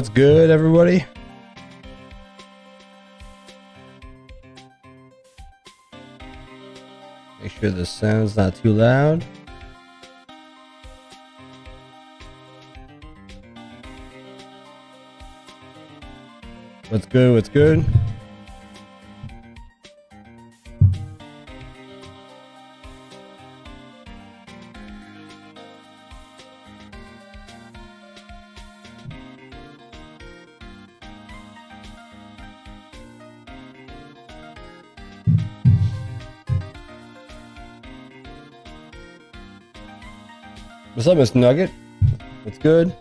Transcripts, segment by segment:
what's good, everybody? Make sure the sound's not too loud. What's good? What's good? What's up, Miss Nugget? What's good?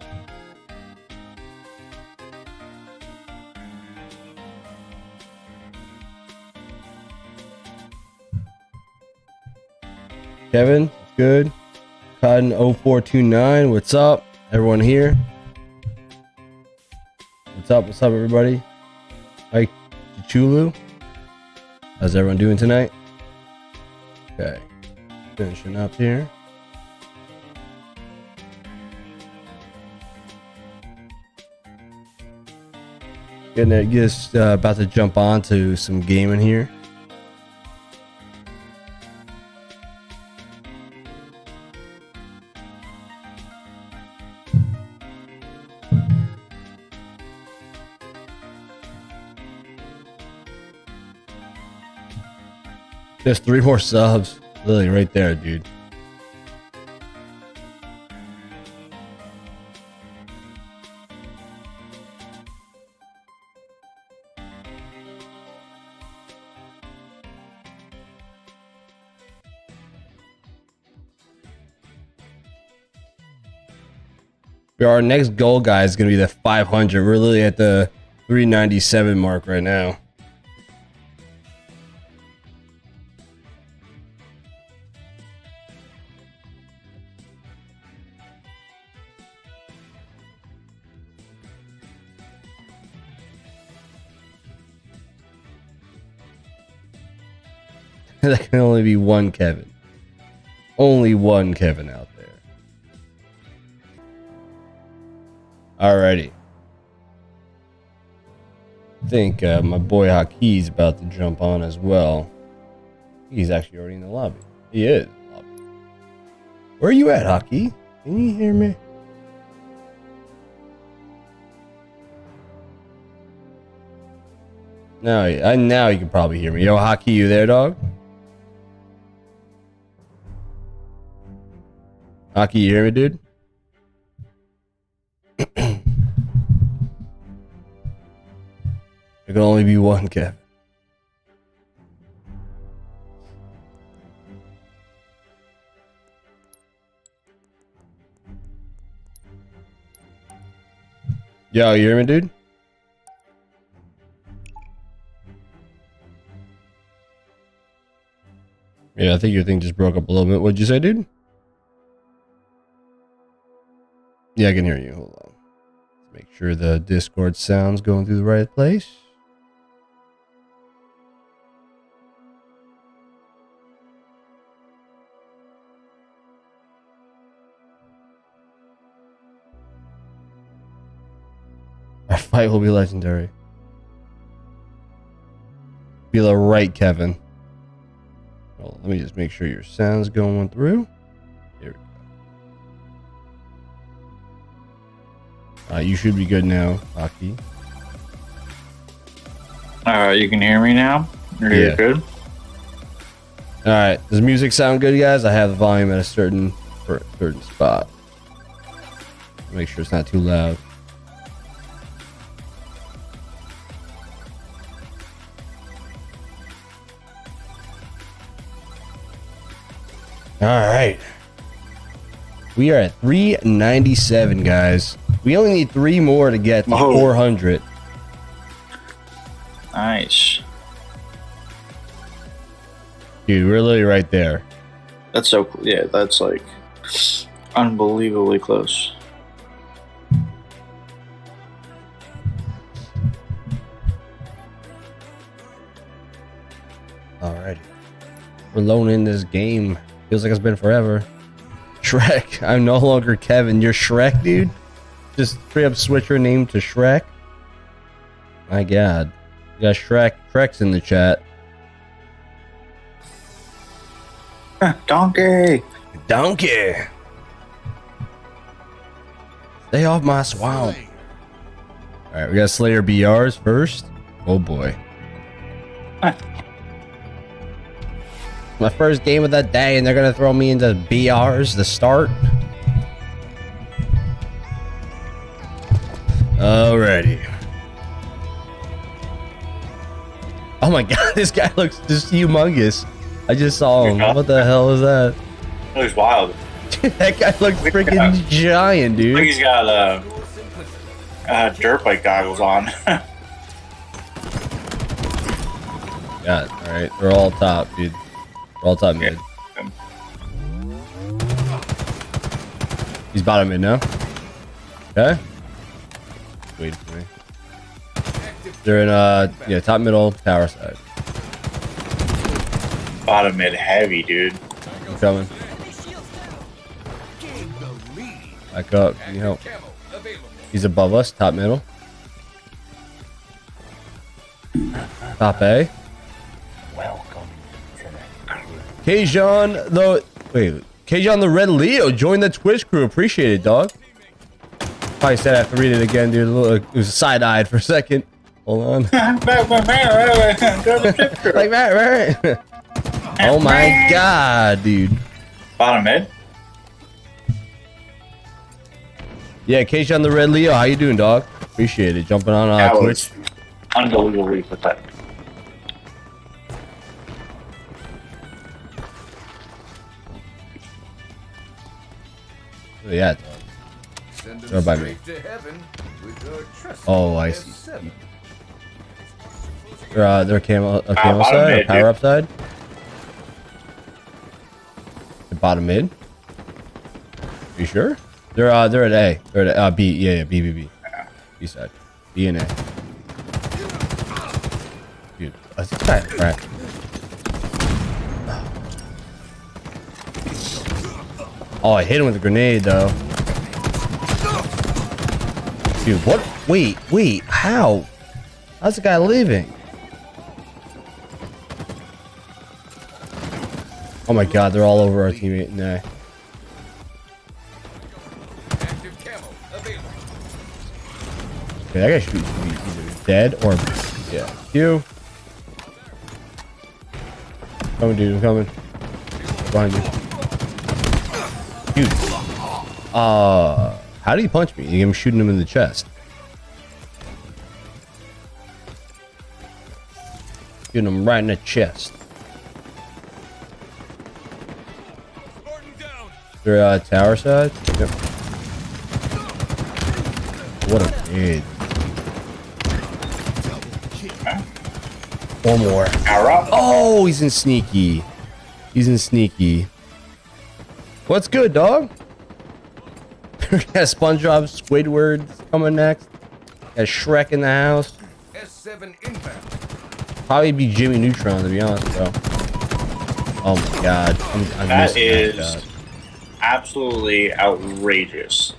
Kevin, what's good? Cotton 0429, what's up? Everyone here? What's up, everybody? Mike Chichulu, how's everyone doing tonight? Okay, finishing up here. Just about to jump on to some gaming here. Just 3 more subs. Literally right there, dude. Our next goal, guys, is going to be the 500. We're literally at the 397 mark right now. That can only be one Kevin. Only one Kevin out there. Alrighty. I think my boy Haki's about to jump on as well. He's actually already in the lobby. He is in the lobby. Where are you at, Haki? Can you hear me? Now you can probably hear me. Yo, Haki, you there, dog? Haki, you hear me, dude? There can only be one Kevin. Yo, you hear me, dude? Yeah, I think your thing just broke up a little bit. What'd you say, dude? Yeah, I can hear you. Hold on. Let's make sure the Discord sound's going through the right place. Our fight will be legendary. Be the right, Kevin. Well, let me just make sure your sound's going through. Here we go. You should be good now, Aki. You can hear me now? You're good? Alright, does music sound good, guys? I have the volume at a certain spot. Make sure it's not too loud. Alright. We are at 397, guys. We only need 3 more to get to 400. Nice. Dude, we're literally right there. That's so cool. Yeah, that's like unbelievably close. Alrighty. We're alone in this game. Feels like it's been forever. Shrek. I'm no longer Kevin. You're Shrek, dude? Just straight up switch her name to Shrek. My God. You got Shrek's in the chat. Donkey. Donkey. Stay off my swamp. Alright, we got Slayer BRs first. Oh boy. My first game of the day, and they're gonna throw me into BRs to start. Alrighty. Oh my god, this guy looks just humongous. I just saw him. What the hell is that? That looks wild. That guy looks freaking giant, I think dude. he's got dirt bike goggles on. Yeah, alright. They're all top, dude. They're all top mid. He's bottom mid now. Okay. Wait for me. They're in yeah, top middle tower side. Bottom mid heavy, dude. I'm coming. Back up. Can you help? He's above us, top middle. Top A. Welcome to the Kjon the wait, Kjon the Red Leo joined the Twitch crew. Appreciate it, dog. Probably said I have to read it again, dude. It was side-eyed for a second. Hold on. Like that, right? Oh my god, dude. Bottom mid. Yeah, Kjon the Red Leo, how you doing, dog? Appreciate it. Jumping on That Twitch. was unbelievably pathetic. Yeah, dog. They're by me. Oh, I see. They're camo bottom side or mid, power dude. up side. The bottom mid. You sure? They're at A. They're at B. Yeah, B. B side. B and A. Dude, that's that right. Oh, I hit him with a grenade though. Dude, what? Wait, how? How's the guy living? Oh my god, they're all over our teammate. Nah. Okay, that guy should be either dead or yeah. You. Coming, dude. I'm coming. Behind you. Dude. How did he punch me? I'm shooting him in the chest. Shooting him right in the chest. They're tower side. Yep. What a kid. One more. Power up. Oh, he's in sneaky. He's in sneaky. What's good, dog? Got SpongeBob Squidward coming next. Got Shrek in the house. S7 inbound. Probably be Jimmy Neutron, to be honest, bro. Oh my god. I'm That missing is that. absolutely outrageous.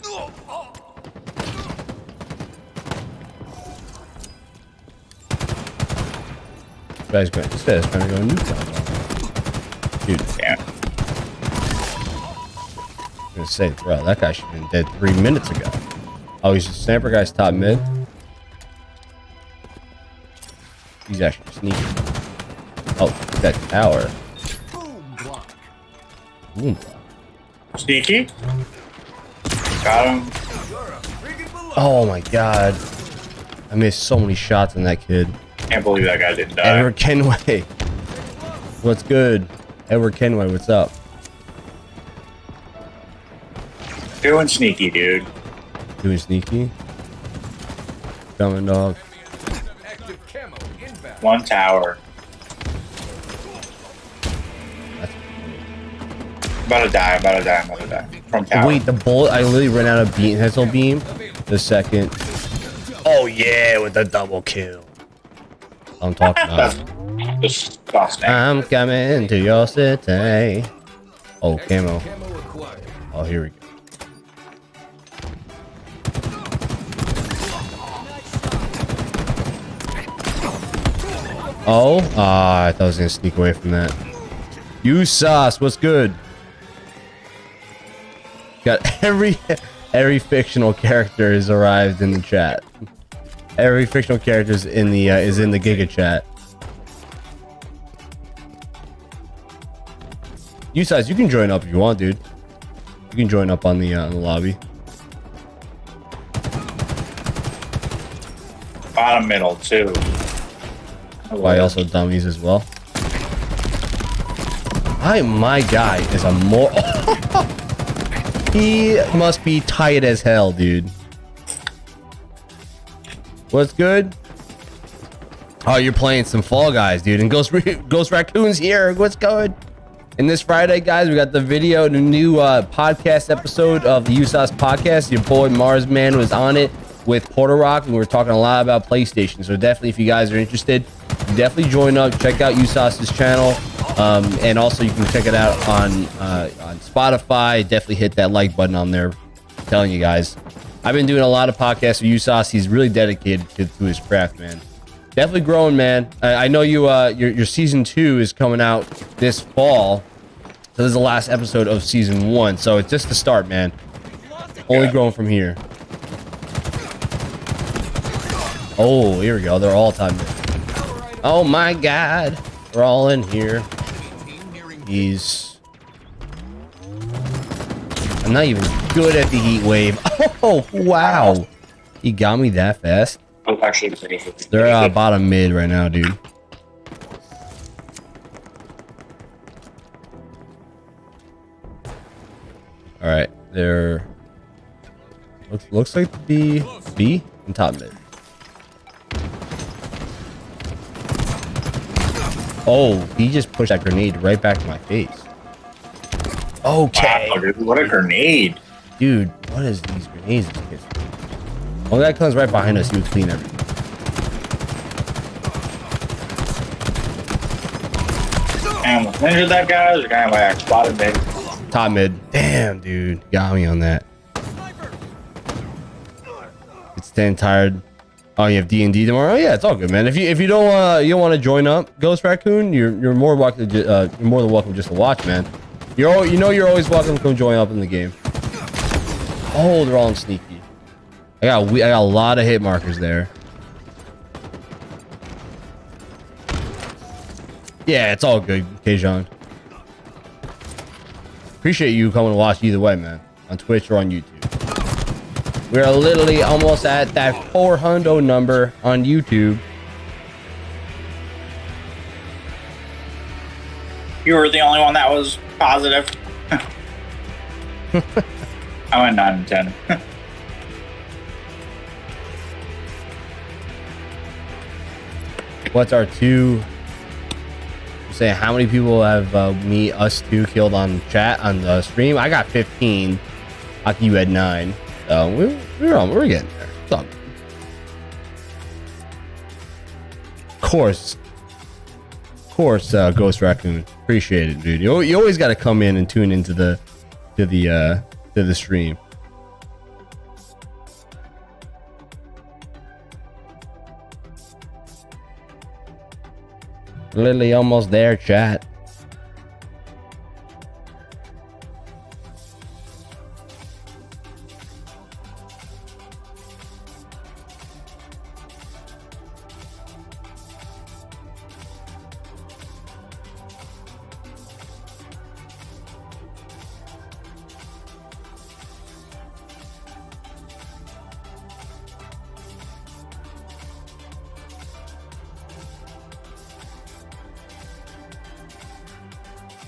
This guy's trying to go Neutron. Dude, Yeah. I'm gonna say, bro, that guy should have been dead 3 minutes ago. Oh, he's a sniper guy's top mid. He's actually sneaky. Oh, that tower. Boom block. Sneaky. Got him. Oh my god. I missed so many shots on that kid. Can't believe that guy didn't die. Edward Kenway. What's good? Edward Kenway, what's up? Doing sneaky, dude. Doing sneaky? Coming, dog. Active camo inbound. One tower. That's About to die. From tower. Wait, the bullet, I literally ran out of beam, Hessel beam the second. Oh yeah, with the double kill. I'm talking That's about. disgusting. I'm coming to your city. Oh, camo. Camo acquired. Oh, here we go. Oh, I thought I was gonna sneak away from that. You sauce, what's good? Got every fictional character has arrived in the chat. Every fictional character is in the Giga chat. You size, you can join up if you want, dude. You can join up on the lobby. Bottom middle too. Why also dummies as well. My guy is a more. He must be tight as hell, dude. What's good? Oh, you're playing some Fall Guys, dude. And Ghost Raccoon's here. What's good? And this Friday, guys, we got the new podcast episode of the USAS podcast. Your boy Marsman was on it with Porter Rock, and we were talking a lot about PlayStation. So definitely, if you guys are interested, definitely join up. Check out USAS's channel, and also you can check it out on Spotify. Definitely hit that like button on there. I'm telling you guys, I've been doing a lot of podcasts with USAS. He's really dedicated to his craft, man. Definitely growing, man. I know your season 2 is coming out this fall. So this is the last episode of season 1. So it's just the start, man. Only growing from here. Oh, here we go. They're all time. Oh my God. We're all in here. I'm not even good at the heat wave. Oh, wow. He got me that fast. They're bottom mid right now, dude. All right, they're looks like to be B and top mid. Oh, he just pushed that grenade right back to my face. Okay. Wow, dude, what a grenade. Dude, what is these grenades? One guy comes right behind us, he would clean everything. And injured that guy. There's a guy in my axe. Bottom mid. Top mid. Damn, dude. Got me on that. It's staying tired. Oh, you have D&D tomorrow? Yeah, it's all good, man. If you don't want to join up, Ghost Raccoon, you're more welcome to you're more than welcome just to watch, man. You're always welcome to come join up in the game. Oh, they're all in sneaky. I got a lot of hit markers there. Yeah, it's all good, Keijon. Appreciate you coming to watch either way, man. On Twitch or on YouTube. We are literally almost at that 400 number on YouTube. You were the only one that was positive. I went 9 and 10. What's our 2? Say how many people have us 2 killed on chat on the stream? I got 15. Aki, you had 9. So we're getting there. It's all good. Of course, Ghost Raccoon. Appreciate it, dude. You always got to come in and tune into the stream. Literally almost there, chat.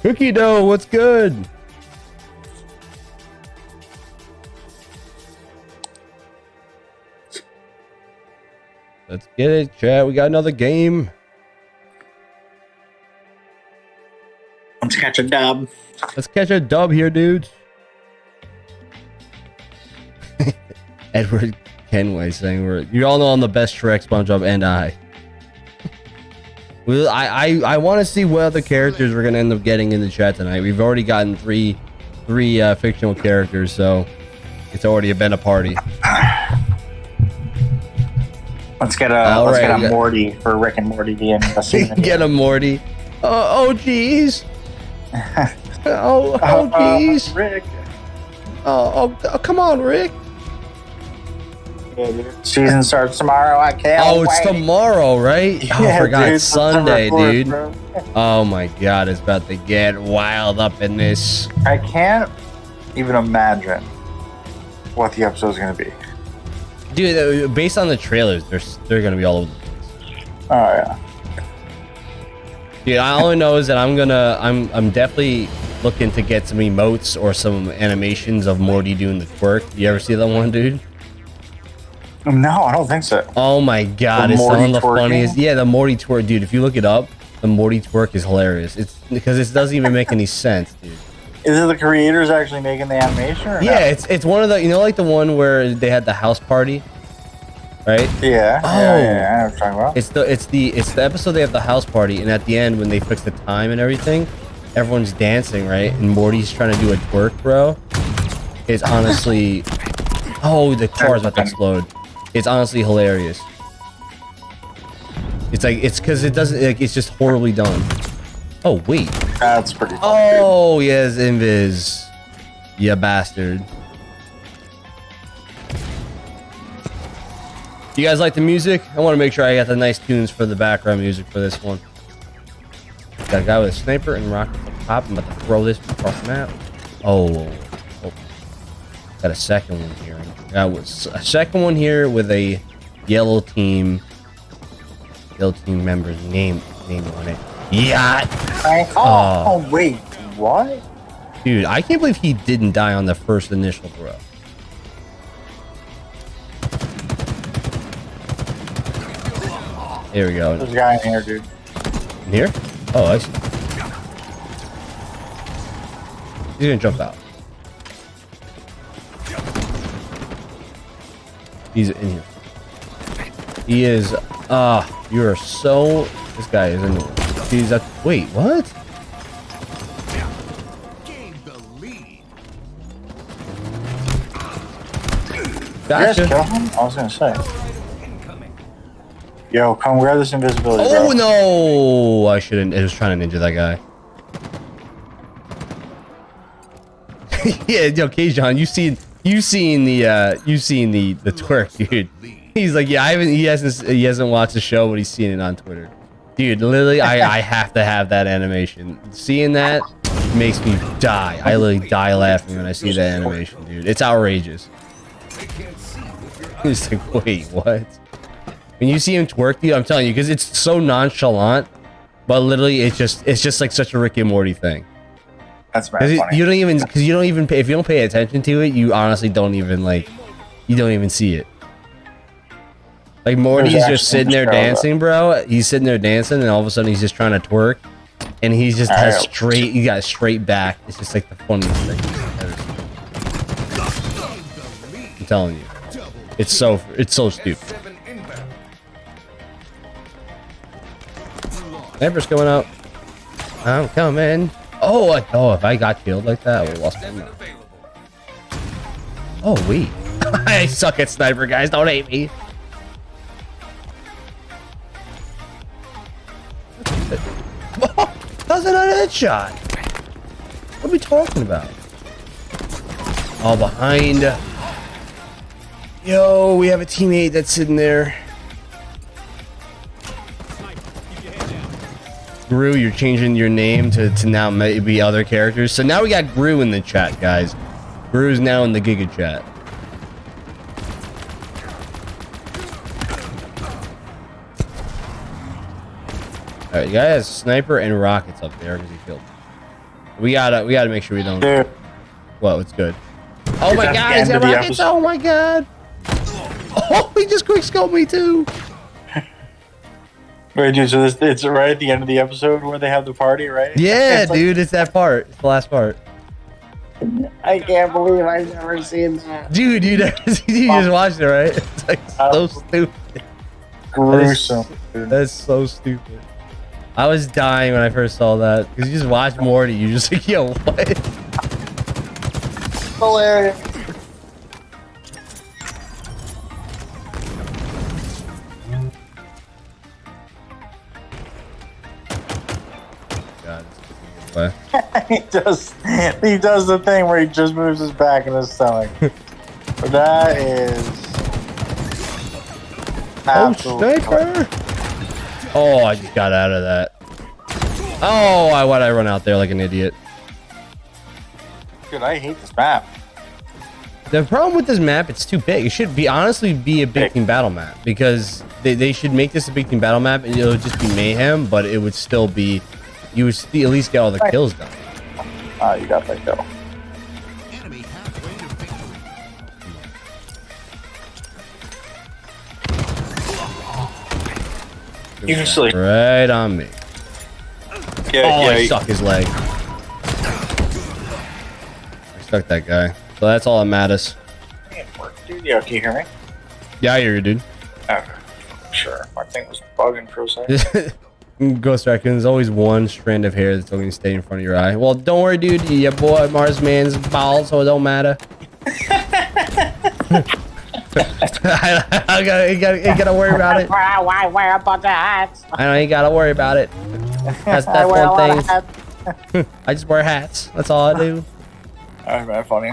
Cookie dough, what's good? Let's get it, chat. We got another game. Let's catch a dub. Let's catch a dub here, dudes. Edward Kenway saying you all know I'm the best Shrek, SpongeBob, and I. Well, I want to see what other characters we're gonna end up getting in the chat tonight. We've already gotten three fictional characters, so it's already been a party. Let's get All let's right, get a yeah. Morty for Rick and Morty the end. The scene Get a Morty. Oh, jeez. Oh, jeez. Rick. Oh, come on, Rick. Yeah, dude. Season starts tomorrow. I can't. Oh, it's wait. tomorrow, right? Oh, I Yeah, forgot. dude, It's Sunday, September 4th, dude. bro. Oh my God, it's about to get wild up in this. I can't even imagine what the episode's gonna be. Dude, based on the trailers, they're gonna be all over the place. Oh yeah. Dude, all I know is that I'm definitely looking to get some emotes or some animations of Morty doing the twerk. You ever see that one, dude? No, I don't think so. Oh my God, The it's Morty one of the twerking? funniest. Yeah, the Morty twerk, dude. If you look it up, the Morty twerk is hilarious. It's because it doesn't even make any sense, dude. Is it the creators actually making the animation? Or Yeah, no? it's one of the, you know, like the one where they had the house party, right? Yeah. Oh. Yeah, I know what you're talking about. It's the episode they have the house party, and at the end when they fix the time and everything, everyone's dancing, right? And Morty's trying to do a twerk, bro. It's honestly, oh, the car's about to explode. It's honestly hilarious. It's like it's because it doesn't like it's just horribly done. Oh wait. That's pretty funny. Oh yes, Invis, you bastard. You guys like the music? I want to make sure I got the nice tunes for the background music for this one. Got a guy with a sniper and rocket up top. I'm about to throw this across the map. Oh. Got a second one here. Got a second one here with a yellow team member's name on it. Yeah. Oh, wait. What? Dude, I can't believe he didn't die on the first initial throw. Here we go. There's a guy in here, dude. In here? Oh, I see. He's gonna jump out. He's in here. He is. You are so. This guy is in. He's at. Wait, what? Gain the lead. You guys Gotcha. kill him? I was gonna say. Incoming. Yo, come grab this invisibility, Oh bro. no! I shouldn't. I was trying to ninja that guy. Yeah, yo, Kjon, you seen the twerk, dude. He's like, yeah, he hasn't watched the show, but he's seen it on Twitter. Dude, literally, I have to have that animation. Seeing that makes me die. I literally die laughing when I see that animation, dude. It's outrageous. They can't see with your eyes. He's like, wait, what? When you see him twerk, dude, I'm telling you, because it's so nonchalant, but literally, it's just like such a Rick and Morty thing. That's mad Because funny. you don't even pay, if you don't pay attention to it, you honestly don't even see it. Like Morty's There's just action sitting there in the show, dancing, bro. He's sitting there dancing, and all of a sudden he's just trying to twerk, and he just has Alright. he got straight back. It's just like the funniest thing ever seen. I'm telling you, it's so stupid. S7 inbound. Sniper's coming out. I'm coming. Oh, if I got killed like that, I would have lost my mind. Available. Oh wait, I suck at sniper, guys. Don't hate me. How's it not a headshot? What are we talking about? All behind. Yo, we have a teammate that's sitting there. Gru, you're changing your name to now maybe other characters. So now we got Gru in the chat, guys. Gru's now in the Giga chat. Alright, you guys have sniper and rockets up there because he killed me. We gotta make sure we don't. Dude, Well, it's good. Oh my at the god, is end that of the rockets? episode. Oh my god. Oh, he just quick scoped me too. wait, dude, so it's right at the end of the episode where they have the party, right? Yeah, It's like- dude, it's that part. It's the last part. I can't believe I've never seen that. Dude, you just watched it, right? It's like so stupid. Gruesome. dude. That's so stupid. I was dying when I first saw that because you just watch Morty. You just like, yo, what? Hilarious. god. It's he does the thing where he just moves his back and his stomach. But that is Oh, absolutely sniper! Oh, I just got out of that. Oh, why'd I run out there like an idiot? Dude, I hate this map. The problem with this map, it's too big. It should be honestly be a big team battle map because they should make this a big team battle map and it'll just be mayhem, but it would still be, you would at least get all the kills done. Ah, you got that kill. Enemy halfway to victory. Usually, Right on me. yeah, Oh, I yeah. stuck his leg. I stuck that guy. So that's all that matters. Dude, yeah, can you hear me? Yeah, I hear you, dude. Okay. Sure. My thing was bugging for a second. Ghost Raccoon, there's always one strand of hair that's going to stay in front of your eye. Well, don't worry, dude. Your boy Marsman's bald, so it don't matter. You gotta worry about it. Why wear a bunch of hats? I know you gotta worry about it. That's I wear a lot one of thing. hats. I just wear hats. That's all I do. That's very funny.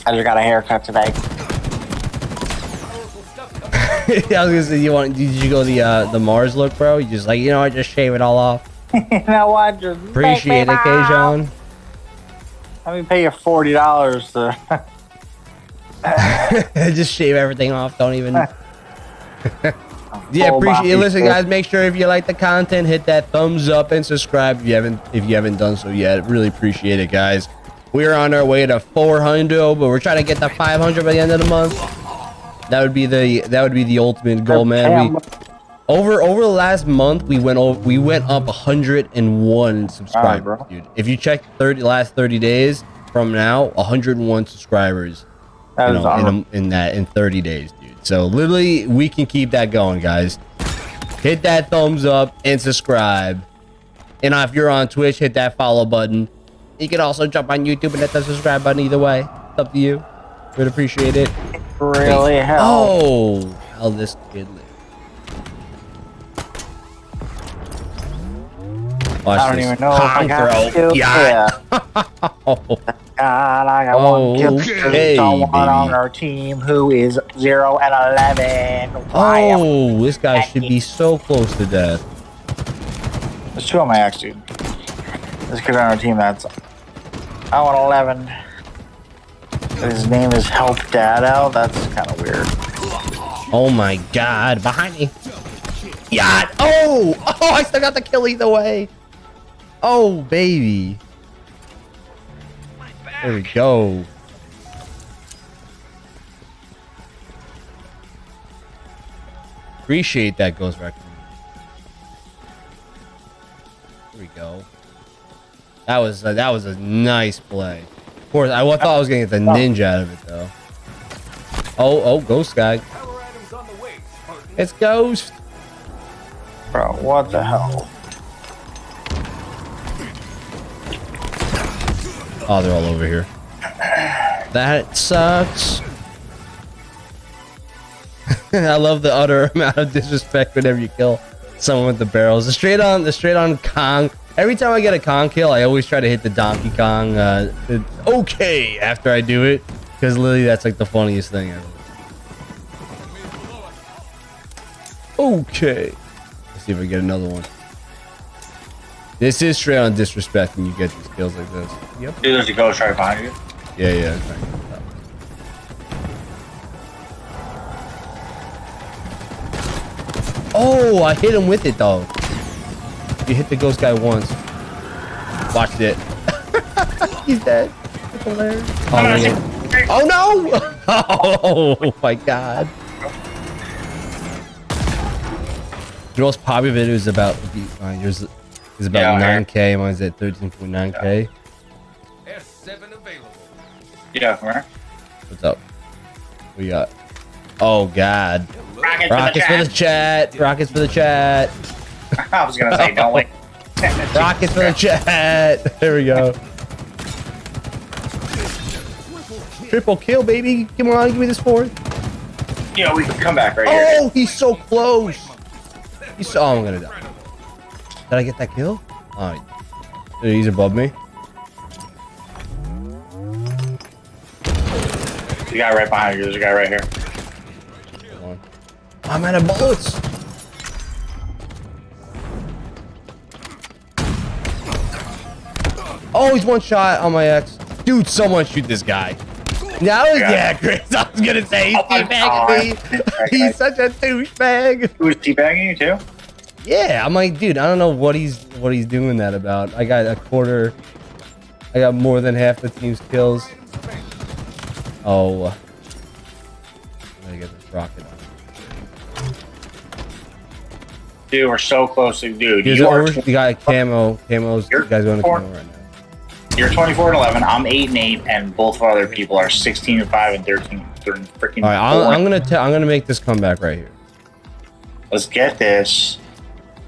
I just got a haircut today. Powerful stuff coming. Yeah, I was gonna say, did you go the Mars look, bro? You just like, you know, I just shave it all off. You know what? Just Appreciate it, Kajon. Let me pay you $40 to. Just shave everything off. Don't even. Yeah, Full appreciate it. body Listen, shit. guys, make sure if you like the content, hit that thumbs up and subscribe if you haven't done so yet. Really appreciate it, guys. We're on our way to 400, but we're trying to get to 500 by the end of the month. That would be the ultimate goal, man. Over the last month, we went up 101 subscribers, bro. dude. If you check last 30 days from now, 101 subscribers. That You is know, awesome. in 30 days, dude. So literally, we can keep that going, guys. Hit that thumbs up and subscribe. And if you're on Twitch, hit that follow button. You can also jump on YouTube and hit the subscribe button. Either way, it's up to you. Would appreciate it. Really help. Oh, how this kid live. Watch I don't this. even know if I Kong got throw. you. Yeah. Oh. God, I got one kill. Okay, There's someone baby. on our team who is 0 and 11. Why am Oh, this guy should be so close to death. There's two on my axe, dude. This kid on our team that's 0 and 11. His name is Help Dad Out. That's kind of weird. Oh my god, behind me. Yeah. Oh, I still got the kill either way. Oh, baby. There we go. Appreciate that, Ghost Raccoon. There we go. That was a nice play. Of course, I thought I was gonna get the ninja out of it though. Oh, Ghost guy. Power items on the way, Spartan. It's Ghost. Bro, what the hell? Oh, they're all over here. That sucks. I love the utter amount of disrespect whenever you kill someone with the barrels. The straight on Kong. Every time I get a Kong kill, I always try to hit the Donkey Kong okay after I do it, because literally that's like the funniest thing ever. Okay. Let's see if I get another one. This is straight on disrespect when you get these kills like this. Yep. Dude, there's a ghost right behind you. Yeah. Oh, I hit him with it though. You hit the ghost guy once. Watched it. He's dead. That's hilarious. Oh no! Oh my god. The most popular video is about yours is about Yeah, 9K. Mine's at 13.9K. S7 available. Yeah, come here. What's up? We got. Oh god. Rockets, Rockets for the chat. Rockets for the chat. I was gonna say, don't wait. Rockets for the chat. There we go. Triple kill, baby. Come on, give me this fourth. Yeah, we can come back right here. Oh, he's so close. Oh, I'm gonna die. Did I get that kill? Oh, he's above me. The guy right behind you. There's a guy right here. Hold on. I'm out of bullets. Oh, he's one shot on my ex. Dude, someone shoot this guy. Yeah, Chris. I was gonna say he's teabagging me. He's such a douchebag. Who was teabagging you too? Yeah, I'm like, dude, I don't know what he's doing that about. I got a quarter. I got more than half the team's kills. Oh, I gotta get this rocket on. Dude, we're so close to dude. Here's You are the guy camo. Camo's the guy's going to camo right now. You're 24 and 11. I'm 8 and 8, and both of our other people are 16 and 5 and 13. They're freaking. All right, I'm gonna make this comeback right here. Let's get this.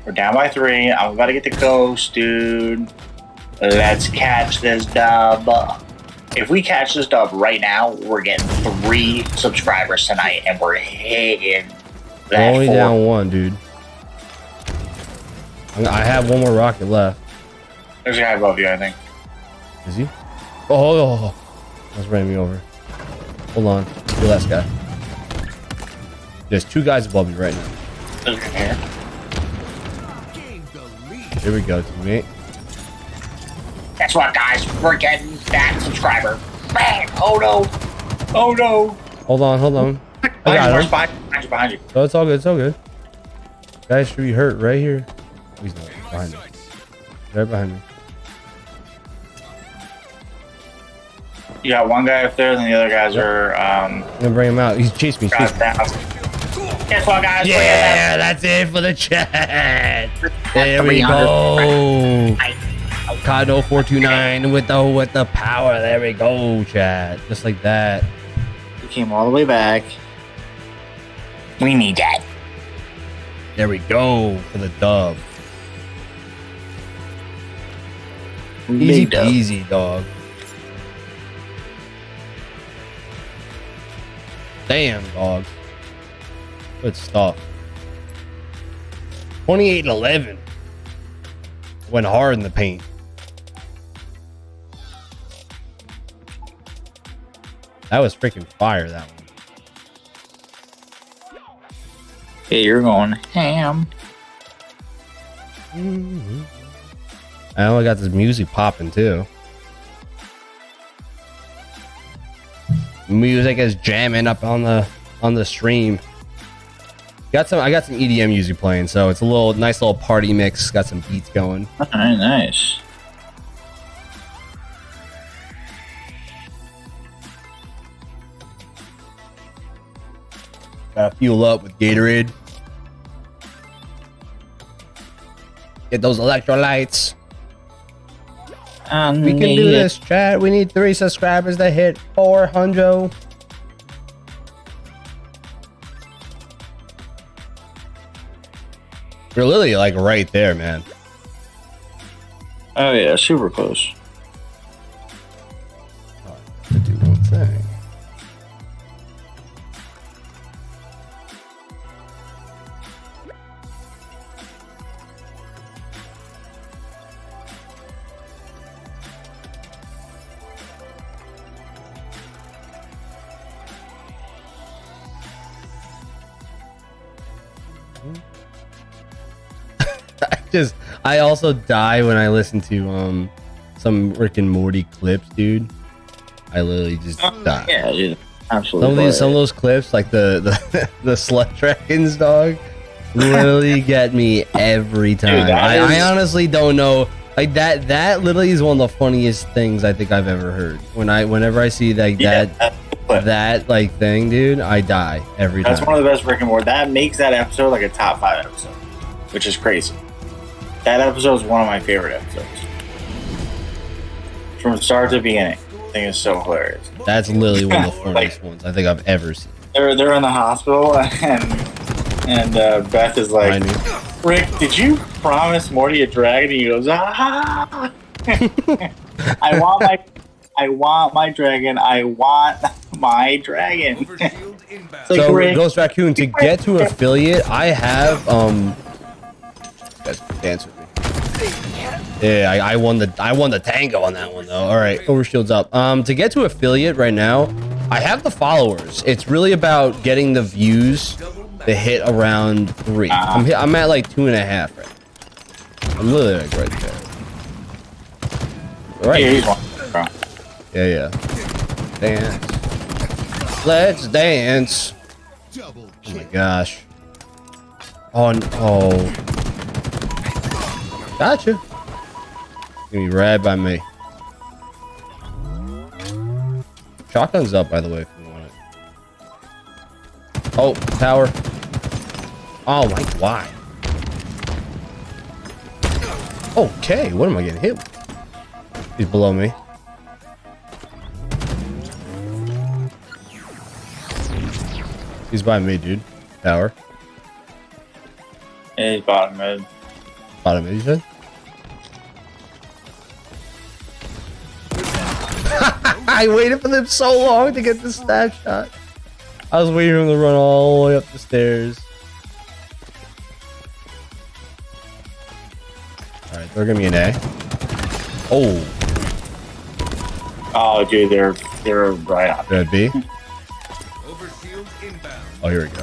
We're down by 3. I'm about to get the ghost, dude. Let's catch this dub. If we catch this dub right now, we're getting 3 subscribers tonight, and we're hitting We're that only 4. down 1, dude. I have one more rocket left. There's a guy above you, I think. Is he? Oh, that's running me over. Hold on, the last guy. There's 2 guys above me right now. There's a guy here. Gained the lead. Here we go, teammate. Guess what, guys? We're getting that subscriber. Bang! Oh no! Oh no! Hold on. I got him. Behind you. Oh, it's all good. It's all good. Guys should be hurt right here. Oh, he's not behind me. Right behind me. You got one guy up there, and the other guys are I'm gonna bring him out. He's chasing me. guys Chasing me. down. Guess what, guys? Yeah, that's it for the chat. There we go. Kado 429 with the power. There we go, chat. Just like that. We came all the way back. We need that. There we go for the dub. Easy Big dub. peasy, dog. Damn, dog. Good stuff. 28-11. Went hard in the paint. That was freaking fire, that one. Hey, you're going ham. I only got this music popping too. Music is jamming up on the stream. I got some EDM music playing, so it's a nice little party mix. Got some beats going. All right, nice. Gotta fuel up with Gatorade. Get those electrolytes. We can do this, chat. We need 3 subscribers to hit 400. We're literally like right there, man. Oh yeah, super close. To do one thing. I also die when I listen to some Rick and Morty clips, dude. I literally just die. Yeah, dude. Absolutely. Some of those clips, like the slut dragons, dog, literally get me every time. Dude, I honestly don't know. Like that literally is one of the funniest things I think I've ever heard. Whenever I see like that like thing, dude, I die every time. That's one of the best Rick and Morty. That makes that episode like a top 5 episode, which is crazy. That episode is one of my favorite episodes. From start to beginning. I think it's so hilarious. That's literally one of the funniest ones I think I've ever seen. They're in the hospital and Beth is like, Rick, did you promise Morty a dragon? And he goes, ah. I want my dragon. I want my dragon. Overshield inbound. So- So Rick- Ghost Raccoon, to get to affiliate, I have guys dance with me. Yeah, I won the tango on that one though. All right, overshield's up. To get to affiliate right now, I have the followers. It's really about getting the views to hit around 3. I'm at like 2.5 right now. I'm literally like right there. All right. Yeah, he's one, bro. Yeah. Dance. Let's dance. Double Oh my gosh. Oh. Gotcha. Gonna be rad by me. Shotgun's up, by the way, if you want it. Oh, tower. Oh my, why? Okay, what am I getting hit with? He's below me. He's by me, dude. Tower. Yeah, he's bottom mid. Bottom mid, you said? I waited for them so long to get the snapshot. I was waiting for him to run all the way up the stairs. Alright, they're gonna be an A. Oh, Oh, dude, they're right on. they're at B. overshield inbound. Oh, here we go.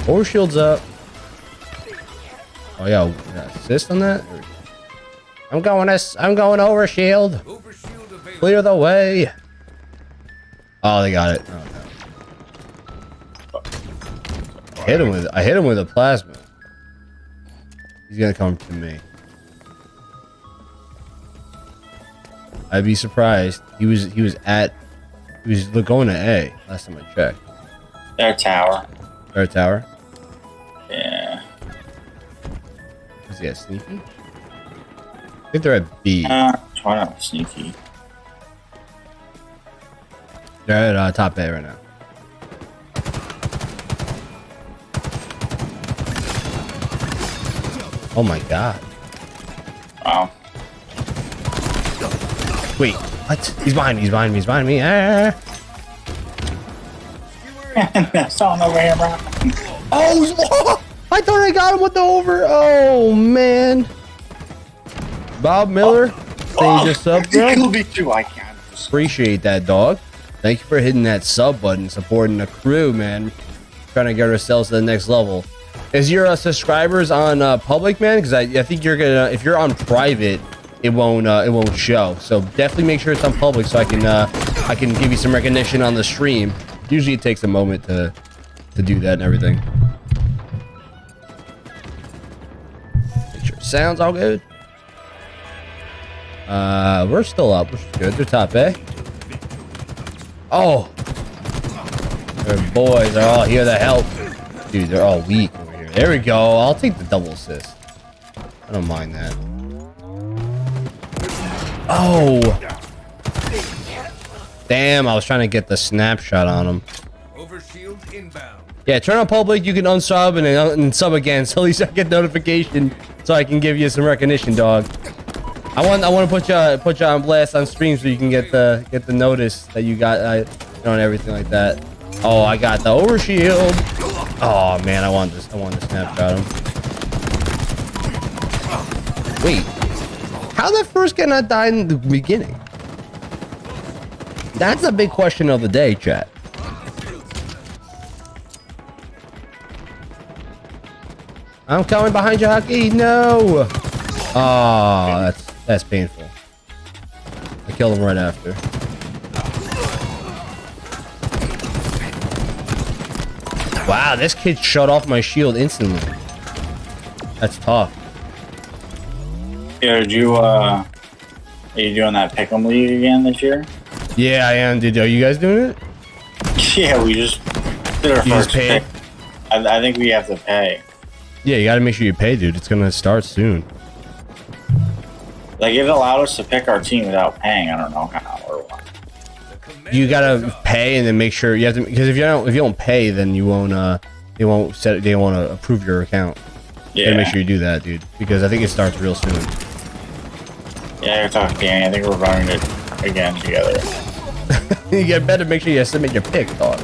Overshield's up. Oh yeah, assist on that. There we go. I'm going overshield. Overshield available. Clear the way. Oh, they got it. Oh, no. I hit him with a plasma. He's gonna come to me. I'd be surprised. He was going to A last time I checked. Their tower. Third tower. Yeah. Is he at sneaky? I think they're at B. Try not sneaky. They're at top A right now. Oh my god. Wow. Wait, what? He's behind me. Ah. That's on the way around. Oh, I thought I got him with the over. Oh, man. Bob Miller, thank you sub, bro. It'll be too. I can't. Appreciate that, dog. Thank you for hitting that sub button, supporting the crew, man. Trying to get ourselves to the next level. Is your subscribers on public, man? Because I think you're gonna. If you're on private, it won't show. So definitely make sure it's on public so I can give you some recognition on the stream. Usually it takes a moment to do that and everything. Make sure it sounds all good. We're still up, which is good. They're top A. Oh, their boys are all here to help. Dude, they're all weak over here. There we go. I'll take the double assist. I don't mind that. Oh. Damn, I was trying to get the snapshot on him. Overshield inbound. Yeah, turn on public. You can unsub and then sub again. So at least I get notification so I can give you some recognition, dog. I want to put you on blast on stream so you can get the notice that you got and everything like that. Oh, I got the overshield. Oh man, I want to snapshot him. Wait, how that first guy not died in the beginning? That's a big question of the day, chat. I'm coming behind you, Hockey. No. Oh, that's painful. I killed him right after. Wow, this kid shut off my shield instantly. That's tough. Yeah, are you doing that Pick'em League again this year? Yeah, I am. Are you guys doing it? Yeah, we just did our You just first paid? pick. I think we have to pay. Yeah, you gotta make sure you pay, dude. It's gonna start soon. Like, it allowed us to pick our team without paying. I don't know how or what. You gotta pay and then make sure you have to, because if you don't pay, then you won't they won't approve your account. You gotta Yeah. make sure you do that, dude, because I think it starts real soon. Yeah, you're talking Danny. I think we're running it again together. You better make sure you submit your pick, dog.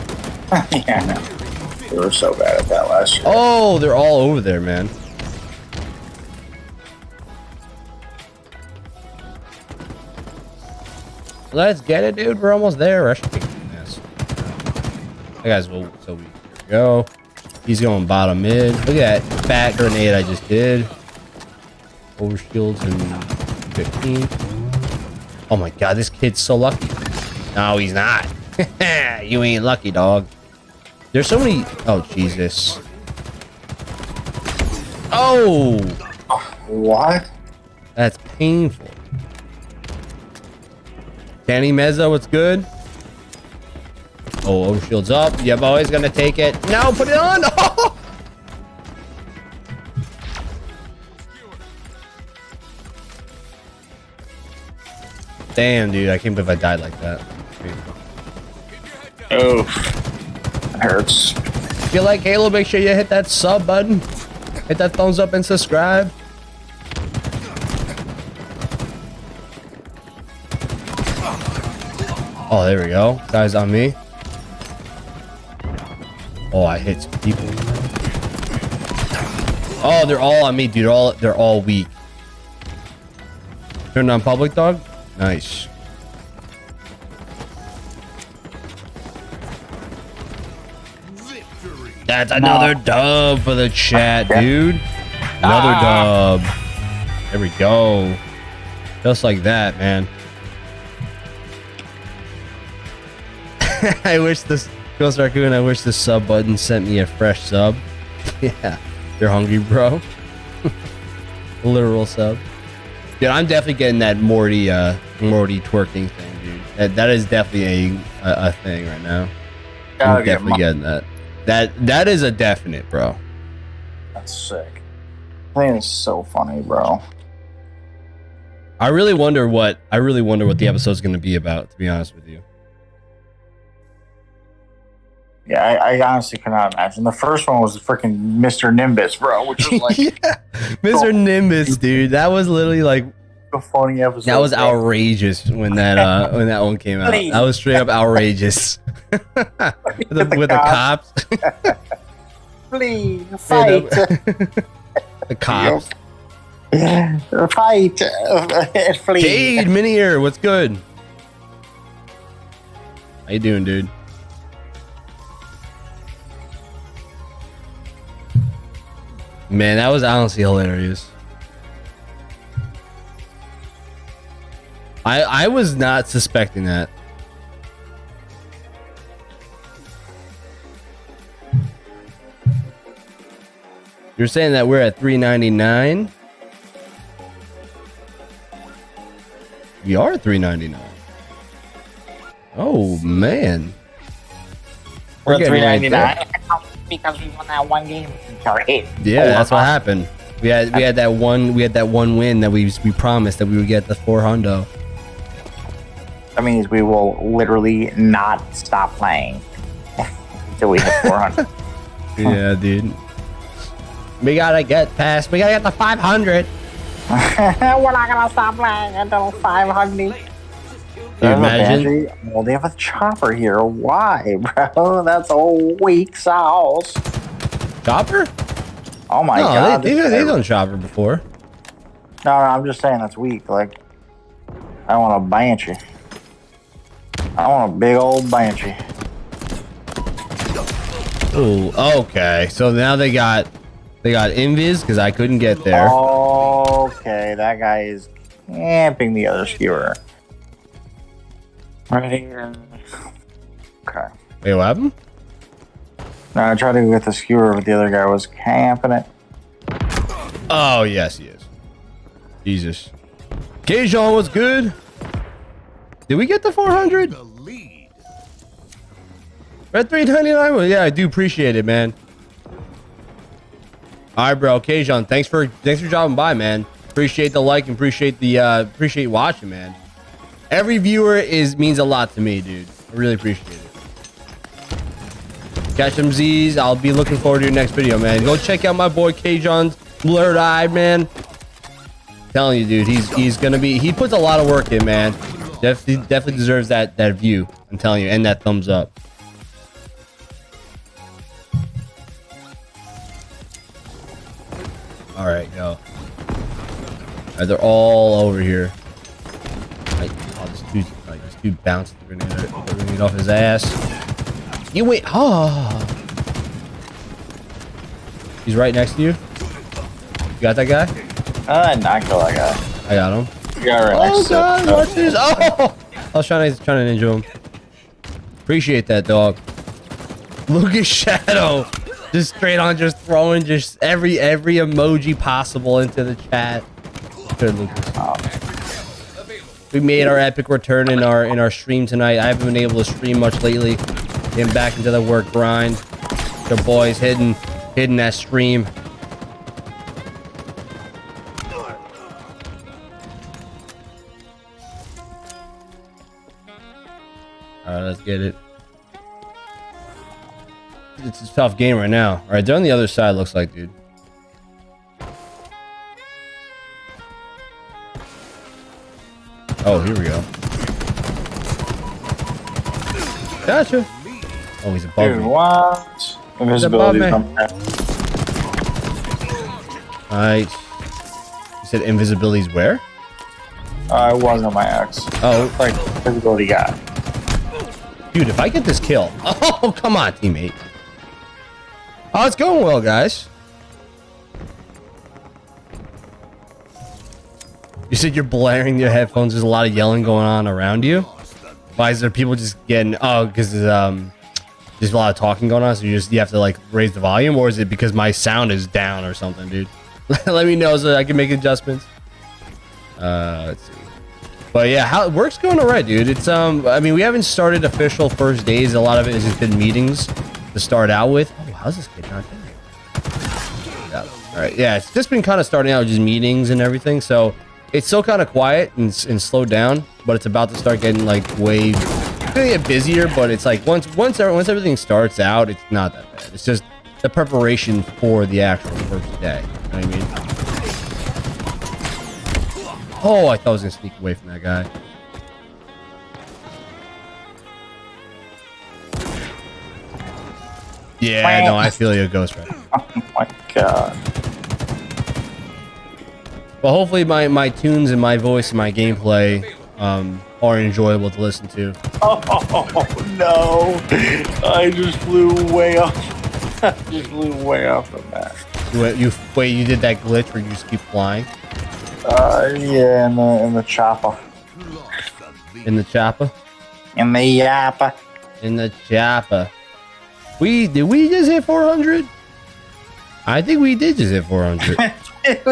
Yeah, I know. We were so bad at that last year. Oh, they're all over there, man. Let's get it, dude. We're almost there. I should take this. That guy's so weak. Here we go. He's going bottom mid. Look at that fat grenade I just did. Over shields in 15. Oh my god, this kid's so lucky. No, he's not. You ain't lucky, dog. There's so many. Oh, Jesus. Oh, What? that's painful. Danny Mezza, what's good? Oh, overshield's up. Yeah, boy's gonna take it. No, put it on. Oh! Damn, dude, I can't believe I died like that. Oh, that hurts. If you like Halo, make sure you hit that sub button. Hit that thumbs up and subscribe. Oh, there we go. Guys on me. Oh, I hit some people. Oh, they're all on me, dude. They're all weak. Turned on public, dog. Nice. Victory. That's another dub for the chat, dude. Another dub. There we go. Just like that, man. I wish this Ghost Raccoon, I wish the sub button sent me a fresh sub. Yeah. You're hungry, bro. Literal sub. Dude, I'm definitely getting that Morty twerking thing, dude. That is definitely a thing right now. I'm definitely getting that. That is a definite, bro. That's sick. I think it's so funny, bro. I really wonder what the episode's gonna be about, to be honest with you. Yeah, I honestly cannot imagine. The first one was freaking Mr. Nimbus, bro, which was like Yeah. Mr. Nimbus, dude. That was literally like a funny episode. that was bro. outrageous when that one came out. That was straight up outrageous. with the cops. Flee, fight, The cops. fight, flee. Jade Minier, what's good? How you doing, dude? Man, that was honestly hilarious. I was not suspecting that. You're saying that we're at $3.99? We are at $3.99. Oh man. We're at getting right there. $3.99 because we won that one game. Yeah, that's what happened. We had that one win that we promised that we would get the 400. That means we will literally not stop playing until we hit 400. Yeah, dude. We gotta get past. We gotta get the 500. We're not gonna stop playing until 500. Can you imagine? Well, they have a chopper here. Why, bro? That's a weak sauce. Chopper? Oh my No, god. they've done Chopper before. No, I'm just saying that's weak. Like, I want a banshee. I want a big old banshee. Oh, okay. So now they got invis because I couldn't get there. Okay, that guy is camping the other skewer. Right here. Okay. Wait, what happened? No, I tried to get the skewer, but the other guy was camping it. Oh yes, he is. Jesus. Kayjon, what's good? Did we get the 400? The lead. We're at 399. Well, yeah, I do appreciate it, man. All right, bro. Kayjon, thanks for dropping by, man. Appreciate the like and appreciate watching, man. Every viewer means a lot to me, dude. I really appreciate it. Catch some Z's. I'll be looking forward to your next video, man. Go check out my boy Kayjon's Blurred Eye, man. Telling you, dude, he puts a lot of work in, man. Definitely deserves that view. I'm telling you, and that thumbs up. All right, go. All right, they're all over here. Oh, this dude's Like, this dude bounced the grenade off his ass. You wait. Oh. He's right next to you. You got that guy? Not kill that guy. I got him. You got right Oh next to god, it. watch this. Oh! I was trying to ninja him. Appreciate that, dog. Lucas Shadow. Just straight on just throwing just every emoji possible into the chat. Good, Lucas. We made our epic return in our stream tonight. I haven't been able to stream much lately. Getting back into the work grind. The boys hitting that stream. Alright, let's get it. It's a tough game right now. Alright, they're on the other side, looks like, dude. Oh, here we go. Gotcha. Oh, he's above Dude, me. what? He's above Invisibility. me. It Alright. You said invisibility's where? wasn't on my X. Oh, Like, invisibility guy. dude, if I get this kill. Oh, come on, teammate. Oh, it's going well, guys. You said you're blaring your headphones. There's a lot of yelling going on around you. Why is there people just getting? Oh, because there's a lot of talking going on. So you have to like raise the volume, or is it because my sound is down or something, dude? Let me know so I can make adjustments. Let's see. But yeah, work's going alright, dude. It's I mean, we haven't started official first days. A lot of it has just been meetings to start out with. Oh, how's this kid not doing? Yeah. All right, yeah, it's just been kind of starting out with just meetings and everything. So it's still kind of quiet and slowed down, but it's about to start getting like way. It's gonna get busier, but it's like once everything starts out, it's not that bad. It's just the preparation for the actual first day. You know what I mean? Oh, I thought I was gonna sneak away from that guy. Yeah, no, I feel you, Ghost Rider. Oh my god. Well, hopefully my tunes and my voice and my gameplay are enjoyable to listen to. Oh no! I just flew way off. I just flew way off the map. You did that glitch where you just keep flying Yeah, in the chopper. in the chopper? In the yappa. In the chopper. Did we just hit 400? I think we did just hit 400. Did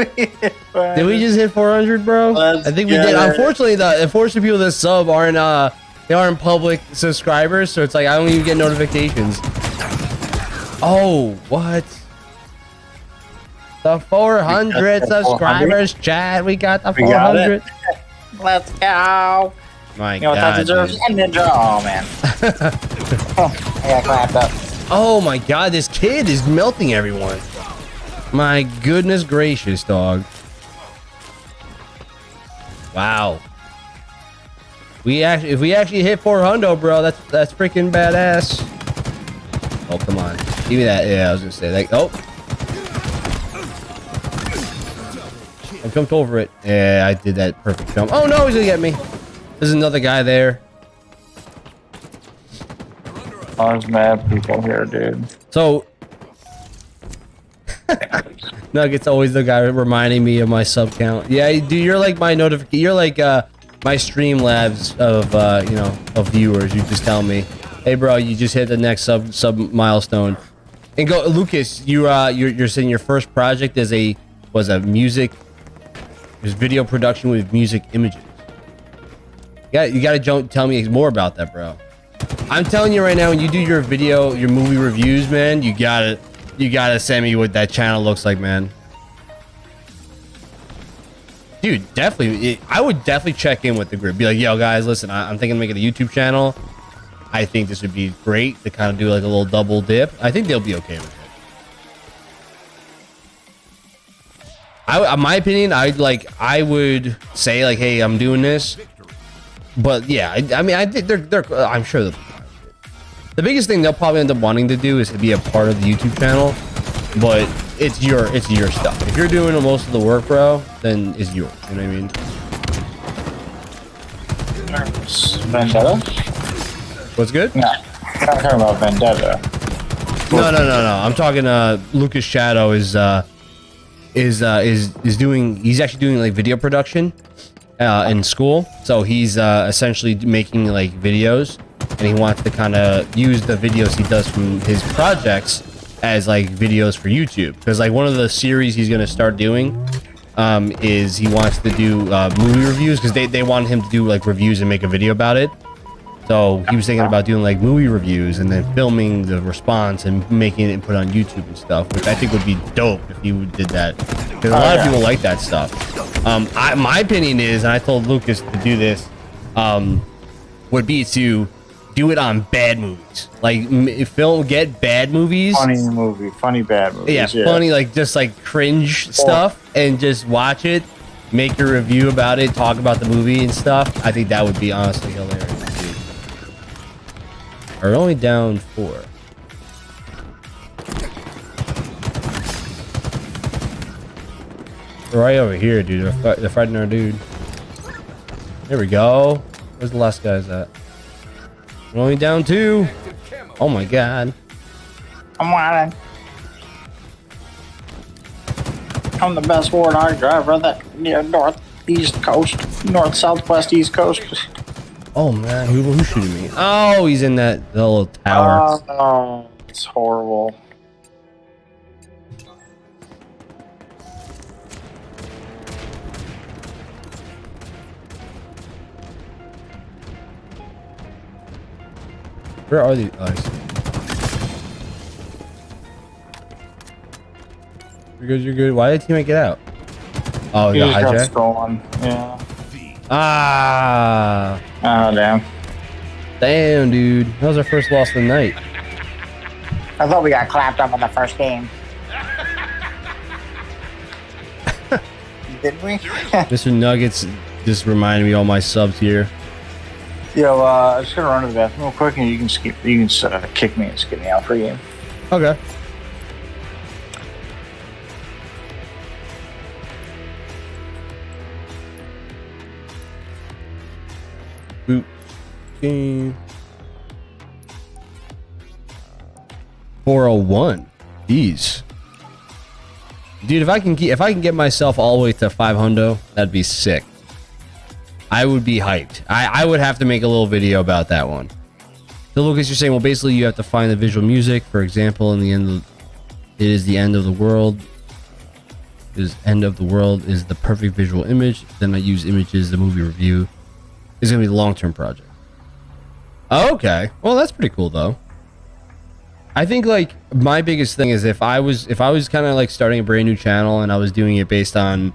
we just hit 400, bro? Let's I think we get did. it. Unfortunately, people that sub aren't they aren't public subscribers, so it's like I don't even get notifications. Oh, what? The 400 subscribers, Chad. We got the We got 400. Let's go. My You know what that God. deserves? Dude. A ninja. Oh man. I got clapped up. Oh my God, this kid is melting everyone. My goodness gracious, dog. Wow. If we actually hit 400, bro, that's freaking badass. Oh, come on. Give me that. Yeah, I was gonna say that. Oh. I jumped over it. Yeah, I did that perfect jump. Oh no, he's gonna get me. There's another guy there. There's mad people here, dude. So Nugget's always the guy reminding me of my sub count. Yeah, dude, you're like my notification. You're like my Streamlabs of of viewers. You just tell me, hey bro, you just hit the next sub milestone. And go, Lucas. You're saying your first project is was video production with music images. You gotta tell me more about that, bro. I'm telling you right now, when you do your movie reviews, man, you gotta send me what that channel looks like, man. Dude, definitely, I would definitely check in with the group. Be like, yo, guys, listen, I'm thinking of making a YouTube channel. I think this would be great to kind of do like a little double dip. I think they'll be okay with it. In my opinion, I would say like, hey, I'm doing this. But yeah, I mean, I think I'm sure they'll be fine with it. The biggest thing they'll probably end up wanting to do is to be a part of the YouTube channel, but it's your stuff. If you're doing most of the work, bro, then it's yours. You know what I mean? Vendetta? What's good? No, I'm not talking about Vendetta. No. I'm talking. Lucas Shadow is doing. He's actually doing like video production in school. So he's essentially making like videos, and he wants to kind of use the videos he does from his projects as like videos for YouTube. Because like one of the series he's gonna start doing is he wants to do movie reviews, because they want him to do like reviews and make a video about it. So he was thinking about doing like movie reviews and then filming the response and making it and put it on YouTube and stuff, which I think would be dope if you did that, because a lot of people like that stuff. My opinion is, and I told Lucas to do this, would be to do it on bad movies, like get bad movies, funny bad movies. Yeah, funny, like just like cringe stuff, and just watch it, make a review about it, talk about the movie and stuff. I think that would be honestly hilarious. We're only down 4. We're right over here, dude. They're fighting our dude. There we go. Where's the last guys at? We're only down 2. Oh my god. I'm running. I'm the best warthog driver that northeast coast, north, southwest, east coast. Oh man, who's shooting me? Oh, he's in the little tower. Oh, it's horrible. Where are these? Oh, I see. You're good. Why did teammate get out? Oh, he got hijacked? Stolen. Yeah. Ah. Oh, damn. Damn, dude. That was our first loss of the night. I thought we got clapped up in the first game. Didn't we? Mr. Nuggets just reminded me of all my subs here. Yo, I'm just gonna run to the bathroom real quick, and you can kick me and skip me out for a game. Okay. Boot. Game. 401. Jeez. Dude, if I can get myself all the way to 500, that'd be sick. I would be hyped. I would have to make a little video about that one. So Lucas, you're saying, well, basically you have to find the visual music. For example, in the end, it is the end of the world. End of the world is the perfect visual image. Then I use images, the movie review. It's gonna be the long-term project. Okay, well that's pretty cool though. I think like my biggest thing is if I was kind of like starting a brand new channel and I was doing it based on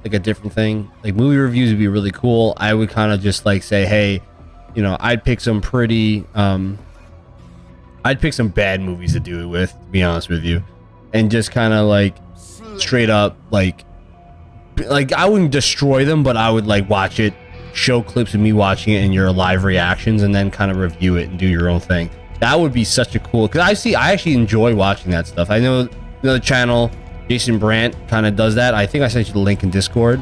like a different thing, like movie reviews would be really cool. I would kind of just like say, hey, you know, I'd pick some bad movies to do it with, to be honest with you, and just kind of like straight up like I wouldn't destroy them, but I would like watch it, show clips of me watching it and your live reactions, and then kind of review it and do your own thing. That would be such a cool, because I actually enjoy watching that stuff. I know the channel Jason Brandt kind of does that. I think I sent you the link in Discord,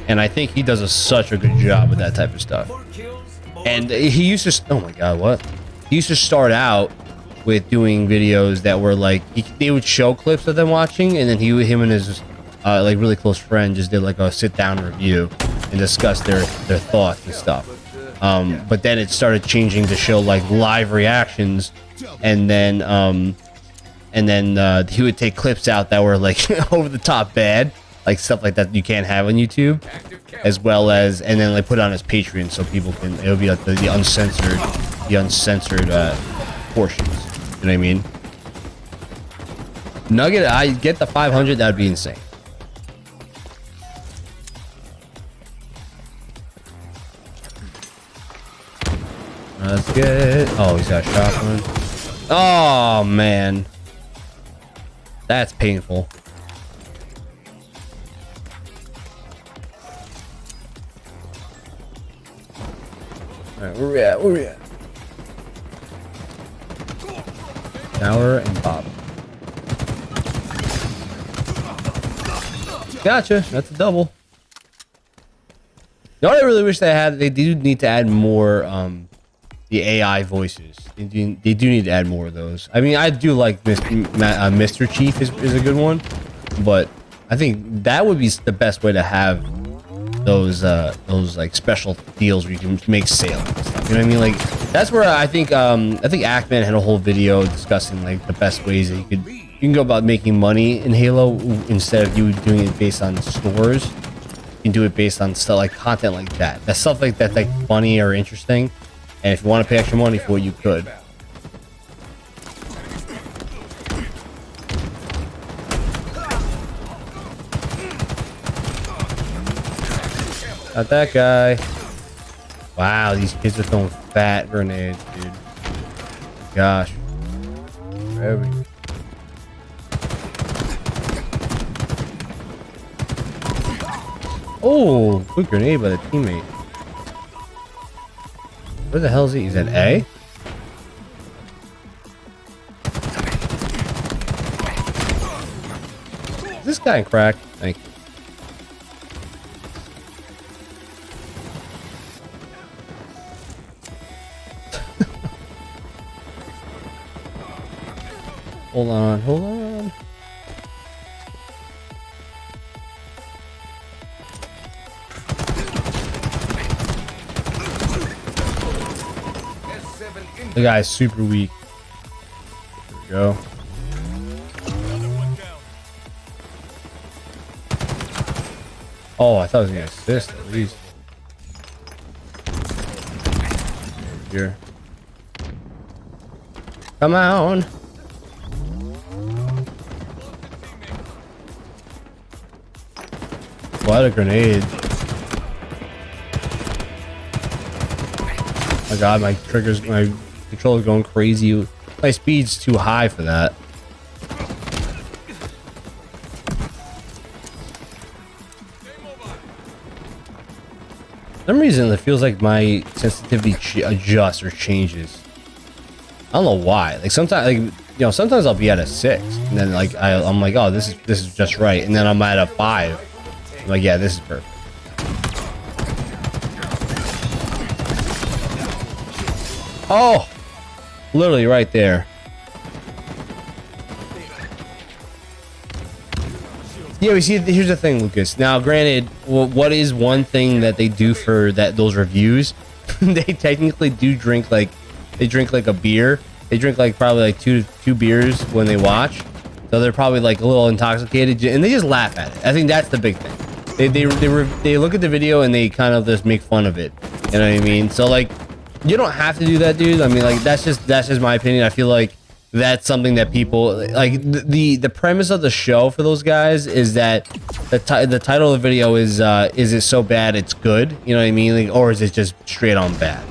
and I think he does such a good job with that type of stuff. And he used to, oh my god, what? He used to start out with doing videos that were like they would show clips of them watching, and then him and his like really close friend just did like a sit down review and discuss their thoughts and stuff. But then it started changing to show like live reactions, and then he would take clips out that were like over the top bad, like stuff like that you can't have on YouTube, as well as, and then like put it on his Patreon so people can, it'll be like the uncensored portions. You know what I mean? Nugget, I get the 500, that'd be insane. That's good. Oh, he's got a shotgun. Oh, man. That's painful. Alright, where we at? Where we at? Tower and Bob. Gotcha. That's a double. You know what I really wish they do need to add more the AI voices. They do need to add more of those. I mean, I do like Mr. Chief is a good one, but I think that would be the best way to have those like special deals where you can make sales and stuff. You know what I mean? Like that's where I think Ackman had a whole video discussing like the best ways that you can go about making money in Halo instead of you doing it based on stores. You can do it based on stuff like content like that. That stuff like that's like funny or interesting. And if you want to pay extra money for it, you could. Not that guy. Wow, these kids are throwing fat grenades, dude. Gosh. Heavy. Oh, good grenade by the teammate. Where the hell is he? Is that A? Is this guy cracked? Thank you. Hold on, hold on. The guy's super weak. There we go. Oh, I thought I was gonna assist at least. Here. Come on. What a grenade. Oh my god, my controller's going crazy. My speed's too high for that. For some reason it feels like my sensitivity adjusts or changes. I don't know why. Like sometimes, like, you know, sometimes I'll be at a 6, and then like I'm like, oh, this is just right, and then I'm at a 5. I'm like, yeah, this is perfect. Oh, literally right there. Yeah, we see. Here's the thing, Lucas. Now, granted, what is one thing that they do for those reviews? They technically do drink like a beer. They drink like probably like two beers when they watch, so they're probably like a little intoxicated, and they just laugh at it. I think that's the big thing. They look at the video and they kind of just make fun of it. You know what I mean? So like, you don't have to do that, dude. I mean, like that's just my opinion. I feel like that's something that people like. The premise of the show for those guys is that the title of the video is it so bad it's good? You know what I mean? Like, or is it just straight on bad?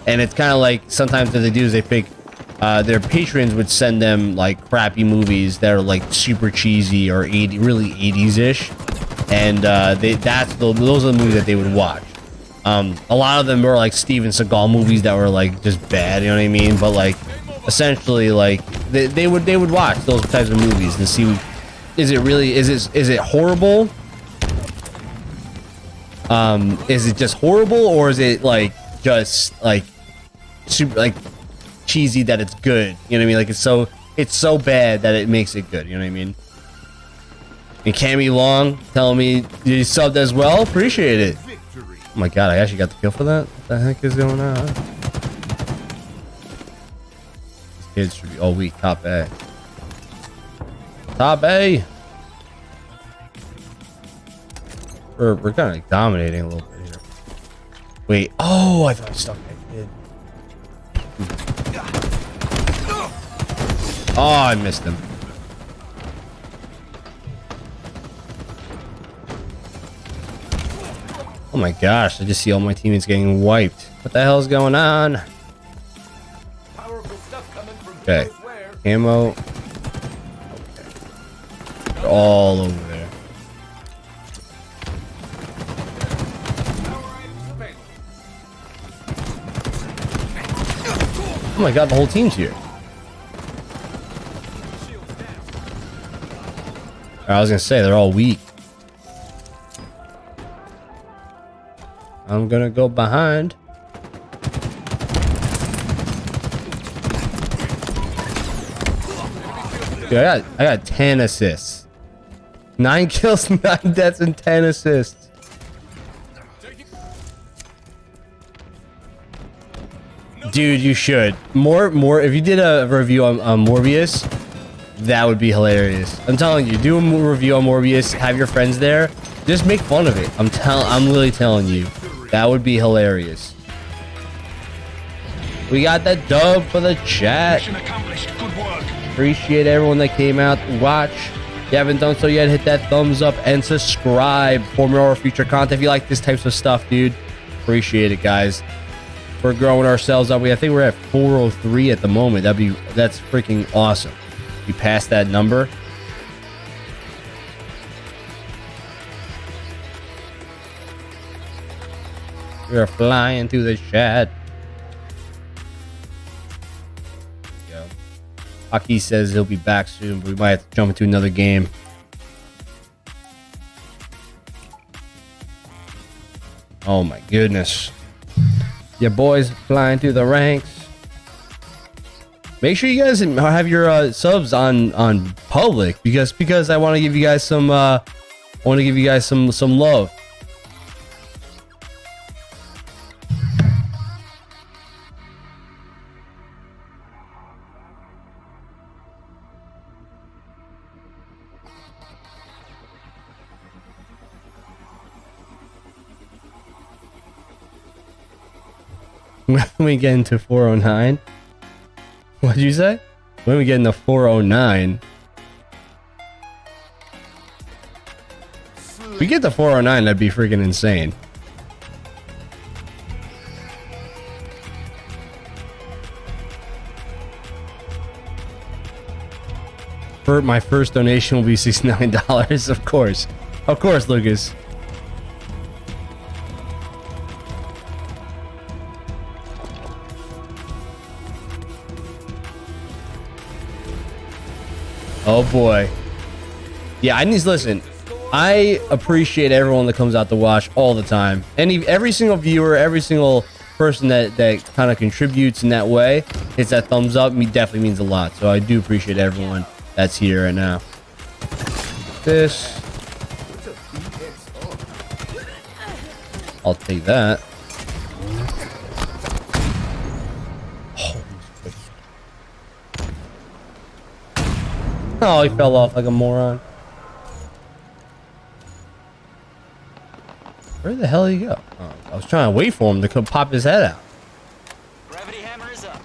And it's kind of like sometimes what they do is they pick their patrons would send them like crappy movies that are like super cheesy or really 80s ish, and those are the movies that they would watch. A lot of them were like Steven Seagal movies that were like just bad, you know what I mean? But like essentially like they would watch those types of movies and see, is it horrible? Is it just horrible, or is it like just like super like cheesy that it's good? You know what I mean? Like it's so bad that it makes it good, you know what I mean? And Cammy Long telling me you subbed as well. Appreciate it. Oh my god, I actually got the kill for that? What the heck is going on? These kids should be all weak. Top A. Top A! We're kind of like dominating a little bit here. Wait. Oh, I thought I stuck that kid. Oh, I missed him. Oh my gosh, I just see all my teammates getting wiped. What the hell is going on? Okay. Ammo. Okay. They're all over there. Oh my god, the whole team's here. I was gonna say, they're all weak. I'm gonna go behind. Dude, I got 10 assists. 9 kills, 9 deaths, and 10 assists. Dude, you should. More, if you did a review on Morbius, that would be hilarious. I'm telling you, do a review on Morbius, have your friends there, just make fun of it. I'm literally telling you, that would be hilarious. We got that dub for the chat. Mission accomplished. Good work. Appreciate everyone that came out to watch. If you haven't done so yet, hit that thumbs up and subscribe for more future content. If you like this types of stuff, dude, appreciate it, guys. We're growing ourselves up. I think we're at 403 at the moment. That's freaking awesome. We passed that number. We're flying through the chat. Aki says he'll be back soon, but we might have to jump into another game. Oh my goodness. Your boys flying through the ranks. Make sure you guys have your subs on public because I want to give you guys some some love. When we get into 409, what'd you say? When we get into 409, if we get to 409, that'd be freaking insane. My first donation will be $69. Of course, Lucas. Oh boy. Yeah, I need to listen. I appreciate everyone that comes out to watch all the time. Every single viewer, every single person that kind of contributes in that way, hits that thumbs up, definitely means a lot. So I do appreciate everyone that's here right now. This. I'll take that. Oh, he fell off like a moron. Where the hell did he go? Oh, I was trying to wait for him to come pop his head out. Gravity hammer is up.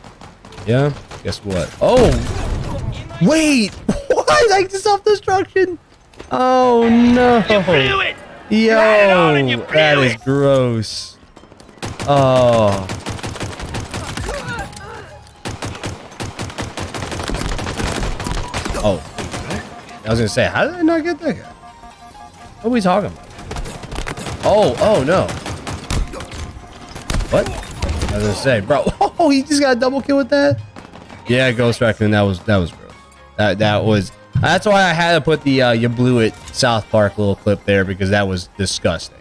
Yeah, guess what? Oh! Wait! What? Like the self-destruction? Oh no! Yo! That is gross. Oh. Oh, I was gonna say, how did I not get that guy? What are we talking about? Oh no. What? I was gonna say, bro. Oh, he just got a double kill with that? Yeah, Ghost Raccoon, that was gross. That's why I had to put the you blew it South Park little clip there, because that was disgusting.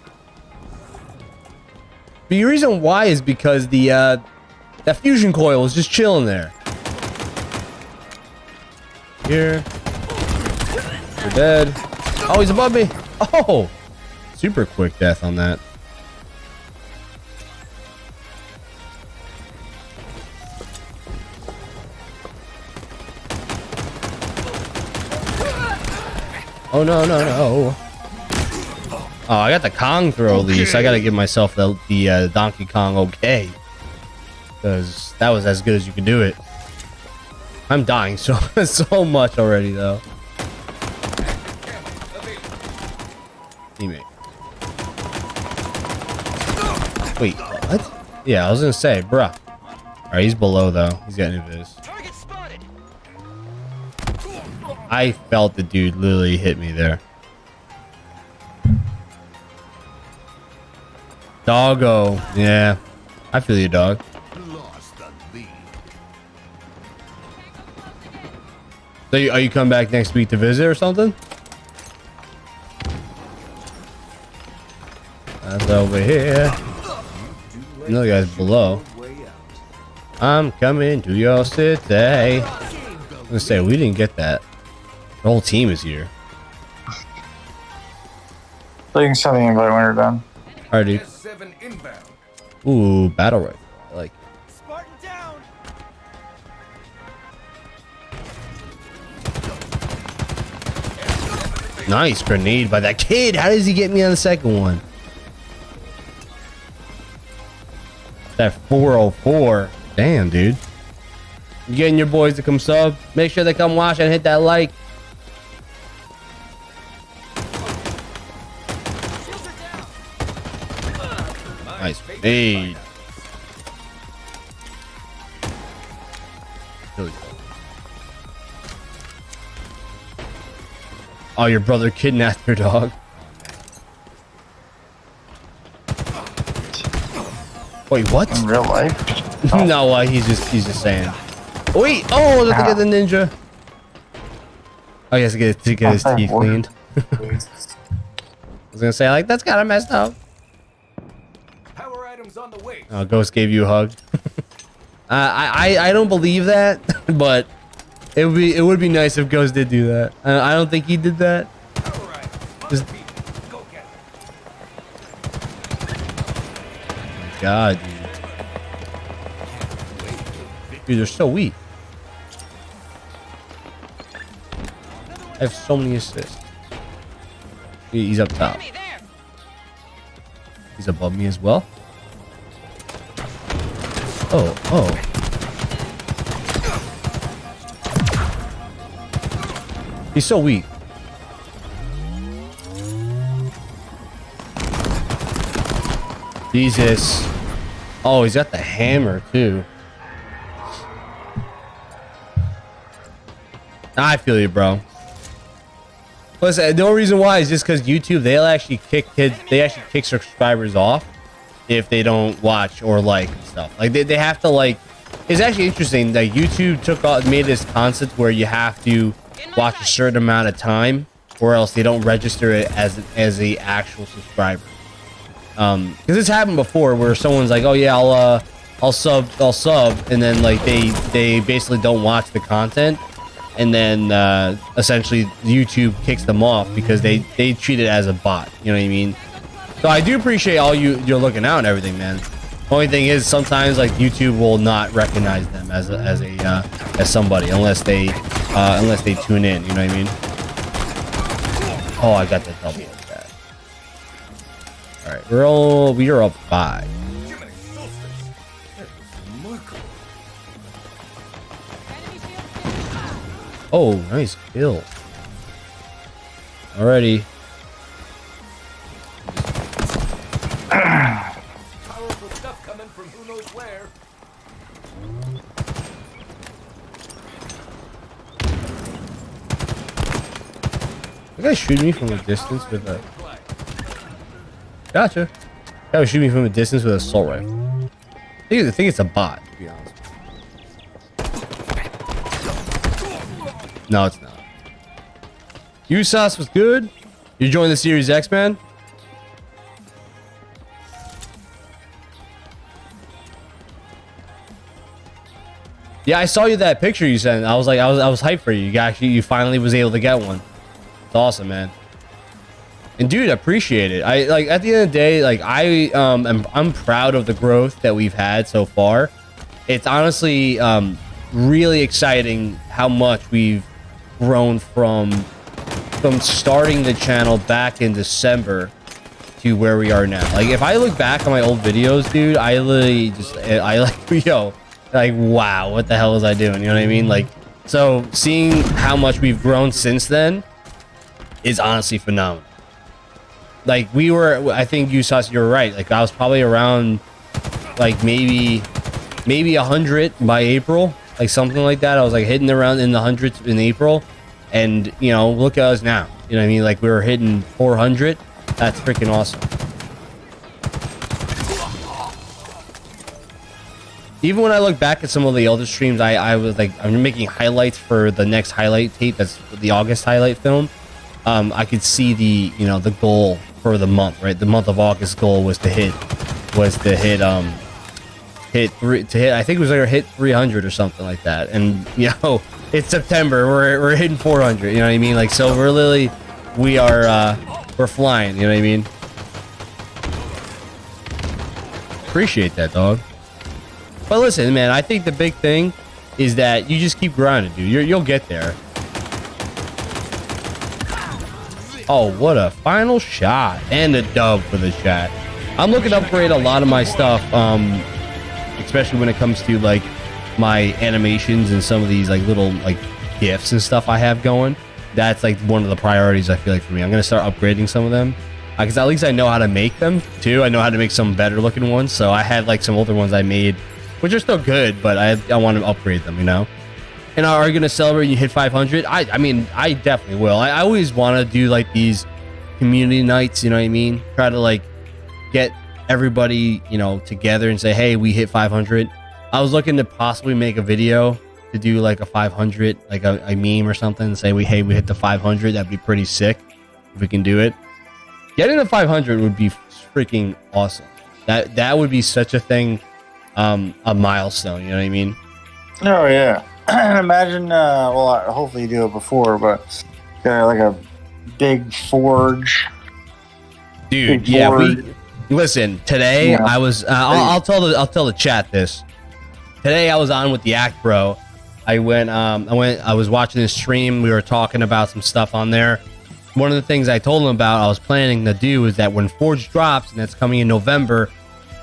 The reason why is because that fusion coil was just chilling there. Here. You're dead. Oh, he's above me. Oh, super quick death on that. Oh no. Oh, I got the Kong throw at least. I gotta give myself the Donkey Kong okay, because that was as good as you could do it. I'm dying so much already though. Teammate. Wait, what? Yeah, I was gonna say, bruh. Alright, he's below though. He's got invis. Target spotted. I felt the dude literally hit me there. Doggo. Yeah. I feel you, dog. Lost the lead. So are you coming back next week to visit or something? That's over here. Another guy's below. I'm coming to your city. I'm gonna say we didn't get that. The whole team is here. So you can send the invite when you're done. Alright, dude. S7 inbound. Ooh, battle rifle. I like it. Spartan down. Nice grenade by that kid. How does he get me on the second one? That 404. Damn, dude. You getting your boys to come sub? Make sure they come watch and hit that like. Nice grenade. Kill you. Oh, your brother kidnapped your dog. Wait, what? In real life? No, he's just saying. Wait, oh, let's get the ninja. Oh, he has to get his teeth cleaned. I was gonna say, like, that's kind of messed up. Power items on the way. Oh, Ghost gave you a hug. I don't believe that, but it would be nice if Ghost did do that. I don't think he did that. Power items. Just- Go get them. God, dude, they're so weak. I have so many assists. He's up top. Enemy there. He's above me as well. Oh. He's so weak. Jesus. Oh, he's got the hammer too. I feel you, bro. Listen, the only reason why is just because YouTube, they'll actually kick kids, they actually kick subscribers off if they don't watch or like and stuff. Like they have to like. It's actually interesting that YouTube made this concept where you have to watch a certain amount of time, or else they don't register it as a actual subscriber. Because it's happened before where someone's like, oh yeah, I'll sub, and then like they basically don't watch the content. And then essentially YouTube kicks them off because they treat it as a bot. You know what I mean? So I do appreciate all you're looking out and everything, man. Only thing is sometimes like YouTube will not recognize them as somebody unless they tune in. You know what I mean? Oh, I got the double with that. All right, we are up 5. Jiminy Solstice. That was remarkable. Enemy shield. Oh, nice kill. Alrighty. Powerful stuff coming from who knows where. That guy shooting me from a distance with a. Gotcha. That was shooting me from a distance with an assault rifle. I think it's a bot, to be honest. No, it's not. USAS was good. You joined the Series X, man. Yeah, I saw you that picture you sent. I was like, I was hyped for you. You finally was able to get one. It's awesome, man. And dude, I appreciate it. I like at the end of the day, like I'm proud of the growth that we've had so far. It's honestly really exciting how much we've grown from starting the channel back in December to where we are now. Like if I look back on my old videos, dude, I literally just like wow, what the hell was I doing? You know what I mean? Like so seeing how much we've grown since then is honestly phenomenal. Like we were, I think you you're right. Like I was probably around like maybe 100 by April, like something like that. I was like hitting around in the hundreds in April, and you know, look at us now. You know what I mean? Like we were hitting 400. That's freaking awesome. Even when I look back at some of the older streams, I was like, I'm making highlights for the next highlight tape. That's the August highlight film. I could see the goal for the month, right? The month of August goal was to hit hit. I think it was like hit 300 or something like that. And you know, it's September. We're hitting 400. You know what I mean? Like, so we're literally, we're flying. You know what I mean? Appreciate that, dog. But listen, man, I think the big thing is that you just keep grinding, dude. You'll get there. Oh, what a final shot and a dub for the chat. I'm looking to upgrade a lot of my stuff, especially when it comes to like my animations and some of these like little like gifs and stuff I have going. That's like one of the priorities I feel like for me. I'm gonna start upgrading some of them because at least I know how to make them too. I know how to make some better looking ones. So I had like some older ones I made, which are still good, but I want to upgrade them, you know. And are you gonna celebrate when you hit 500? I mean, I definitely will. I always want to do like these community nights, you know what I mean? Try to like get everybody, you know, together and say, hey, we hit 500. I was looking to possibly make a video to do like a 500, like a meme or something, and say, hey, we hit the 500. That'd be pretty sick if we can do it. Getting the 500 would be freaking awesome. That would be such a thing, a milestone. You know what I mean? Oh yeah. And imagine, well, hopefully you do it before, but like a big forge. Dude, big yeah, forge. Listen, today Yeah. I was I'll tell the chat this. Today I was on with the Act Bro. I was watching this stream. We were talking about some stuff on there. One of the things I told him about I was planning to do is that when Forge drops, and that's coming in November,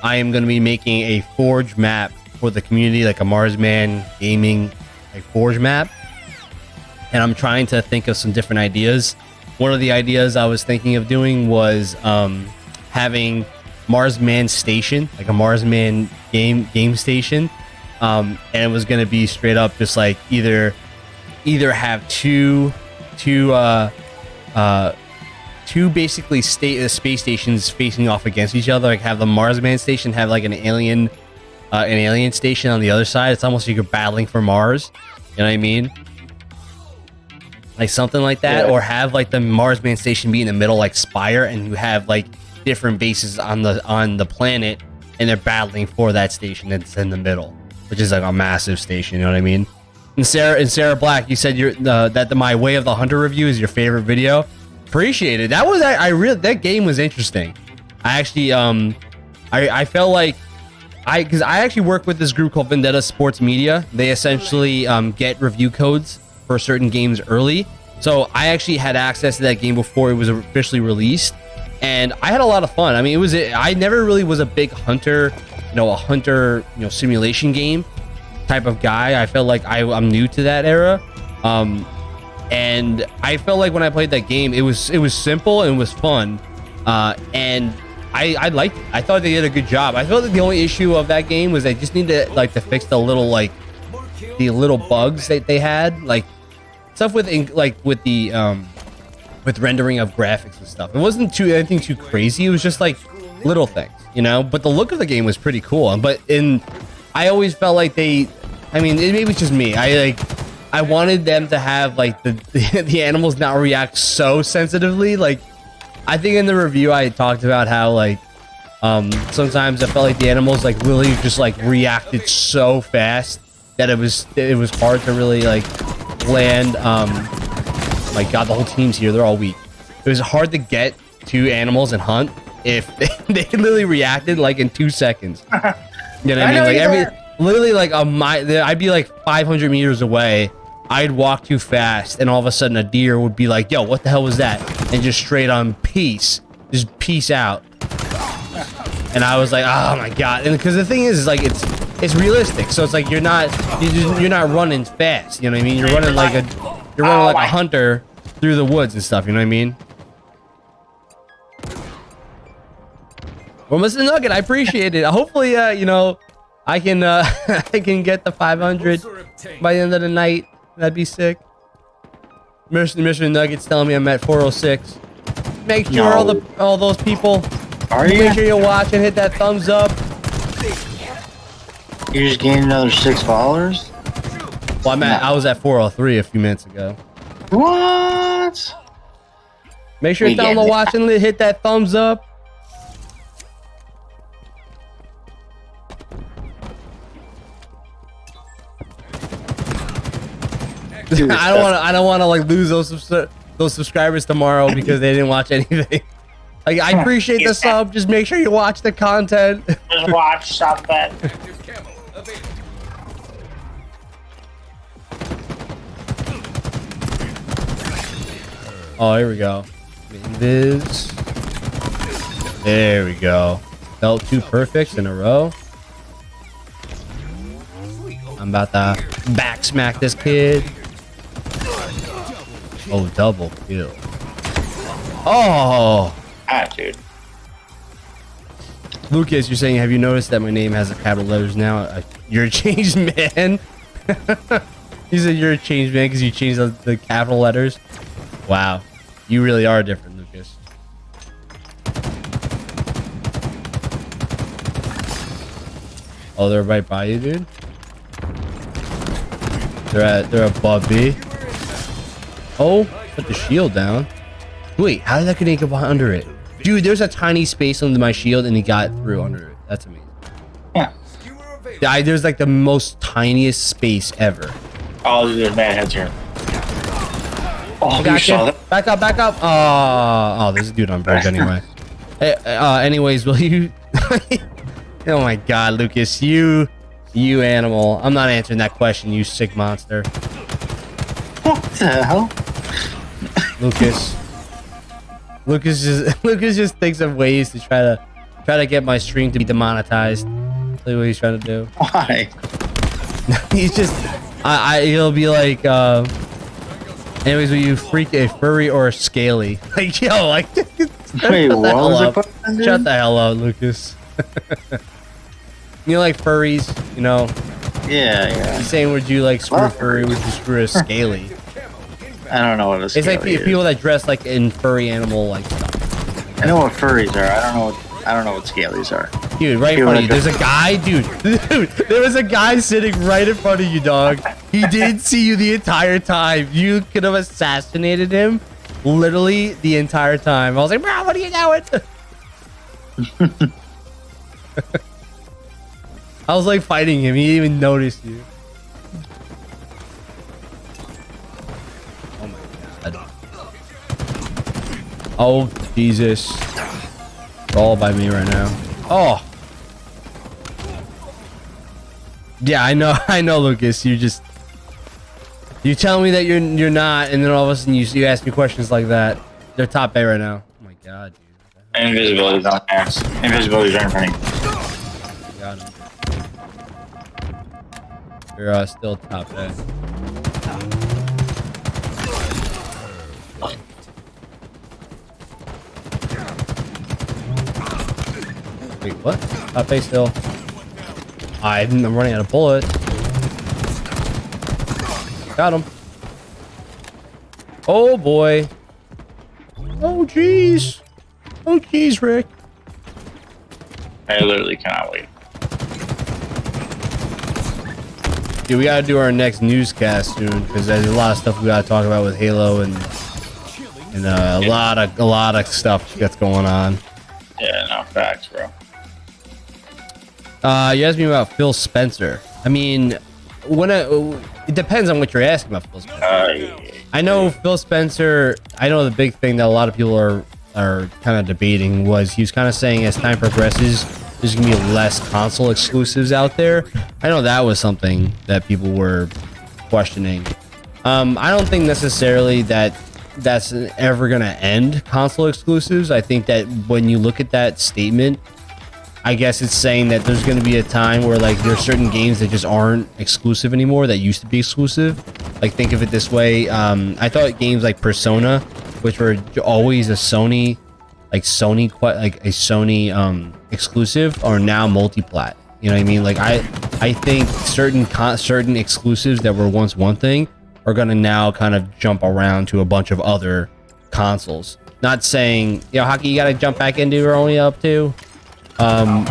I am going to be making a Forge map for the community, like a Marsman gaming like Forge map. And I'm trying to think of some different ideas. One of the ideas I was thinking of doing was having Marsman Station, like a Marsman game station. And it was going to be straight up just like either have two basically space stations facing off against each other. Like have the Marsman Station have like an alien station on the other side. It's almost like you're battling for Mars. You know what I mean? Like something like that, Yeah. or have like the Marsman Station be in the middle, like Spire, and you have like different bases on the planet, and they're battling for that station that's in the middle, which is like a massive station. You know what I mean? And Sarah Black, you said that my Way of the Hunter review is your favorite video. Appreciate it. That was that game was interesting. I actually I felt like because I actually work with this group called Vendetta Sports Media. They essentially get review codes for certain games early. So I actually had access to that game before it was officially released, and I had a lot of fun. I mean, I never really was a big hunter, simulation game type of guy. I felt like I'm new to that era, and I felt like when I played that game, it was simple and it was fun, and I liked it. I thought they did a good job. I felt like the only issue of that game was they just needed to fix the little bugs that they had, like stuff with rendering of graphics and stuff. It wasn't anything too crazy. It was just like little things, you know. But the look of the game was pretty cool. I always felt like maybe it's just me. I wanted them to have like the animals not react so sensitively. Like I think in the review I talked about how sometimes I felt like the animals like really just like reacted so fast that it was hard to really like land. My God, the whole team's here. They're all weak. It was hard to get to animals and hunt if they literally reacted like in 2 seconds. You know what I mean? Like literally like I'd be like 500 meters away. I'd walk too fast, and all of a sudden a deer would be like, "Yo, what the hell was that?" And just straight on peace out. And I was like, "Oh my God!" And because the thing is like it's realistic, so it's like you're not running fast. You know what I mean? You're running like a hunter through the woods and stuff. You know what I mean? Well, Mr. Nugget, I appreciate it. Hopefully, I can I can get the 500 by the end of the night. That'd be sick. Mr. Nugget's telling me I'm at 406. Make sure all those people. Make sure you watch and hit that thumbs up. You just gained another 6 followers? Well, I was at 403 a few minutes ago. What? Make sure you tell them to watch and hit that thumbs up. Dude, I don't want to like lose those subscribers tomorrow because they didn't watch anything. Like, I appreciate the sub. Just make sure you watch the content. Just watch something. Active camo available. Oh, here we go. Invis. There we go. Felt 2 perfects in a row. I'm about to back smack this kid. Oh, double kill. Oh, Ah, dude. Lucas, you're saying, have you noticed that my name has a capital letters now? You're a changed man. You said you're a changed man because you changed the capital letters. Wow, you really are different, Lucas. Oh, they're right by you, dude. They're above B. Oh, put the shield down. Wait, how did that grenade get under it? Dude, there's a tiny space under my shield and he got through under it. That's amazing. Yeah. Skewer available. Yeah, there's like the most tiniest space ever. Oh, there's mad heads here. Oh, you Gotcha. saw that? Back up, back up. Oh, there's a dude on bridge anyway. Anyways, will you? Oh my God, Lucas, you animal. I'm not answering that question, you sick monster. What the hell? Lucas just thinks of ways to try to get my stream to be demonetized. That's what he's trying to do. Why? He's just, he'll be like, anyways, will you freak a furry or a scaly? Like, yo, like, Wait, what was the question, dude? Shut the hell up, Lucas. You know, like furries, you know? Yeah. He's saying, would you like screw a furry? Would you screw a scaly? I don't know what a It's like scaly is. people that dress like in furry animal like stuff. I know what furries are. I don't know what scalies are. Dude, right in front of you. There's a guy, dude. There was a guy sitting right in front of you, dog. He did see you the entire time. You could have assassinated him literally the entire time. I was like, bro, what are you doing? I was like fighting him. He didn't even notice you. Oh my God. Oh, Jesus. They're all by me right now. Oh. Yeah, I know, Lucas. You tell me that you're not, and then all of a sudden you ask me questions like that. They're top A right now. Oh my God, dude. Invisibility's on there. Invisibility's right in front of you. Got him. You're still top A. Wait, what? Top A still. I'm running out of bullets. Got him. Oh boy. Oh jeez. Oh jeez, Rick. I literally cannot wait. Dude, we gotta do our next newscast soon because there's a lot of stuff we gotta talk about with Halo and a lot of stuff that's going on. Yeah, no, facts, bro. You asked me about Phil Spencer. I mean, it depends on what you're asking about Phil Spencer. I know Phil Spencer. I know the big thing that a lot of people are kind of debating was he was kind of saying as time progresses, there's gonna be less console exclusives out there. I know that was something that people were questioning. I don't think necessarily that's ever gonna end console exclusives. I think that when you look at that statement, I guess it's saying that there's going to be a time where like there's certain games that just aren't exclusive anymore that used to be exclusive. Like think of it this way. I thought games like Persona, which were always a Sony exclusive, are now multi-plat. You know what I mean? Like I think certain exclusives that were once one thing are going to now kind of jump around to a bunch of other consoles. Not saying, you know, Hockey, you got to jump back into or only up to. My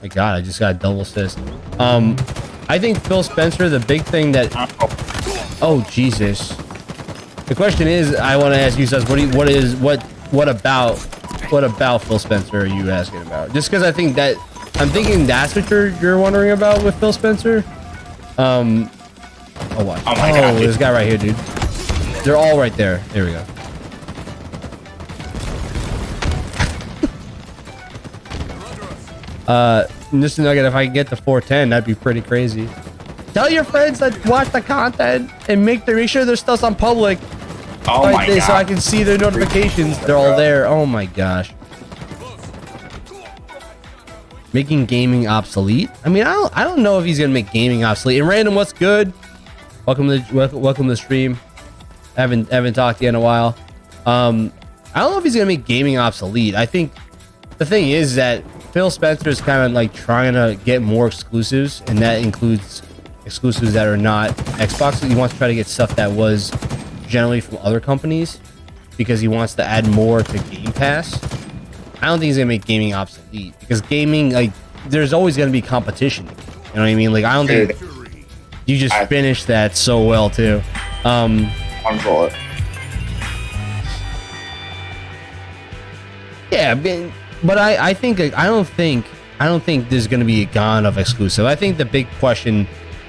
God, I just got a double assist. I think Phil Spencer, the big thing that, oh Jesus, the question is, I want to ask you, Sus, what about Phil Spencer are you asking about? Just because I think that I'm thinking that's what you're wondering about with Phil Spencer. Oh watch. Oh my God, this guy right here, dude. They're all right there. There we go. Just Nugget, if I can get to 410, that'd be pretty crazy. Tell your friends that watch the content and make sure their stuff's on public. Oh Right my there, god. so I can see their notifications. They're all there. Oh my gosh. Making gaming obsolete? I mean, I don't know if he's gonna make gaming obsolete. And Random, what's good? Welcome to the stream. Haven't talked to you in a while. I don't know if he's gonna make gaming obsolete. I think the thing is that Phil Spencer is kind of like trying to get more exclusives, and that includes exclusives that are not Xbox. He wants to try to get stuff that was generally from other companies because he wants to add more to Game Pass. I don't think he's gonna make gaming obsolete because gaming, like, there's always gonna be competition. You know what I mean? Like, I don't think you just finished that so well too. One bullet. Yeah, but I think I don't think there's gonna be a gone of exclusive. I think the big question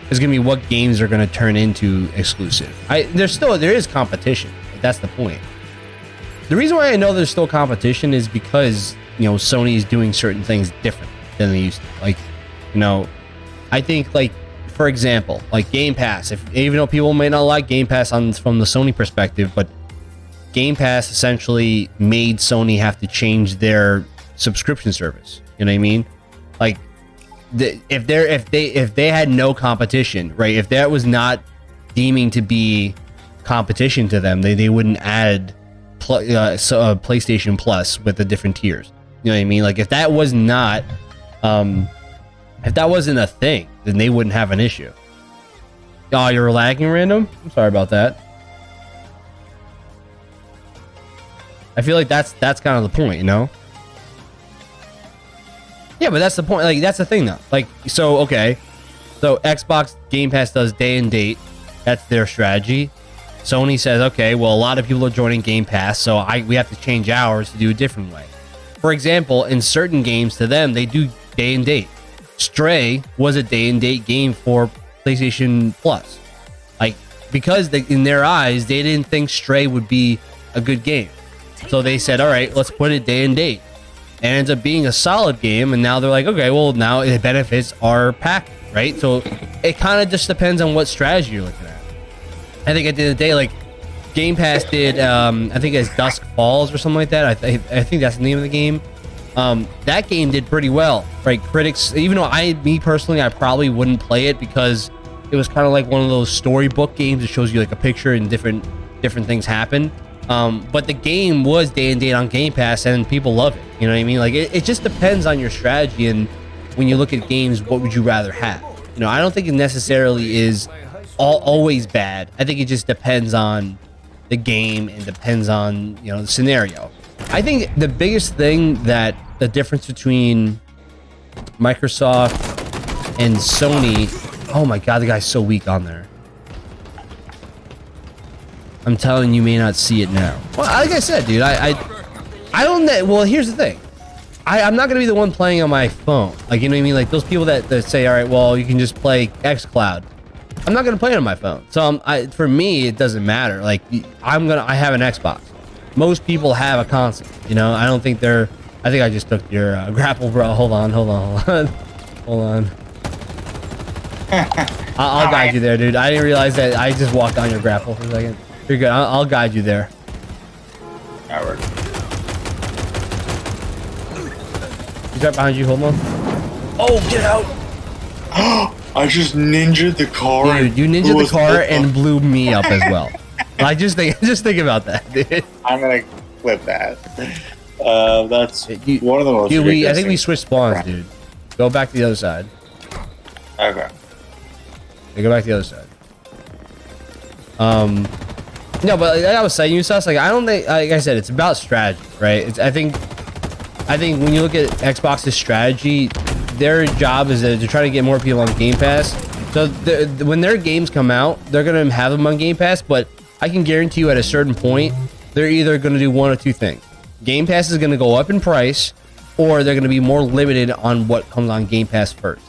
is gonna be what games are gonna turn into exclusive. There is competition. That's the point. The reason why I know there's still competition is because, you know, Sony is doing certain things different than they used to. Like, you know, I think, like, for example, like Game Pass. Even though people may not like Game Pass from the Sony perspective, but Game Pass essentially made Sony have to change their subscription service. You know what I mean? Like, if they had no competition, right? If that was not deeming to be competition to them, they wouldn't add PlayStation Plus with the different tiers. You know what I mean? Like, if that was not, if that wasn't a thing, then they wouldn't have an issue. Oh, you're lagging, Random? I'm sorry about that. I feel like that's kind of the point, you know? Yeah, but that's the point. Like, that's the thing, though. Like, so, okay. So, Xbox Game Pass does day and date. That's their strategy. Sony says, okay, well, a lot of people are joining Game Pass, so we have to change ours to do a different way. For example, in certain games to them, they do day and date. Stray was a day and date game for PlayStation Plus. Like, because in their eyes, they didn't think Stray would be a good game. So they said, all right, let's put it day and date. And it ends up being a solid game, and now they're like, okay, well, now it benefits our pack, right? So it kind of just depends on what strategy you're looking at. I think at the end of the day, like, Game Pass did, I think it's Dusk Falls or something like that. I think that's the name of the game. That game did pretty well, right? Critics, even though me personally, I probably wouldn't play it because it was kind of like one of those storybook games that shows you like a picture and different things happen. But the game was day and date on Game Pass, and people love it. You know what I mean? Like, it just depends on your strategy, and when you look at games, what would you rather have? You know, I don't think it necessarily is always bad. I think it just depends on the game and depends on, you know, the scenario. I think the biggest thing that the difference between Microsoft and Sony, oh my god, the guy's so weak on there. I'm telling you, may not see it now. Well, like I said, dude, I don't. Well, here's the thing. I'm not gonna be the one playing on my phone. Like, you know what I mean? Like those people that say, all right, well, you can just play XCloud. I'm not gonna play it on my phone. So for me, it doesn't matter. Like, I have an Xbox. Most people have a console. You know, I don't think they're. I think I just took your grapple, bro. Hold on. I'll guide you there, dude. I didn't realize that. I just walked on your grapple for a second. You're good. I'll guide you there. That works. He's right behind you. Hold on. Oh, get out! I just ninja'd the car. Dude, you ninja the car and blew me up as well. Like, just think about that, dude. I'm gonna clip that. That's one of the most. Dude, I think we things. switched spawns, dude. Go back to the other side. Okay. Yeah, go back to the other side. No, but like I was saying, Usos, like, I don't think, like I said, it's about strategy, right? I think when you look at Xbox's strategy, their job is to try to get more people on Game Pass. So when their games come out, they're gonna have them on Game Pass, but I can guarantee you at a certain point, they're either gonna do one or two things. Game Pass is gonna go up in price, or they're going to be more limited on what comes on Game Pass first,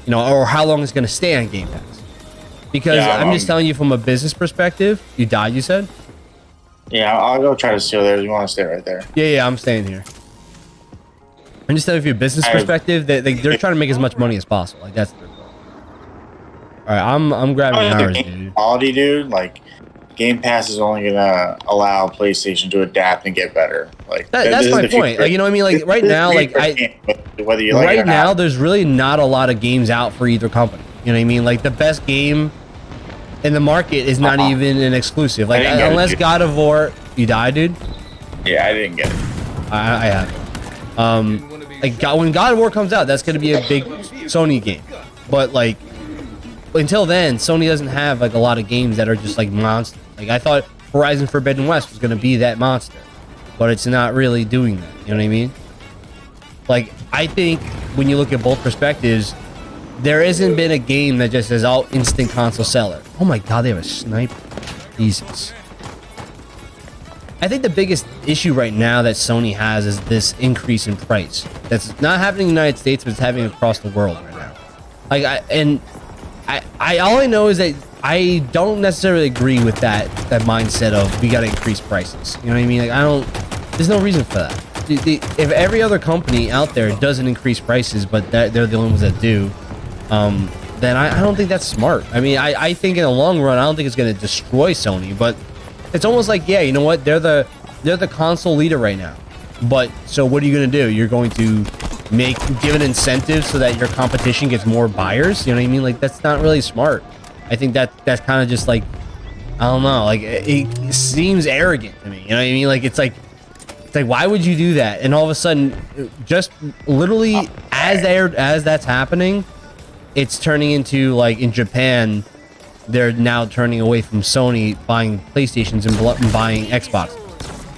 you know, or how long it's going to stay on Game Pass. Because Yeah, I'm just telling you from a business perspective. You died, you said? Yeah, I'll go try to steal there. You want to stay right there? Yeah, I'm staying here. I'm just telling you from a business perspective that they're trying to make as much money as possible. Like that's their goal. All right, I'm grabbing ours, dude. Quality, dude. Like, Game Pass is only gonna allow PlayStation to adapt and get better. Like That's my point. Like, you know what I mean? Like right now, like whether you like it right or now, not. there's really not a lot of games out for either company. You know what I mean? Like the best game in the market is not even an exclusive. Like didn't get it, unless dude. God of War, you die, dude. Yeah, I didn't get it. I have it. Like when God of War comes out, that's gonna be a big Sony game. But like until then, Sony doesn't have like a lot of games that are just like monsters. Like I thought Horizon Forbidden West was gonna be that monster, but it's not really doing that. You know what I mean? Like I think when you look at both perspectives, there hasn't been a game that just says, "Oh, instant console seller." Oh my God, they have a sniper. Jesus. I think the biggest issue right now that Sony has is this increase in price. That's not happening in the United States, but it's happening across the world right now. Like I all I know is that I don't necessarily agree with that mindset of we got to increase prices. You know what I mean? Like I don't. There's no reason for that. If every other company out there doesn't increase prices, but they're the only ones that do, then I don't think that's smart. I mean, I think in the long run, I don't think it's going to destroy Sony, but it's almost like, yeah, you know what? They're the console leader right now. But so what are you going to do? You're going to give an incentive so that your competition gets more buyers? You know what I mean? Like that's not really smart. I think that's kind of just like, I don't know, like it seems arrogant to me. You know what I mean? Like it's like why would you do that? And all of a sudden, just literally as that's happening, it's turning into like in Japan, they're now turning away from Sony buying PlayStations and buying Xbox.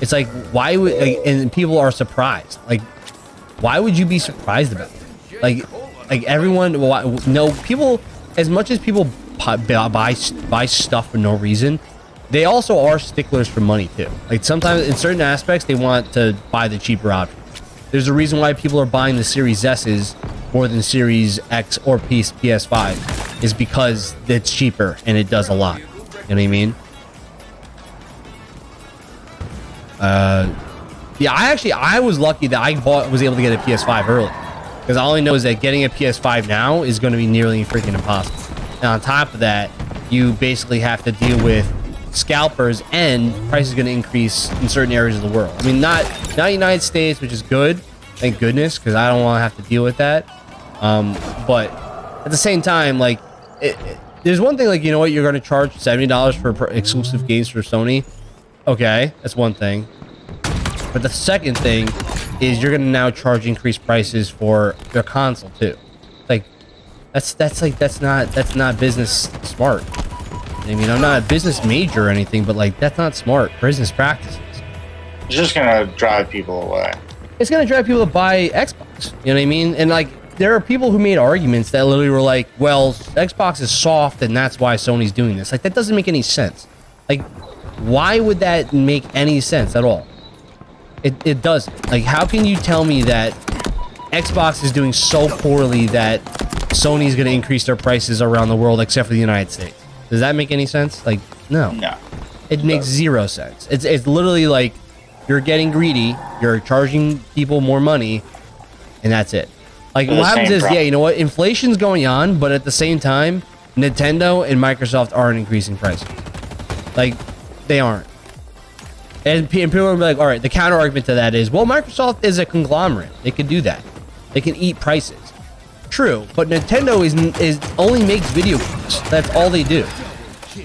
It's like why would and people are surprised. Like why would you be surprised about it? Like everyone, no people. As much as people buy stuff for no reason, they also are sticklers for money too. Like sometimes in certain aspects, they want to buy the cheaper option. There's a reason why people are buying the Series S's more than Series X or PS5 is because it's cheaper and it does a lot. You know what I mean? Yeah, I was lucky that I was able to get a PS5 early, because all I know is that getting a PS5 now is going to be nearly freaking impossible. And on top of that, you basically have to deal with scalpers, and price is going to increase in certain areas of the world. I mean, not United States, which is good, thank goodness, because I don't want to have to deal with that. But at the same time, like, there's one thing, like, you know what, you're going to charge $70 for exclusive games for Sony. Okay, that's one thing. But the second thing is you're going to now charge increased prices for their console too. Like, that's not business smart. I mean, I'm not a business major or anything, but like that's not smart business practices. It's just gonna drive people away. It's gonna drive people to buy Xbox. You know what I mean? And like, there are people who made arguments that literally were like, "Well, Xbox is soft, and that's why Sony's doing this." Like, that doesn't make any sense. Like, why would that make any sense at all? It doesn't. Like, how can you tell me that Xbox is doing so poorly that Sony's gonna increase their prices around the world except for the United States? Does that make any sense? Like, no. No. It makes zero sense. It's literally like you're getting greedy, you're charging people more money, and that's it. Like, For the what happens same is, problem. yeah, you know what? Inflation's going on, but at the same time, Nintendo and Microsoft aren't increasing prices. Like, they aren't. And people are like, all right, the counter argument to that is, well, Microsoft is a conglomerate. They can do that. They can eat prices. True, but Nintendo is only makes video games. That's all they do.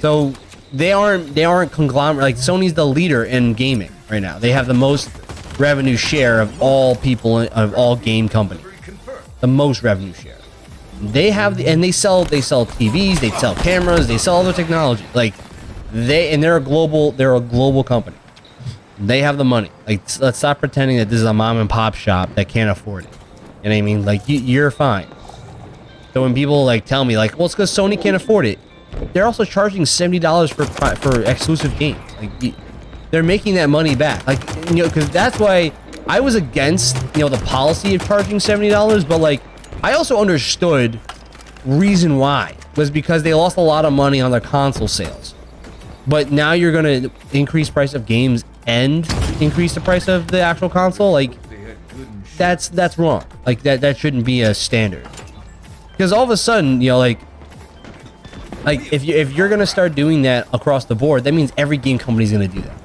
So they aren't conglomerate. Like, Sony's the leader in gaming right now. They have the most revenue share of all people, of all game companies. The most revenue share. They have and they sell TVs, they sell cameras, they sell other technology. Like, they're a global company. They have the money. Like, let's stop pretending that this is a mom and pop shop that can't afford it. You know what I mean? Like, you're fine. So when people like tell me like, well, it's because Sony can't afford it, they're also charging $70 for exclusive games. Like, they're making that money back. Like, you know, because that's why I was against, the policy of charging $70, but like, I also understood reason why was because they lost a lot of money on their console sales. But now you're gonna increase price of games and increase the price of the actual console. Like, that's wrong. Like that shouldn't be a standard. Because all of a sudden, like if you're gonna start doing that across the board, that means every game company's gonna do that,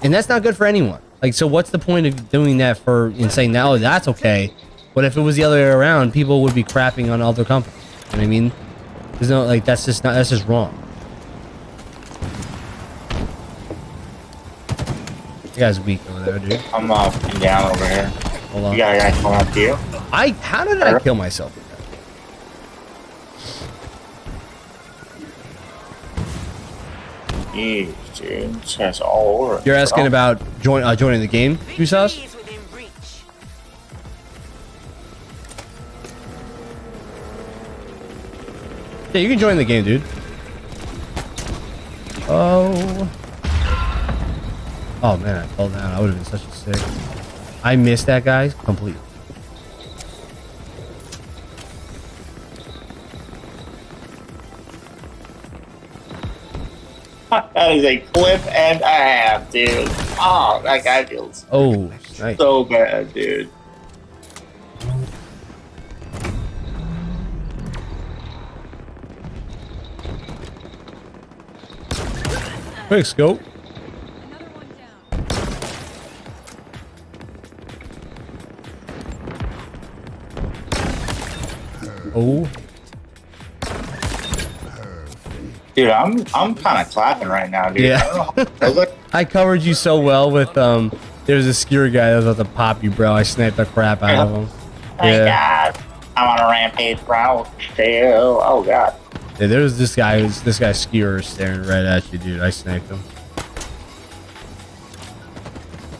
and that's not good for anyone. Like, so what's the point of doing that and saying now that's okay, but if it was the other way around, people would be crapping on other companies. You know what I mean? There's no, like, that's just wrong. You guys weak over there, dude. I'm up and down over here. Hold on. You got a guy coming up to you. How did I kill myself? Jeez, dude. This guy's all over. You're asking about joining the game, Usos? Victory is within reach. Yeah, you can join the game, dude. Oh man, I fell down. I would have been such a sick. I missed that guy completely. That is a clip and a half, dude. Oh, that guy feels Oh, nice. so bad, dude. Quick scope. Another one down. Oh, Dude, I'm kind of clapping right now, dude. Yeah. I don't know how- look, I covered you so well with there was a skewer guy that was about to pop you, bro. I sniped the crap out of him. my Yeah. God. I'm on a rampage, bro. Chill. Oh, God. Yeah, there was this guy skewer staring right at you, dude. I sniped him.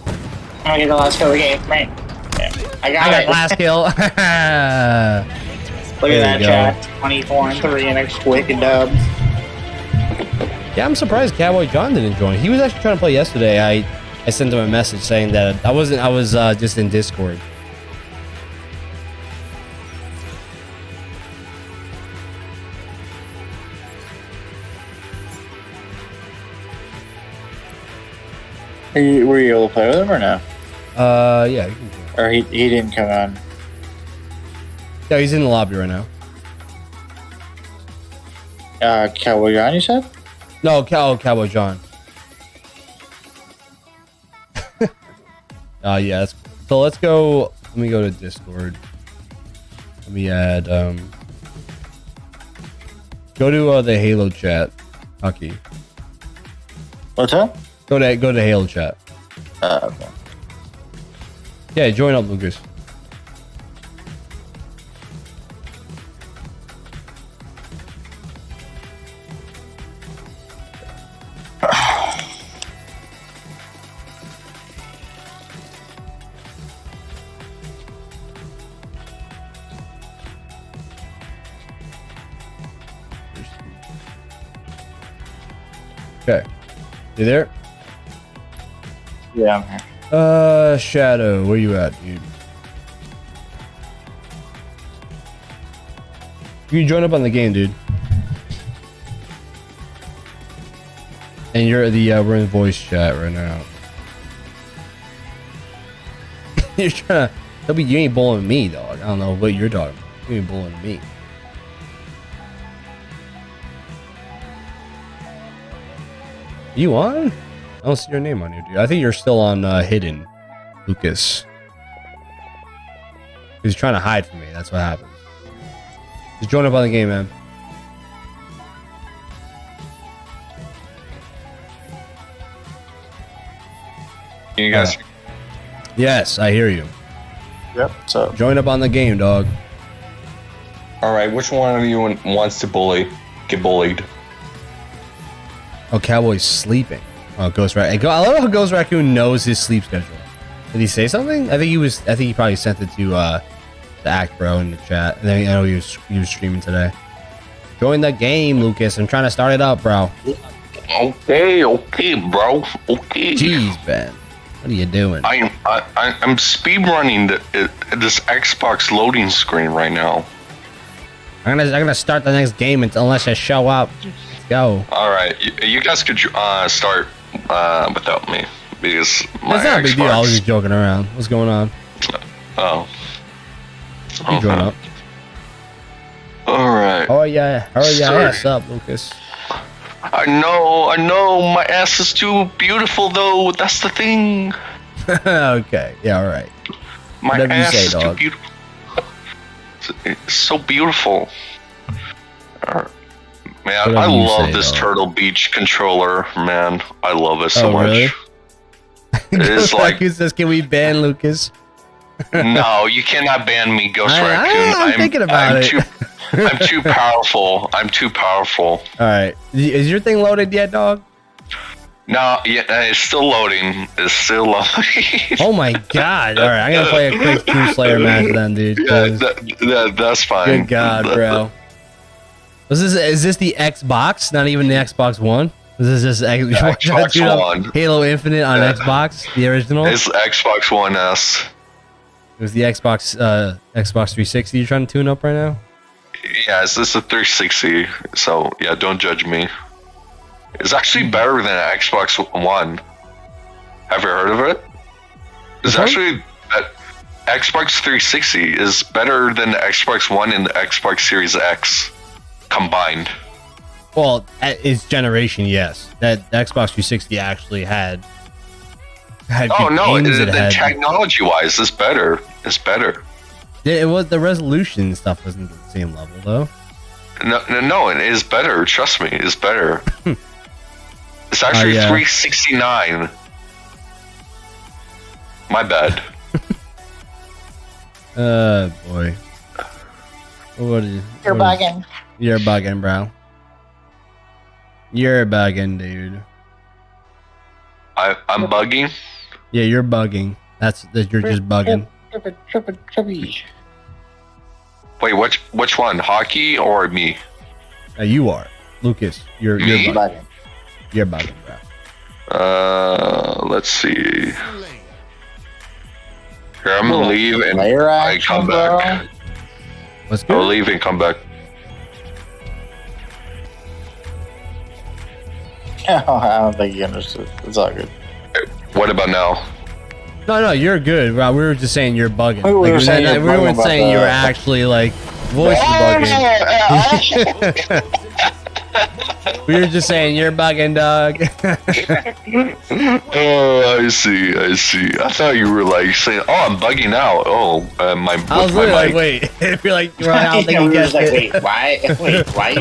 I'm gonna get the last kill of the game, man. Yeah. I got I it. got last kill. Look There at that, you go. chat. 24-3 and it's quick and dubs. Yeah, I'm surprised Cowboy John didn't join. He was actually trying to play yesterday. I sent him a message saying that I was just in Discord. Were you able to play with him or no? Yeah, you can join. Or he didn't come on? Yeah, he's in the lobby right now. Cowboy John, you said? No, Cowboy John. Yeah, that's cool. So let's go. Let me go to Discord. Let me add. Go to the Halo chat, Hucky. What's up? Go to Halo chat. Okay. Yeah, join up, Lucas. Okay. You there? Yeah, I'm here. Shadow, where you at, dude? You can join up on the game, dude. And you're we're in voice chat right now. You're trying to, you ain't bullying me, dog. I don't know what you're talking about. You ain't bullying me. You on? I don't see your name on here, dude. I think you're still on hidden, Lucas. He's trying to hide from me. That's what happened. Just join up on the game, man. You guys, Yes, I hear you. Yep. So Join up on the game, dog. all right. Which one of you wants to get bullied? Oh, Cowboy's sleeping. Oh, Ghost Raccoon. I love how Ghost Raccoon knows his sleep schedule. Did he say something? I think he probably sent it to the Act Bro in the chat. And then I know he was streaming today. Join the game, Lucas. I'm trying to start it up, bro. Okay, bro. Okay. Jeez, Ben. What are you doing? I'm I'm speed running this Xbox loading screen right now. I'm gonna start the next game unless I show up. Let's go. All right, you guys could start without me because my That's not a big deal. I was Xbox. just joking around. What's going on? Oh. You join up. All right. Oh yeah. Hurry your Sorry. ass up, Lucas. I know. My ass is too beautiful, though. That's the thing. Okay. Yeah. All right. My Whatever you ass say, is too dog. beautiful. It's so beautiful. Man, Whatever I you love say, this dog. Turtle Beach controller, man. I love it so Oh, much. really? It's like, Lucas says, "Can we ban Lucas?" no, you cannot ban me, Ghost I'm Raccoon. thinking about it. I'm too powerful. I'm too powerful. All right. Is your thing loaded yet, dog? No, yeah, it's still loading. It's still loading. Oh my god! All right, I'm gonna play a quick Team Slayer match then, dude. Yeah, 'cause- that's fine. Good god, bro. Is this the Xbox? Not even the Xbox One? Is this just Xbox Dude, One. Halo Infinite on Yeah. Xbox, the original? It's Xbox One S. It was the Xbox 360 you're trying to tune up right now? Yeah, it's a 360. So yeah, don't judge me. It's actually better than an Xbox One. Have you heard of it? It's Which one? actually Xbox 360 is better than the Xbox One and the Xbox Series X combined. Well, at its generation, yes. That Xbox 360 actually had Oh good no, games the it had. technology-wise, it's better. It's better. It was the resolution and stuff wasn't at the same level though. No, it is better. Trust me, it's better. It's actually yeah. 369. My bad. Boy. What is You're what is- bugging. You're bugging, bro. You're bugging, dude. I'm bugging. Yeah, you're bugging. That you're just bugging. Wait, which one? Hockey or me? You are. Lucas, you're Me? bugging. Bugging. You're bugging, bro. Let's see. Here, I'm gonna leave and Player I action, come bro. back. What's I'll good? leave and come back. I don't think you understood. It's all good. What about now? No, you're good, bro. We were just saying you're bugging. We were saying you're we bugging weren't about saying you were the- actually like voice bugging. We were just saying you're bugging, dog. Oh, I see. I thought you were like saying, "Oh, I'm bugging out." Oh, my. I was with my literally like, mic. wait. If you're like, right, I don't think Yeah, you we were guessed just like, it. wait, why? Wait, why?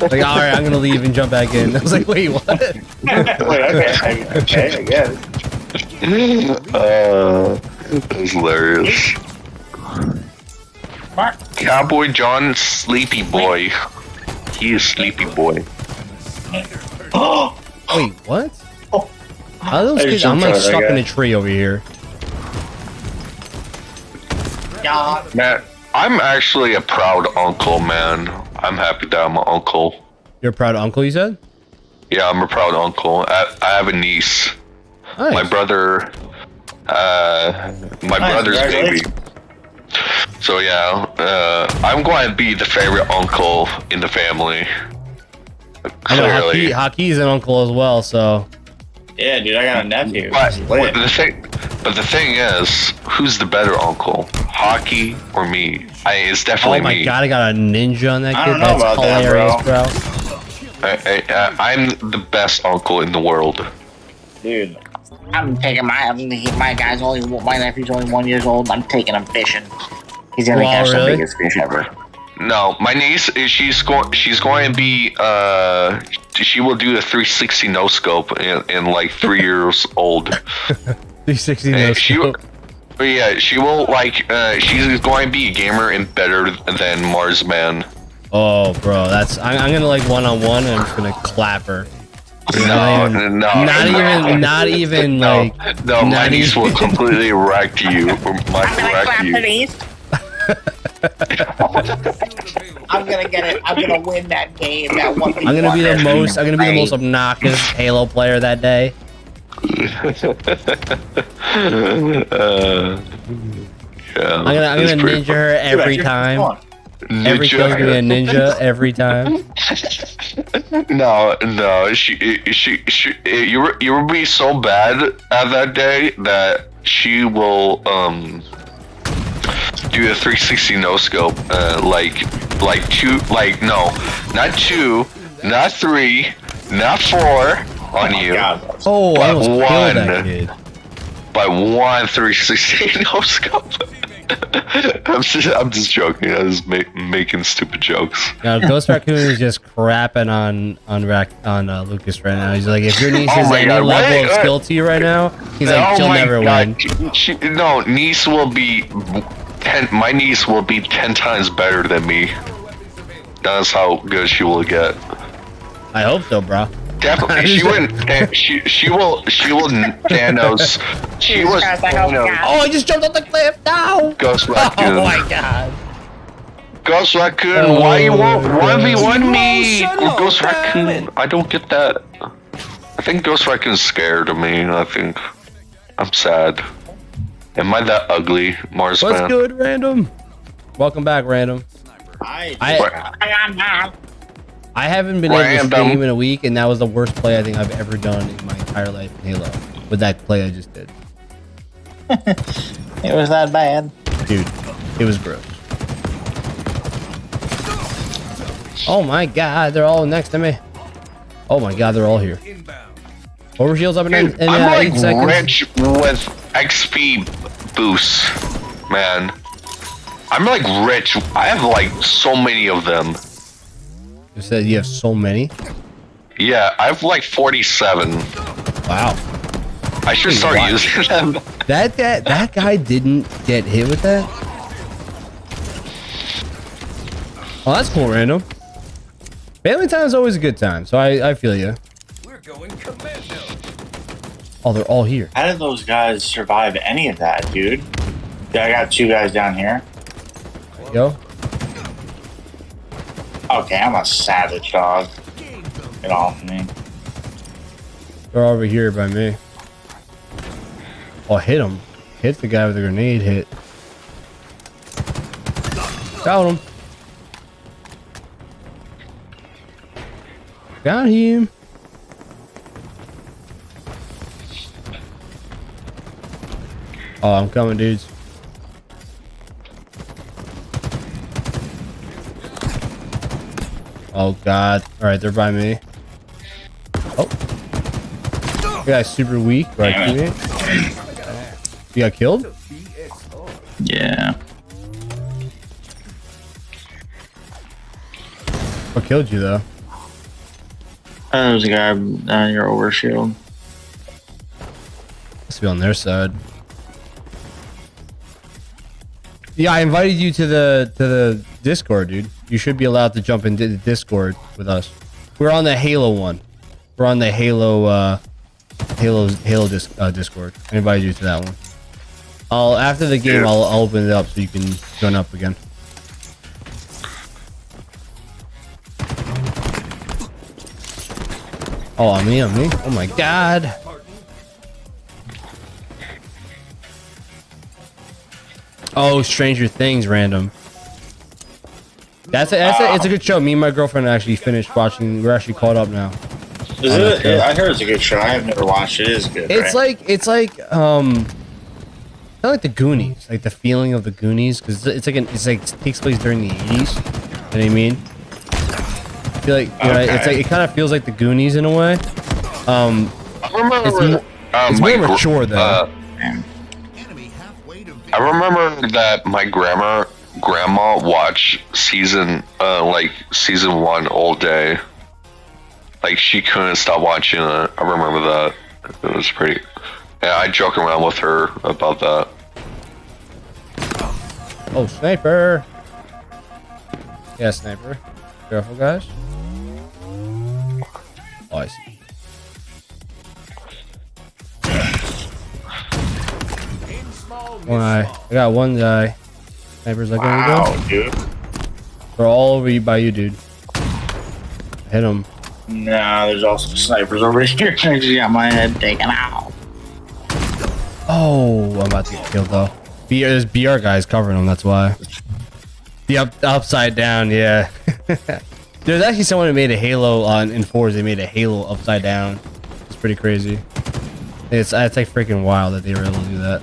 Like, all right, I'm gonna leave and jump back in. I was like, wait, what? Wait, okay, I guess. That's hilarious. Cowboy John, sleepy boy. He is sleepy boy. Wait, what? How are those I kids? just I'm like jumped out, I stuck in a guess. tree over here. Man, I'm actually a proud uncle, man. I'm happy that I'm an uncle. You're a proud uncle, you said? Yeah, I'm a proud uncle. I have a niece. Nice. My brother, my brother's baby. congratulations. So yeah, I'm going to be the favorite uncle in the family. I know Clearly. Hockey's an uncle as well, so Yeah, dude, I got a nephew. But Lit. the thing is, who's the better uncle, Hockey or me? It's definitely oh my me. god, I got a ninja on that I kid. don't know That's about that, hilarious, bro. bro. I'm the best uncle in the world. Dude, I'm taking my guy's only my nephew's only 1 year old. I'm taking him fishing. He's gonna Wow, catch really? the biggest fish ever. No, my niece is she's going to be she will do a 360 no scope in like 3 years old. 360 no She scope. yeah, she will like she's going to be a gamer and better than Marsman. Oh, bro, that's I'm gonna like one-on-one, and I'm just gonna clap her. No, Not even no, like. no, my not niece even- will completely wreck you. Wreck you. I'm gonna get it. I'm gonna win that game. That one. I'm gonna be the most obnoxious Halo player that day. Yeah, I'm gonna it's pretty ninja her every Dude, time. come on. Every kill's gonna be a ninja every time. No, you will be so bad at that day that she will do a 360 no scope, not 2, not 3, not 4 on you, God. Oh, I almost One. killed that kid. but 1 360 no scope. I'm just joking. I was making stupid jokes. Now, Ghost Raccoon is just crapping on Lucas right now. He's like, if your niece Oh has my any God, level wait, of skill to you right now, he's like, Oh she'll my never God. win. No, niece will be 10. My niece will be 10 times better than me. That's how good she will get. I hope so, bro. Definitely, she will Thanos. She was Thanos. Oh, I just jumped off the cliff. No. Ghost Oh Raccoon. my god. Ghost Raccoon, Oh why you won't my 1v1 me? Emotional Ghost Raccoon, damage. I don't get that. I think Ghost Raccoon's scared of me. I think I'm sad. Am I that ugly, Mars What's fan? good, Random? Welcome back, Random. I haven't been able to Random. stream in a week, and that was the worst play I think I've ever done in my entire life in Halo. With that play I just did. It was that bad. Dude, it was gross. Oh my god, they're all next to me. Oh my god, they're all here. Inbound. Over shields up in Dude, 8 I'm seconds. like rich with XP boosts, man. I'm like rich. I have like so many of them. You said you have so many. Yeah, I have like 47. Wow. I should start Wow. using them. That guy didn't get hit with that. Oh, that's cool, Random. Family time is always a good time, so I feel you. We're going commando. Oh, they're all here. How did those guys survive any of that, dude? Yeah, I got 2 guys down here. Yo. Okay, I'm a savage dog. Get off me. They're over here by me. Oh, hit him. Hit the guy with the grenade hit. Got him. Got him. Oh, I'm coming, dudes. Oh, God. Alright, they're by me. Oh. You guys super weak, right? Damn it. You got killed? BXR. Yeah. What killed you, though? There's a guy on your overshield. Must be on their side. Yeah, I invited you to the Discord, dude. You should be allowed to jump into the Discord with us. We're on the Halo one. We're on the Halo Discord. I invited you to that one. After the game, Yeah. I'll open it up so you can join up again. Oh, on me. Oh my god. Oh, Stranger Things, Random. It's a good show. Me and my girlfriend actually finished watching. We're actually caught up now. Is it? I heard it's a good show. I have never watched it. It is good. It's right? kind of like the Goonies, like the feeling of the Goonies, because it takes place during the 80s. You know what I mean? I feel like it's like it kind of feels like the Goonies in a way. I remember, It's my more mature though. I remember that my grandma watched season 1 all day. Like she couldn't stop watching it. I remember that. It was pretty. Yeah, I joke around with her about that. Oh, sniper! Yeah, sniper. Careful, guys. Oh, I see. One eye. I got one guy. Sniper's like, Wow, dude. they're all over you by you, dude. Hit him. No, there's also snipers over here. I just got my head taken out. Oh, I'm about to get killed though. There's BR guys covering them. That's why. The upside down, yeah. There's actually someone who made a Halo in Forza. They made a Halo upside down. It's pretty crazy. It's like freaking wild that they were able to do that.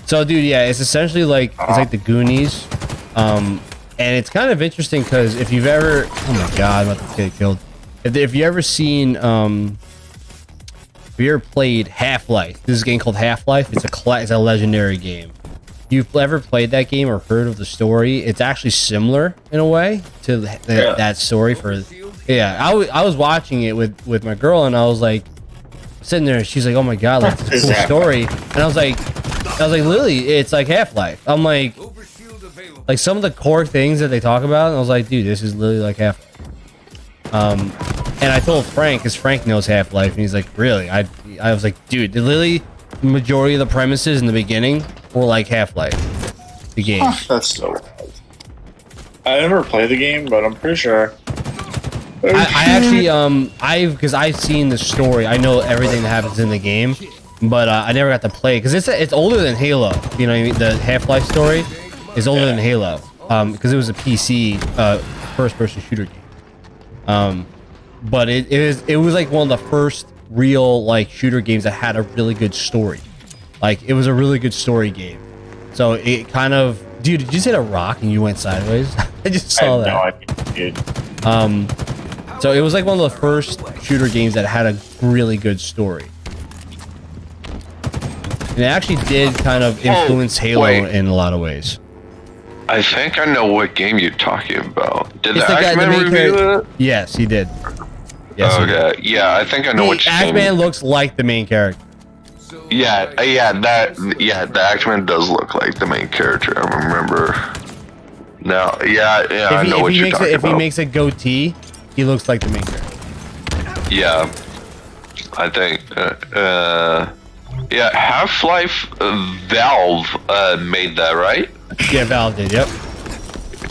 So, dude, yeah, it's essentially like it's like the Goonies, and it's kind of interesting because if you've ever, oh my god, I'm about to get killed. If you ever seen, if you ever played Half-Life, this is a game called Half-Life. It's a legendary game. If you've ever played that game or heard of the story, it's actually similar in a way to that story. Yeah, I was watching it with my girl, and I was like sitting there, and she's like, "Oh my god, like this is a cool story," and I was like, Lily, it's like Half-Life. I'm like some of the core things that they talk about, and I was like, dude, this is literally like Half-Life. And I told Frank, because Frank knows Half-Life, and he's like, really? I was like, dude, the majority of the premises in the beginning were like Half-Life, the game. That's so wild. I never played the game, but I'm pretty sure. I actually, because I've seen the story, I know everything that happens in the game, but I never got to play because it's older than Halo. You know what I mean? The Half-Life story is older than Halo, because it was a PC first-person shooter game. But it was like one of the first real like shooter games that had a really good story. Like it was a really good story game. So it kind of, dude, did you just hit a rock and you went sideways? I just saw that. No idea, dude. So it was like one of the first shooter games that had a really good story. And it actually did kind of influence Halo in a lot of ways. I think I know what game you're talking about. Did the It's the guy- the Axeman main review character- it? Yes, he did. Yes, he did. Okay, yeah, I think I know which game. Axeman looks like the main character. Yeah, the Axeman does look like the main character. I remember. No, I know what you're talking If he about. makes a goatee, he looks like the main character. Yeah, I think. Yeah, Half-Life Valve made that, right? Yeah, Valve did. Yep.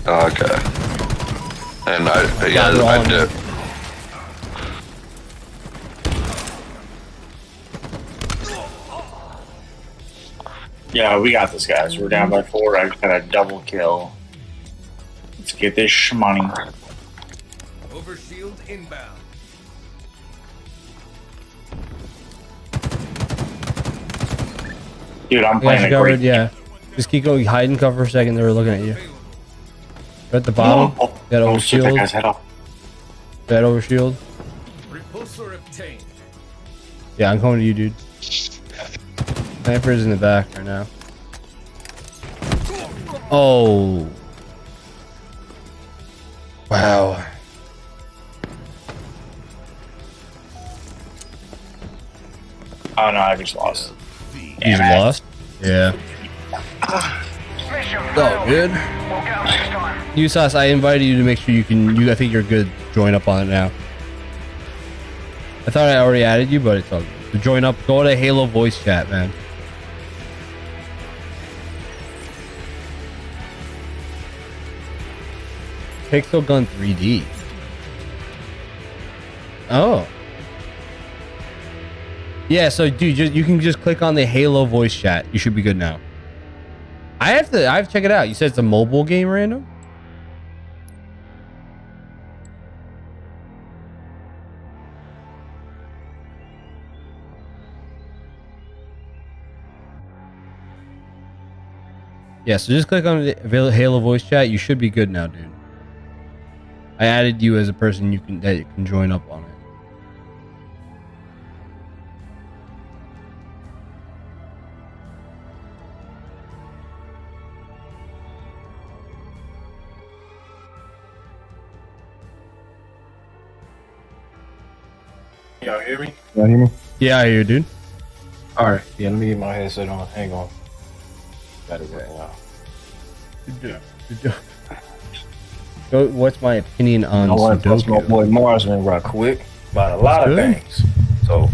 Okay. And I wrong. did. Yeah, we got this, guys. We're down by 4. I got a double kill. Let's get this money. Overshield inbound. Dude, I'm Yeah, playing she a covered, great yeah. Just keep going, hide and cover for a second. They were looking at you. At the bottom, that over shit, that shield. guy's head off. That over shield. Repulsor obtained. Yeah, I'm coming to you, dude. Sniper's in the back right now. Oh. Wow. Oh no, I just lost. He's lost? Yeah. Oh, good. USAS, I invited you to make sure you can. I think you're good. Join up on it now. I thought I already added you, but it's all good. So join up. Go to Halo voice chat, man. Pixel Gun 3D. Oh. Yeah, so dude, you can just click on the Halo voice chat. You should be good now. I have to check it out. You said it's a mobile game, random? Yeah, so just click on the Halo voice chat. You should be good now, dude. I added you as a person that you can join up on it. Y'all hear me? Y'all hear me? Yeah, I hear you, dude. Alright, yeah, let me get my headset on. Hang on. Got it working out. So what's my opinion on I want to bust my Sudoku? boy Marsman right quick about a lot of Good. things. So,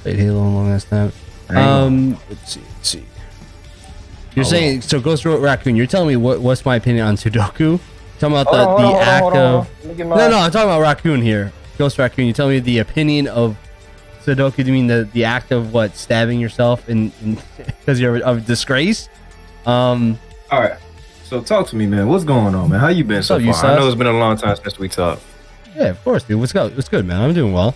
Played Halo a long ass time. Let's see. You're saying, so Ghost Raccoon, you're telling me what's my opinion on Sudoku? talking about Hold on, the act hold on. of. Let me get No, my- I'm talking about Raccoon here. Ghost Raccoon. You tell me the opinion of Sudoku. Do you mean the act of what, stabbing yourself in because you're of disgrace? All right. So talk to me, man. What's going on, man? How you been so up, far? Yusuf? I know it's been a long time since we talked. Yeah, of course, dude. What's good? What's good, man? I'm doing well.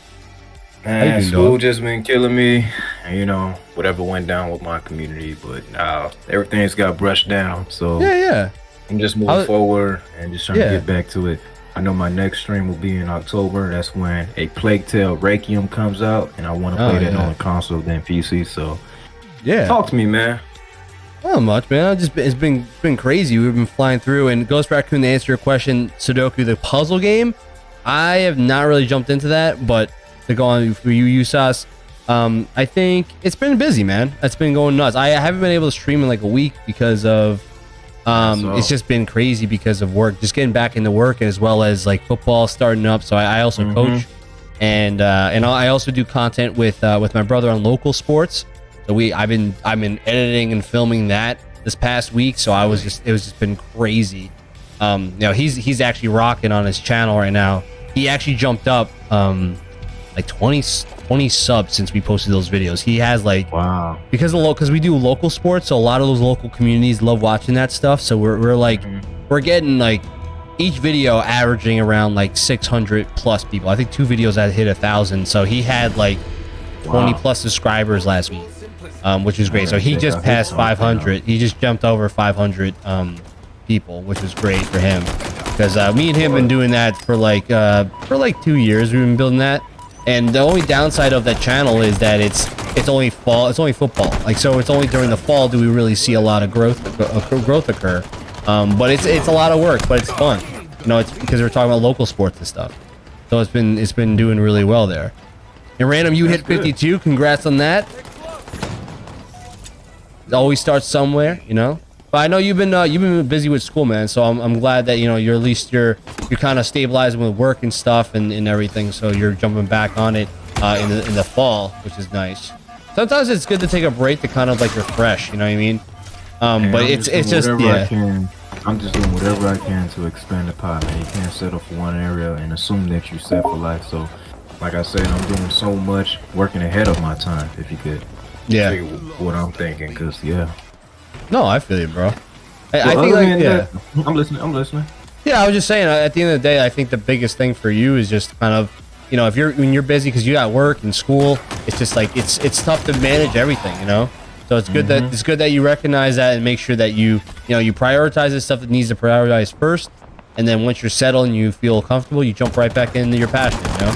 Man, you doing, school dog? just been killing me. And, you know, whatever went down with my community, but now everything's got brushed down. So Yeah. I'm just I moving was- forward and just trying Yeah. to get back to it. I know my next stream will be in October. That's when A Plague Tale Requiem comes out, and I want to Oh, play that yeah. on console than PC. So Yeah. talk to me, man. Not much, man. It's been crazy. We've been flying through. And Ghost Raccoon, to answer your question, Sudoku, the puzzle game, I have not really jumped into that, but to go on for you, USAS, I think it's been busy, man. It's been going nuts. I haven't been able to stream in like a week because of it's just been crazy because of work, just getting back into work, and as well as like football starting up. So I also coach, and I also do content with my brother on local sports. So I've been editing and filming that this past week. So it was just been crazy. He's actually rocking on his channel right now. He actually jumped up like 20 subs since we posted those videos. He has like, Wow. because we do local sports, so a lot of those local communities love watching that stuff. So we're like we're getting like each video averaging around like 600 plus people. I think 2 videos that hit 1,000. So he had like 20 plus subscribers last week, which is great. So he just passed 500. He just jumped over 500 people, which was great for him, because me and him been doing that for like 2 years. We've been building that. And the only downside of that channel is that it's only fall. It's only football. Like, so it's only during the fall do we really see a lot of growth occur. But it's a lot of work, but it's fun. You know, it's because we're talking about local sports and stuff. So it's been doing really well there. And Random, you hit 52. Congrats on that. It always starts somewhere, you know. But I know you've been busy with school, man. So I'm glad that, you know, you're kind of stabilizing with work and stuff and everything. So you're jumping back on it in the fall, which is nice. Sometimes it's good to take a break to kind of like refresh. You know what I mean? But it's just yeah. I'm just doing whatever I can to expand the pie, man. You can't settle for one area and assume that you're set for life. So, like I said, I'm doing so much, working ahead of my time. If you could, figure what I'm thinking, cause yeah. No, I feel you, bro. I Well, think other like than that, I'm listening. Yeah, I was just saying. At the end of the day, I think the biggest thing for you is just kind of, you know, when you're busy because you got work and school, it's just like it's tough to manage everything, you know. So it's good that you recognize that and make sure that you prioritize the stuff that needs to prioritize first, and then once you're settled and you feel comfortable, you jump right back into your passion, you know.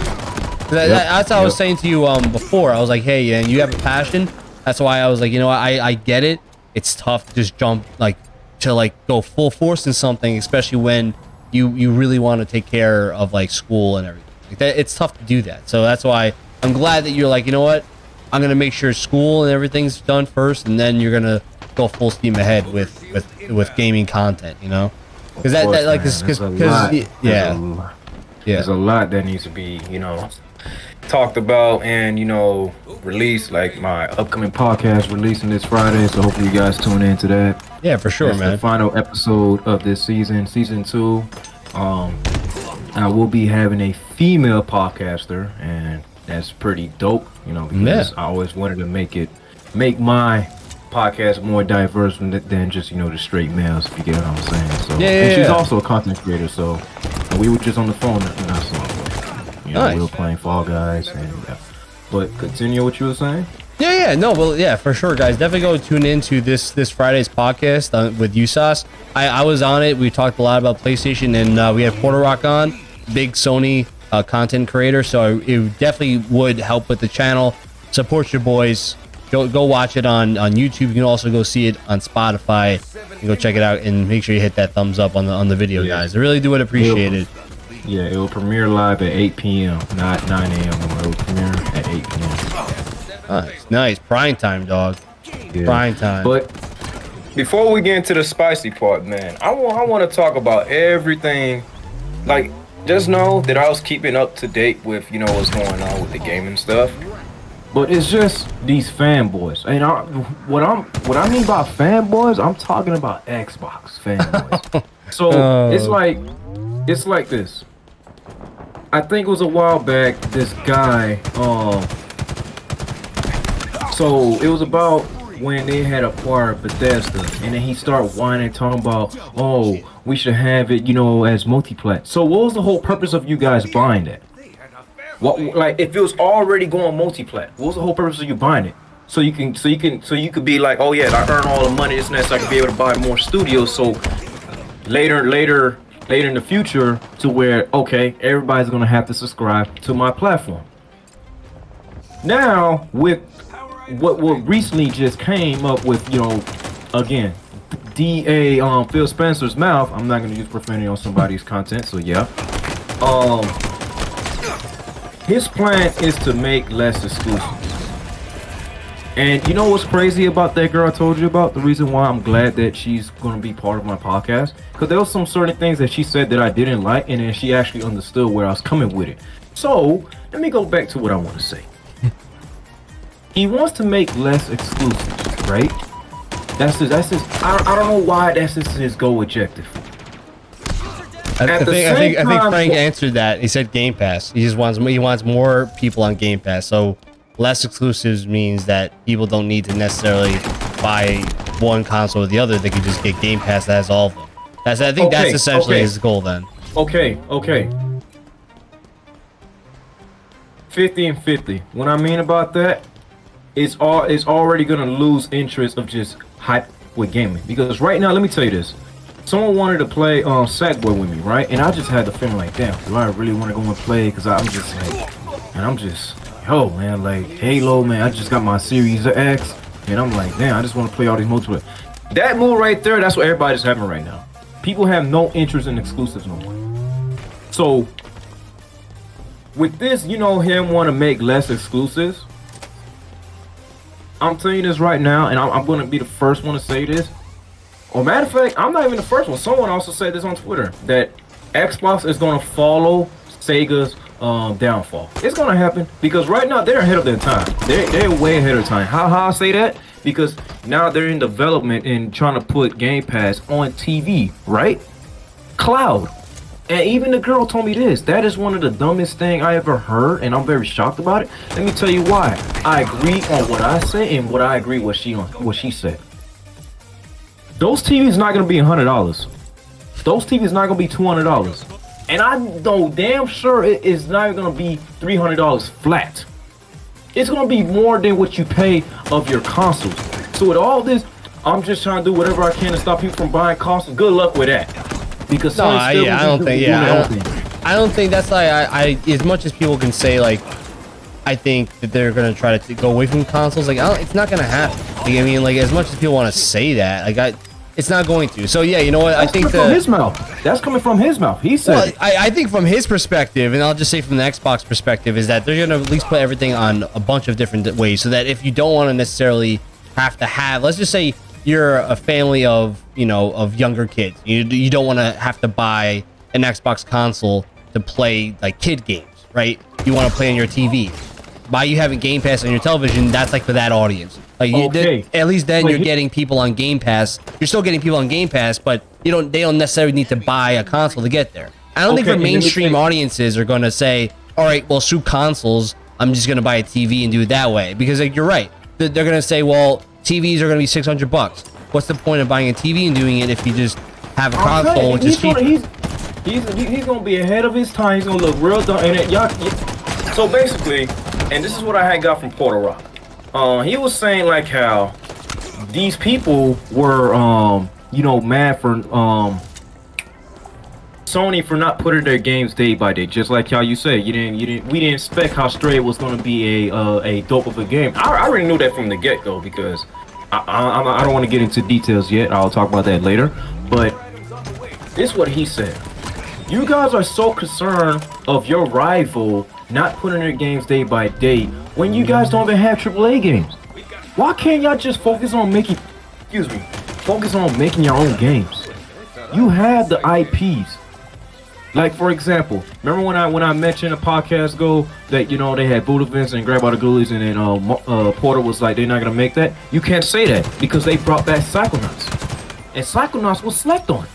That's what I was saying to you before. I was like, hey, yeah, you have a passion. That's why I was like, you know, I get it. It's tough to just jump to go full force in something, especially when you really want to take care of like school and everything. Like that, it's tough to do that. So that's why I'm glad that you're like, you know what, I'm gonna make sure school and everything's done first, and then you're gonna go full steam ahead with gaming content. You know, because there's a lot that needs to be, you know, talked about and, you know, released. Like my upcoming podcast releasing this Friday, so hopefully you guys tune into that. Yeah, for sure, That's man. the final episode of this season 2. I will be having a female podcaster, and that's pretty dope, you know, because I always wanted to make my podcast more diverse than just, you know, the straight males, if you get what I'm saying. So and she's also a content creator, so we were just on the phone not so long. You know, we were playing Fall Guys, and but continue what you were saying. Yeah, for sure, guys. Definitely go tune into this Friday's podcast with USAS. I was on it. We talked a lot about PlayStation, and we had Porter Rock on, big Sony content creator. So it definitely would help with the channel. Support your boys. Go watch it on YouTube. You can also go see it on Spotify. You go check it out and make sure you hit that thumbs up on the video, guys. I really do would appreciate it. Yeah, it will premiere live at 8 p.m., not 9 a.m. It will premiere at 8 p.m. Nice. Prime time, dog. Yeah. Prime time. But before we get into the spicy part, man, I want to talk about everything. Like, just know that I was keeping up to date with, you know, what's going on with the gaming stuff. But it's just these fanboys. And what I mean by fanboys, I'm talking about Xbox fanboys. So Oh. it's like this. I think it was a while back. This guy, so it was about when they had acquired Bethesda, and then he started whining, talking about, oh, we should have it, you know, as multi-plat. So what was the whole purpose of you guys buying that? What, like, if it was already going multi-plat, what was the whole purpose of you buying it? So you could be like, oh yeah, I earn all the money, this and that, so I can be able to buy more studios. So later in the future, to where, okay, everybody's gonna have to subscribe to my platform. Now with what recently just came up with, you know, again, DA Phil Spencer's mouth. I'm not gonna use profanity on somebody's content, so yeah. His plan is to make less exclusives. And you know what's crazy about that girl I told you about? The reason why I'm glad that she's gonna be part of my podcast, because there was some certain things that she said that I didn't like, and then she actually understood where I was coming with it. So let me go back to what I want to say. He wants to make less exclusives, right? That's his. I don't know why that's his goal objective. I think Frank answered that. He said Game Pass. He wants more people on Game Pass. So less exclusives means that people don't need to necessarily buy one console or the other. They can just get Game Pass that has all of them. That's essentially his goal then. Okay. 50 and 50. What I mean about that, it's already gonna lose interest of just hype with gaming. Because right now, let me tell you this. Someone wanted to play Sackboy with me, right? And I just had the feeling like, damn, do I really want to go and play? Because I'm just like, yo, man, like Halo, man, I just got my Series X, and I'm like, damn, I just want to play all these multiplayer. That move right there, that's what everybody's having right now. People have no interest in exclusives no more. So with this, you know, him want to make less exclusives. I'm telling you this right now, and I'm going to be the first one to say this. Or matter of fact, I'm not even the first one. Someone also said this on Twitter, that Xbox is going to follow Sega's downfall. It's going to happen because right now they're ahead of their time. They're way ahead of time. How I say that? Because now they're in development and trying to put Game Pass on TV, right? Cloud. And even the girl told me this. That is one of the dumbest thing I ever heard, and I'm very shocked about it. Let me tell you why. I agree on what I say and what I agree what she said. Those TVs not gonna be $100. Those TVs not gonna be $200. And I know damn sure it is not gonna be $300 flat. It's gonna be more than what you pay of your consoles. So with all this, I'm just trying to do whatever I can to stop people from buying consoles. Good luck with that. Because I don't think that's like I as much as people can say like I think that they're gonna try to go away from consoles. Like it's not gonna happen. Like, I mean, like as much as people want to say that, like it's not going to. So yeah, you know what? That's coming from his mouth. That's coming from his mouth. He said. Well, I think from his perspective, and I'll just say from the Xbox perspective, is that they're gonna at least put everything on a bunch of different ways, so that if you don't want to necessarily have to have, let's just say you're a family of, you know, of younger kids, you don't want to have to buy an Xbox console to play like kid games, right? You want to play on your TV. By you having Game Pass on your television, that's like for that audience. Like at least then you're getting people on Game Pass. You're still getting people on Game Pass, but they don't necessarily need to buy a console to get there. I don't think the mainstream audiences are going to say, all right, well, screw consoles, I'm just going to buy a TV and do it that way. Because like, you're right. They're going to say, well, TVs are going to be $600. What's the point of buying a TV and doing it if you just have a console, which is cheaper? He's going to be ahead of his time. He's going to look real dumb. And so basically, and this is what I had got from Porter Rock. He was saying like how these people were, you know, mad for Sony for not putting their games day by day. Just like how you said, we didn't expect how Stray was going to be a dope of a game. I already knew that from the get go because I don't want to get into details yet. I'll talk about that later. But this is what he said. You guys are so concerned of your rival not putting their games day by day when you guys don't even have AAA games. Why can't y'all just focus on making your own games? You have the IPs. Like for example, remember when I mentioned a podcast ago that, you know, they had Buddha Vince and Grab All the Ghoulies, and then Porter was like, they're not gonna make that. You can't say that because they brought back Psychonauts, and Psychonauts was slept on.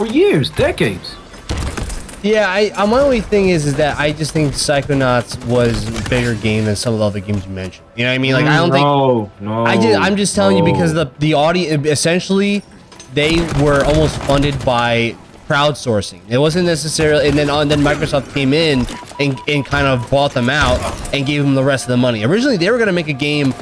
for years, decades. Yeah, my only thing is that I just think Psychonauts was a bigger game than some of the other games you mentioned. You know what I mean? Like I don't think. No. I'm just telling you because the audience essentially they were almost funded by crowdsourcing. It wasn't necessarily, and then Microsoft came in and kind of bought them out and gave them the rest of the money. Originally, they were gonna make a game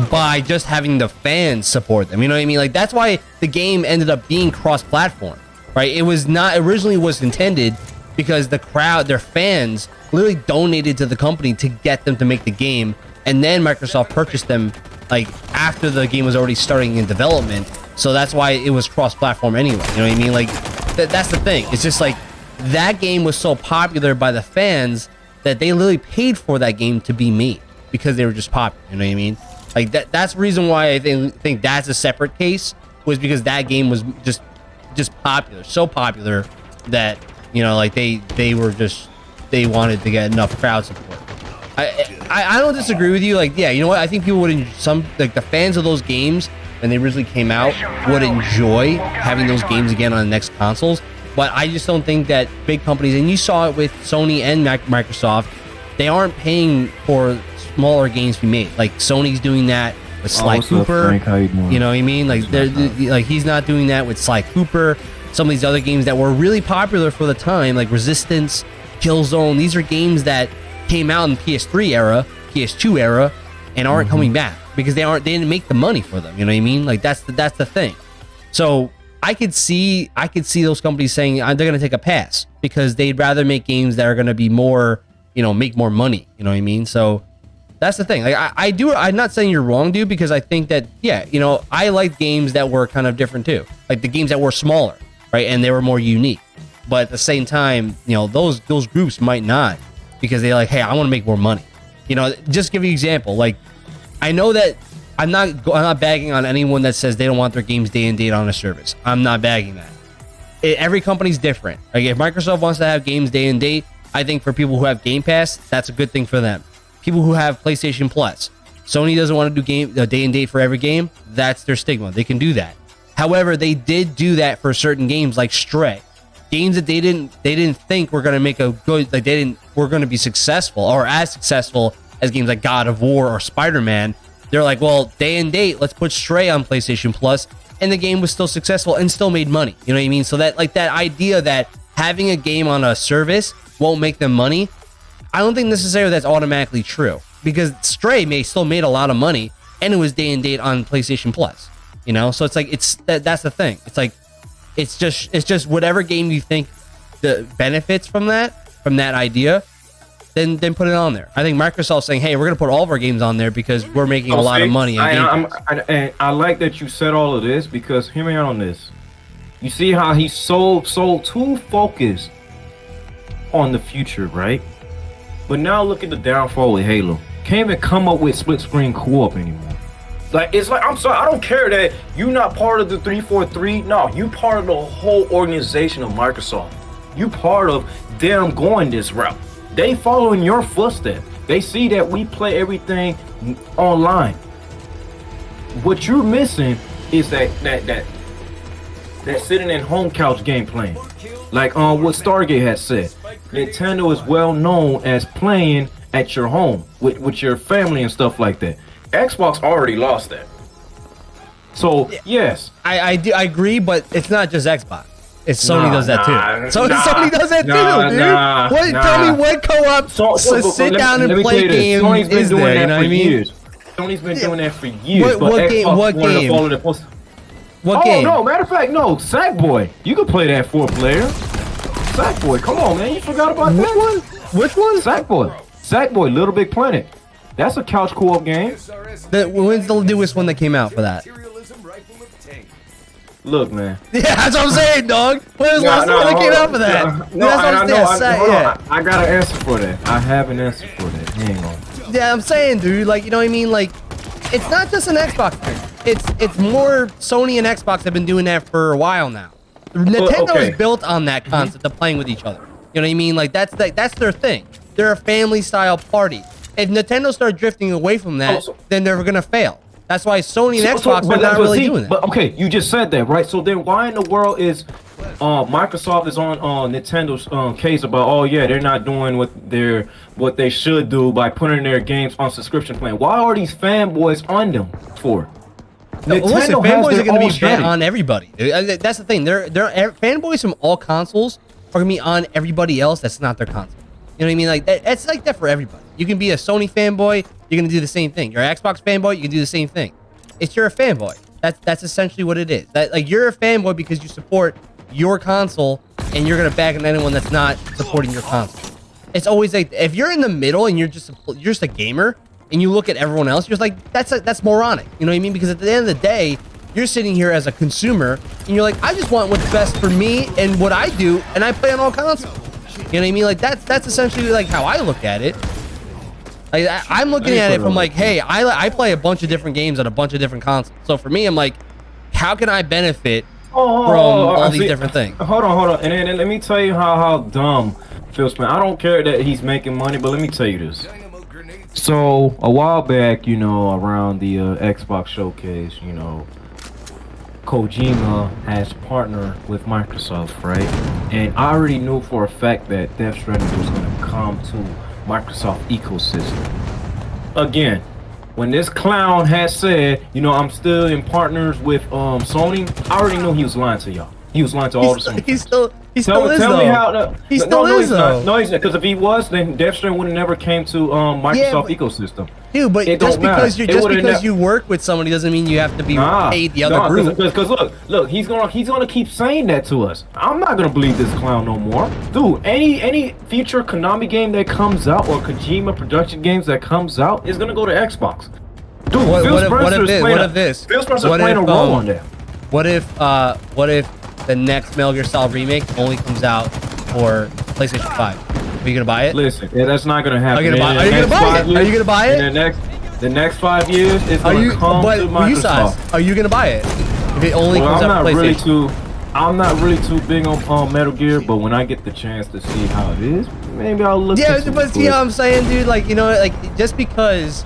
by just having the fans support them. You know what I mean? Like that's why the game ended up being cross-platform. Right, it was not originally was intended because the crowd, their fans, literally donated to the company to get them to make the game, and then Microsoft purchased them like after the game was already starting in development. So that's why it was cross-platform anyway. You know what I mean? Like that's the thing. It's just like that game was so popular by the fans that they literally paid for that game to be made because they were just popular. You know what I mean? Like that's the reason why I think that's a separate case, was because that game was just popular, so popular that, you know, like they wanted to get enough crowd support. I don't disagree with you. Like, yeah, you know what? I think people would like the fans of those games when they originally came out would enjoy having those games again on the next consoles. But I just don't think that big companies, and you saw it with Sony and Microsoft, they aren't paying for smaller games to be made. Like Sony's doing that with Sly Cooper. Frank, how you doing? You know what I mean? Like like he's not doing that with Sly Cooper. Some of these other games that were really popular for the time, like Resistance, Killzone, these are games that came out in PS3 era, PS2 era, and aren't coming back because they didn't make the money for them. You know what I mean? Like that's the thing. So I could see those companies saying they're gonna take a pass because they'd rather make games that are gonna be more, you know, make more money. You know what I mean? So that's the thing. Like I'm not saying you're wrong, dude, because I think that, yeah, you know, I like games that were kind of different too. Like the games that were smaller, right? And they were more unique. But at the same time, you know, those groups might not, because they're like, hey, I want to make more money. You know, just give you an example. Like, I know that I'm not bagging on anyone that says they don't want their games day and date on a service. I'm not bagging that. Every company's different. Like if Microsoft wants to have games day and date, I think for people who have Game Pass, that's a good thing for them. People who have PlayStation Plus, Sony doesn't want to do day and date for every game. That's their stigma. They can do that. However, they did do that for certain games like Stray, games that they didn't think were going to make a good, like were going to be successful or as successful as games like God of War or Spider-Man. They're like, well, day and date, let's put Stray on PlayStation Plus, and the game was still successful and still made money. You know what I mean? So that idea that having a game on a service won't make them money, I don't think necessarily that's automatically true, because Stray still made a lot of money and it was day and date on PlayStation Plus. You know, so it's like that's the thing. It's like it's just whatever game you think the benefits from that idea, then put it on there. I think Microsoft's saying, hey, we're gonna put all of our games on there because we're making a lot of money. I like that you said all of this, because hear me out on this. You see how he's so too focused on the future, right? But now look at the downfall with Halo. Can't even come up with split screen co-op anymore. Like, it's like, I'm sorry, I don't care that you're not part of the 343. No, you part of the whole organization of Microsoft. You part of them going this route. They following your footsteps. They see that we play everything online. What you're missing is that sitting in home couch game playing. Like what Stargate has said. Nintendo is well known as playing at your home with your family and stuff like that. Xbox already lost that. So yes, I agree, but it's not just Xbox. It's Sony does that too. Sony does that too, dude. Tell me what co-op sit down and play game is there? You know what I mean? Sony's been doing that for years. What game? What game? Oh no! Matter of fact, no. Sackboy, you can play that 4-player. Sackboy, come on, man! You forgot about that one? Which one? Sackboy, Little Big Planet. That's a couch co-op game. When's the newest one that came out for that? Look, man. Yeah, that's what I'm saying, dog. When was the last one that came out for that? I got an answer for that. I have an answer for that. Hang on. Yeah, I'm saying, dude. Like, you know what I mean? Like, it's not just an Xbox thing. It's more Sony and Xbox have been doing that for a while now. Nintendo is built on that concept of playing with each other. You know what I mean? Like, that's their thing. They're a family style party. If Nintendo starts drifting away from that, then they're gonna fail. That's why Sony and So- Xbox but are not but really see, doing that. But okay, you just said that, right? So then why in the world is Microsoft is on Nintendo's case about, oh yeah, they're not doing what they should do by putting their games on subscription plan? Why are these fanboys on them for? Listen, Nintendo has fanboys their are going to own be strategy. on everybody. That's the thing. They're fanboys from all consoles are going to be on everybody else that's not their console. You know what I mean? Like it's like that for everybody. You can be a Sony fanboy. You're going to do the same thing. You're an Xbox fanboy. You can do the same thing. You're a fanboy. That's essentially what it is. That like you're a fanboy because you support your console and you're going to back on anyone that's not supporting your console. It's always like if you're in the middle and you're just a gamer and you look at everyone else, you're just like that's moronic. You know what I mean? Because at the end of the day, you're sitting here as a consumer and you're like, I just want what's best for me and what I do, and I play on all consoles. You know what I mean? Like that's essentially like how I look at it. Like I'm looking at it from like, hey, I play a bunch of different games on a bunch of different consoles. So for me, I'm like, how can I benefit from all these different things? Hold on, and then let me tell you how dumb Phil Spencer. I don't care that he's making money, but let me tell you this. Dynamo grenades. So a while back, you know, around the Xbox showcase, you know, Kojima has partnered with Microsoft, right? And I already knew for a fact that Death Stranding was going to come to Microsoft ecosystem. Again, when this clown has said, you know, I'm still in partners with Sony, I already knew he was lying to y'all. He was lying to all the Sony. He still is Tell me though. how. He still is he's though. not. No, he's not. Because if he was, then Death Stranding would have never came to Microsoft ecosystem. Dude, but It just don't because matter. you It would've you work with somebody doesn't mean you have to be paid the other nah, group. Because look, he's gonna keep saying that to us. I'm not gonna believe this clown no more, dude. Any future Konami game that comes out or Kojima production games that comes out is gonna go to Xbox. Dude, What Phil if Spencer is playing this? Phil Spencer What playing a if, role on that. What if the next Metal Gear Solid remake only comes out for PlayStation 5? Are you gonna buy it? Listen, that's not gonna happen. Are you gonna buy? In Are the you gonna next buy 5 it? Are you gonna buy years- it? In the next 5 years, it's Are gonna you? come But to you size, Microsoft. are you gonna buy it if it only Well, comes out for PlayStation? I'm not really too big on Metal Gear, but when I get the chance to see how it is, maybe I'll look. Yeah, into but it. see what I'm saying, dude? Like, you know, like just because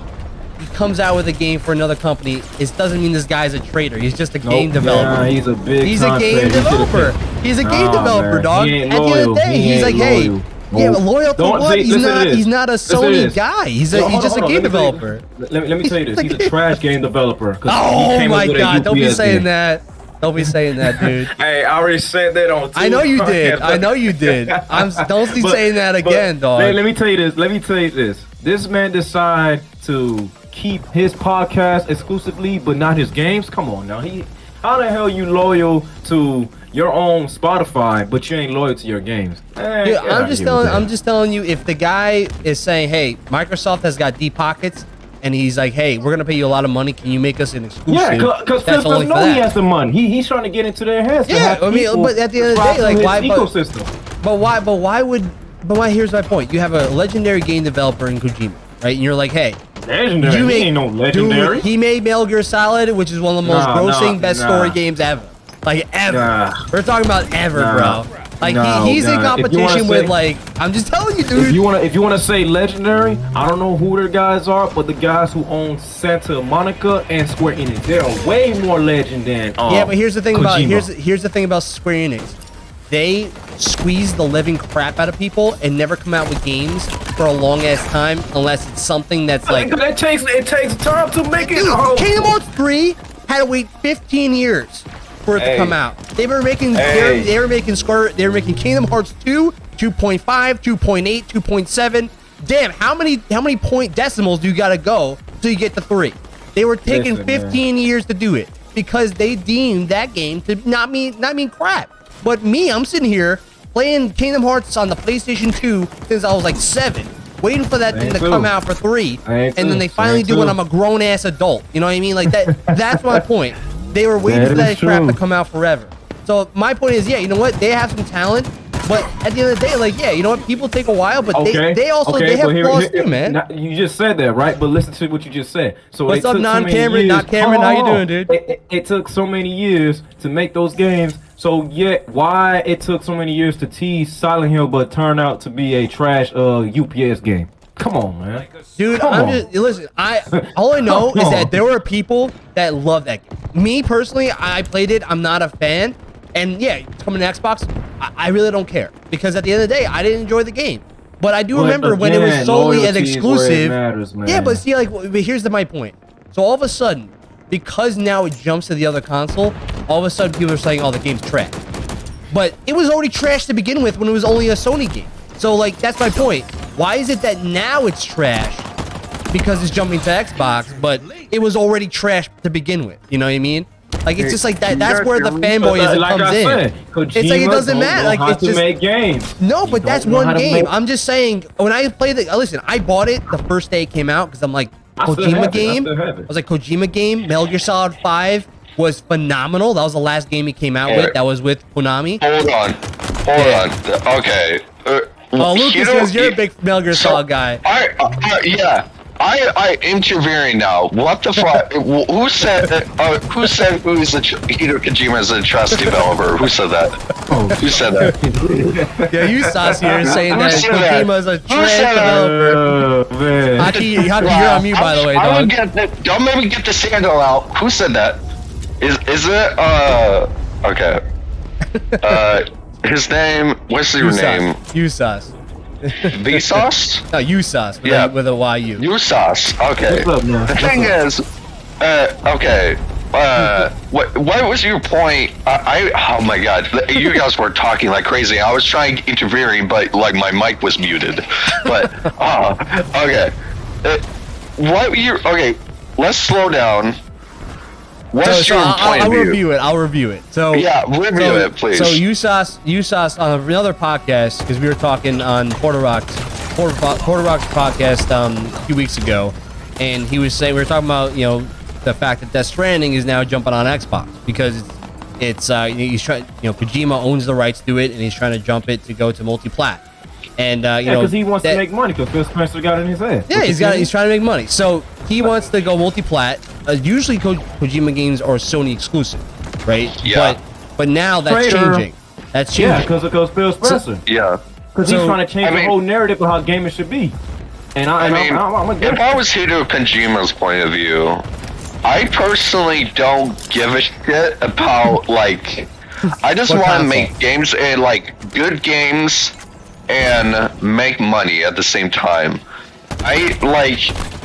he comes out with a game for another company, it doesn't mean this guy's a traitor. He's just a game developer. Nah, he's a big. He's a game contract. He should've developer. picked- He's a game Nah, developer, man. dog. He ain't At the end of loyal. the day, He he's ain't like, hey, loyal. yeah, but loyal to Don't what? see- He's listen to not. this. He's not a Listen to Sony this. guy. He's Hold on, just a hold on. game Let me tell you- developer. Let me tell you this. He's a trash game developer. 'cause he Oh came up my with a god! Don't be UPS saying game. that. Don't be saying that, dude. Hey, I already said that on. I know you did. podcasts. I know you did. Don't be But- saying that but again, dog. Let me tell you this. This man decided to keep his podcast exclusively, but not his games. Come on now. How the hell you loyal to your own Spotify, but you ain't loyal to your games? Eh, Dude, get outta here with that. I'm just telling you, if the guy is saying, hey, Microsoft has got deep pockets, and he's like, hey, we're gonna pay you a lot of money, can you make us an exclusive? Yeah, because That's Phil only for know he that. has the money. He's trying to get into their heads. to Yeah, have I mean, people but at the end of the subscribe day, like, to why? his ecosystem? But here's my point. You have a legendary game developer in Kojima, right? And you're like, hey, Legendary. you He make ain't no legendary. Dude, he made Metal Gear Solid, which is one of the most Nah, grossing, nah, best nah. story games ever. Like ever. Nah. We're talking about ever, Nah. bro. Like No, he's in nah. If you wanna competition with say- like, I'm just telling you, If dude. you wanna say legendary, I don't know who their guys are, but the guys who own Santa Monica and Square Enix, they're way more legend than Yeah, but here's the thing about Kojima. here's the thing about Square Enix. They squeeze the living crap out of people and never come out with games for a long ass time unless it's something that's like. it takes time to make it. Dude, Kingdom Hearts 3 had to wait 15 years for it to Hey. come out. They were making Hey. they were making Kingdom Hearts 2, 2.5, 2.8, 2.7. Damn, how many point decimals do you gotta go till you get to 3? They were taking Listen, man. 15 years to do it because they deemed that game to not mean crap. But me, I'm sitting here playing Kingdom Hearts on the PlayStation 2 since I was like 7, waiting for that thing to too. come out for 3, I and ain't then too. they finally I do ain't when too. I'm a grown ass adult. You know what I mean? Like that. That's my point. They were waiting That for that is crap true. to come out forever. So my point is, yeah, you know what? They have some talent, but at the end of the day, like, yeah, you know what? People take a while, but they also they have but flaws too, man. now, you just said that, right? But listen to what you just said. So What's it up, took so many non-Cameron? years- Not Cameron, how you Hold on. doing, dude? It took so many years to make those games. So yet, why it took so many years to tease Silent Hill, but turned out to be a trash UPS game? Come on, man. Dude, Come I'm on. just listen. All I know Come is on. that there were people that love that game. Me personally, I played it. I'm not a fan, and yeah, it's coming to Xbox. I really don't care because at the end of the day, I didn't enjoy the game. But I do But remember when it was again, solely an loyalty is where it exclusive. matters, man. Yeah, but see, like, but here's my point. So all of a sudden, because now it jumps to the other console, all of a sudden people are saying, "Oh, the game's trash." But it was already trash to begin with when it was only a Sony game. So like, that's my point. Why is it that now it's trash because it's jumping to Xbox, but it was already trash to begin with? You know what I mean? Like, it's just like that. That's where the fanboyism like comes I in. said, It's like it Kojima doesn't don't matter. know Like, how it's to just make games. no, He but that's don't know how one to game. make- I'm just saying, when I played the, listen, I bought it the first day it came out because I'm like, I still Kojima have it. I game. still have I it. was like, Kojima game. Metal Gear Solid 5 was phenomenal. That was the last game he came out with. Alright. That was with Konami. Hold on. Okay. Oh, Lucas, Hiro- because you're a big Metal Gear So, Solid guy. Yeah. I interfering now. What the fuck? Who said? Who said Hideo Kojima is a trust developer? Who said that? Oh, Who said that? Yeah, you Sas here saying Who that said that? Kojima is a Who trash said that? developer. man. Haki, you're on mute, by the way, dog. Don't make me get the scandal out. Who said that? Is it okay? His name. What's your name? Usas. Vsauce? No, Usas. Yeah. With a YU. Usas. Okay. What's up, man? The thing is, okay. What was your point? Oh my god, you guys were talking like crazy. I was trying interfering, but like my mic was muted. But okay. Okay? Let's slow down. What's your point I'll of view? review it. I'll review it. So Yeah, review it, please. So Usas on another podcast because we were talking on Porter Rock's podcast a few weeks ago, and he was saying we were talking about the fact that Death Stranding is now jumping on Xbox because it's he's trying Kojima owns the rights to it and he's trying to jump it to go to multi-plat. And because he wants to make money because Phil Spencer got it in his head. Yeah, he's trying to make money. So he wants to go multi-plat. Usually Kojima games are Sony exclusive, right? Yeah. But now that's Traitor. changing. That's changing. Yeah, because Phil Spencer. Yeah. Because So, he's trying to change the whole narrative of how gaming should be. And I'm if I was Hideo Kojima's point of view, I personally don't give a shit about like. I just What want to console? make games and like good games and make money at the same time. I like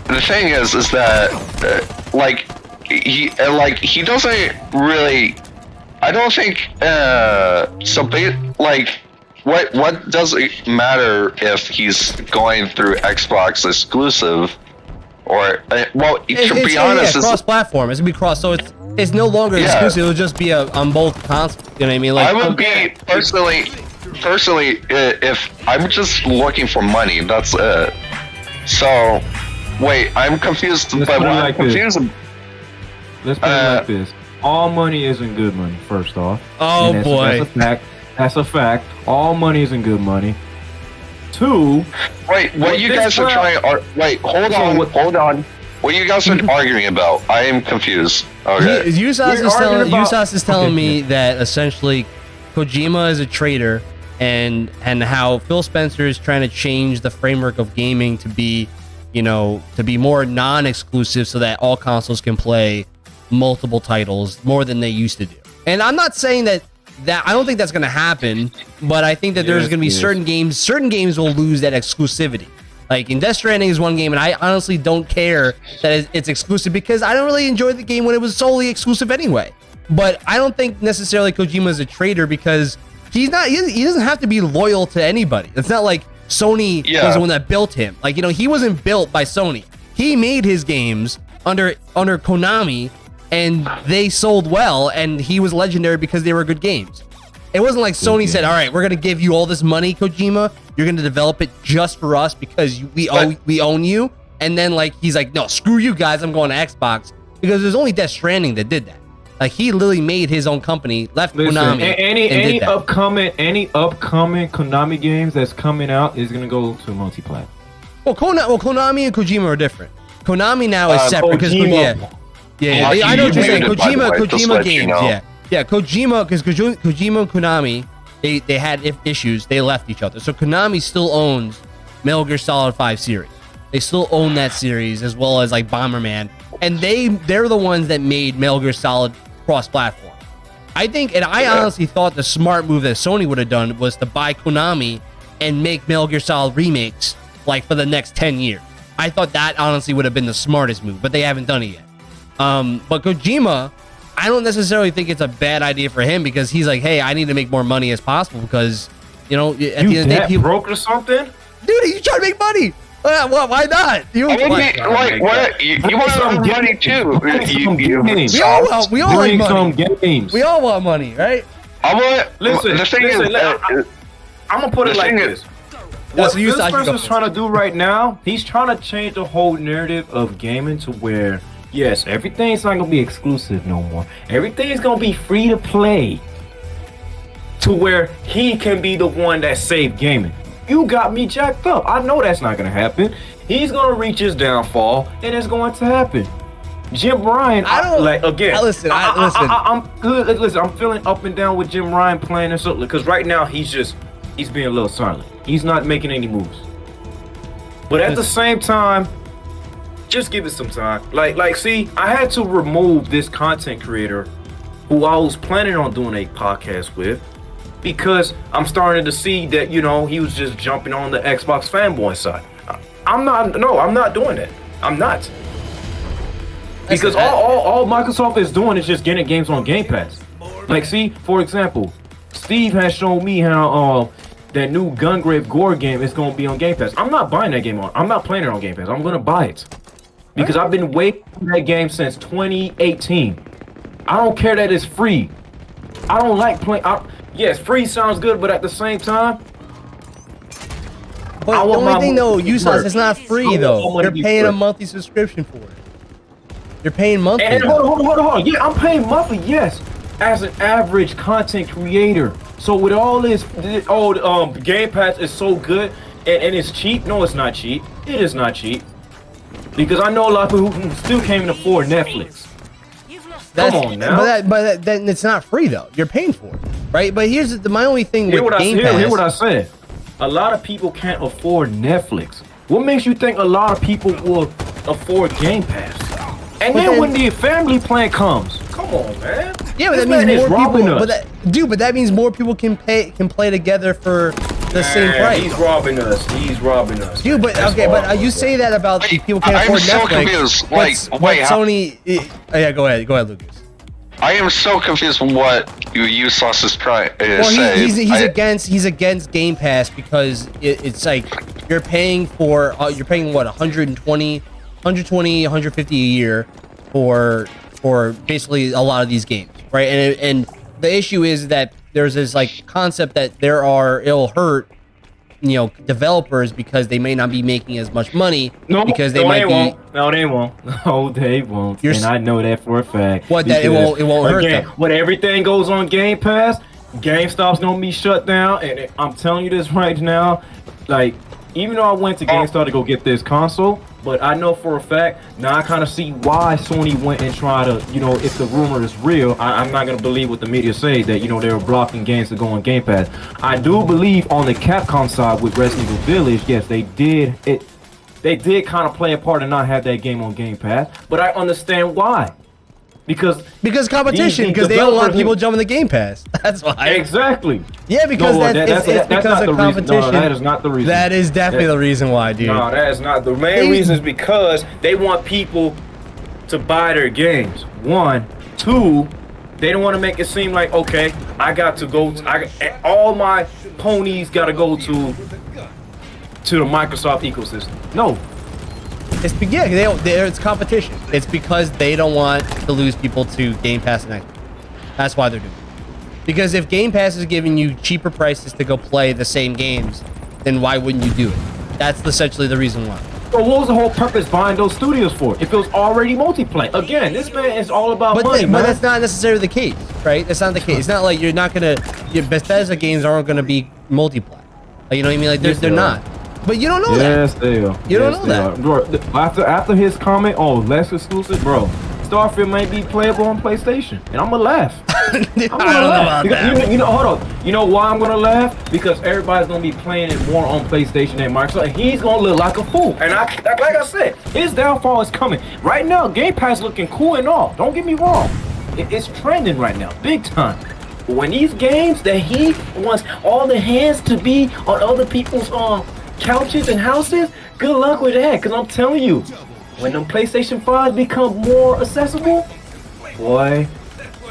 the thing is that he doesn't really. I don't think what does it matter if he's going through Xbox exclusive or to be honest, it's, cross-platform. It's gonna be cross, so it's no longer Yeah. exclusive. It'll just be on both consoles. You know what I mean? Like I would be personally if I'm just looking for money. That's it. So wait, I'm confused. Let's But put it what I'm like this. confused. Let's put it like this. All money isn't good money, first off. Oh, And boy. That's a fact. That's a fact. All money isn't good money. Two, Wait, what you this guys are crowd- trying? Wait, hold So on, what- hold on. What you guys are arguing about? I am confused. Okay. Usas is telling Okay, me that essentially Kojima is a traitor and how Phil Spencer is trying to change the framework of gaming to be more non-exclusive so that all consoles can play multiple titles more than they used to do. And I'm not saying that I don't think that's going to happen, but I think that there's Yes, going to be yes. certain games will lose that exclusivity. Like in Death Stranding is one game, and I honestly don't care that it's exclusive because I don't really enjoy the game when it was solely exclusive anyway. But I don't think necessarily Kojima is a traitor because he's not. He doesn't have to be loyal to anybody. It's not like Sony was the one that built him. Like he wasn't built by Sony. He made his games under Konami, and they sold well, and he was legendary because they were good games. It wasn't like Sony said, "All right, we're gonna give you all this money, Kojima. You're gonna develop it just for us because we own you." And then like he's like, "No, screw you guys. I'm going to Xbox." Because there's only Death Stranding that did that. Like he literally made his own company, left listen, Konami, any and did that. upcoming Konami games that's coming out is gonna go to multi-plat. Well, Konami and Kojima are different. Konami now is separate because Kojima. yeah, Lucky I know what you you're saying. muted, by the way, just Kojima let you games, know. yeah, Kojima because Kojima and Konami they had issues. They left each other, so Konami still owns Metal Gear Solid 5 series. They still own that series as well as like Bomberman, and they're the ones that made Metal Gear Solid cross-platform. I think, and I honestly thought the smart move that Sony would have done was to buy Konami and make Metal Gear Solid remakes like for the next 10 years. I thought that honestly would have been the smartest move, but they haven't done it yet. But Kojima, I don't necessarily think it's a bad idea for him because he's like, hey, I need to make more money as possible because, you know, at the end of the day, people broke or something? Dude, you trying to make money. Well, why not? You What? You want some money too? We all like money. Games. We all want money, right? I want. Listen, the thing is, I'm gonna put it like this. What so you this thought you person's go- trying to do right now, he's trying to change the whole narrative of gaming to where, yes, everything's not gonna be exclusive no more. Everything's gonna be free to play. To where he can be the one that saved gaming. You got me jacked up. I know that's not gonna happen. He's gonna reach his downfall, and it's going to happen. Jim Ryan, listen. I'm feeling up and down with Jim Ryan playing and something because right now he's being a little silent. He's not making any moves. But at the same time, just give it some time. See, I had to remove this content creator who I was planning on doing a podcast with because I'm starting to see that, you know, he was just jumping on the Xbox fanboy side. I'm not doing that. I'm not. Because all Microsoft is doing is just getting games on Game Pass. Like, see, for example, Steve has shown me how that new Gungrave Gore game is going to be on Game Pass. I'm not buying that game on. I'm not playing it on Game Pass. I'm going to buy it because I've been waiting for that game since 2018. I don't care that it's free. I don't like playing. Yes, free sounds good, but at the same time, but the only thing though, Usos, it's not free though. You're paying a monthly subscription for it. You're paying monthly. And hold on. Yeah, I'm paying monthly. Yes, as an average content creator. So with all this, Game Pass is so good and it's cheap. No, it's not cheap. It is not cheap because I know a lot of people who still can't afford Netflix. Come on now. But it's not free though. You're paying for it, right? But here's my only thing with Game Pass. Hear what I said. A lot of people can't afford Netflix. What makes you think a lot of people will afford Game Pass? And then when the family plan comes, come on, man. Yeah, but that means more people. But that means more people can play together for the same price. He's robbing us. Dude, but okay, but you say that about people can't afford Netflix. I'm so confused. Wait, Sony. Yeah, go ahead, Lucas. I am so confused with what Usos is trying to say. He's against Game Pass because it's like you're paying what 150 a year for basically a lot of these games, right? And the issue is that there's this like concept that it'll hurt, you know, developers because they may not be making as much money because they might be. No, they won't. No, they won't. And I know that for a fact. What? That it won't hurt them. When everything goes on Game Pass, GameStop's gonna be shut down. And I'm telling you this right now, like, even though I went to GameStop to go get this console, but I know for a fact, now I kind of see why Sony went and tried to, you know, if the rumor is real, I'm not going to believe what the media say, that, you know, they were blocking games to go on Game Pass. I do believe on the Capcom side with Resident Evil Village, yes, they did kind of play a part and not have that game on Game Pass, but I understand why. Because competition, because they don't want people jumping the Game Pass. That's why. Exactly. Yeah, because it's because of competition. No, that is not the reason. That is definitely the reason why, dude. No, that is not. The main reason is because they want people to buy their games. 1, 2, they don't want to make it seem like, okay, I got to go. All my ponies got to go to the Microsoft ecosystem. No. It's competition. It's because they don't want to lose people to Game Pass and Xbox. That's why they're doing it. Because if Game Pass is giving you cheaper prices to go play the same games, then why wouldn't you do it? That's essentially the reason why. So what was the whole purpose buying those studios for? If it was already multiplayer. Again, this man is all about money, man. But that's not necessarily the case, right? That's not the case. It's not like you're not gonna. Your Bethesda games aren't gonna be multiplayer. Like, you know what I mean? Like they're not. But you don't know that. Yes, they are. You don't know that. Bro, after his comment, less exclusive, bro. Starfield may be playable on PlayStation, and I'm gonna laugh. I don't know I'm gonna laugh. about Because, that. you know, hold on. You know why I'm gonna laugh? Because everybody's gonna be playing it more on PlayStation than Microsoft. And he's gonna look like a fool. And like I said, his downfall is coming. Right now, Game Pass looking cool and all. Don't get me wrong. It's trending right now, big time. But when these games that he wants all the hands to be on other people's couches and houses, good luck with that. Cause I'm telling you, when them PlayStation 5s become more accessible, boy.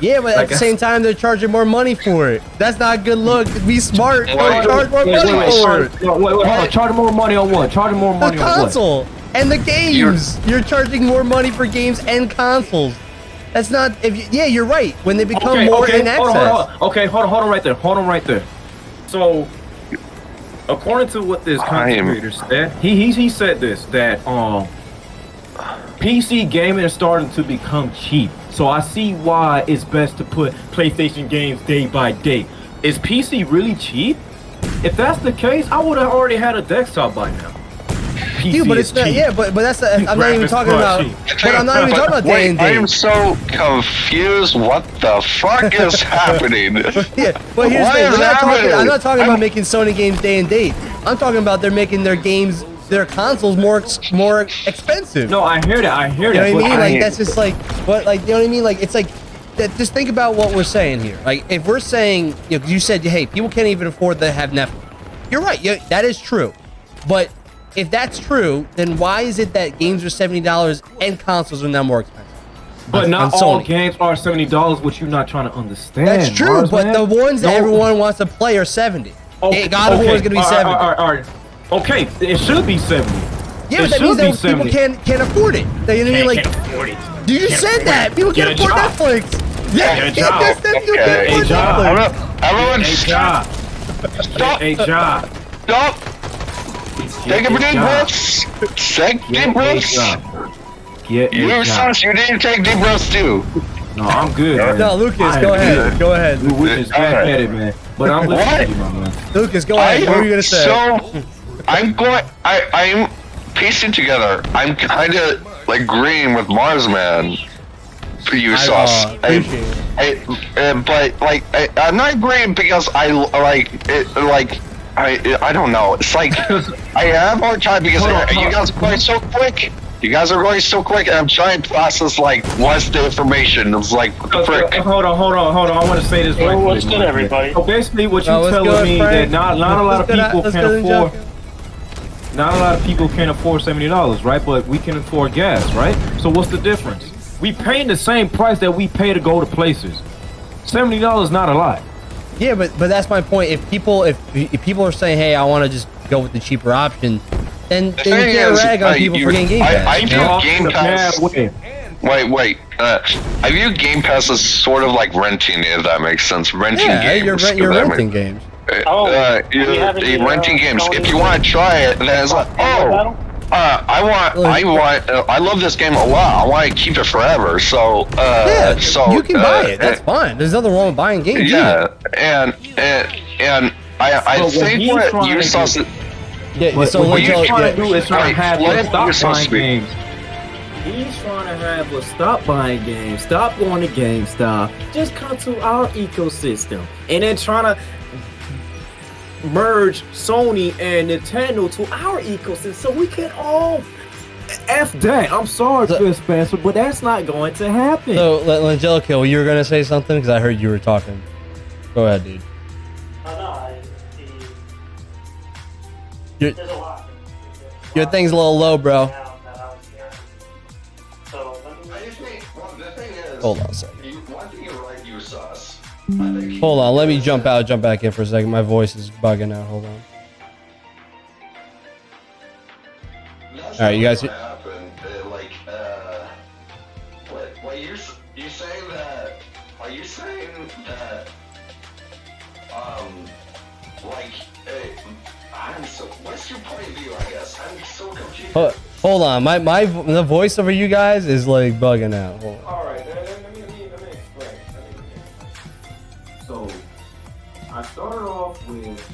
Yeah, but at the same time, they're charging more money for it. That's not a good look. Be smart. Don't charge more money for it. Wait, hold on. Charge more money on what? Charge more The money on what? console and the games. You're charging more money for games and consoles. That's not. Yeah, you're right. When they become more in access. Hold on right there. Hold on right there. So, according to what this content creator said, he said this that PC gaming is starting to become cheap. So I see why it's best to put PlayStation games day by day. Is PC really cheap? If that's the case, I would have already had a desktop by now. PC Dude, but is it's not. cheap. Yeah, but that's. I'm not even Graphics talking card about. cheap. But I'm not even talking about day Wait, and I date. am so confused. What the fuck is happening? Yeah, but here's the Why thing. is I'm not happening? talking about making Sony games day and date. I'm talking about they're making their games, their consoles more expensive. No, I hear that. You know what I but mean? Like that's just like, what, like, you know what I mean? Like it's like, just think about what we're saying here. Like if we're saying, you know, 'cause you said, hey, people can't even afford to have Netflix. You're right. Yeah, that is true. But if that's true, then why is it that games are $70 and consoles are now more expensive? But not on all Sony. games are $70, which you're not trying to understand. That's true, Mars, but man. the ones that No. everyone wants to play are 70. Hey, God of War is gonna be 70. All right. Okay, it should be 70. Yeah, It but that means should be that people 70. can't afford it. You know what I mean? Like, afford it. you just said that. People Get can't a afford job. Netflix. Yeah, Get a job. that's that people Okay. can't afford A job. Netflix. Everyone, A stop! job. Stop! A job. Stop! Take a Get deep job. breaths. Take Get deep a breaths. job. Get You a job. sus, you didn't take deep breaths too. No, I'm good. Man. No, Lucas, I go am ahead. good. Go ahead. We just backhanded, man. But I'm listening What? to you, my man. Lucas, go ahead. What were you gonna say? I'm piecing together. I'm kind of like agreeing with Marsman for you, sus. appreciate it. But like, I'm not agreeing because I like it. Like, I don't know. It's like I have a hard time because you guys are going so quick. You guys are going so quick, and I'm trying to process like what's the information. It's like what the frick. Hold on. I want to say this right quick. what's good, everybody? So basically, what Oh, you're what's telling good, me Frank? that not a lot of Let's people go can to the afford. joke. Not a lot of people can afford $70, right? But we can afford gas, right? So what's the difference? We paying the same price that we pay to go to places. $70 is not a lot. Yeah, but that's my point. If people are saying, hey, I want to just go with the cheaper option, then you thing can't is, rag on people for getting Game Pass. I you view know? Game Pass. Wait. I view Game Pass as sort of like renting, if that makes sense. Renting Yeah, games. you're if that renting makes- games. You're renting games. If you want to try it, then it's like, I love this game a lot. I want to keep it forever. So, Yeah, so you can buy it. That's fine. There's nothing wrong with buying games. yeah, either. and I So what think he's what trying you to saw. do- Yeah, What so what let he's y'all- trying yeah. to do is trying to have Let us him stop do some buying speak. games. He's trying to have us stop buying games, stop going to GameStop, just come to our ecosystem, and then trying to merge Sony and Nintendo to our ecosystem so we can all F that. I'm sorry, Phil Spencer, but that's not going to happen. So, Angelica, you were gonna say something because I heard you were talking. Go ahead, dude. Your thing's a little low, bro. Hold on a second. Hold on, let me jump back in for a second. My voice is bugging out. Hold on. All right, you guys. Wait, you saying that? Are you saying that? Like, I'm so. What's your point of view? I guess I'm so confused. Hold on, the voice over you guys is like bugging out. Hold on. All right, let me explain. So, I started off with.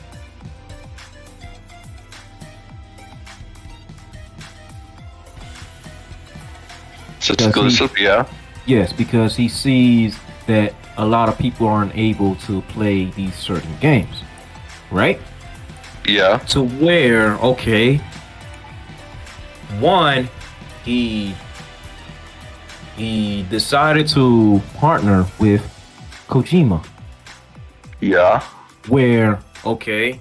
It's exclusive, yeah. Yes, because he sees that a lot of people aren't able to play these certain games, right? Yeah. To where, okay, one, he decided to partner with Kojima, Yeah. where, okay,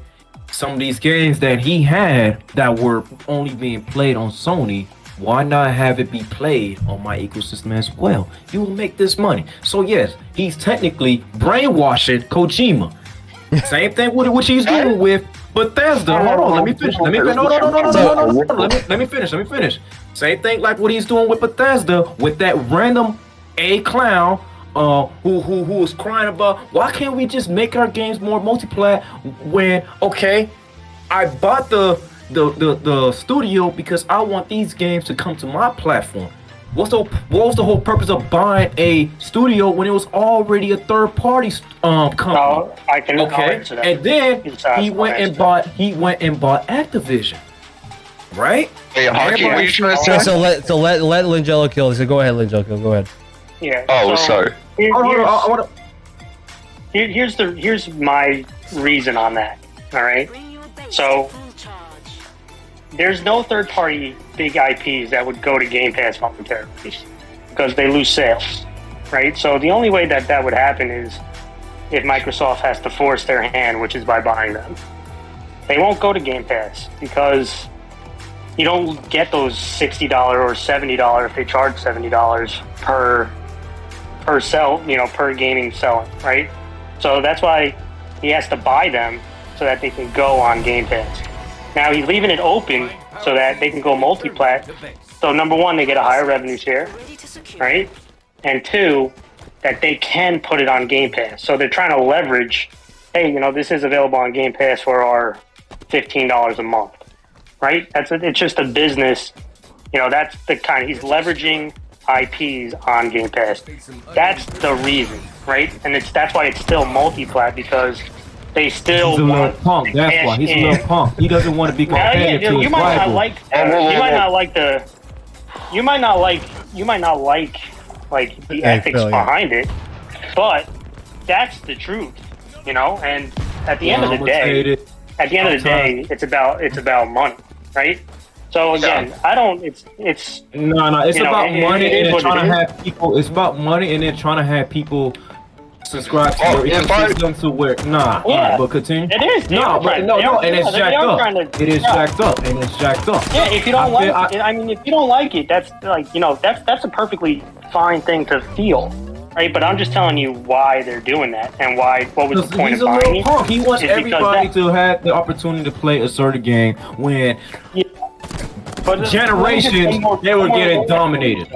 some of these games that he had that were only being played on Sony, why not have it be played on my ecosystem as well? You will make this money. So yes, he's technically brainwashing Kojima. Same thing with what he's doing with Bethesda. Hold on, let me finish. Let me finish. Same thing like what he's doing with Bethesda with that random clown who was crying about why can't we just make our games more multiplayer when okay, I bought the studio because I want these games to come to my platform. What was the whole purpose of buying a studio when it was already a third party company? No, I can Okay, answer that. and then he went and bought Activision, right? Hey, Hockey, what are you trying to Okay, say? so let Lingello kill. So go ahead, Lingello, go ahead. Yeah. Oh, so sorry. Here's my reason on that. All right. So there's no third-party big IPs that would go to Game Pass momentarily because they lose sales, right? So the only way that would happen is if Microsoft has to force their hand, which is by buying them. They won't go to Game Pass because you don't get those $60 or $70 if they charge $70 per sell, per gaming selling, right? So that's why he has to buy them so that they can go on Game Pass. Now he's leaving it open so that they can go multi-plat. So number one, they get a higher revenue share, right? And two, that they can put it on Game Pass. So they're trying to leverage, hey, this is available on Game Pass for our $15 a month, right? It's just a business. That's the kind of, he's leveraging IPs on Game Pass. That's the reason, right? And that's why it's still multi-plat because they still He's a little want punk. to That's cash why he's a in. little punk. He doesn't want to be Now, competitive to you his might not rival. like the ethics Phil, yeah. behind it, but that's the truth, And at the end of the day, it's about money, right? So again, I don't. It's No, it's about money it is and then what trying it to is. have people. It's about money and then trying to have people subscribe to your if I- ecosystem to where. Nah, Yeah. but continue. It is. They are trying- they are- and it's they jacked are up. trying to- It is yeah. jacked up, and it's jacked up. Yeah, if you don't I feel- like it, if you don't like it, that's that's a perfectly fine thing to feel, right? But I'm just telling you why they're doing that and what was the point He's of a buying little it. punk. He wants is because everybody that- to have the opportunity to play a certain game when But generations, they were getting dominated.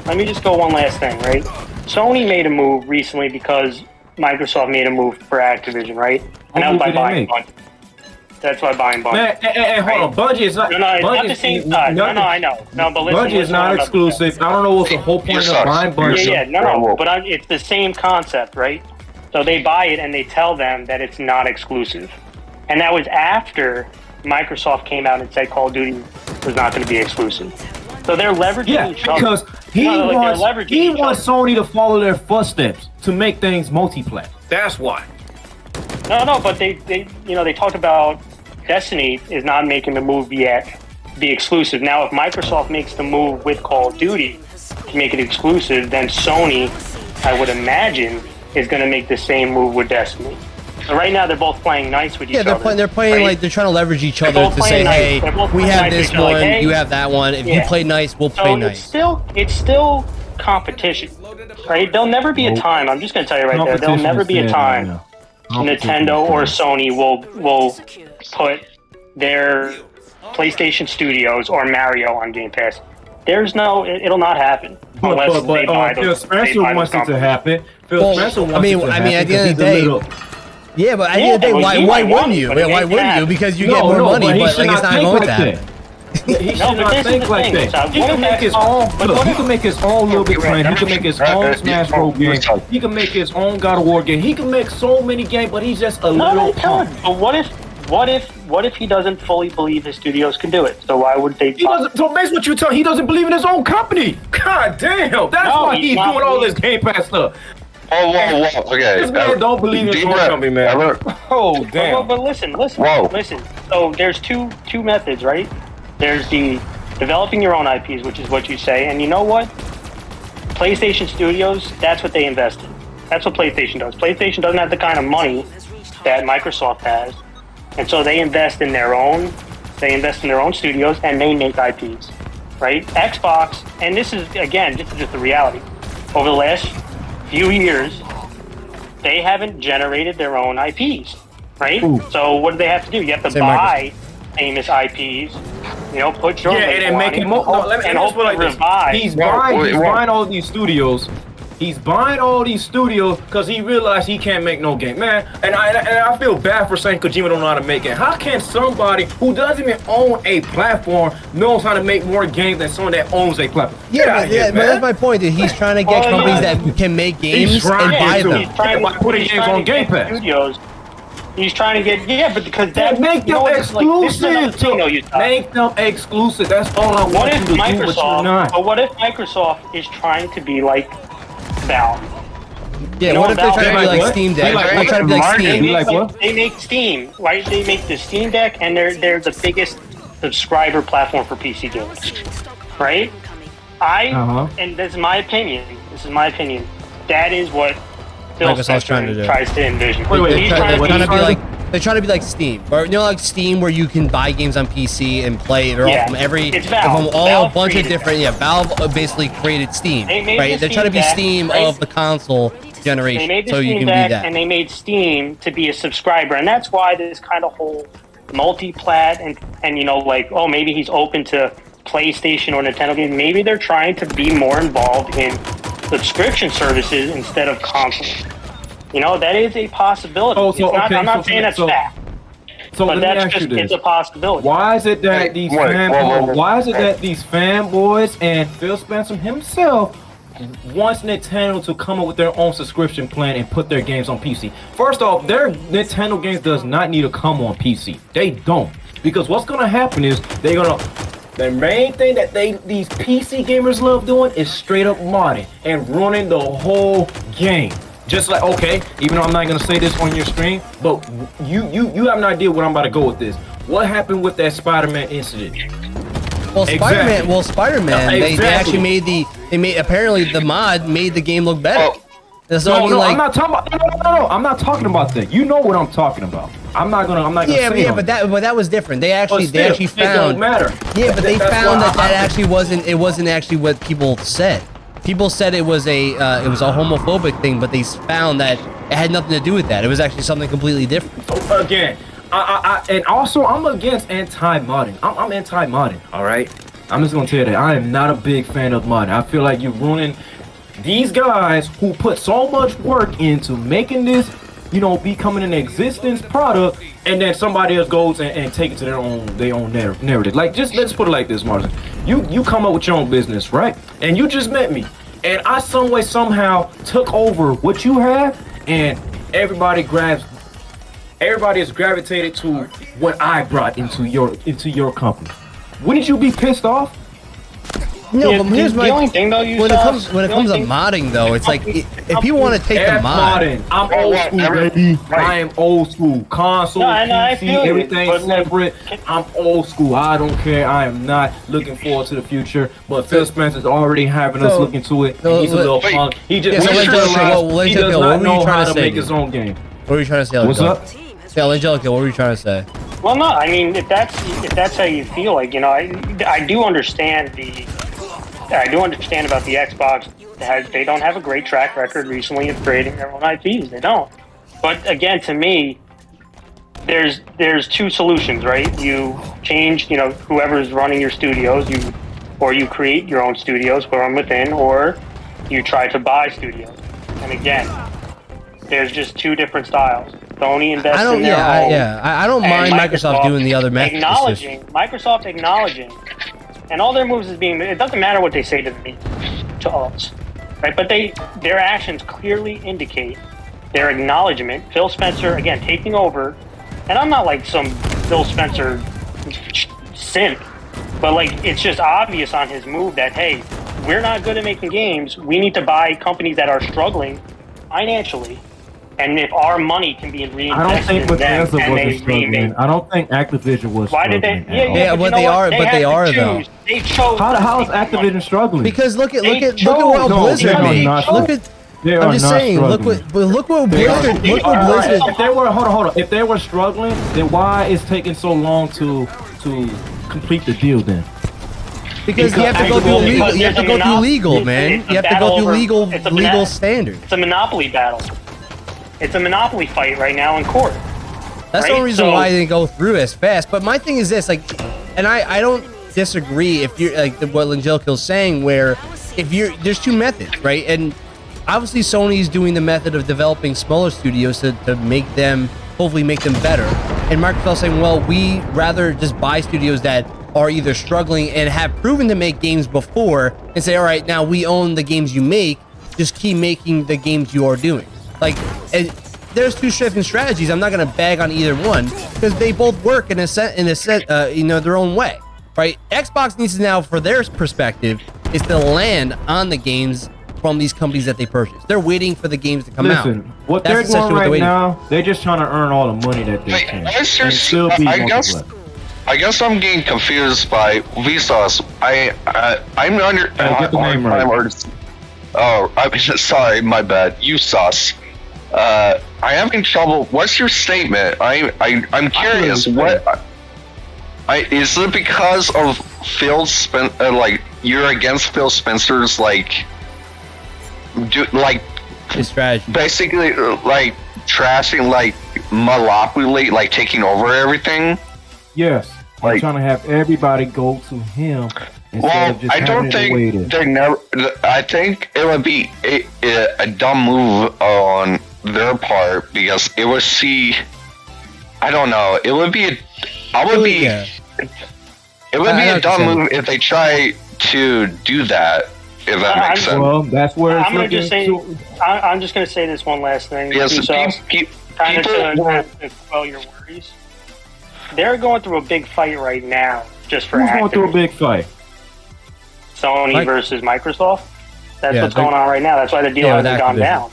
Let me just go one last thing, right? Sony made a move recently because Microsoft made a move for Activision, right? And that was by move did they buying make? Bungie. That's why buying Bungie. Man, and hold on, Bungie is not. No, it's not the Bungie same is size. No, nothing- I know. No, but listen. Bungie is listen not what I'm about to say. exclusive. I don't know what's the whole point of sucks. buying You Bungie. Yeah, no, but it's the same concept, right? So they buy it and they tell them that it's not exclusive. And that was after Microsoft came out and said Call of Duty was not going to be exclusive. So they're leveraging Yeah, each other. because he No, like, wants they're leveraging he each wants Sony to follow their footsteps to make things multiplayer. That's why. No, but they talked about Destiny is not making the move yet be exclusive. Now, if Microsoft makes the move with Call of Duty to make it exclusive, then Sony, I would imagine, is going to make the same move with Destiny. So right now, they're both playing nice with each other. Yeah, they're playing right? like they're trying to leverage each They're other both to say, playing nice. hey, They're both we playing have nice this with each other. one, Like, hey, you have that one. If you yeah. play nice, we'll So play nice. it's still competition, right? There'll never be a time. I'm just going to tell you right there. There'll never be a time Nintendo or Sony will put their PlayStation Studios or Mario on Game Pass. It'll not happen unless they buy Phil those. Spencer wants it to happen. Phil Well, Spencer wants I mean, it to at happen the end of the because he's a day, little- Yeah, but at the end of the day, well, why you might wouldn't want you? it, but Yeah, it why ain't wouldn't you? happening. Because you get more money, he but should like it's not think going with like that. He should but not this is think the like thing, that. so He what can if make that's his all- own. but Look, what he if- can make his own Little Big Planet. He can make his own Smash Bros. Game. He can make his own God of War game. He can make so many games, but he's just a No, little they punk. could. But what if what if he doesn't fully believe his studios can do it? So why would they? He doesn't. So based what you're telling, he doesn't believe in his own company. God damn, that's No, why he's he's not doing all this believing- Game Pass stuff. Oh, whoa. Okay. This man don't believe in his own company, man. Oh damn. But listen. Whoa. Listen. So there's two methods, right? There's the developing your own IPs, which is what you say, and you know what? PlayStation Studios, that's what they invest in. That's what PlayStation does. PlayStation doesn't have the kind of money that Microsoft has, and so they invest in their own. They invest in their own studios and they make IPs, right? Xbox, and this is again just the reality. Over the last few years, they haven't generated their own IPs, right? Ooh. So what do they have to do? You have to Say buy famous IPs. You know, put your Yeah, and then make it more. No, let me and just put it hopefully like this. revive. He's Whoa, buying. wait, He's whoa. buying all these studios. He's buying all these studios because he realized he can't make no game, man. And I feel bad for saying Kojima don't know how to make it. How can somebody who doesn't even own a platform knows how to make more games than someone that owns a platform? Get out of here, but man. that's my point. That he's trying to get Well, companies yeah. that can make He's games trying and buy to. them. He's trying By putting he's games trying on to Game get Pass. Studios. He's trying to get but because Yeah, that make you know them what, it's like, this is another exclusive. thing, though, you Make them exclusive. That's all I What want if you to do, but you're Microsoft? not. But what if Microsoft is trying to be like Valve? Yeah, You know what if they're about- trying to be Like like what? Steam They Deck? like They're what? trying to be like Martin? Steam. You like what? They make Steam, right? They make the Steam Deck, and they're the biggest subscriber platform for PC games, right? Uh-huh. And this is my opinion. That is what Phil Microsoft's Spencer trying to do. tries to envision. Wait, He's They're trying trying to to be be like they're trying to be like Steam, or like Steam, where you can buy games on PC and play. They're all Yeah, from every, it's they're Valve. from all Valve a bunch of created different. that. Yeah, Valve basically created Steam, They made right? the They're trying to be Steam Steam Deck, right? of the console generation, They made the so you Steam can Deck, be that. and they made Steam to be a subscriber, and that's why this kind of whole multi-plat and you know, like, oh, maybe he's open to PlayStation or Nintendo games. Maybe they're trying to be more involved in subscription services instead of consoles. You know, that is a possibility. Oh, so, It's not, okay, I'm not so- saying that's so- fact, So but let me that's ask you just this. it's a possibility. Why is it that Wait, these wait, fan- whoa, whoa, whoa. Why is it that these fanboys and Phil Spencer himself wants Nintendo to come up with their own subscription plan and put their games on PC? First off, their Nintendo games does not need to come on PC. They don't, because what's gonna happen is they're gonna. The main thing that these PC gamers love doing is straight up modding and running the whole game. Just like, okay, even though I'm not gonna say this on your stream, but you have an idea where I'm about to go with this. What happened with that Spider-Man incident? Well, Spider-Man. Exactly. Well, Spider-Man. They Exactly. actually apparently the mod made the game look better. Oh. That's what I No, mean, no, like, I'm not talking about. No, I'm not talking about that. You know what I'm talking about. I'm not gonna yeah, say yeah, on but it. that was different. They But actually still, found. it don't matter. Yeah, but they That's found why that actually wasn't. It wasn't actually what people said. People said it was a homophobic thing, but they found that it had nothing to do with that. It was actually something completely different. Again, and also I'm against anti-modding. I'm anti-modding. All right. I'm just gonna tell you that I am not a big fan of modding. I feel like you're ruining these guys who put so much work into making this, you know, becoming an existence product, and then somebody else goes and take it to their own narrative. Like, just let's put it like this, Martin. You come up with your own business, right? And you just met me, and I some way somehow took over what you have, and everybody is gravitated to what I brought into your company. Wouldn't you be pissed off? No, Yeah, but here's the my only thing, though, you when it saw- comes the to only modding though, it's like if people want to take the F mod. modding. I'm Right, old right, school, every- baby. right. I am old school. Console, No, and I PC, feel you, everything but, like, separate. I'm old school. I don't care. I am not looking forward to the future. But Phil Spencer's already having us So- look into it. so- And he's a little wait. punk. He just Yeah, so he Angelica, what he does were not you know trying how to to say, make dude? his own game. What were you trying to say? What's Angelica? up? Yeah, Angelica, what were you trying to say? Well, no, I mean, if that's how you feel, like, you know, I do understand about the Xbox. They don't have a great track record recently of creating their own IPs. They don't. But again, to me, there's two solutions, right? You change, you know, whoever's running your studios, or you create your own studios from within, or you try to buy studios. And again, there's just two different styles. Sony invests I don't. in their own. I don't mind And Microsoft doing the other method. Microsoft acknowledging, and all their moves is being. It doesn't matter what they say to me, to us, right? But their actions clearly indicate their acknowledgement. Phil Spencer again taking over and I'm not like some Phil Spencer simp, but like it's just obvious on his move that hey, we're not good at making games. We need to buy companies that are struggling financially, and if our money can be reinvested I don't think in them, Bethesda and they was struggling. remake. I don't think Activision was Why did struggling. they? at Yeah, all. but but you know they what? are- but had they to are, though. choose. They chose. How is to make money. Activision struggling? Because look at They what chose- no, Blizzard they are made. not Look at. They I'm are just not saying. struggling. Look what They are- Blizzard. they Look what are- Blizzard. If they were hold on. If they were struggling, then why is taking so long to complete the deal then? Because you have to go through legal. You have to go through legal, man. You have to go through legal standards. It's a monopoly battle. It's a monopoly fight right now in court. That's the Right? only reason So- why I didn't go through as fast. But my thing is this, like, and I don't disagree if you're like what Langelikill's saying, where if there's two methods, right? And obviously Sony's doing the method of developing smaller studios to make them, hopefully make them better. And Microsoft's saying, well, we rather just buy studios that are either struggling and have proven to make games before and say, all right, now we own the games you make, just keep making the games you are doing. Like, there's two shifting strategies. I'm not going to bag on either one because they both work in a set, their own way, right? Xbox needs to now, for their perspective, is to land on the games from these companies that they purchase. They're waiting for the games to come out. Listen, what That's they're essentially doing what they're right waiting now, they're just trying to earn all the money that they Wait, can. that's and just- still be I guess I'm getting confused by Vsauce. I'm under. Get the name right. I'm sorry, my bad. Usos. I'm having trouble. What's your statement? I'm curious. What? Is it because of Phil Spencer? Like you're against Phil Spencer's His strategy. basically like trashing, like monopoly, like taking over everything. Yes, I'm Like- trying to have everybody go to him instead Well, of just I don't having it think waited. they're never. I think it would be a dumb move on their part because it would see. I don't know. It would be. Yeah. It would I be know a what dumb you're saying. move if they try to do that. If that makes sense. Well, that's where it's I'm gonna just say. looking to- I'm just gonna say this one last thing. Yes, Ubisoft, kind of people. to quell your worries. They're going through a big fight right now, just for Who's going through a Activision. big fight? Sony Like- versus Microsoft. That's Yeah, what's they're- going on right now. That's why the deal Yeah, with hasn't gone Activision. down.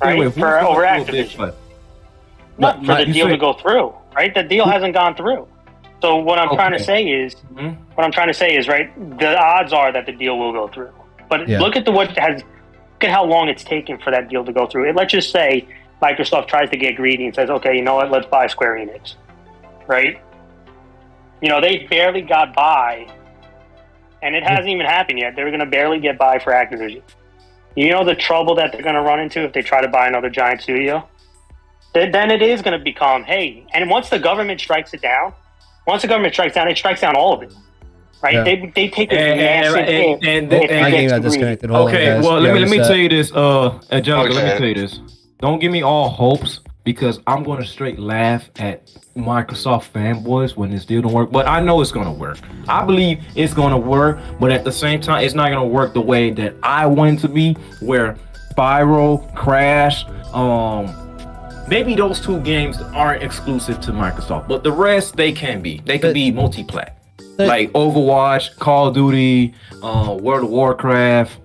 Right? Wait, who's for going over through a big Activision. fight? Not for the you deal to said- go through, right? The deal hasn't gone through. So what I'm trying to Okay. say is, Mhm. right, the odds are that the deal will go through. But Yeah. look at look at how long it's taken for that deal to go through. And let's just say Microsoft tries to get greedy and says, okay, you know what, let's buy Square Enix, right? You know, they barely got by, and it hasn't even happened yet. They're going to barely get by for Activision. You know the trouble that they're going to run into if they try to buy another giant studio? Then it is going to become, hey, and once the government strikes it down, it strikes down all of it, right? Yeah. They take a And- massive and- hit. and- if and- it I gets think I greedy. disconnected. Hold on, Okay, guys. well, Yeah, let me reset. tell you this, Angelica, let me Okay. tell you this. Don't give me all hopes because I'm going to straight laugh at Microsoft fanboys when this deal don't work. But I know it's going to work. I believe it's going to work, but at the same time, it's not going to work the way that I want it to be, where Spyro, Crash, maybe those two games aren't exclusive to Microsoft, but the rest they can be. They can be multi-plat. Like Overwatch, Call of Duty, World of Warcraft.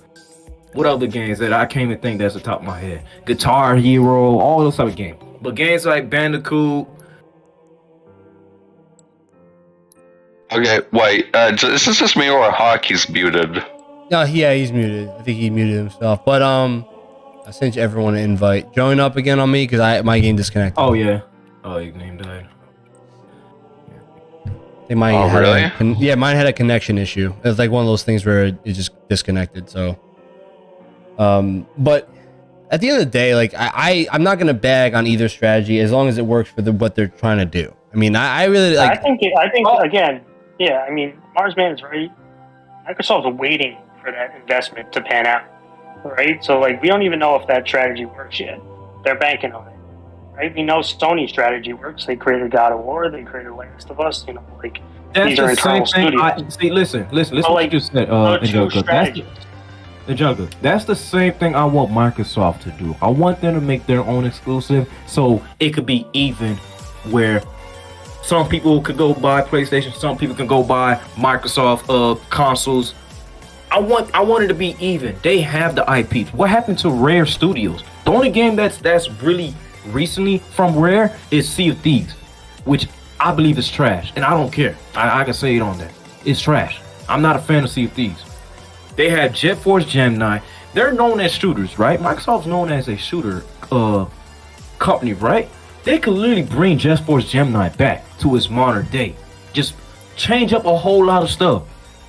What other games that I can't even think that's the top of my head? Guitar Hero, all those type of games. But games like Bandicoot. Okay, wait. Is this just me or Hockey's muted? No, yeah, he's muted. I think he muted himself. But I sent everyone an invite. Join up again on me because my game disconnected. Oh yeah. Oh, your name died. They might Oh, have really? mine had a connection issue. It's like one of those things where it just disconnected. So, but at the end of the day, like I'm not gonna bag on either strategy as long as it works for what they're trying to do. I mean, I really like. I think again, yeah. I mean, Marsman is right. Microsoft's waiting for that investment to pan out, right? So like, we don't even know if that strategy works yet. They're banking on it, right? We know Sony's strategy works. They created God of War. They created Last of Us. You know, like That's these are the same internal thing. studios. See, listen. So, What like, you just said, no true Angelica. strategies. Angelica, that's the same thing I want Microsoft to do. I want them to make their own exclusive so it could be even where Some people could go buy PlayStation. Some people can go buy Microsoft consoles. I want it to be even. They have the IPs. What happened to Rare Studios? The only game that's really recently from Rare is Sea of Thieves, which I believe is trash, and I don't care. I can say it on there. It's trash. I'm not a fan of Sea of Thieves. They have Jet Force Gemini. They're known as shooters, right? Microsoft's known as a shooter company, right? They could literally bring Jet Force Gemini back to its modern day. Just change up a whole lot of stuff.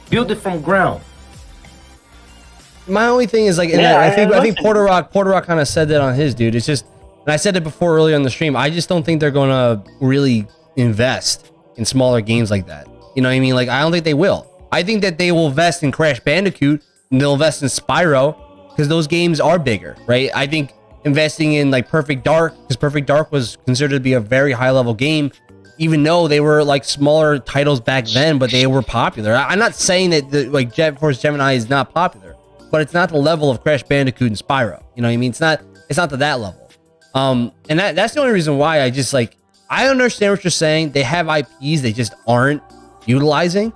Build it from ground. My only thing is like, and Yeah, I think listen. Porter Rock kind of said that on his, dude. It's just, and I said it before earlier on the stream. I just don't think they're going to really invest in smaller games like that. You know what I mean? Like, I don't think they will. I think that they will invest in Crash Bandicoot and they'll invest in Spyro because those games are bigger, right? I think investing in like Perfect Dark, because Perfect Dark was considered to be a very high level game, even though they were like smaller titles back then, but they were popular. I'm not saying that like Jet Force Gemini is not popular, but it's not the level of Crash Bandicoot and Spyro. You know what I mean? It's not to that level. And that's the only reason why I just like, I understand what you're saying. They have IPs they just aren't utilizing,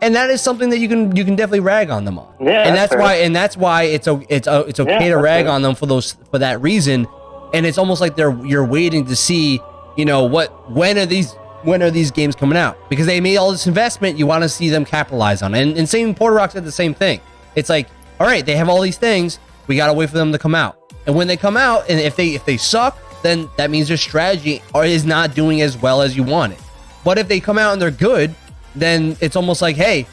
and that is something that you can definitely rag on them on. Yeah, and that's that's why it's okay to rag on them for that reason. And it's almost like you're waiting to see, you know, when are these games coming out, because they made all this investment. You want to see them capitalize on it. And same, Porter Rock said the same thing. It's like, all right, they have all these things. We got to wait for them to come out. And when they come out, and if they suck, then that means their strategy is not doing as well as you want it. But if they come out and they're good, then it's almost like, hey,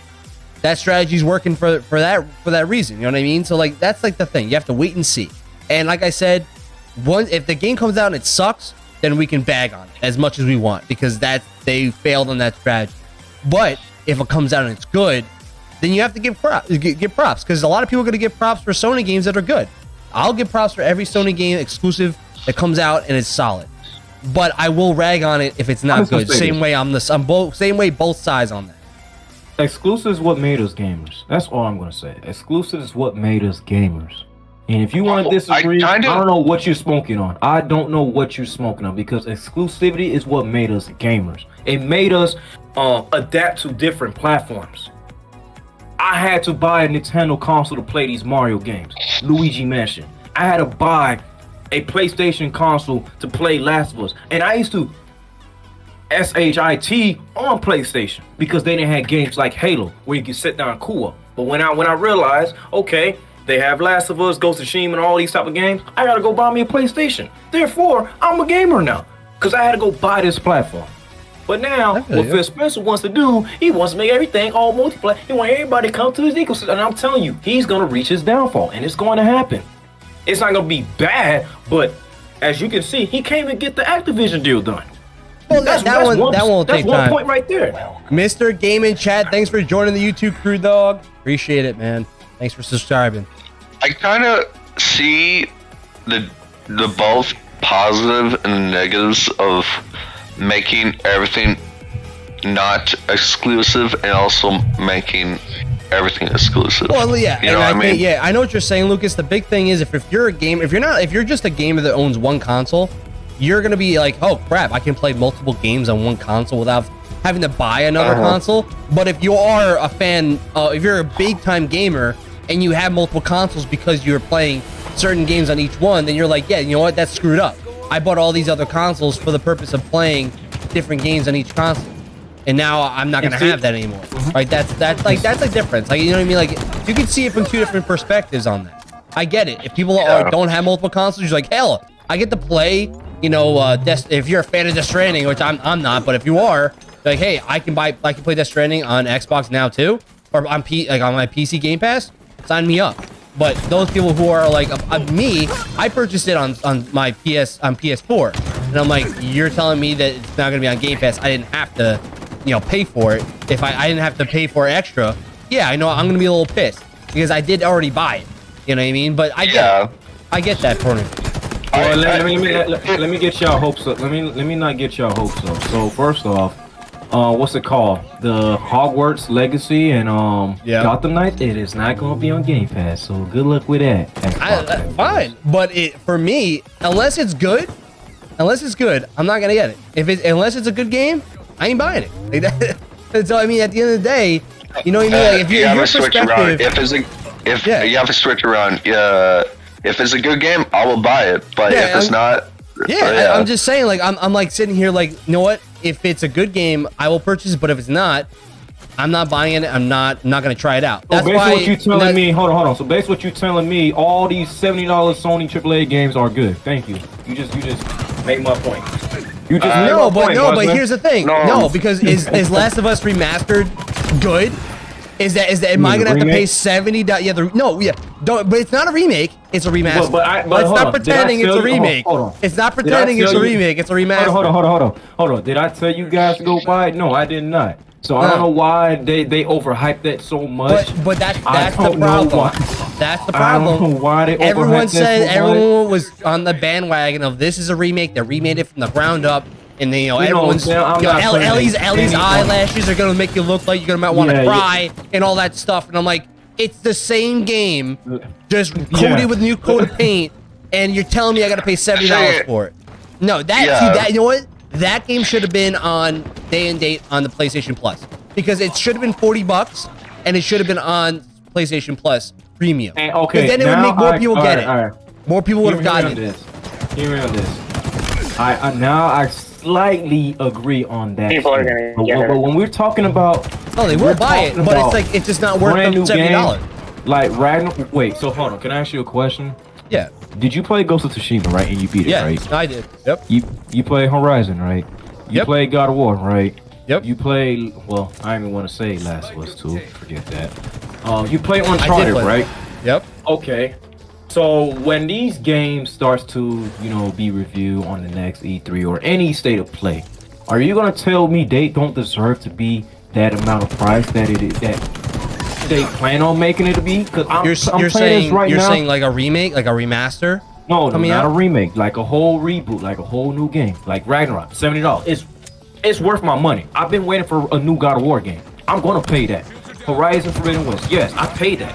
that strategy's working for that reason. You know what I mean? So like, that's like the thing. You have to wait and see. And like I said, if the game comes out and it sucks, then we can bag on it as much as we want, because they failed on that strategy. But if it comes out and it's good, then you have to give props, because a lot of people are going to give props for Sony games that are good. I'll give props for every Sony game exclusive that comes out and it's solid. But I will rag on it if it's not good. Same way both sides on that. Exclusive is what made us gamers. That's all I'm gonna say. Exclusive is what made us gamers. And if you want to disagree, I don't know what you're smoking on. I don't know what you're smoking on, because exclusivity is what made us gamers. It made us adapt to different platforms. I had to buy a Nintendo console to play these Mario games, Luigi Mansion. I had to buy a PlayStation console to play Last of Us, and I used to SHIT on PlayStation because they didn't have games like Halo where you can sit down and cool. But when I realized, okay, they have Last of Us, Ghost of Tsushima, and all these type of games, I gotta go buy me a PlayStation. Therefore, I'm a gamer now because I had to go buy this platform. But now, what Phil Spencer wants to do, he wants to make everything all multiplayer. He wants everybody to come to his ecosystem. And I'm telling you, he's going to reach his downfall, and it's going to happen. It's not going to be bad, but as you can see, he can't even get the Activision deal done. Well, that won't take time. That's one point right there. Mr. Game in Chat, thanks for joining the YouTube crew, dog. Appreciate it, man. Thanks for subscribing. I kind of see the both positive and negatives of making everything not exclusive and also making everything exclusive. Well, yeah, you know what I mean? Yeah, I know what you're saying, Lucas. The big thing is if you're a game, if you're just a gamer that owns one console, you're gonna be like, oh crap, I can play multiple games on one console without having to buy another console. But if you are a fan, if you're a big time gamer and you have multiple consoles because you're playing certain games on each one, then you're like, yeah, you know what, that's screwed up. I bought all these other consoles for the purpose of playing different games on each console, and now I'm not gonna have that anymore. Right? That's a difference. Like, you know what I mean? Like, you can see it from two different perspectives on that. I get it. If people don't have multiple consoles, you're like, hell, I get to play. You know, if you're a fan of Death Stranding, which I'm not, but if you are, like, hey, I can play Death Stranding on Xbox now too, or on on my PC Game Pass. Sign me up. But those people who are like me, I purchased it on my PS4, and I'm like, you're telling me that it's not gonna be on Game Pass? I didn't have to, pay for it. If I didn't have to pay for it extra, yeah, I know I'm gonna be a little pissed because I did already buy it. You know what I mean? But I get that point of view. Well, let me get y'all hopes up. Let me not get y'all hopes up. So first off, what's it called? The Hogwarts Legacy and Gotham Knights. It is not going to be on Game Pass. So good luck with that. Fine, but for me, unless it's good, I'm not gonna get it. Unless it's a good game, I ain't buying it. Like that. And so I mean, at the end of the day, you know what I mean? Like, if you you're have your to switch around. perspective, If Yeah. you have to switch around, if it's a good game, I will buy it. But Yeah, if it's not, yeah, I'm just saying, like, I'm like sitting here, like, you know what? If it's a good game, I will purchase it. But if it's not, I'm not buying it. I'm not gonna try it out. So That's basically why. what you telling me, hold on. So basically what you telling me, all these $70 Sony AAA games are good. Thank you. You just made my point. You just made No, my but point, no, but husband. here's the thing. No, because is Last of Us remastered good? Is that am I mean gonna have to pay remake? $70? Yeah, don't. But it's not a remake. It's a remaster. But Let's hold not on. Did I pretending it's tell a you- remake. hold on. It's not Did I pretending it's a tell you- remake. It's a remaster. Hold on. Did I tell you guys to go buy it? No, I did not. So I don't know why they overhyped that so much. But that's I the don't know problem. why. That's the I don't problem. know why they Everyone overhyped that said so much. everyone was on the bandwagon of this is a remake. They remade it from the ground up, and then everyone's I'm not putting Ellie's any- eyelashes are gonna make you look like you're gonna want to Yeah, cry and all that stuff. And I'm like, it's the same game, just coated Yeah. with new coat of paint, and you're telling me I gotta pay $70 for it? No, Yeah. you know what? That game should have been on day and date on the PlayStation Plus, because it should have been $40, and it should have been on PlayStation Plus Premium. And, okay, 'Cause then it would now make more people get it. All right. More people would have Hear me gotten on it. this. Hear me on this. I slightly agree on that. People are gonna but, get it. but when we're talking about, No, they will we're buy it, talking but it's about like it's just not worth brand the new $70. game, like Ragnarok. Wait, so hold on. Can I ask you a question? Yeah. Did you play Ghost of Tsushima, right? And you beat it, Yeah, right? I did. Yep. You play Horizon, right? You Yep. play God of War, right? Yep. You play, well, I don't even want to say Last of Us 2. Forget that. You play Uncharted, play right? Yep. Okay. So when these games starts to, be reviewed on the next E3 or any state of play, are you gonna tell me they don't deserve to be that amount of price that they plan on making it to be? Because I'm You're playing saying this right you're now. saying like a remake, like a remaster? No, coming not out? a remake, like a whole reboot, like a whole new game, like Ragnarok, $70. It's worth my money. I've been waiting for a new God of War game. I'm gonna pay that. Horizon Forbidden West, yes, I paid that.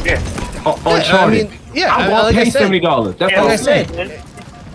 Yeah. Uncharted, I mean, yeah, I'm gonna like I pay said- $70. That's Yeah, what Like I I'm said, saying.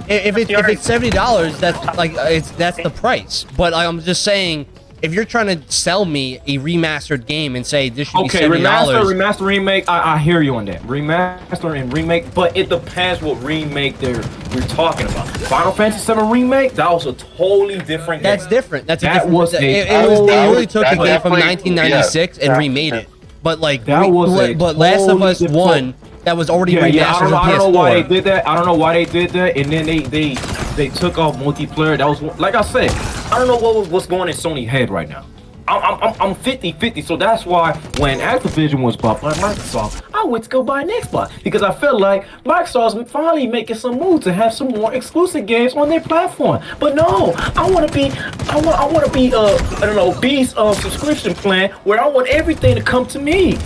if it's $70, that's like that's the price. But I'm just saying, if you're trying to sell me a remastered game and say this should be Okay, $70, remaster, remake. I hear you on that. Remaster and remake, but it depends what remake we're talking about. Final Fantasy VII remake, that was a totally different game. that's different. That's a That different. was a It was they totally- really took a that game from definitely- 1996 and remade it. But like, That was a but Last of totally Us different- 1 that was already Yeah, I remastered don't on know why they PS4. did that. I don't know why they did that. And then they took off multiplayer. That was like I said. I don't know what's going in Sony's head right now. I'm 50-50, so that's why when Activision was bought by Microsoft, I went to go buy an Xbox because I felt like Microsoft's finally making some moves to have some more exclusive games on their platform. But no, I want to be Beast subscription plan where I want everything to come to me.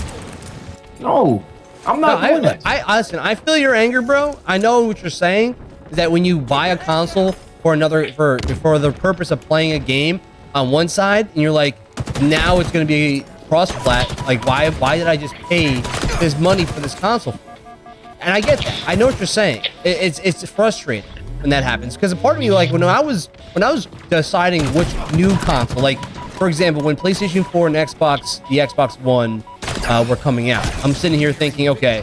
No, I'm not doing that. Listen, I feel your anger, bro. I know what you're saying. Is that when you buy a console for the purpose of playing a game on one side, and you're like, now it's going to be cross-plat. Like, why did I just pay this money for this console? And I get that. I know what you're saying. It's frustrating when that happens, because a part of me, like, when I was deciding which new console, like, for example, when PlayStation 4 and the Xbox One were coming out, I'm sitting here thinking, okay,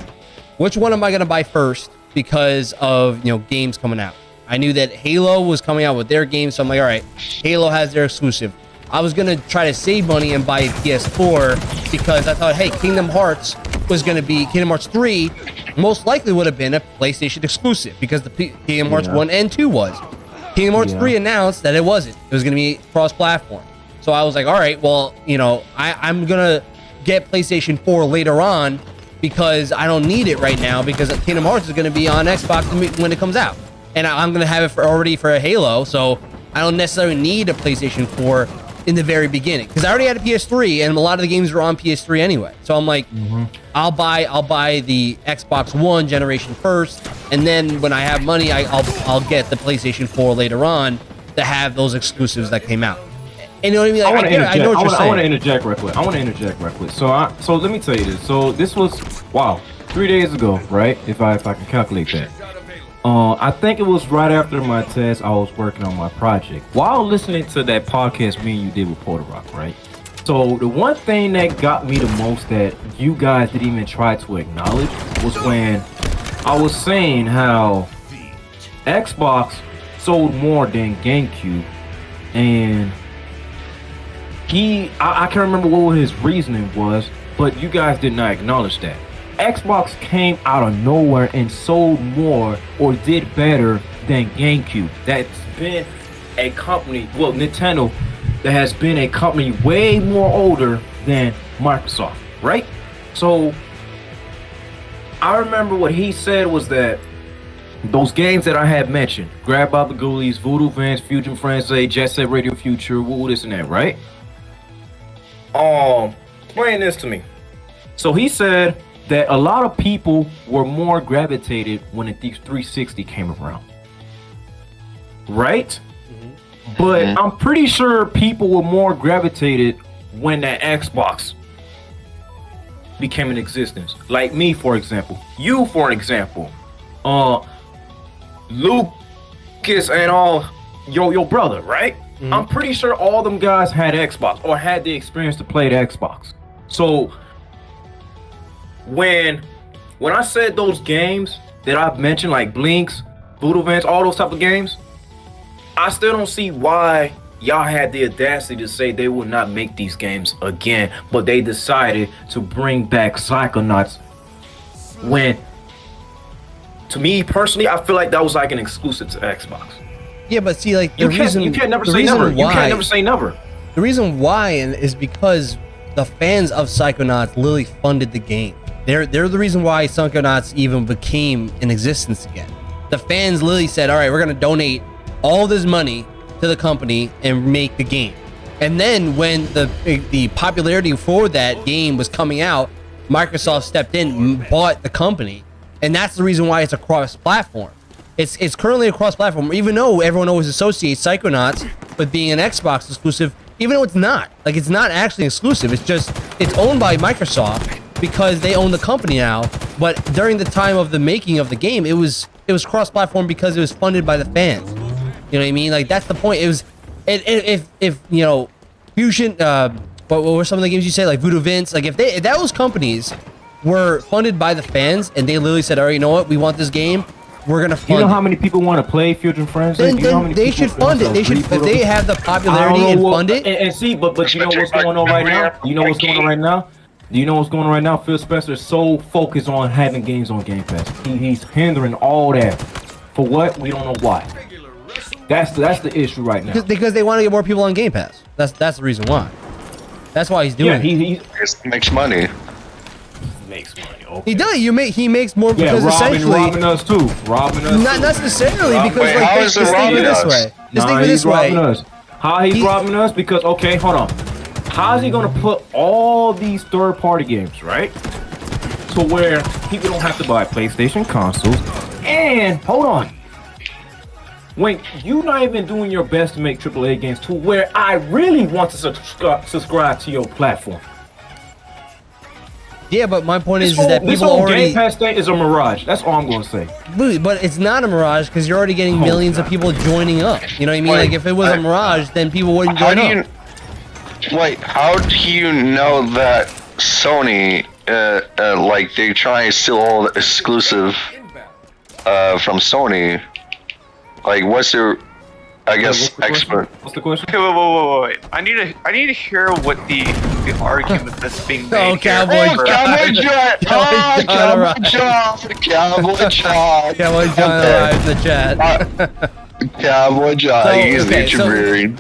which one am I going to buy first because of, games coming out? I knew that Halo was coming out with their game, so I'm like, all right, Halo has their exclusive. I was going to try to save money and buy a PS4 because I thought, hey, Kingdom Hearts 3 most likely would have been a PlayStation exclusive because the Kingdom Hearts 1 and 2 was. Kingdom Hearts 3 announced that it wasn't. It was going to be cross-platform. So I was like, all right, well, I'm going to get PlayStation 4 later on because I don't need it right now because Kingdom Hearts is going to be on Xbox when it comes out. And I'm going to have it already for a Halo, so I don't necessarily need a PlayStation 4 in the very beginning because I already had a PS3 and a lot of the games were on PS3 anyway. So I'm like, I'll buy the Xbox One generation first, and then when I have money, I'll get the PlayStation 4 later on to have those exclusives that came out. And you know what I mean? Like, I know what you're saying. I want to interject real quick. So let me tell you this. So this was 3 days ago, right? If I can calculate that. I think it was right after my test. I was working on my project while listening to that podcast me and you did with Porter Rock, right? So the one thing that got me the most that you guys didn't even try to acknowledge was when I was saying how Xbox sold more than GameCube, and I can't remember what his reasoning was, but you guys did not acknowledge that. Xbox came out of nowhere and sold more or did better than GameCube. That's been a company, well, Nintendo, that has been a company way more older than Microsoft, right? So I remember what he said was that those games that I had mentioned, Grab by the Ghoulies, Voodoo Vance, Fusion Frenzy, Jet Set Radio Future, woo, this and that, right? Explain this to me. So he said that a lot of people were more gravitated when the 360 came around, right? But I'm pretty sure people were more gravitated when that Xbox became in existence. Like me, for example. You, for example. Lucas and all your brother, right? I'm pretty sure all them guys had Xbox or had the experience to play the Xbox. So when I said those games that I've mentioned, like Blinks, Voodoo Vance, all those type of games, I still don't see why y'all had the audacity to say they would not make these games again, but they decided to bring back Psychonauts when, to me personally, I feel like that was like an exclusive to Xbox. Yeah, but see, like You can't never say never. You can't never say never. The reason why is because the fans of Psychonauts literally funded the game. They're the reason why Psychonauts even became in existence again. The fans literally said, all right, we're going to donate all this money to the company and make the game. And then when the popularity for that game was coming out, Microsoft stepped in and bought the company. And that's the reason why it's a cross-platform. It's currently a cross-platform, even though everyone always associates Psychonauts with being an Xbox exclusive, even though it's not. Like, it's not actually exclusive. It's just, it's owned by Microsoft because they own the company now. But during the time of the making of the game, it was cross-platform because it was funded by the fans. You know what I mean? Like, that's the point. It was, if you know, Fusion, what were some of the games you said, like Voodoo Vince, like if those companies were funded by the fans and they literally said, all right, you know what, we want this game, we're gonna fund. You know how many people want to play Fusion Frenzy? Then they should fund it. They should, if they have the popularity and fund it. And see, but you know what's going on right now? You know what's going on right now? Do you know what's going on right now? Phil Spencer is so focused on having games on Game Pass. He's hindering all that. For what? We don't know why. That's the issue right now. Because they want to get more people on Game Pass. That's the reason why. That's why he's doing it. He makes money. Makes money. Okay. He does. He makes more because robbing us too. Robbing us. Not necessarily because Wait, like how is it robbing us? Just think of it this way. How he's robbing us? Because okay, hold on. How is he gonna put all these third-party games right to where people don't have to buy PlayStation consoles? And hold on. When you're not even doing your best to make AAA games to where I really want to subscribe to your platform. Yeah, but my point is that people already... Game Pass thing is a mirage. That's all I'm going to say. But it's not a mirage because you're already getting millions of people joining up. You know what I mean? Wait, like if it was a mirage, then people wouldn't join up. Wait, how do you know that Sony, like they try to steal all the exclusive from Sony? Like, what's your, I guess, expert? What's the question? Okay, wait. I need to hear what the argument that's being made. Oh, Cowboy here. Cowboy John! Oh, Cowboy John! Cowboy John! Cowboy John arrived in the chat. Cowboy John, he's the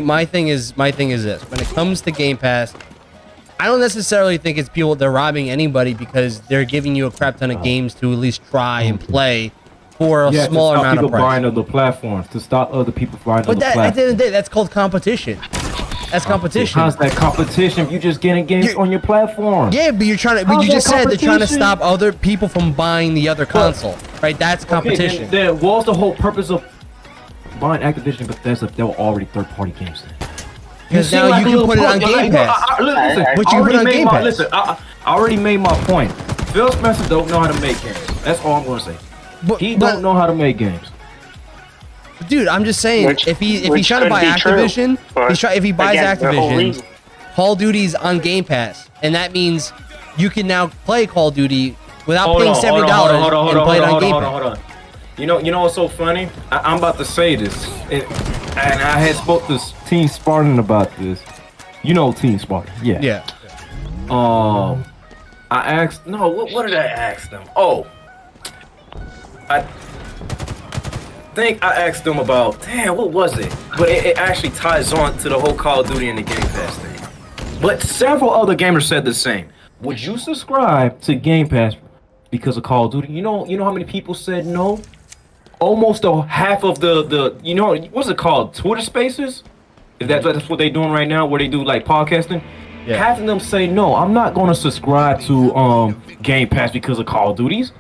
my thing is this. When it comes to Game Pass, I don't necessarily think it's people they're robbing anybody because they're giving you a crap ton of games to at least try and play for a smaller amount of price. Buying other platforms to stop other people buying other platforms. At the end of the day, that's called competition. That's competition. How's that competition? You just getting games on your platform. Yeah, but you're trying to. But you just said they're trying to stop other people from buying the other console, right? That's competition. Okay, then what's the whole purpose of buying Activision Bethesda if they were already third-party games? Because now you can put it on Game Pass. Listen, but you can put it on Game Pass. Listen, I already made my point. Phil Spencer don't know how to make games. That's all I'm going to say. He don't know how to make games. Dude, I'm just saying, if he's which trying to buy could be true, Activision, but if he buys again, the whole Activision, reason- Call of Duty's on Game Pass, and that means you can now play Call of Duty without paying $70 and play it on Game Pass. Hold on. You know what's so funny? I'm about to say this, and I had spoke to Team Spartan about this. You know Team Spartan, yeah. Yeah. I asked. No, what did I ask them? Oh, I think I asked them about. Damn, what was it? But it actually ties on to the whole Call of Duty and the Game Pass thing. But several other gamers said the same. Would you subscribe to Game Pass because of Call of Duty? You know how many people said no? Almost half of the what's it called? Twitter Spaces? If that's what they're doing right now, where they do like podcasting. Yeah. Half of them say no. I'm not going to subscribe to Game Pass because of Call of Duties.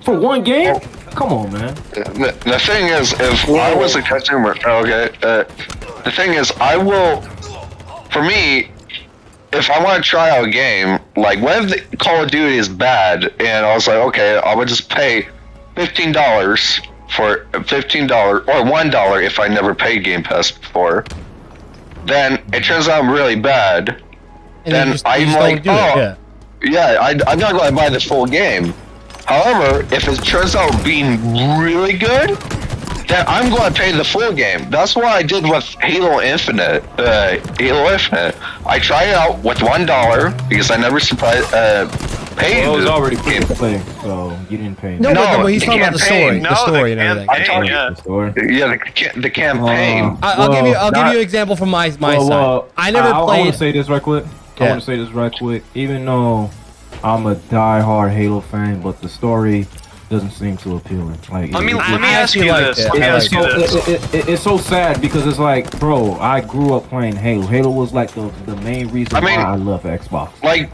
For one game? Come on, man. The thing is, if I was a consumer, okay, the thing is, I will, for me, if I want to try out a game, like, when the Call of Duty is bad, and I was like, okay, I would just pay $15 for $15, or $1 if I never paid Game Pass before, then it turns out really bad, And then you just I'm don't like, do it, oh, yeah, I'm not going to buy the full game. However, if it turns out being really good, then I'm going to pay the full game. That's what I did with Halo Infinite. I tried it out with $1 because I never paid. Well, it was already the free game. to play, so you didn't pay. No, No, but he's the talking about the campaign. story, the story and everything. I'm talking Yeah. the campaign. I'll give you an example from my side. I never I played. want to say this right quick. Even though I'm a die-hard Halo fan, but the story doesn't seem too appealing. Like, Let me I ask actually you liked this. it. Let me I ask you liked this. it's so sad because it's like, bro, I grew up playing Halo. Halo was like the main reason I mean, why I love Xbox. Like,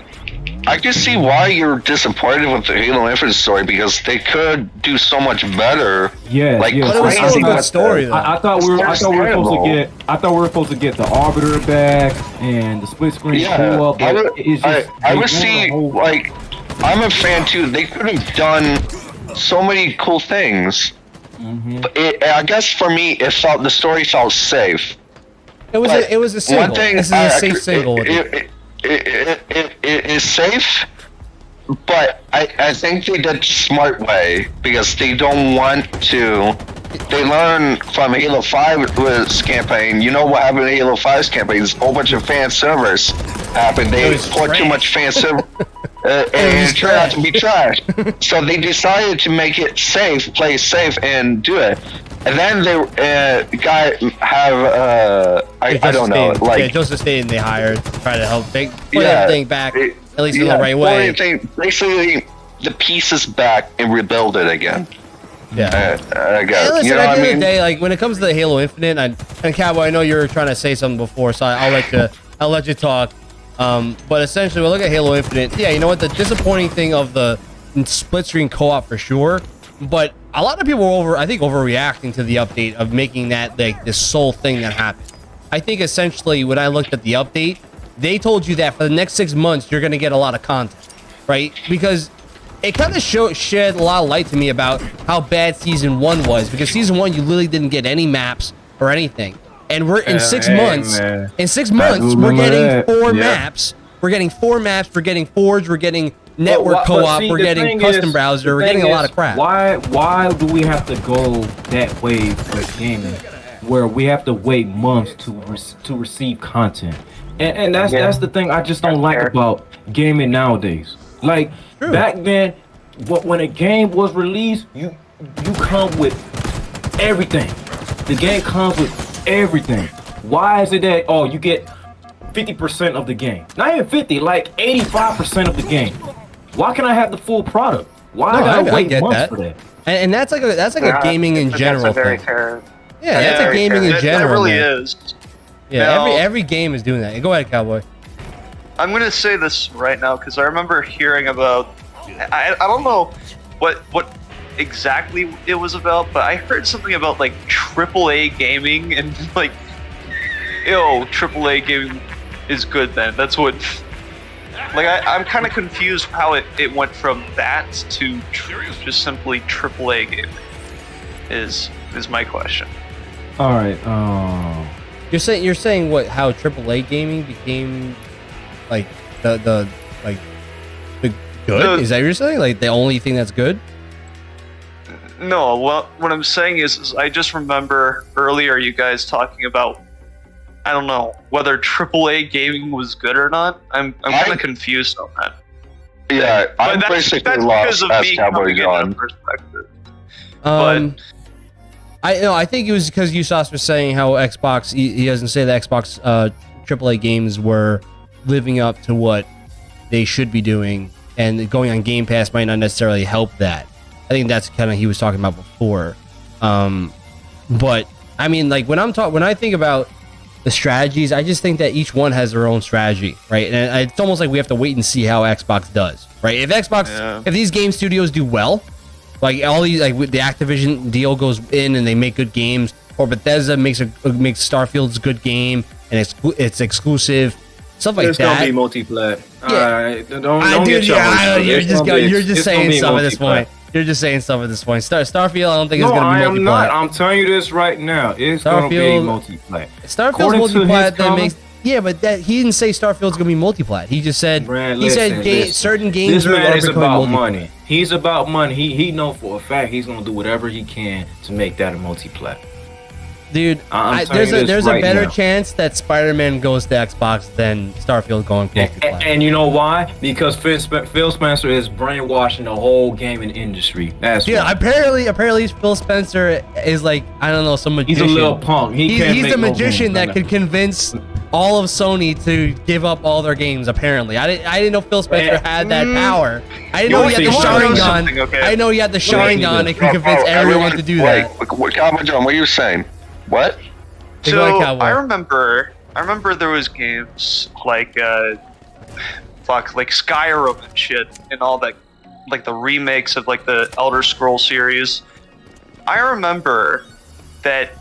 I can see why you're disappointed with the Halo Infinite story because they could do so much better. Yeah, Like, yeah. But it was still a crazy good with story, the- though. I thought we were supposed to get the Arbiter back and the split screen Yeah, co-op. I But would, it's I, just I they would doing see, the whole- like, I'm a fan too. They could have done so many cool things. But I guess for me, the story felt safe. It was But it was a single. One thing, This is a safe single. It is safe, but I think they did smart way because they don't want to. They learned from Halo 5's campaign. You know what happened in Halo 5's campaign? There's a whole bunch of fan servers happened. They It was put too trash. much fan server. And was it turned out to be trash. So they decided to make it safe, play safe, and do it. And then they I don't know, like Joseph Staten they hired to try to help put Yeah, everything back at least in the right way. Basically, the pieces back and rebuild it again. Yeah. I guess. Hey, listen, You know at what the I end of mean? the day, like when it comes to the Halo Infinite, and Cowboy, I know you were trying to say something before, so I'll let you talk. But essentially, we look at Halo Infinite. Yeah, you know what? The disappointing thing of the split screen co-op for sure, but a lot of people were overreacting to the update of making that like this sole thing that happened. I think essentially when I looked at the update, they told you that for the next 6 months you're gonna get a lot of content, right? Because it kind of shed a lot of light to me about how bad season 1 was, because season 1 you literally didn't get any maps or anything, and we're in 6 months. man. In 6 months, I we're remember getting that. 4 Yeah. maps. We're getting 4 maps. We're getting Forge. We're getting network But co-op. see, We're the getting thing custom is- browser. the We're thing getting a lot is, of crap. Why do we have to go that way for gaming, where we have to wait months to receive content? And that's the thing I just don't like about gaming nowadays. Like back then, when a game was released, you come with everything. The game comes with everything. Why is it that you get 50% of the game? Not even 50, like 85% of the game. Why can't I have the full product? Why No, I gotta I wait get months that. for that? And that's like a gaming in That's general a very thing. fair. Yeah, that's a gaming in That general. really man. is. Yeah, Now- every game is doing that. Go ahead, Cowboy. I'm gonna say this right now because I remember hearing about. I don't know what exactly it was about, but I heard something about like AAA gaming and like, AAA gaming is good. Then that's what Like I'm kind of confused how it went from that to just simply AAA gaming. Is my question. All right. You're saying what? How AAA gaming became like the good? Is that what you're saying? Like the only thing that's good? No, well, what I'm saying is I just remember earlier you guys talking about, I don't know, whether AAA gaming was good or not. I'm kind of confused on that. Yeah, I'm But basically lost as me Cowboy coming in John. that perspective. I think it was because USAS was saying how Xbox. He doesn't say that Xbox AAA games were living up to what they should be doing, and going on Game Pass might not necessarily help that. I think that's kind of he was talking about before. But I mean, like when I think about the strategies, I just think that each one has their own strategy, right? And it's almost like we have to wait and see how Xbox does, right? If these game studios do well, like all these, like the Activision deal goes in and they make good games, or Bethesda makes Starfield's a good game and it's exclusive, stuff like It's that. gonna be multiplayer. Yeah. Don't get your You're just saying stuff at this point. You're just saying stuff at this point. Starfield, I don't think it's gonna be multiplayer. I'm not. I'm telling you this right now. It's gonna be multiplayer. Starfield's multiplayer that makes. Yeah, but he didn't say Starfield's gonna be multiplayer. He just said certain games. This man is becoming about multiplayer. money. He's about money. He know for a fact he's gonna do whatever he can to make that a multiplayer. Dude, there's a better chance that Spider-Man goes to Xbox than Starfield going multiplayer. And you know why? Because Phil Spencer is brainwashing the whole gaming industry. That's why. Apparently Phil Spencer is like, I don't know, some magician. He's a little punk. He's the magician that could convince all of Sony to give up all their games. Apparently, I didn't know Phil Spencer had that power. I didn't know he had the Sharingan. I didn't know he had the Sharingan and could convince everyone to do that. Cowboy John, what are you saying? What? So I remember there was games like Skyrim and shit and all that, like the remakes of like the Elder Scrolls series. I remember that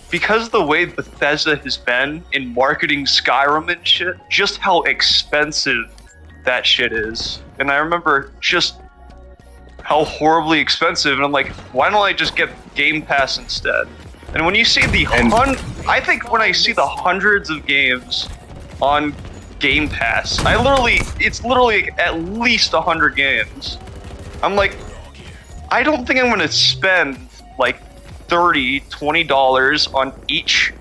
because the way Bethesda has been in marketing Skyrim and shit, just how expensive that shit is. And I remember just how horribly expensive, and I'm like, why don't I just get Game Pass instead? And when you see I think when I see the hundreds of games on Game Pass, it's literally at least 100 games. I'm like, I don't think I'm gonna spend like $30-$20 on each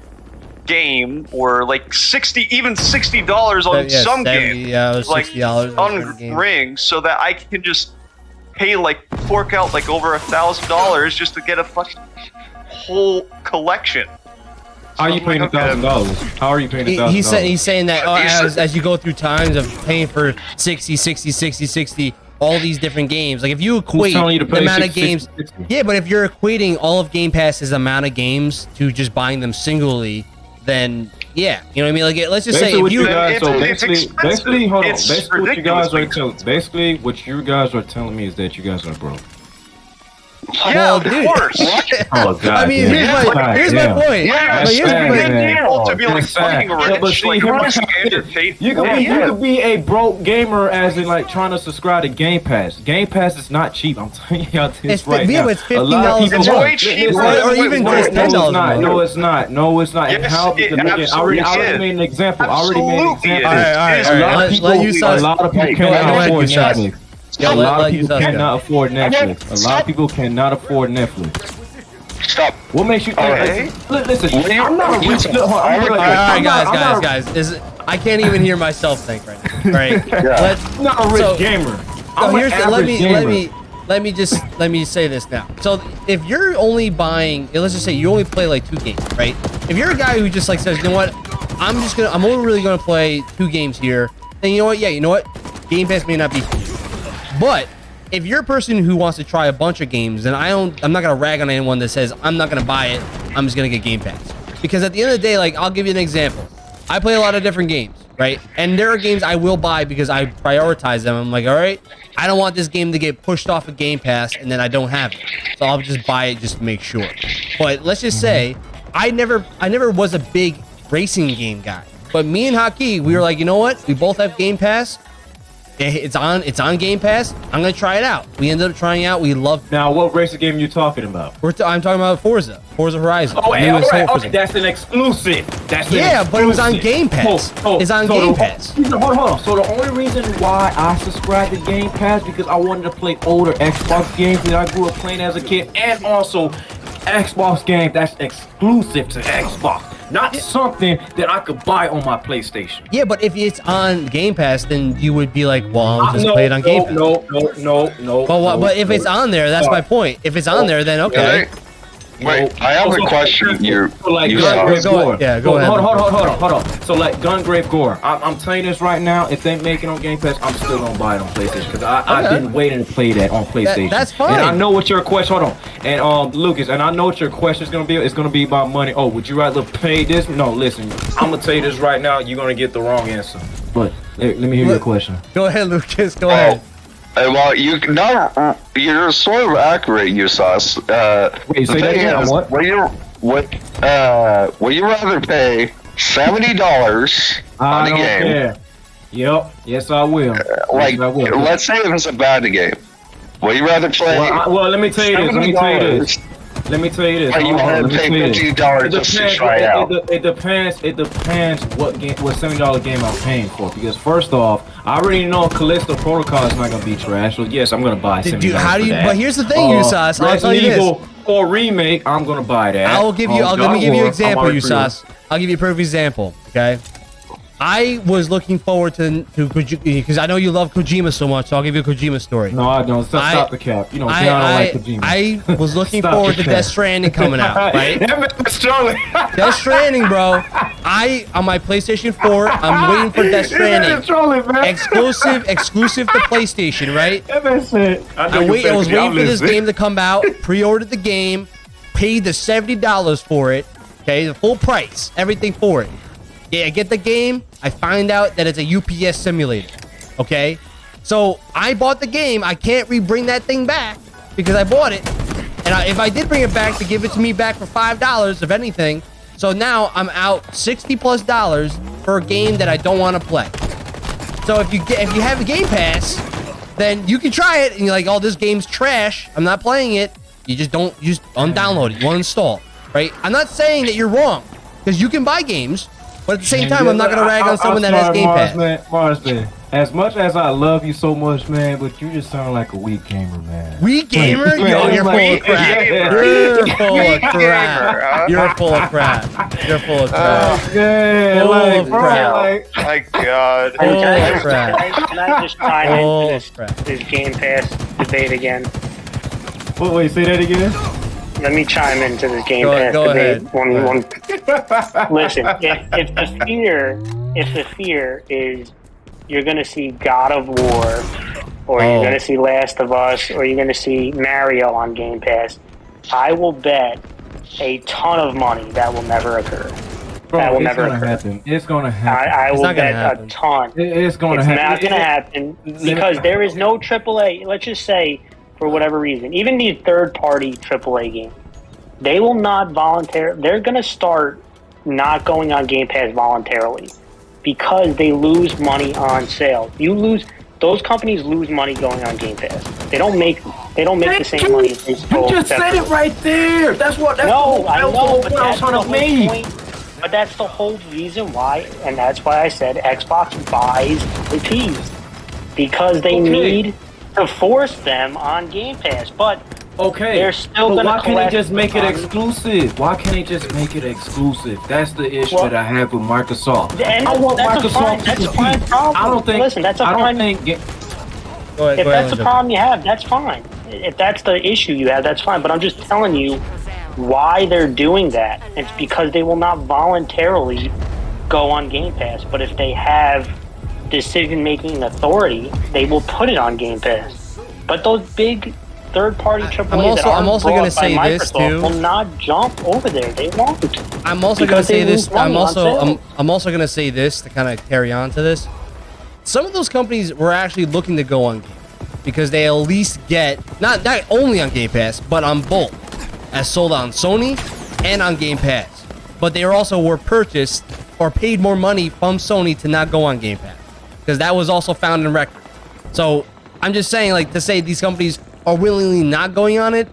game, or like $60 on some games, like $60 on Ring, so that I can just fork out like over $1,000 just to get a fucking whole collection. How are you paying $1,000? How are you paying $1,000? He's saying that as you go through times of paying for 60 all these different games, like if you equate the amount of games, yeah, but if you're equating all of Game Pass's amount of games to just buying them singly, then yeah, you know what I mean. Like let's just say if you basically what you guys are telling me is that you guys are broke. Yeah, of course. Oh God! I mean, here's my point. Yeah, here's my point. To be like fucking rich, you could be a broke gamer, as in like trying to subscribe to Game Pass. Game Pass is not cheap. I'm telling y'all this right now. It's $15 a month, or even just $10. No, it's not. No, it's not. And how? I already made an example. All right. A lot of people cannot afford Netflix. A lot of people cannot afford Netflix. A lot of people cannot afford Netflix. Stop. What makes you think? Listen, I'm not a rich. All right, guys. I can't even hear myself think right now. Right? I'm not a rich gamer. Let me say this now. So if you're only buying, let's just say you only play like 2 games, right? If you're a guy who just like says, you know what, I'm only really gonna play 2 games here, then you know what? Yeah, you know what? Game Pass may not be. But if you're a person who wants to try a bunch of games, then I'm not gonna rag on anyone that says I'm not gonna buy it, I'm just gonna get Game Pass. Because at the end of the day, like I'll give you an example. I play a lot of different games, right? And there are games I will buy because I prioritize them. I'm like, all right, I don't want this game to get pushed off of Game Pass and then I don't have it. So I'll just buy it just to make sure. But let's just say I never was a big racing game guy. But me and Haki, we were like, you know what? We both have Game Pass. It's on Game Pass. I'm gonna try it out. We ended up trying it out. We loved. Now, what racing game you talking about? I'm talking about Forza Horizon. Oh, hey, all Newest right, Forza. okay, that's an exclusive. That's an Yeah, but it was on exclusive. Game Pass. It's on so Game the- Pass. Hold on. So the only reason why I subscribed to Game Pass because I wanted to play older Xbox games that I grew up playing as a kid, and also Xbox games that's exclusive to Xbox, not something that I could buy on my PlayStation. Yeah, but if it's on Game Pass, then you would be like, well, I'll just No, play it on Game Pass. No. But if it's on there, that's my point. If it's on there, then okay. Wait, I have a question. You like you Gungrave saw. Gore. Yeah, go ahead. Hold on. So like Gungrave Gore, I'm telling you this right now. If they make it on Game Pass, I'm still gonna buy it on PlayStation because I didn't wait to play that on PlayStation. That's fine. And I know what your question. Hold on. And Lucas, and I know what your question is gonna be. It's gonna be about money. Oh, would you rather pay this? No, listen. I'm gonna tell you this right now. You're gonna get the wrong answer. But let me hear your question. Go ahead, Lucas. Go ahead. Well, you're sort of accurate, Usas. Wait, say that again. What? Would you rather pay $70 on a game? Care. Yep. Yes, I will. Like, Yes, I will. let's say if it's a bad game. Would you rather play? Well, let me tell you this. Let me tell you this. Or you want to pay $50 just to try it out? It depends what $70 game I'm paying for. Because first off, I already know Callisto Protocol is not gonna be trash. So yes, I'm gonna buy $70 How do you? for that. But here's the thing, Usas. I'll tell you Resident this. Evil or remake, I'm gonna buy that. I'll give you. Let me give you an example, I'm already for you. Usas. I'll give you a perfect example. Okay. I was looking forward to Kojima because I know you love Kojima so much. So I'll give you a Kojima story. No, I don't. Stop the cap. You know, I don't like Kojima. I was looking Stop forward the to cap. Death Stranding coming out, right? Death Stranding, bro. On my PlayStation 4, I'm waiting for Death Stranding. Exclusive to PlayStation, right? I was waiting for this game to come out, pre-ordered the game, paid the $70 for it, okay, the full price, everything for it. Yeah, I get the game, I find out that it's a UPS simulator, okay? So I bought the game, I can't bring that thing back because I bought it. And if I did bring it back, to give it to me back for $5, if anything. So now I'm out $60+ for a game that I don't want to play. So if you have a Game Pass, then you can try it and you're like, oh, this game's trash. I'm not playing it. You just undownload it. You uninstall, right? I'm not saying that you're wrong because you can buy games, but at the same time, I'm not gonna rag on someone that has Game Pass. Marsman, as much as I love you so much, man, but you just sound like a weak gamer, man. Weak gamer? Yo, you're full of crap. You're full of crap. You're full of crap. You're full of crap. Yeah, Full like, of bro, crap. like, My God. Full of crap. Can I just chime Full into of crap. this Game Pass debate again? wait, say that again? Let me chime into this Game Go Pass debate. ahead. Listen, if the fear is you're gonna see God of War, or you're gonna see Last of Us, or you're gonna see Mario on Game Pass, I will bet a ton of money that will never occur. Bro, that will it's never gonna occur. happen. It's gonna happen. I will not gonna bet happen. a ton. It's gonna It's happen. not going to happen because there is no AAA. Let's just say, for whatever reason, even these third-party AAA games, they will not voluntarily. They're going to start not going on Game Pass voluntarily because they lose money on sale. Those companies lose money going on Game Pass. They don't make the same money as they You stole. just said it right there. That's what. That's No, the I whole know, point but I was that's the trying to whole make. point. But that's the whole reason why, and that's why I said Xbox buys IPs because they need to force them on Game Pass. But Okay, they're still but gonna why can't they collect just make it on- exclusive? Why can't they just make it exclusive? That's the issue that I have with Microsoft. And I want that's a Microsoft fine- to that's a compete. fine problem. I don't think. Listen, that's a I don't fine- think. Go ahead, if that's the Linda. problem you have, that's fine. If that's the issue you have, that's fine. But I'm just telling you why they're doing that. It's because they will not voluntarily go on Game Pass. But if they have decision-making authority, they will put it on Game Pass. But those big third-party AAAs that I'm are also brought gonna by say this, Microsoft too. will not jump over there. They won't. I'm also going to because say they this. lose money on sale. I'm also going to say this to kind of carry on to this. Some of those companies were actually looking to go on Game because they at least get not only on Game Pass but on both, as sold on Sony and on Game Pass. But they also were purchased or paid more money from Sony to not go on Game Pass because that was also found in record. So I'm just saying, like, to say these companies are willingly not going on it,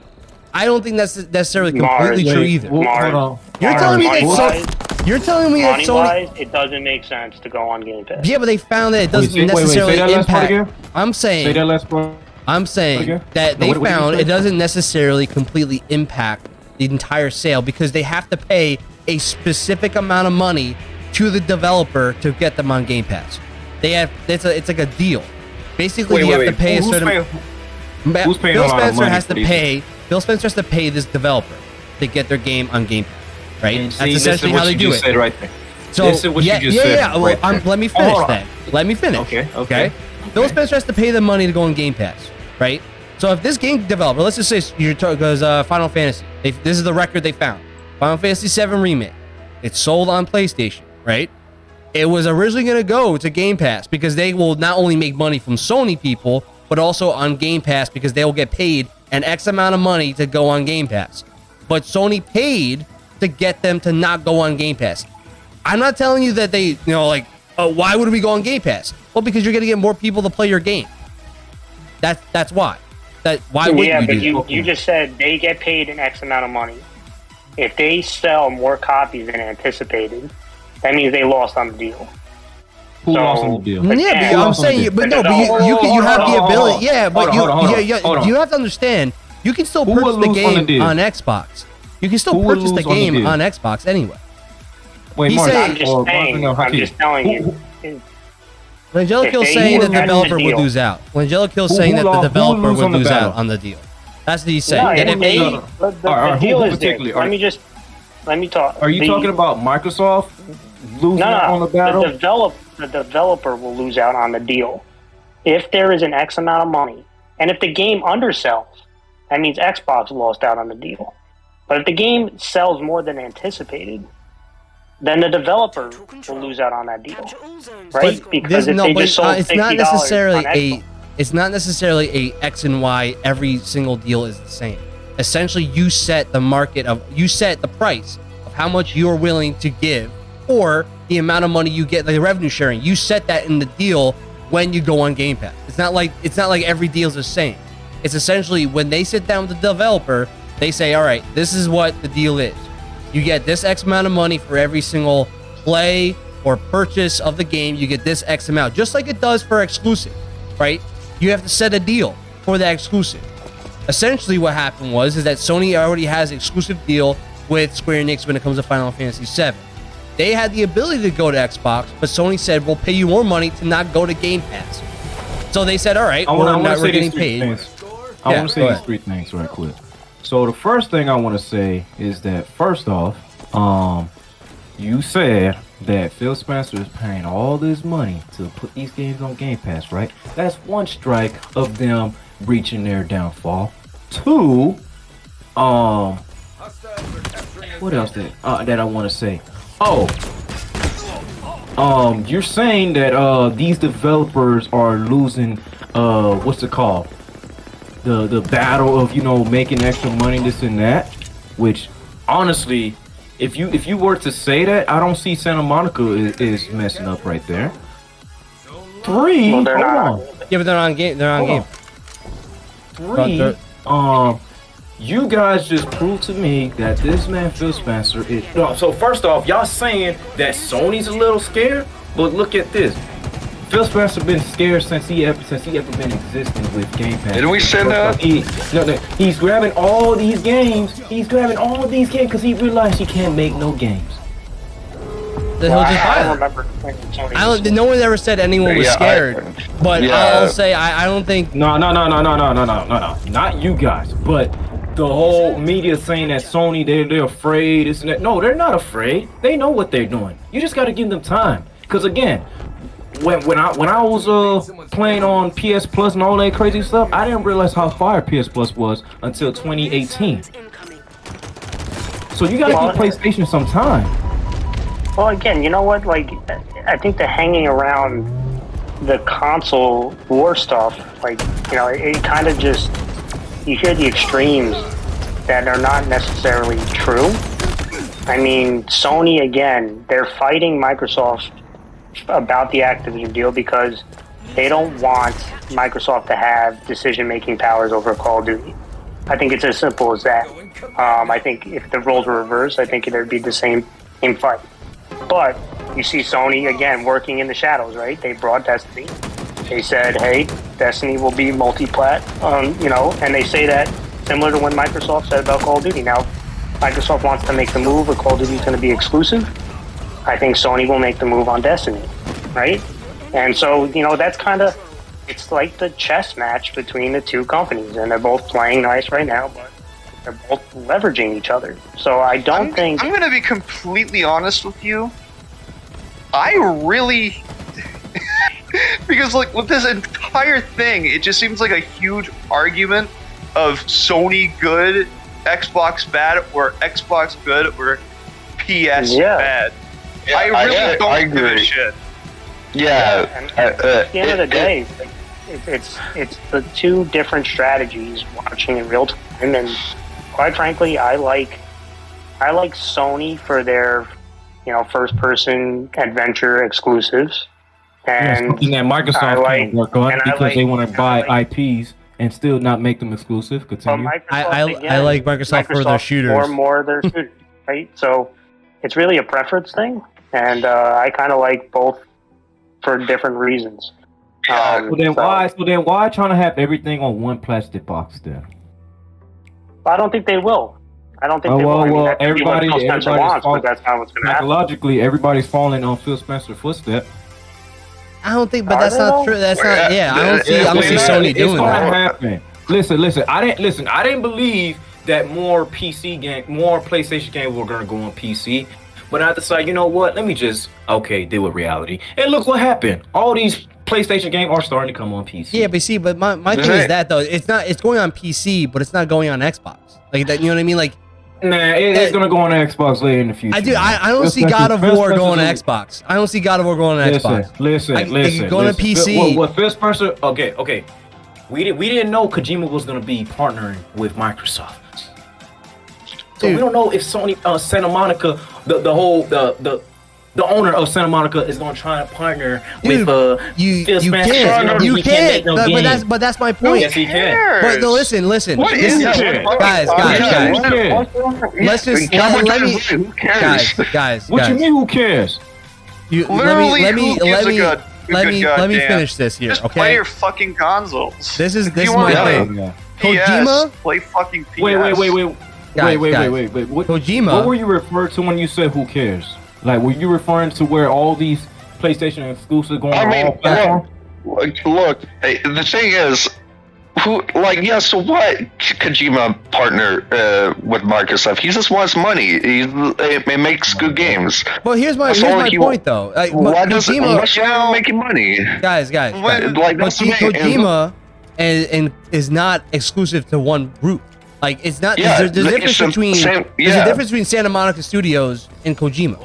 I don't think that's necessarily completely true either. Hold on. You're telling me that you're telling me that Sony. Money-wise, it doesn't make sense to go on Game Pass. Yeah, but they found that it doesn't Say necessarily that last part impact. again. I'm Say saying. that last part. I'm saying Okay. that No, they what did you found say? it doesn't necessarily completely impact the entire sale because they have to pay a specific amount of money to the developer to get them on Game Pass. They have it's like a deal. Basically, you have to pay a certain. Who's paying Bill a lot of Spencer money has for to these? pay. Bill Spencer has to pay this developer to get their game on Game Pass, right? And That's see, this is essentially what how they you do just it. said right there. So This is what you just said Well, right there. let me finish Hold on. then. Let me finish. Okay. Bill Spencer has to pay the money to go on Game Pass, right? So if this game developer, let's just say you're because Final Fantasy, this is the record they found. Final Fantasy VII Remake, it's sold on PlayStation, right? It was originally going to go to Game Pass because they will not only make money from Sony people, but also on Game Pass because they will get paid an X amount of money to go on Game Pass. But Sony paid to get them to not go on Game Pass. I'm not telling you that they, why would we go on Game Pass? Well, because you're going to get more people to play your game. That's why. Why would Yeah, you but do that? you just said they get paid an X amount of money. If they sell more copies than anticipated, that means they lost on the deal. Who lost on the deal? Yeah, but I'm saying, but no, but you have the ability. Yeah, but you have to understand, you can still Who would purchase the lose on the game deal? on Xbox. You can still Who would purchase the lose on the game deal? on Xbox anyway. Wait, He's Mark. saying- I'm just saying. I'm just telling you. Angelico's If they saying that lose the on the developer would deal- lose out. Angelico's Who saying that the lost- who developer lose would on the lose battle? out on the deal. That's what he's saying. No, That if they, the who deal is this. particularly? Let me talk. Are you talking about Microsoft losing No, out on the battle? The developer will lose out on the deal if there is an X amount of money, and if the game undersells, that means Xbox lost out on the deal. But if the game sells more than anticipated, then the developer will lose out on that deal, right? Because if they just sold it's $60 not necessarily on Xbox, it's not necessarily a X and Y. Every single deal is the same. Essentially, you set the price of how much you're willing to give, or the amount of money you get, the revenue sharing. You set that in the deal when you go on Game Pass. It's not like every deal is the same. It's essentially when they sit down with the developer, they say, all right, this is what the deal is. You get this X amount of money for every single play or purchase of the game. You get this X amount, just like it does for exclusive, right? You have to set a deal for that exclusive. Essentially, what happened is that Sony already has an exclusive deal with Square Enix when it comes to Final Fantasy VII. They had the ability to go to Xbox, but Sony said, we'll pay you more money to not go to Game Pass. So they said, all right, we're getting paid. I want to say these three things right quick. So the first thing I want to say is that first off, you said that Phil Spencer is paying all this money to put these games on Game Pass, right? That's one strike of them reaching their downfall. Two, what else that I want to say? Oh, you're saying that these developers are losing what's it called? The battle of making extra money, this and that. Which honestly, if you were to say that, I don't see Santa Monica is messing up right there. Three, well, they're not. Yeah, but they're on game. They're on game. Three, you guys just proved to me that this man Phil Spencer is. No, so first off, y'all saying that Sony's a little scared, but look at this. Phil Spencer been scared since he ever been existing with Game Pass. Didn't we say that? He's grabbing all these games. He's grabbing all these games because he realized he can't make no games. He'll just buy I don't them. remember when Sony No one ever said anyone was scared, but I'll say I don't think. No, not you guys, but the whole media saying that Sony they're afraid. This and that. No, they're not afraid. They know what they're doing. You just got to give them time. Because again, when I was playing on PS Plus and all that crazy stuff, I didn't realize how fire PS Plus was until 2018. So you got to give PlayStation some time. Well, again, you know what? Like, I think the hanging around the console war stuff, it kind of just, you hear the extremes that are not necessarily true. I mean, Sony, again, they're fighting Microsoft about the Activision deal because they don't want Microsoft to have decision-making powers over Call of Duty. I think it's as simple as that. I think if the roles were reversed, I think it'd be the same fight. But you see Sony again working in the shadows, right? They brought Destiny. They said, "Hey, Destiny will be multi-plat," and they say that similar to when Microsoft said about Call of Duty. Now, Microsoft wants to make the move, but Call of Duty is going to be exclusive. I think Sony will make the move on Destiny, right? And so, that's it's like the chess match between the two companies, and they're both playing nice right now, but they're both leveraging each other. So I don't think... I'm going to be completely honest with you. I really... because, like, with this entire thing, it just seems like a huge argument of Sony good, Xbox bad, or Xbox good, or PS bad. Yeah, I really don't give a agree. shit. Yeah. At the end of the day, it's the two different strategies watching in real time, and quite frankly, I like Sony for their first person adventure exclusives, and something that Microsoft can't work on because they want to buy IPs and still not make them exclusive. Continue. I like Microsoft for their shooters. More their shooters, right? So it's really a preference thing, and I kind of like both for different reasons. So then why trying to have everything on one plastic box then? I don't think they will. I don't think they will. I mean, that could be what Phil Spencer wants, but that's not what's going to happen. Psychologically, everybody's falling on Phil Spencer's footstep. I don't think, but that's not true. That's not. Yeah, I don't see Sony doing that. Happen. Listen. I didn't believe that more PlayStation games were gonna go on PC. But I decided, you know what? Let me just deal with reality. And look what happened. All these PlayStation games are starting to come on PC. Yeah, but my thing is that though, it's going on PC, but it's not going on Xbox. Like that, you know what I mean? Like, it's gonna go on Xbox later in the future. I don't see God of War going on Xbox. I don't see God of War going on Xbox. Listen. Going on PC. What Phil Spencer? Okay. We didn't know Kojima was gonna be partnering with Microsoft. So we don't know if Sony, Santa Monica, the owner of Santa Monica is gonna try to partner with Phil Spencer. You can't. But that's my point. Yes, he can. But no, listen. What is it? Guys. Let's just let me. Guys. What you mean? Who cares? Let me finish this here. Just Okay. play your fucking consoles. This is my play thing. PS, Kojima. play fucking PS. Wait. Guys. What, Kojima. What were you referring to when you said "who cares"? Like, were you referring to where all these PlayStation exclusives going on all platforms? Look, the thing is, so what? Kojima partner with Microsoft. He just wants money. He makes good games. Well, here's my point though. Why does Kojima making money? Guys. Kojima is not exclusive to one group. Like, it's not. There's a difference between Santa Monica Studios and Kojima.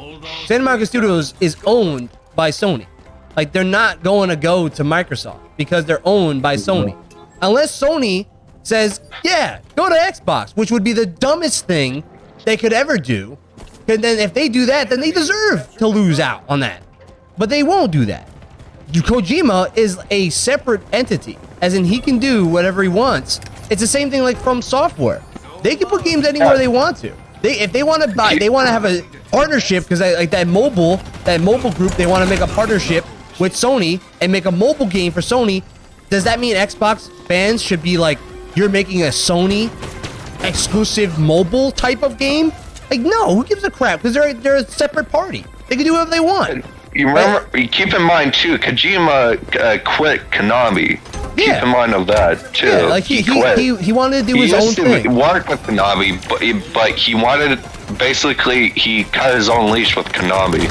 Santa Monica Studios is owned by Sony. Like, they're not going to go to Microsoft because they're owned by Sony. Unless Sony says, yeah, go to Xbox, which would be the dumbest thing they could ever do. And then if they do that, then they deserve to lose out on that. But they won't do that. Kojima is a separate entity, as in he can do whatever he wants. It's the same thing like From Software. They can put games anywhere they want to. If they want to buy, they want to have a partnership because like that mobile group, they want to make a partnership with Sony and make a mobile game for Sony. Does that mean Xbox fans should be like, you're making a Sony exclusive mobile type of game? Like, no, who gives a crap? Because they're a separate party. They can do whatever they want. You remember? Keep in mind too, Kojima quit Konami. Keep in mind of that too. Yeah, like he wanted to do his own thing. He wanted to quit Konami, but he wanted basically he cut his own leash with Konami.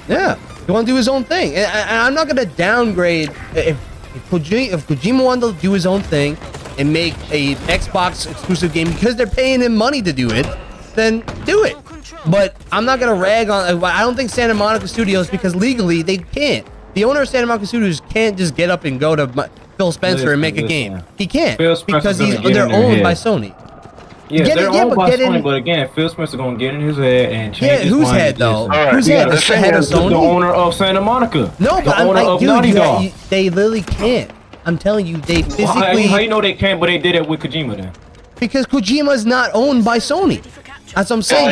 Yeah, he wanted to do his own thing, and I'm not gonna downgrade if Kojima wanted to do his own thing and make a Xbox exclusive game because they're paying him money to do it, then do it. But I'm not gonna rag on. I don't think Santa Monica Studios, because legally they can't. The owner of Santa Monica Studios can't just get up and go to Phil Spencer and make a game. He can't because they're owned by Sony. Yeah, Get they're it- yeah, owned but by get in- Sony, but again, Phil Spencer gonna get in his head and change Yeah, his whose mind. head though? Alright, Whose yeah, head? the The thing head of is, The Sony? owner of Santa Monica. No, the but I'm owner like, of dude, Naughty Dog. they literally can't. I'm telling you, they Well, how physically you know they can't, but they did it with Kojima then? because Kojima's not owned by Sony. That's what I'm saying.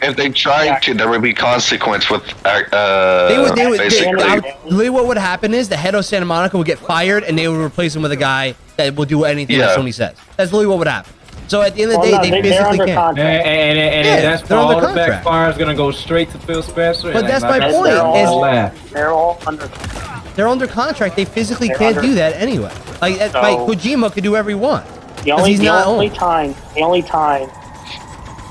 If they tried to, there would be consequence with Literally basically. what would happen is the head of Santa Monica would get fired and they would replace him with a guy that will do anything that Yeah. Sony says. That's literally what would happen. So at the end of the Well, day, no, they they're physically under can't. contract. And Yeah, that's they're all under the contract. backfire is gonna go straight to Phil Spencer. But and that's like my I point, said, is- all laugh. They're all under contract. They're under contract. They physically They're can't under- do that anyway. Like So- Kojima could do whatever he wants. The only, he's the not only owned. time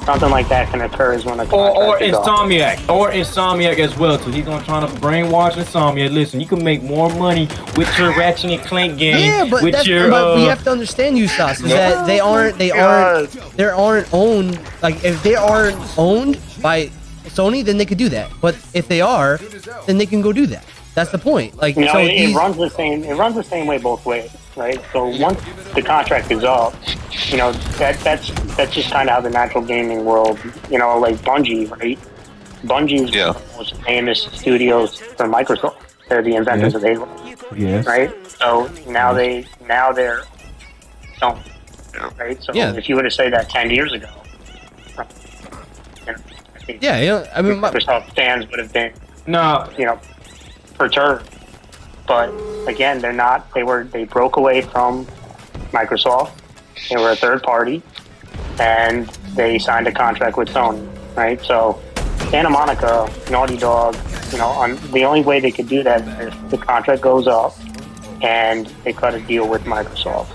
something like that can occur is when a Or contract is up. Insomniac as well too. He's gonna try to brainwash Insomniac. Listen, you can make more money with your Ratchet and Clank game. Yeah, but with that's, your but we have to understand, Usas, is that they aren't owned. Like if they aren't owned by Sony, then they could do that. But if they are, then they can go do that. That's the point. Like You know, so it these- runs the same. It runs the same way both ways, right? So once the contract is up, you know that's just kind of how the natural gaming world, you know, like Bungie, right? Bungie is one of the most famous studios for Microsoft. They're the inventors of Halo, Yes. right? So now they're Sony, right? So Yeah. if you were to say that 10 years ago, you know, I think yeah, you know, I mean, Microsoft fans would have been, No, you know, perturbed. But again, they're not. They broke away from Microsoft. They were a third party, and they signed a contract with Sony, right? So Santa Monica, Naughty Dog, you know, the only way they could do that is if the contract goes up and they cut a deal with Microsoft,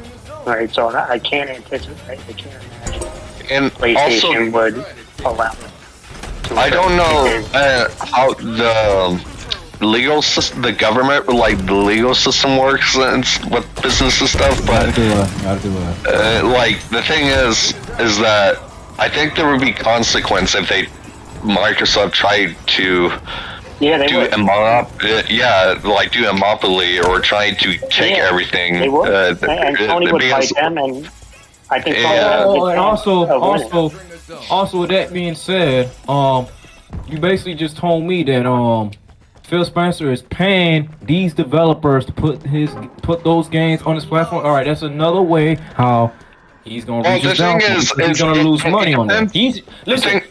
right? So I can't anticipate. I can't imagine And PlayStation also, would allow it. I don't know how the legal system, the government, like the legal system works and with business and stuff, but gotta do it. like the thing is that I think there would be consequence if Microsoft tried to Yeah, they do would. a do a monopoly or try to take Yeah, everything. They would. And Sony would because- fight them, and I think. Yeah. Sony would And chance of winning. also with that being said, you basically just told me that Phil Spencer is paying these developers to put those games on his platform. All right, that's another way how he's gonna Well, reach his the thing downfall, is- because he's gonna lose money on that.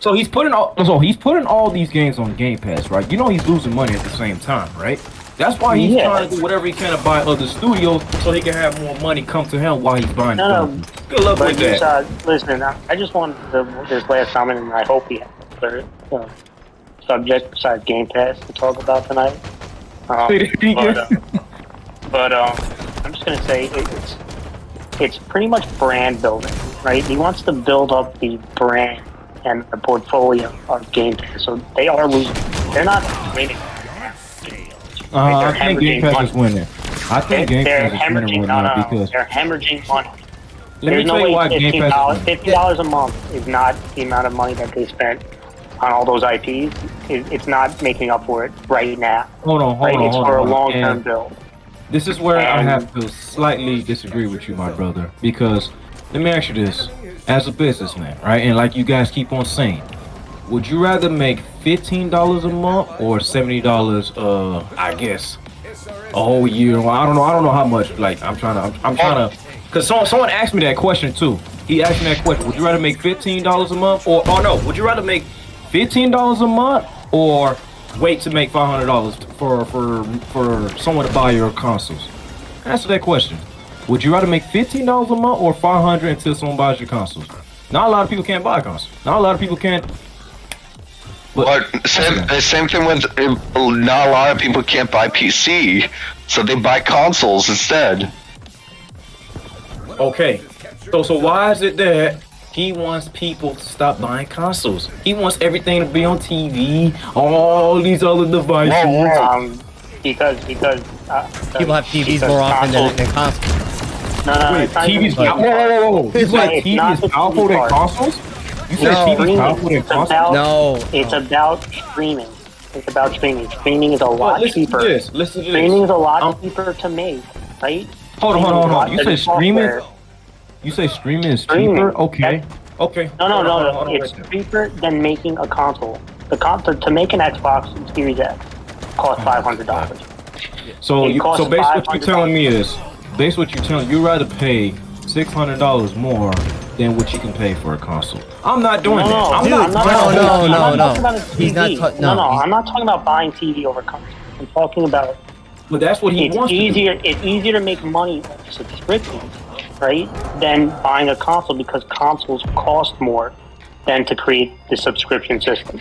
So he's putting all these games on Game Pass, right? You know he's losing money at the same time, right? That's why he's trying to do whatever he can to buy other studios so he can have more money come to him while he's buying. No, Good luck but with that. listen, I just want this last comment, and I hope he has a subject besides Game Pass to talk about tonight. But I'm just gonna say it's pretty much brand building, right? He wants to build up the brand and the portfolio of Game Pass, so they are losing. They're not winning. I think Game Pass is winning. I think Game They're Pass is winning hemorrhaging. right now No, because they're hemorrhaging money. let me There's tell no you why way Game Pass is winning. $50 a month is not the amount of money that they spent on all those IPs. It's not making up for it right now. Hold on. It's for a long-term And build. this is where I And- have to slightly disagree with you, my brother, because let me ask you this: as a businessman, right, and like you guys keep on saying, would you rather make $15 a month or $70? I guess a whole year. Well, I don't know how much. Like I'm trying to, because someone asked me that question too. He asked me that question. Would you rather make $15 a month, or no? Would you rather make $15 a month, or wait to make $500 for someone to buy your consoles? Answer that question. Would you rather make $15 a month or $500 until someone buys your consoles? Not a lot of people can't buy consoles. Not a lot of people can't. But same thing with not a lot of people can't buy PC, so they buy consoles instead. Okay, so why is it that he wants people to stop buying consoles? He wants everything to be on TV, all these other devices. Because people have TVs more often than consoles. No, Wait, it's not TV's even- whoa. You said It's TV not is the powerful TV than part. consoles? You said No. TV is powerful than It's consoles? about, No. It's about streaming. It's about streaming. Streaming is a lot Listen cheaper. to this. Listen to Streaming is this. a lot cheaper to make, right? Hold on. You Streaming say is a lot streaming? better You say streaming is Streaming. cheaper? Okay. Okay. No. Hold on, It's wait a minute. cheaper than making a console. To make an Xbox Series X costs $500. So It costs so basically what you're $500. telling me is, you'd rather pay $600 more than what you can pay for a console. I'm not doing that. I'm Dude, not, no, I'm not no. talking about a TV. He's not no, he's- I'm not talking about buying TV over console. I'm talking about But that's what he it's wants easier. to do. It's easier to make money on subscriptions, right, than buying a console because consoles cost more than to create the subscription system.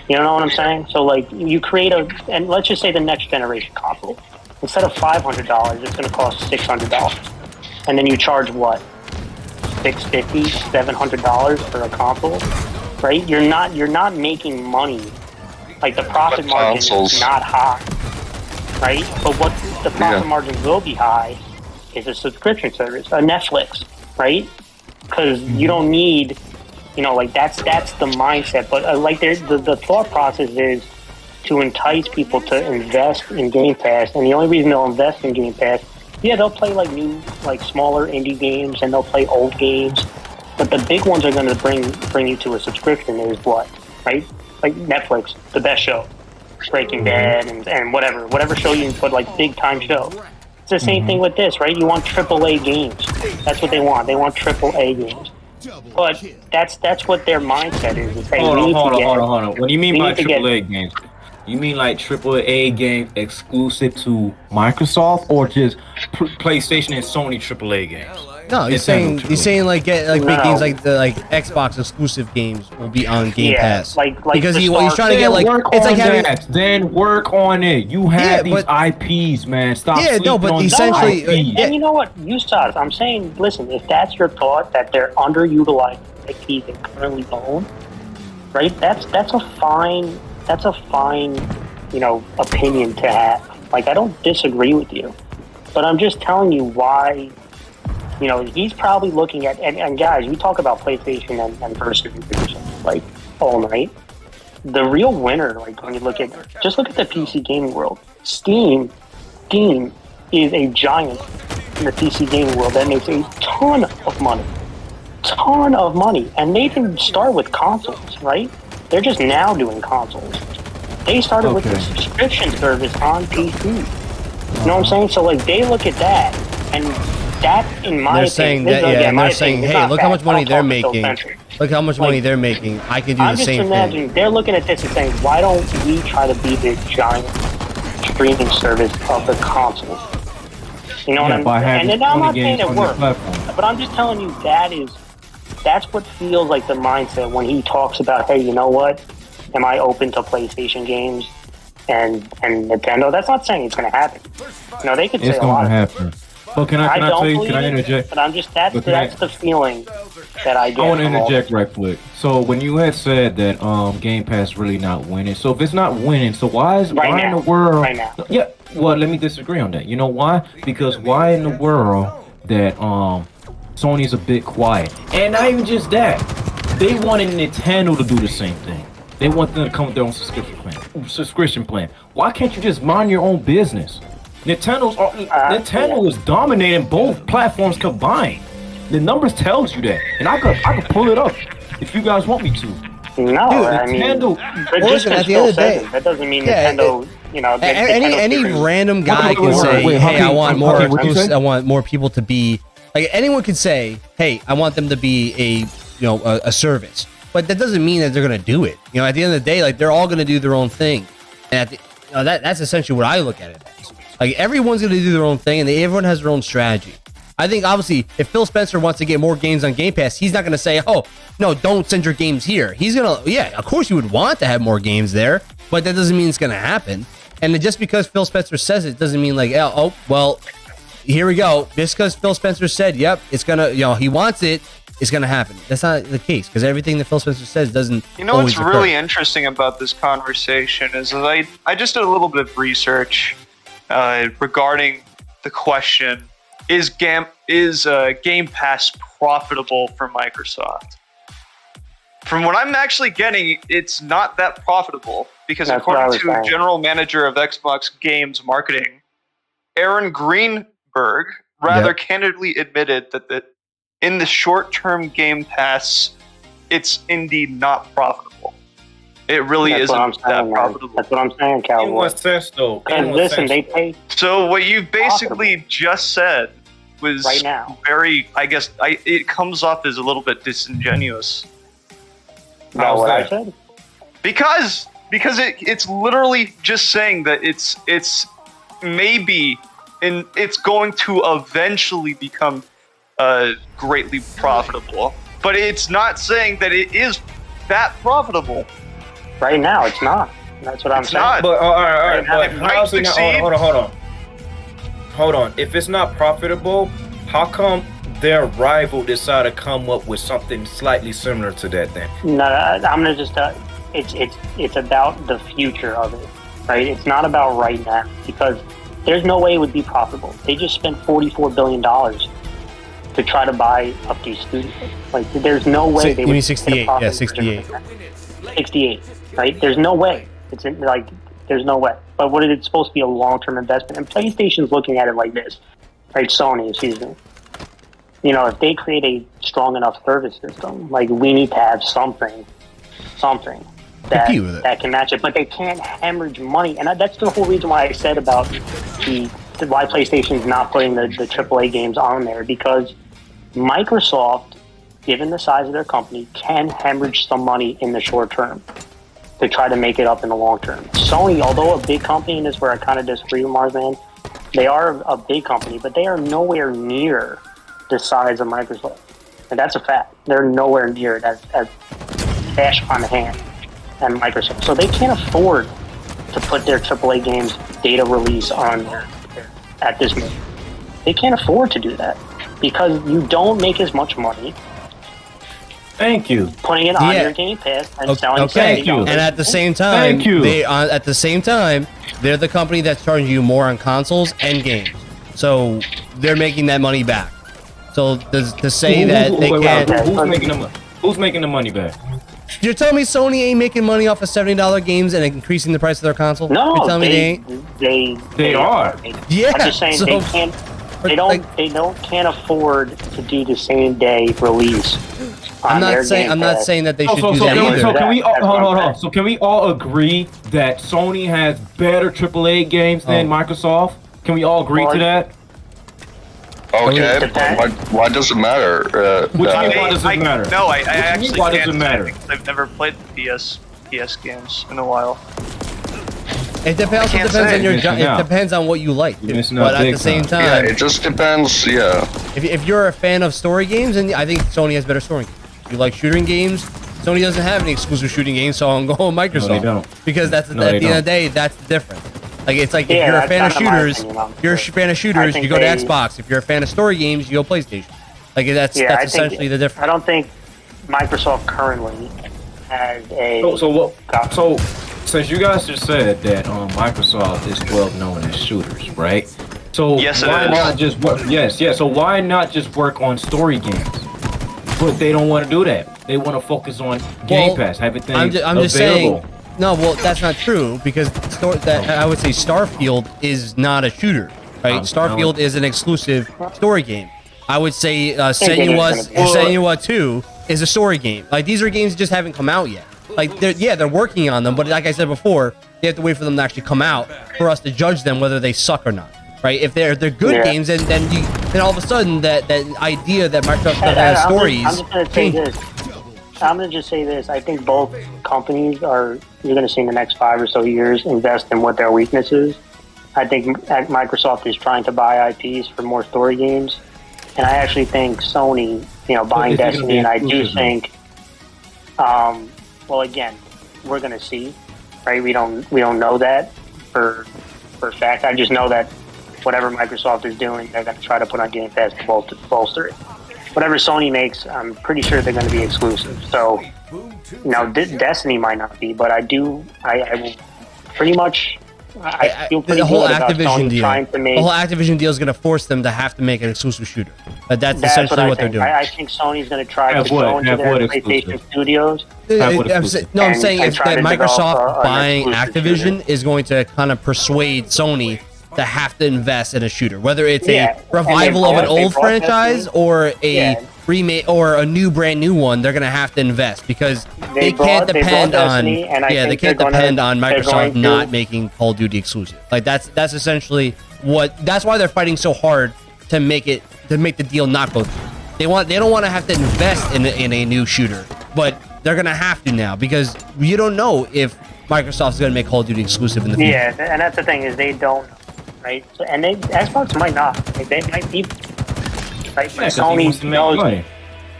You know what I'm saying? So like you create and let's just say the next generation console. Instead of $500, it's going to cost $600, and then you charge what? $650, $700 for a console, right? You're not making money. Like the profit But margin consoles- is not high, right? But what the profit Yeah. margin will be high is a subscription service, a Netflix, right? Because you don't need, like that's the mindset. But like the thought process is to entice people to invest in Game Pass, and the only reason they'll invest in Game Pass, yeah, they'll play like new, like smaller indie games, and they'll play old games, but the big ones are going to bring you to a subscription. Is what, right? Like Netflix, the best show, Breaking Bad, and whatever show you can put, like big time show. It's the same thing with this, right? You want AAA games. That's what they want. They want AAA games. But that's what their mindset is. It's like, Hold we on, need to hold on, get- hold on, hold on. What do you mean we by need to get- AAA games? You mean like AAA games exclusive to Microsoft, or just PlayStation and Sony AAA games? No, he's Nintendo saying like get like big No. games like the Xbox exclusive games will be on Game Yeah, Pass. like because the he's Star- trying to get like work it's on like having that. Then work on it. You have Yeah, these but- IPs, man. Stop. Yeah, no, sleeping but on essentially, these IPs. yeah. And you know what, Ustaz, I'm saying, listen, if that's your thought that they're underutilized IPs they currently own, right? That's a fine opinion to have. Like, I don't disagree with you, but I'm just telling you why. He's probably looking at and guys, we talk about PlayStation and versus like all night. The real winner, like when you look at the PC gaming world, Steam is a giant in the PC gaming world that makes a ton of money, and they didn't start with consoles, right? They're just now doing consoles. They started with the subscription service on PC. You know what I'm saying? So like they look at that, and that, in my they're opinion, saying this is, that again, and my they're saying, opinion, it's hey, not look how much fact. I money don't they're talk making. self-centered. Look how much money they're making. I can do I'm the just same thing. imagining they're looking at this and saying, why don't we try to be the giant streaming service of the consoles? You know what I'm by saying? having And then I'm 20 not saying games it on their works, platform. but I'm just telling you that's what feels like the mindset when he talks about, hey, you know what? Am I open to PlayStation games and Nintendo? That's not saying it's going to happen. They could say It's a going lot to of happen. But can I don't tell you? believe Can I it, interject? But I'm just that's But the feeling that I get. I want to from all interject right quick. So when you had said that Game Pass really not winning, so if it's not winning, so why in the world? Right now. Yeah. Well, let me disagree on that. You know why? Because why in the world that Sony's a bit quiet? And not even just that, they wanted Nintendo to do the same thing. They want them to come with their own subscription plan. Why can't you just mind your own business? Nintendo is dominating both platforms combined. The numbers tells you that, and I could pull it up if you guys want me to. No, I mean, Nintendo. but Well, just listen, at the still end of the says day- it. That doesn't mean Yeah, Nintendo. Any Nintendo random guy Wait, can wait, say, wait, hey, I Hakeem, want more Hakeem, what'd you exclusive, say? I want more people to be like anyone could say, hey, I want them to be a service. But that doesn't mean that they're gonna do it. At the end of the day, like they're all gonna do their own thing. And that's essentially what I look at it as. Like everyone's gonna do their own thing and everyone has their own strategy. I think obviously if Phil Spencer wants to get more games on Game Pass, he's not gonna say, oh, no, don't send your games here. He's gonna, yeah, of course you would want to have more games there, but that doesn't mean it's gonna happen. And just because Phil Spencer says it doesn't mean like, oh, well, here we go. Just because Phil Spencer said, yep, it's gonna, he wants it, it's gonna happen. That's not the case because everything that Phil Spencer says doesn't. You know always what's occur. really interesting about this conversation is that I just did a little bit of research regarding the question: Is Game Pass profitable for Microsoft? From what I'm actually getting, it's not that profitable because That's what I according was to saying. General Manager of Xbox Games Marketing, Aaron Greenberg, rather Yep. candidly admitted that in the short-term Game Pass it's indeed not profitable. It really That's isn't what I'm that saying, man. profitable. That's what I'm saying, In Cowboy. what sense, though? In And what listen, sense? they pay So what you basically just said was right now. very, I guess, it comes off as a little bit disingenuous About How's what I that? said? because it's literally just saying that it's maybe and it's going to eventually become greatly profitable, but it's not saying that it is that profitable. Right now, it's not. That's what I'm It's saying. not. But all right, It but might how's it not? succeed. Hold on. If it's not profitable, how come their rival decided to come up with something slightly similar to that? Then No, I'm gonna just. It's about the future of it, right? It's not about right now because there's no way it would be profitable. They just spent $44 billion to try to buy up these studios. Like, there's no way Si- they you would. mean get a 68? profit Yeah, margin 68. like that. 68, right? There's no way. There's no way. But what is it supposed to be a long-term investment? And PlayStation's looking at it like this, right? Sony, excuse me. You know, if they create a strong enough service system, like we need to have something that Compete with it. that can match it. But they can't hemorrhage money, and that's the whole reason why I said about why PlayStation's not putting the AAA games on there, because Microsoft, given the size of their company, can hemorrhage some money in the short term to try to make it up in the long term. Sony, although a big company, and this is where I kind of disagree with Marsman, they are a big company, but they are nowhere near the size of Microsoft. And that's a fact. They're nowhere near it as cash on hand and Microsoft. So they can't afford to put their AAA games data release on there at this moment. They can't afford to do that because you don't make as much money thank you. putting it on Yeah. your Game Pass and selling Okay, $70. and at the same time, Thank you. at the same time, they're the company that's charging you more on consoles and games, so they're making that money back. So to say that they can't, Who's making the money back? you're telling me Sony ain't making money off of $70 games and increasing the price of their console? No, you're telling me they ain't. They are. Yeah, I'm just saying so- they can't. They can't afford to do the same day release. I'm on not their saying Game I'm not Pass. saying that they Oh, should so, do so that can we, either. so can we all, That's hold what I'm on. saying. So can we all agree that Sony has better AAA games than Microsoft? Can we all agree to that? Okay, Depends. why does it matter? Which that- means- Why does it matter? No, I What do you mean, actually why does can't it matter? because I've never played the PS games in a while. It depends. can't Depends say. on your. You're missing It out. depends on what you like. You're missing But out at big the same time. yeah, time, it just depends. Yeah, if you're a fan of story games, and I think Sony has better story games. If you like shooting games, Sony doesn't have any exclusive shooting games, so I'm going Microsoft. No, they don't. Because that's No, at they the end of don't. the day, that's the difference. Like it's like if Yeah, you're a that's fan of kinda my shooters, opinion on you're a it. fan of I shooters, think you go to they- Xbox. If you're a fan of story games, you go PlayStation. Like that's Yeah, I that's think- essentially the difference. I don't think Microsoft currently has a. So what? So since you guys just said that Microsoft is well known as shooters, right? So Yes, it why is. not just work? Yes. So why not just work on story games? But they don't want to do that. They want to focus on Game Well, Pass, have everything I'm just available. saying. No, well, that's not true because I would say Starfield is not a shooter, right? Starfield is an exclusive story game. I would say Senua 2 is a story game. Like these are games that just haven't come out yet. Like they're working on them, but like I said before, they have to wait for them to actually come out for us to judge them whether they suck or not. Right? If they're good Yeah. games, then all of a sudden that idea that Microsoft And has I'm stories. just going to say this. I'm going to just say this. I think both companies you're going to see in the next 5 or so years invest in what their weakness is. I think Microsoft is trying to buy IPs for more story games. And I actually think Sony, buying Is it gonna Destiny, be and I do exclusive, think, well, again, we're going to see, right? We don't know that for a fact. I just know that whatever Microsoft is doing, they're going to try to put on Game Pass to bolster it. Whatever Sony makes, I'm pretty sure they're going to be exclusive. So, Destiny might not be, but I will pretty much. I feel pretty the whole good about Activision Sony deal. trying to make. The whole Activision deal is going to force them to have to make an exclusive shooter. But that's That's essentially I what they're think. doing. I think Sony's going to try Have to what? go into Have their what PlayStation exclusive? Studios. I'm And saying if try that to develop Microsoft an buying exclusive Activision shooter. is going to kind of persuade Sony to have to invest in a shooter, whether it's Yeah, a revival and of an they old brought franchise Destiny. or a Yeah. remake or a brand new one, they're gonna have to invest because they can't depend on Destiny, and I they think can't they're depend gonna- on they're going Microsoft to- not making Call of Duty exclusive. Like that's essentially that's why they're fighting so hard to make the deal not go through. They don't want to have to invest in a new shooter, but they're gonna have to now because you don't know if Microsoft's gonna make Call of Duty exclusive in the future. Yeah, and that's the thing is they don't, right? So, and Xbox might not. Like, they might be, right? Yeah, 'cause he Sony wants to make knows, money.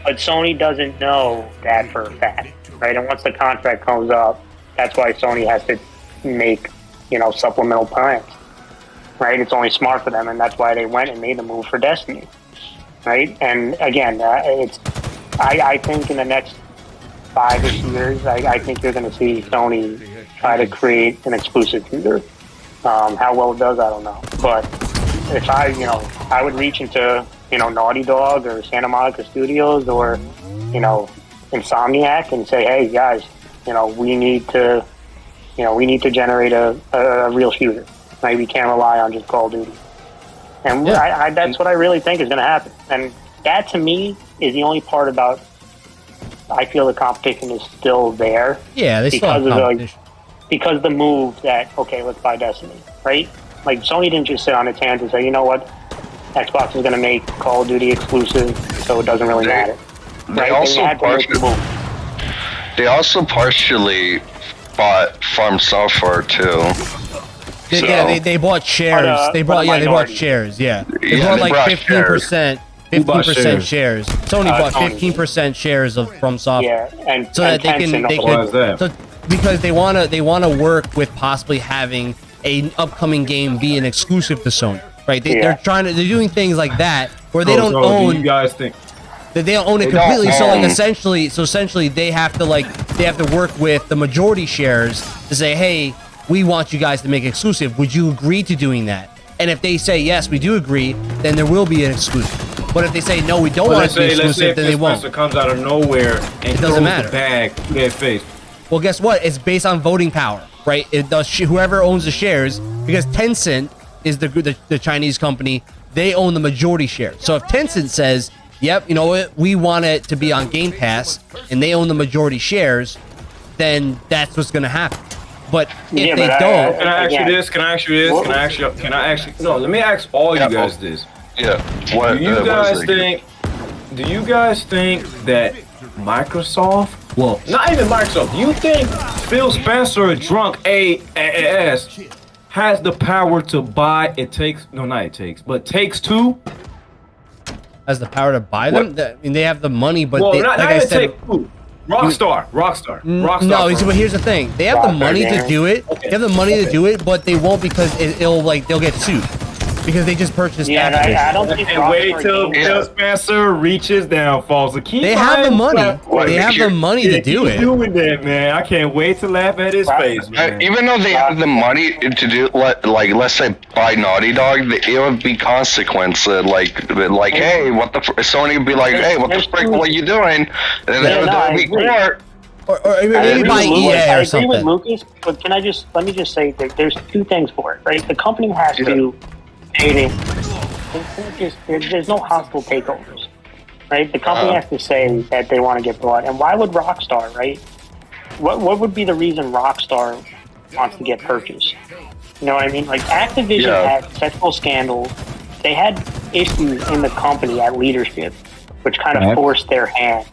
but Sony doesn't know that for a fact, right? And once the contract comes up, that's why Sony has to make, supplemental plans, right? It's only smart for them, and that's why they went and made the move for Destiny, right? And again, I think in the next 5-ish years, I think you're going to see Sony try to create an exclusive shooter. How well it does, I don't know. But if I would reach into, Naughty Dog or Santa Monica Studios or, Insomniac and say, hey guys, we need to generate a real shooter. Right? We can't rely on just Call of Duty. And Yeah. that's what I really think is going to happen. And that to me is the only part about. I feel the competition is still there. Yeah, they still have because of competition. because the move that let's buy Destiny, right? Like Sony didn't just sit on its hands and say, you know what, Xbox is going to make Call of Duty exclusive, so it doesn't really matter. They also had to make the move. partially bought Farm Software too. They bought shares. But, They bought minority. shares. Yeah, they Yeah, bought they like bought 15%. Who bought 15% shares. Sony bought Sony. 15% shares of From Software. Yeah, and So that and Tencent they also- Why is that? so because they wanna work with possibly having an upcoming game be an exclusive to Sony, right? They're doing things like that where they don't Do own you guys think? that they don't own it They don't completely. So like own. essentially they have to work with the majority shares to say, hey, we want you guys to make exclusive. Would you agree to doing that? And if they say yes, we do agree, then there will be an exclusive. But if they say no, we don't want it to be Let's say exclusive, if then they Phil won't. Spencer comes out of nowhere and doesn't throws matter. the bag to their face. Well, guess what? It's based on voting power, right? It does whoever owns the shares, because Tencent is the Chinese company. They own the majority share. So if Tencent says, "Yep, you know what? We want it to be on Game Pass," and they own the majority shares, then that's what's going to happen. But if Yeah, they but don't, Can I ask Yeah. you this? No, let me ask all you Yeah, guys this. Yeah. What? Do you what guys is it? think that Microsoft, well, not even Microsoft, do you think Phil Spencer, drunk AAS, has the power to buy Takes Two? has the power to buy them. I mean, they have the money, but Well, they, not like I even said, Take Two. Rockstar. no. firm. But here's the thing: they have the Rockstar money to Games. do it. They have the money to do it, but they won't because they'll get sued because they just purchased. Yeah, and Activision. I don't think And wait Rockstar till Games- Phil Spencer reaches downfall. So keep They have the buying money. stuff. They have the money to do Keep it. doing that, man. I can't wait to laugh at his face, man. Even though they have the money to do, let's say, buy Naughty Dog, it would be consequences. Like, hey, what the? Sony would be like, hey, what the frick? What are you doing? And then Yeah, no, there I would be agree. court. Or I maybe agree buy with Lucas. EA I or agree with something. Lucas, but let me just say that there's two things for it, right? The company has to pay there's no hostile takeovers, right? The company has to say that they want to get bought. And why would Rockstar, right? What would be the reason Rockstar wants to get purchased? You know what I mean? Like Activision had sexual scandals. They had issues in the company at leadership, which kind of forced their hand.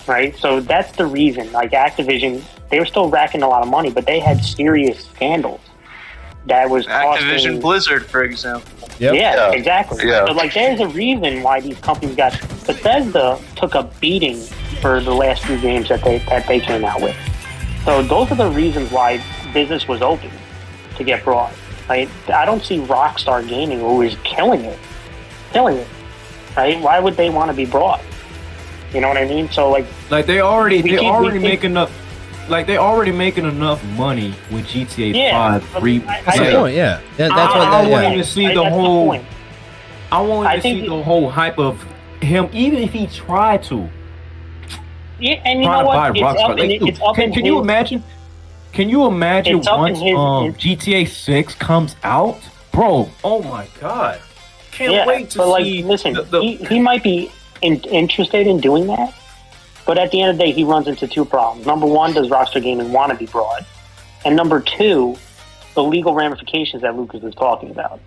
Right, so that's the reason. Like Activision, they were still racking a lot of money, but they had serious scandals that was Activision costing. Blizzard, for example. Yep. Yeah, exactly. Yeah. So like, there's a reason why these companies got. Bethesda took a beating for the last few games that they came out with. So those are the reasons why business was open to get brought. Right, I don't see Rockstar Gaming, who is killing it. Right? Why would they want to be brought? You know what I mean? So like They already keep- making enough. They already making enough money with GTA Yeah, 5. but That's the point. Yeah, that's what. I Yeah. want to see the That's whole. point. I want I to think see the whole hype of him, even if he tried to. Yeah, and you Try know to buy what? It's Rockstar. up in, it's up in Can you his- imagine? Can you imagine It's up in once his- GTA 6 comes out, bro? Oh my god! Can't Yeah, wait to but like, see. listen, the- he might be interested in doing that. But at the end of the day, he runs into two problems. Number one, does Rockstar Gaming want to be broad? And number two, the legal ramifications that Lucas was talking about.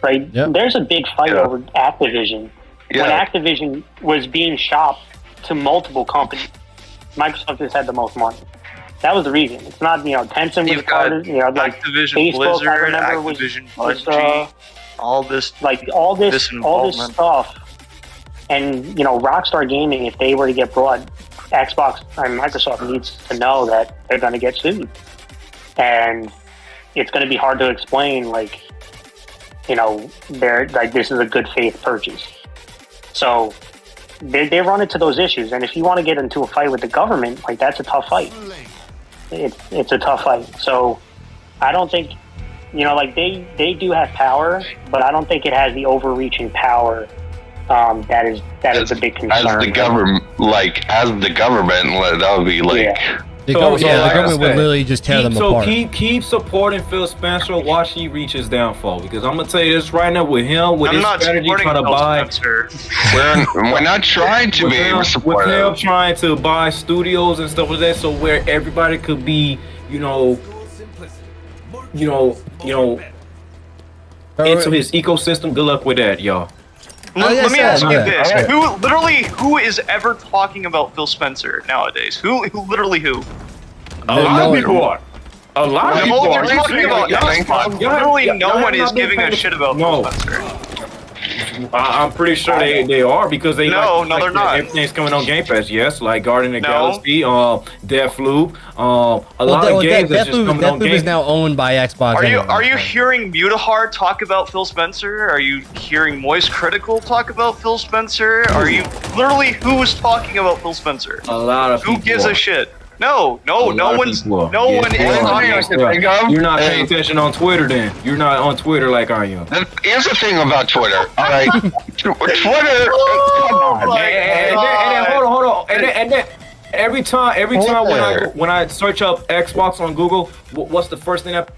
Right? Yep. There's a big fight over Activision. Yeah. When Activision was being shopped to multiple companies, Microsoft just had the most money. That was the reason. It's not, Tencent was You've got part of, like Activision Facebook, I Blizzard, remember, Activision was, Bungie, all this all this involvement. stuff. And, Rockstar Gaming, if they were to get broad, Xbox and Microsoft needs to know that they're going to get sued. And it's going to be hard to explain, they're like, this is a good faith purchase. So they run into those issues. And if you want to get into a fight with the government, that's a tough fight. It's a tough fight. So I don't think, they do have power, but I don't think it has the overreaching power that is a big concern. As the government, that would be like. Yeah. The So, government, yeah, the like I government would said, literally just tear them apart. Keep supporting Phil Spencer. Watch he reach his downfall. Because I'm gonna tell you this right now with him, with I'm his not strategy supporting trying to Phil buy. Spencer. We're not trying to be with him supportive. trying to buy studios and stuff like that, so where everybody could be, into his ecosystem. Good luck with that, y'all. Let me ask you this: Alright. who is ever talking about Phil Spencer nowadays? Who? A lot of people are. A lot of people No, are. they're talking about Xbox. Literally, no one is giving a shit about Phil No. Spencer. I'm pretty sure they are because they No, they're not. Everything's coming on Game Pass. Yes, like Guardian of the No. Galaxy, Deathloop, a lot of games that's just coming on Deathloop Game is now owned by Xbox. Are you hearing Mutahar talk about Phil Spencer? Are you hearing Moist Critical talk about Phil Spencer? Are you literally who's talking about Phil Spencer? A lot of Who people. gives a shit? No one is You're not paying attention on Twitter then. You're not on Twitter like I am. Here's the thing about Twitter. All right, Twitter. Oh my And then hold on. And then every time when I search up Xbox on Google, what's the first thing that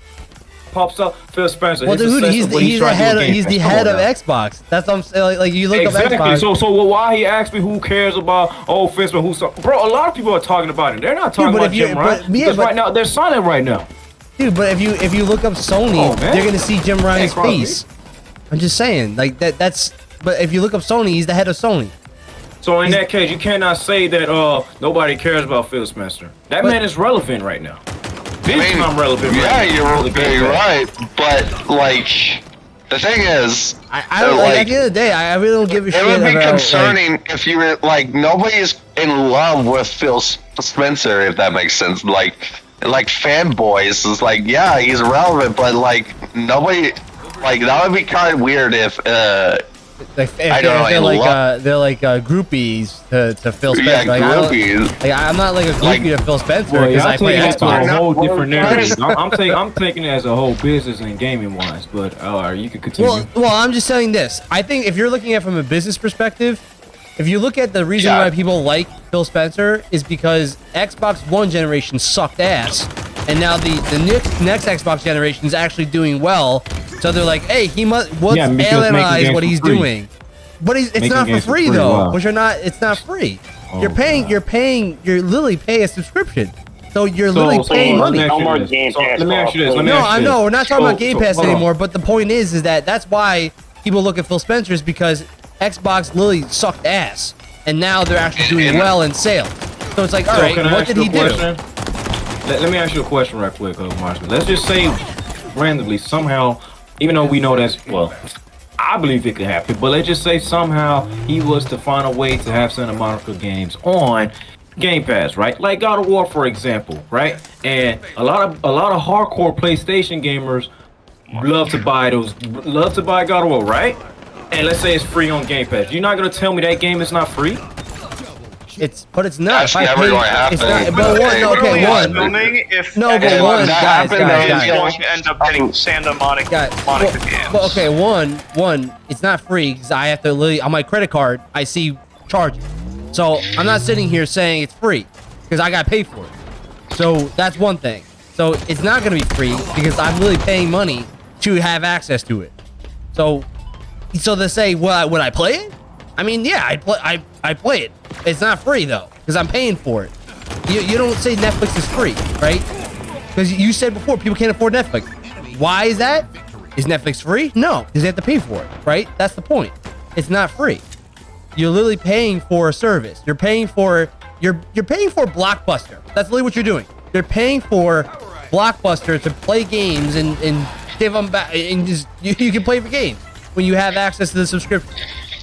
pops up? Phil Spencer. Well, dude, he's the head of Xbox. That's what I'm saying. Like you look exactly. up Xbox. So why he asked me who cares about Phil Spencer? Bro, a lot of people are talking about it. They're not talking about Jim Ryan. Because right now they're silent right now. Dude, but if you look up Sony, they're gonna see Jim Ryan's Hey, face. I'm just saying, like that's. But if you look up Sony, he's the head of Sony. So in that case, you cannot say that nobody cares about Phil Spencer. That man is relevant right now. I'm relevant. Yeah, right you're right. But the thing is, I don't like, at the end of the day, I really don't give a shit. It would be about, concerning if you were nobody's in love with Phil Spencer, if that makes sense. Like fanboys is yeah, he's relevant, but nobody. That would be kind of weird if they're like groupies to Phil Spencer. Yeah, groupies. I'm not like a groupie to Phil Spencer because I play Xbox. Xbox. A whole different narrative. I'm taking it as a whole business and gaming wise, but you can continue. Well, I'm just saying this. I think if you're looking at it from a business perspective, if you look at the reason why people like Phil Spencer is because Xbox One generation sucked ass, and now the next Xbox generation is actually doing well. So they're like, hey, let's analyze what he's doing. But it's not for free though. Which it's not free. You're literally paying a subscription. So you're literally paying money. No more Game Pass. Let me ask you this. No, I know we're not talking about Game Pass anymore. But the point is that that's why people look at Phil Spencer is because Xbox literally sucked ass, and now they're actually doing well in sales. So it's like, all right, what did he do? Let me ask you a question right quick, Marshall. Let's just say randomly somehow. Even though we know I believe it could happen, but let's just say somehow he was to find a way to have Santa Monica games on Game Pass, right? Like God of War, for example, right? And a lot of hardcore PlayStation gamers love to buy God of War, right? And let's say it's free on Game Pass. You're not gonna tell me that game is not free? But it's not. That's never going to happen. It's not. But guys. Going to end up getting Santa Monica games. Well, okay, one, it's not free because I have to literally on my credit card. I see charges, so I'm not sitting here saying it's free because I got paid for it. So that's one thing. So it's not going to be free because I'm literally paying money to have access to it. So they say, would I play it? I mean, yeah, I play it. It's not free though, because I'm paying for it. You don't say Netflix is free, right? Because you said before people can't afford Netflix. Why is that? Is Netflix free? No, because they have to pay for it, right? That's the point. It's not free. You're literally paying for a service. You're paying for Blockbuster. That's literally what you're doing. You're paying for Blockbuster to play games and give them back, and just you can play for games when you have access to the subscription.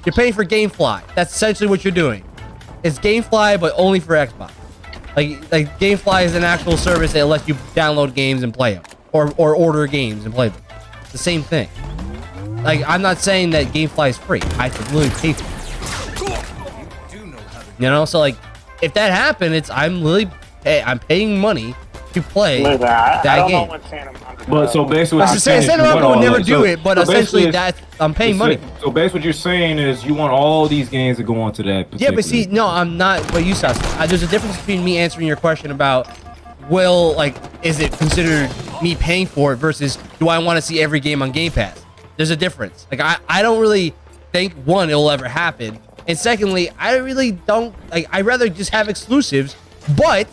You're paying for GameFly. That's essentially what you're doing. It's GameFly, but only for Xbox. Like GameFly is an actual service that lets you download games and play them, or order games and play them. It's the same thing. Like, I'm not saying that GameFly is free. I have to literally pay for it. You know, so like, if that happened, I'm paying money to play I that don't game. know what Santa Monica But so basically, what you're saying is Santa you want Monica would all never that. do it, but essentially basically I'm paying money. So basically, what you're saying is you want all these games to go onto that. Yeah, but see, no, I'm not. But you saw, there's a difference between me answering your question about, is it considered me paying for it versus do I want to see every game on Game Pass? There's a difference. Like, I don't really think, one, it'll ever happen. And secondly, I really don't, I'd rather just have exclusives. But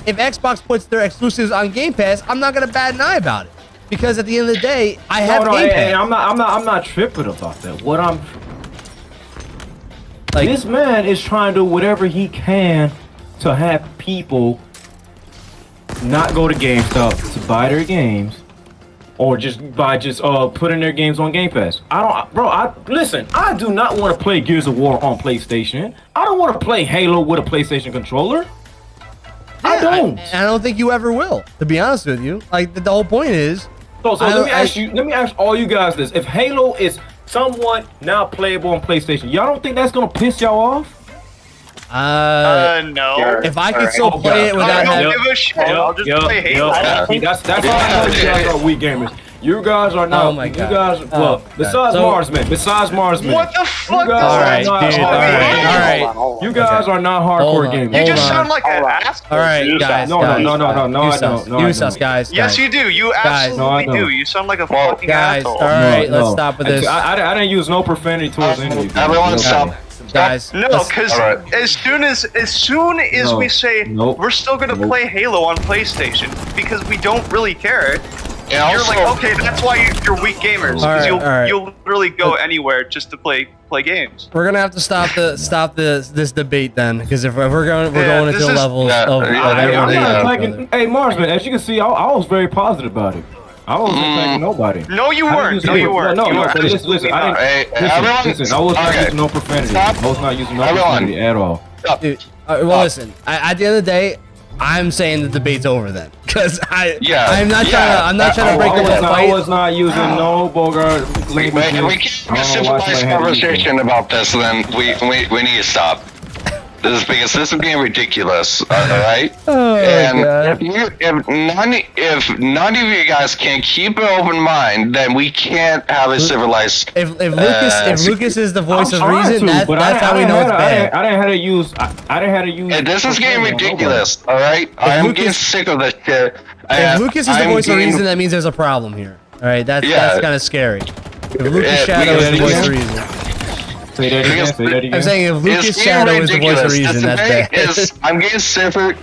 if Xbox puts their exclusives on Game Pass, I'm not going to bat an eye about it. Because at the end of the day, I have Game Pass. Hey, I'm not tripping about that. What I'm this man is trying to do whatever he can to have people not go to GameStop to buy their games, or just putting their games on Game Pass. Listen, I do not want to play Gears of War on PlayStation. I don't want to play Halo with a PlayStation controller. I don't. I don't think you ever will, to be honest with you. Like, the whole point is. So let me ask all you guys this: if Halo is somewhat now playable on PlayStation, y'all don't think that's gonna piss y'all off? No. If I could still play it without I having, don't give a shit. I'll just play Halo. That's how I know you guys are weak gamers. You guys are not. Oh my God. You guys, well, besides Marsman. What the fuck? You guys All are right, not dude. hardcore. All right. You guys are not Hold hardcore on. gamers. You just Hold on. sound like an ass. All right, guys. No, guys. no, I don't. No, I Use us, don't. guys. Yes, you do. You Guys. No, I absolutely don't. do. You sound like a fucking Guys, asshole. all right, No, let's no. stop with this. I didn't use no profanity towards any of you. Everyone No. stop. Guys, No, let's- because All right. as soon as No. we say Nope. we're still gonna Nope. play Halo on PlayStation because we don't really care, And you're also, like, okay, that's why you're weak gamers All right, because all right. you'll literally go anywhere just to play games. we're gonna have to stop this debate then, because if we're going Yeah, into this is- levels Yeah, of yeah, I'm everyone not hating attacking. each other. Hey, Marsman, as you can see, I was very positive about it. I wasn't attacking nobody. No, you I didn't weren't. use No, any- you weren't. No, You no, were but listen, I didn't. Hey, everyone- Listen, I was not okay. using no profanity. Stop. I was not using no Everyone. profanity at all. Dude, well, listen. At the end of the day, I'm saying the debate's over then, because I'm not trying to break the I fight. was not using no Bogart language. we can't have a civilized conversation about this, then we need to stop. This is because this is getting ridiculous, alright? Oh, And God. if none of you guys can keep an open mind, then we can't have a civilized. If Lucas is the voice of I'm trying reason, to, but that's how we know it's bad. I didn't have to use. I didn't have to use. And this is getting profanity on ridiculous, alright? I am Lucas- getting sick of this shit. If Lucas is the I'm voice of getting- reason, that means there's a problem here. All right, that's Yeah. kind of scary. If Lucas Yeah, Shadow is the because- voice of reason, Say that again. Say that again. I'm saying if Lucas It's Shadow is the voice of ridiculous. reason, The that's thing bad. is, I'm getting sick of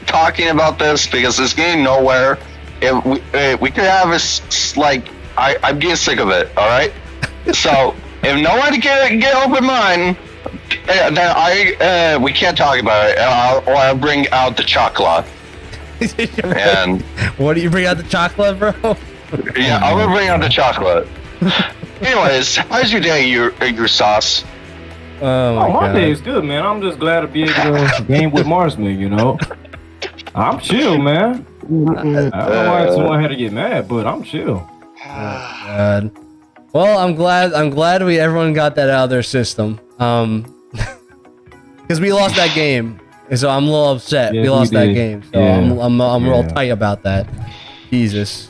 talking about this because it's getting nowhere. If we could have I'm getting sick of it. All right. So if no one can get open mind, then we can't talk about it. Or I'll bring out the chocolate. And What do you bring out the chocolate, bro? yeah, I'm gonna bring out the chocolate. Anyways, how's your day, your sauce? Oh my Oh, my god. day is good, man. I'm just glad to be able to game with Marsman. You know, I'm chill, man. I don't know why someone had to get mad, but I'm chill. God. Well, I'm glad everyone got that out of their system. Because we lost that game, and so I'm a little upset. Yes, we lost we that did. game, so Yeah. I'm real Yeah. tight about that. Jesus,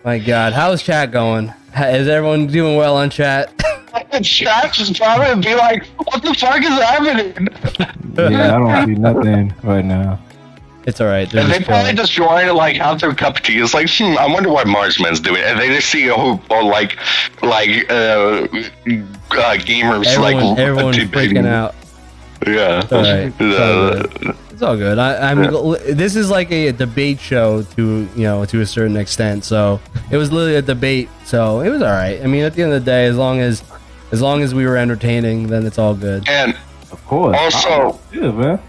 my God, how's chat going? Is everyone doing well on chat? Chat just probably and be like, what the fuck is happening? Yeah, I don't see nothing right now. It's all right. And they probably just join like have their cup of tea. It's like, I wonder what Marsman's doing. And they just see gamers everyone debating. freaking out. Yeah. It's all right. It's all good. This is like a debate show to a certain extent. So it was literally a debate. So it was all right. I mean, at the end of the day, as long as we were entertaining, then it's all good. And Of course. also, Yeah, man.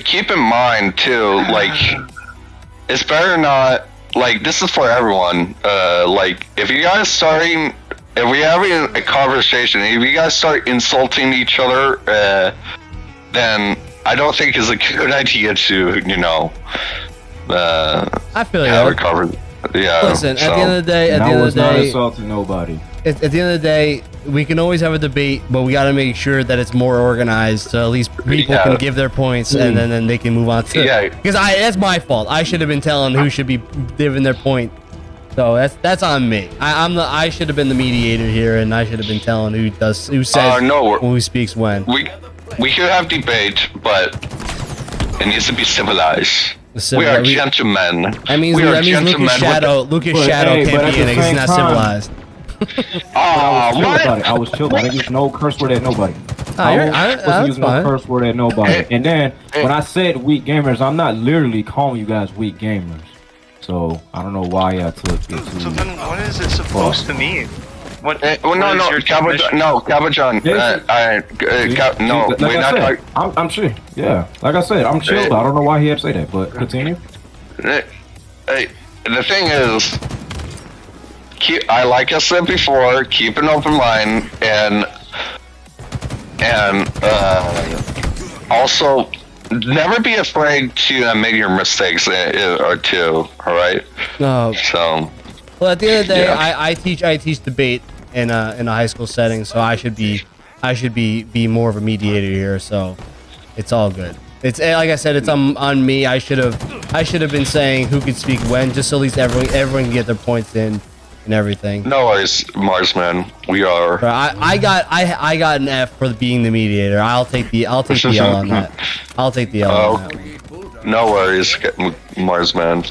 keep in mind too, like, it's better not, like, this is for everyone. Like, if we're having a conversation, if you guys start insulting each other, then I don't think it's a good idea to, I feel have a like conversation. Yeah. listen, at the end of the day, Not insulting nobody. at the end of the day, we can always have a debate, but we got to make sure that it's more organized, so at least people can give their points, and then they can move on to. Yeah. Because that's my fault. I should have been telling who should be giving their point. So that's on me. I should have been the mediator here, and I should have been telling who says who speaks when. We could have debate, but it needs to be civilized. We are gentlemen. That means Lucas Shadow can't be in it because he's not civilized. I was chill about it. I didn't use no curse word at nobody. I wasn't using no curse word at nobody. And then when I said weak gamers, I'm not literally calling you guys weak gamers. So I don't know why I took it to. So then, what is it supposed to mean? What? Cabajon. We're not talking. I'm chill. Yeah, like I said, I'm chill. I don't know why he had to say that, but continue. The thing is, like I said before, keep an open mind, and also never be afraid to admit your mistakes or two. All right. No. So. Well, at the end of the day, I teach debate in a high school setting, so I should be more of a mediator here. So it's all good. It's like I said, it's on me. I should have been saying who could speak when, just so at least everyone can get their points in and everything. No worries, Marsman. We are. I got an F for being the mediator. I'll take the L on that. I'll take the L on that one. No worries, Marsman.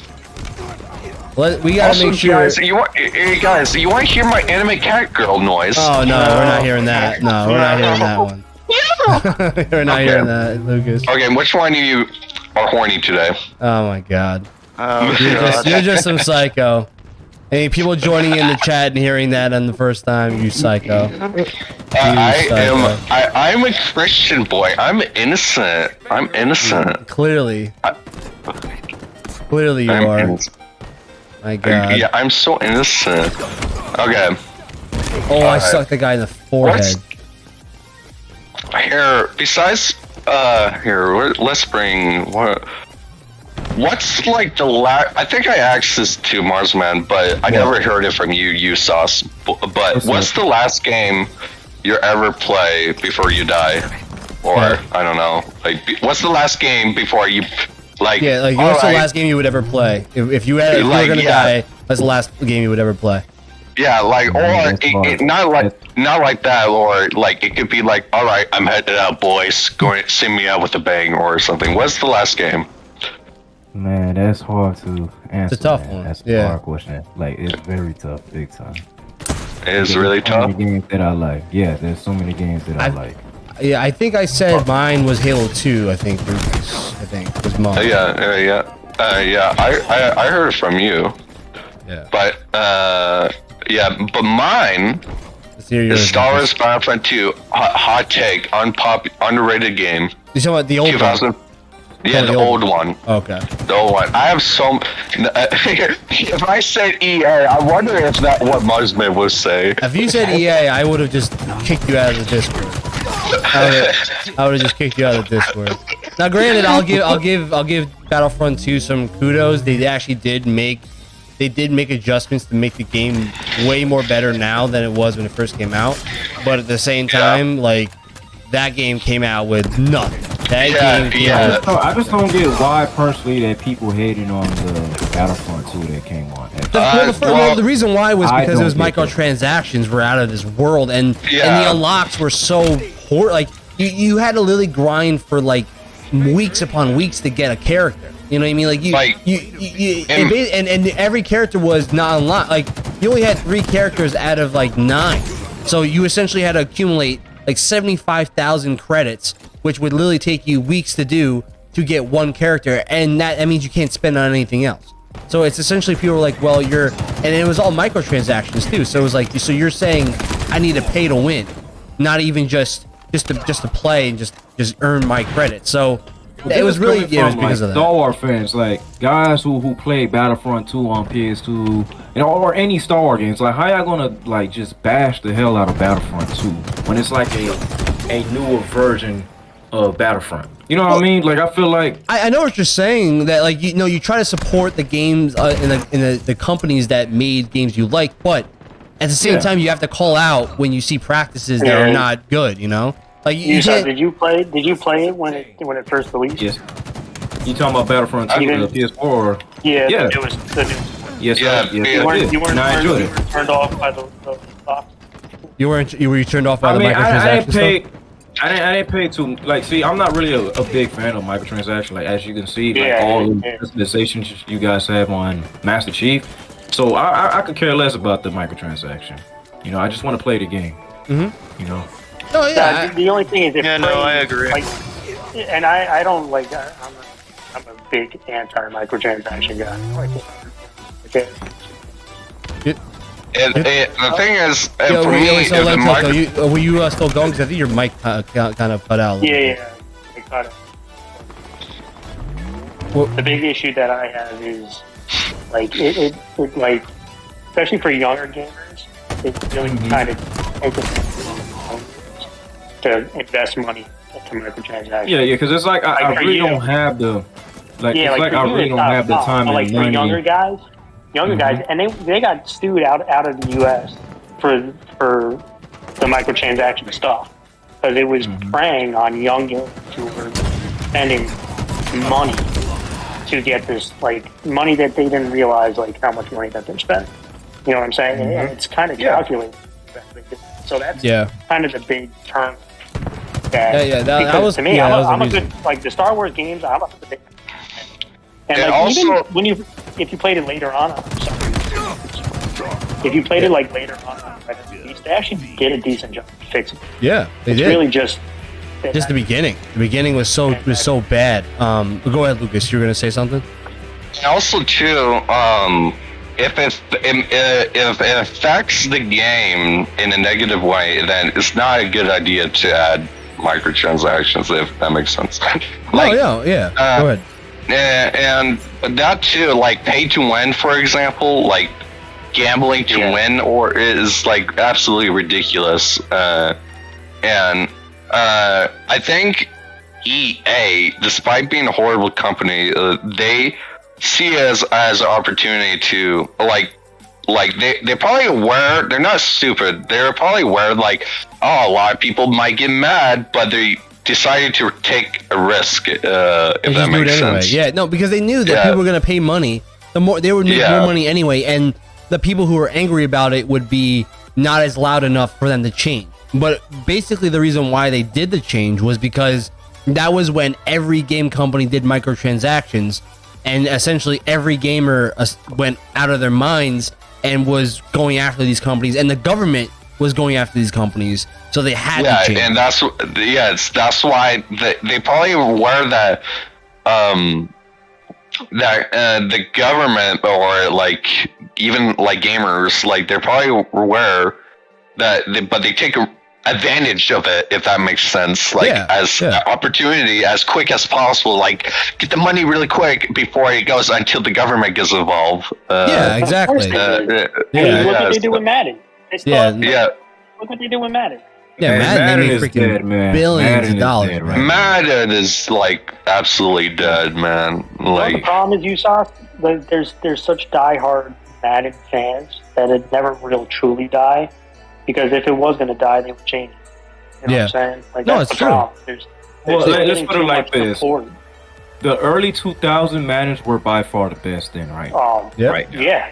We gotta make sure. Guys, you want to hear my anime cat girl noise? Oh no, we're not hearing that. No, we're not hearing that one. We're not hearing that, Lucas. Okay, which one of you are horny today? Oh my god. Oh, You're just some psycho. Any people joining in the chat and hearing that on the first time, you psycho. I'm a Christian boy. I'm innocent. Clearly you are. Innocent. My god. Yeah, I'm so innocent. Okay. Oh, I sucked the guy in the forehead. Here, besides, let's bring what's like the last? I think I asked this to Marsman, but I never heard it from you, Sauce. But what's the last game you ever play before you die? Or I don't know. Like, what's the last game before you? Like, what's the last game you would ever play? If you were gonna die, what's the last game you would ever play? Yeah, like, or not like that, or like it could be like, all right, I'm headed out, boys, going to send me out with a bang or something. What's the last game? Man, that's hard to answer. It's a tough one. That's a hard question. Like, it's very tough, big time. It's really tough. So many games that I like. Yeah, there's so many games that I like. Yeah, I think I said mine was Halo 2. I think was mine. Yeah. I heard it from you. Yeah. But but mine is Star Wars Battlefront 2. Hot take, underrated game. You talking about the old 2000? one? Yeah, the old one. Okay. The old one. I have so. If I said EA, I wonder if that's what Marsman would say. If you said EA, I would have just kicked you out of the Discord. I would have just kicked you out of the Discord. Now, granted, I'll give Battlefront 2 some kudos. They actually did make adjustments to make the game way more better now than it was when it first came out. But at the same time, like, that game came out with nothing. I just don't get why personally that people hating on the Battlefront 2 that came on. The reason why was because it was microtransactions were out of this world, and the unlocks were so poor. Like, you had to literally grind for like weeks upon weeks to get a character. You know what I mean? Like and every character was not unlocked. Like you only had 3 characters out of like 9, so you essentially had to accumulate like 75,000 credits, which would literally take you weeks to do to get 1 character, and that means you can't spend on anything else. So it's essentially people were like, well, and it was all microtransactions too. So it was like, so you're saying I need to pay to win, not even just to play and just earn my credit. So it was really it was because of that. Star Wars fans, like guys who played Battlefront 2 on PS2, or any Star Wars games, like how y'all gonna like just bash the hell out of Battlefront 2 when it's like a newer version of Battlefront? You know what I mean? Like I feel like I know what you're saying, that like you try to support the games in the companies that made games you like, but at the same time you have to call out when you see practices that are not good. You know, like did you play it when it first released? Yes. You talking about Battlefront 2 on the PS4? Yeah. Yeah. Yes. Yeah. You weren't turned off by the box. You were turned off by the microtransactions. I didn't pay too. Like, see, I'm not really a big fan of microtransactions. Like, as you can see, like all the customizations you guys have on Master Chief. So I could care less about the microtransaction. You know, I just want to play the game. Mm-hmm. You know. Oh yeah. The only thing is, I agree. Like, and I don't like. I'm a big anti-microtransaction guy. Okay. The thing is, for me, were you still going? Because I think your mic kind of cut out. Yeah, it cut out. The big issue that I have is like it like, especially for younger gamers, it's really kind of to invest money into microtransactions. Yeah, because it's like I really don't have the I really don't have the time and like money. For younger guys, and they got sued out of the U.S. for the microtransaction stuff because it was preying on young gamers who were spending money to get this, like, money that they didn't realize, like, how much money that they're spending. You know what I'm saying? And it's kind of calculated. So that's kind of the big term. That was, to me, yeah, I'm a good, like, the Star Wars games, I'm a big. And like, also, even if you played it later on, if you played it like later on, they actually did a decent job fixing it. Yeah, they did. It's really just the beginning. The beginning was so bad. Go ahead, Lucas. You were gonna say something. Also, too, if it affects the game in a negative way, then it's not a good idea to add microtransactions. If that makes sense. Like, Go ahead. And that too, like pay to win, for example, like gambling to win, or is like absolutely ridiculous. And I think EA, despite being a horrible company, they see it as an opportunity to like they probably aware, they're not stupid, they're probably aware like, oh, a lot of people might get mad, but they decided to take a risk, if that makes sense. Yeah, no, because they knew that people were going to pay money. The more they would make more money anyway, and the people who were angry about it would be not as loud enough for them to change. But basically, the reason why they did the change was because that was when every game company did microtransactions, and essentially every gamer went out of their minds and was going after these companies, and the government was going after these companies, so they had to change. And that's why they probably aware that the government, or like even like gamers, like they're probably aware that but they take advantage of it, if that makes sense, like as an opportunity as quick as possible, like get the money really quick before it goes until the government gets involved. Exactly. Look what they do with Madden. Look what they do with Madden. Yeah, Madden is freaking dead, billions of dollars. Dead, right? Madden is like absolutely dead, man. Like the problem is, there's such diehard Madden fans that it never will truly die, because if it was going to die, they would change it. You know what I'm saying? Like, no, that's it's the true. problem. Let's put it like this. The early 2000 Maddens were by far the best then, right? Right. Yeah,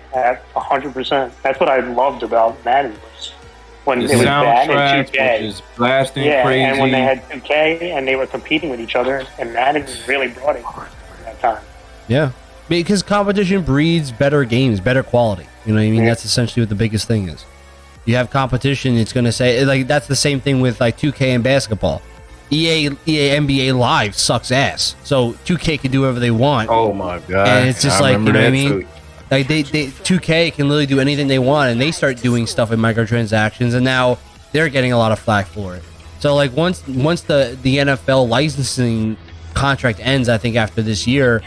100%. That's what I loved about Madden. when The it was bad and soundtrack, 2K. which is blasting Yeah, crazy. and when they had 2K and they were competing with each other, and Madden really brought it at that time. Yeah, because competition breeds better games, better quality. You know what I mean? Yeah. That's essentially what the biggest thing is. You have competition, it's going to say, like, that's the same thing with like 2K and basketball. EA NBA Live sucks ass, so 2K can do whatever they want. Oh my god! And it's just I like, you know remember what I that mean? too. Like they 2K can literally do anything they want, and they start doing stuff in microtransactions, and now they're getting a lot of flack for it. So like once the NFL licensing contract ends, I think after this year,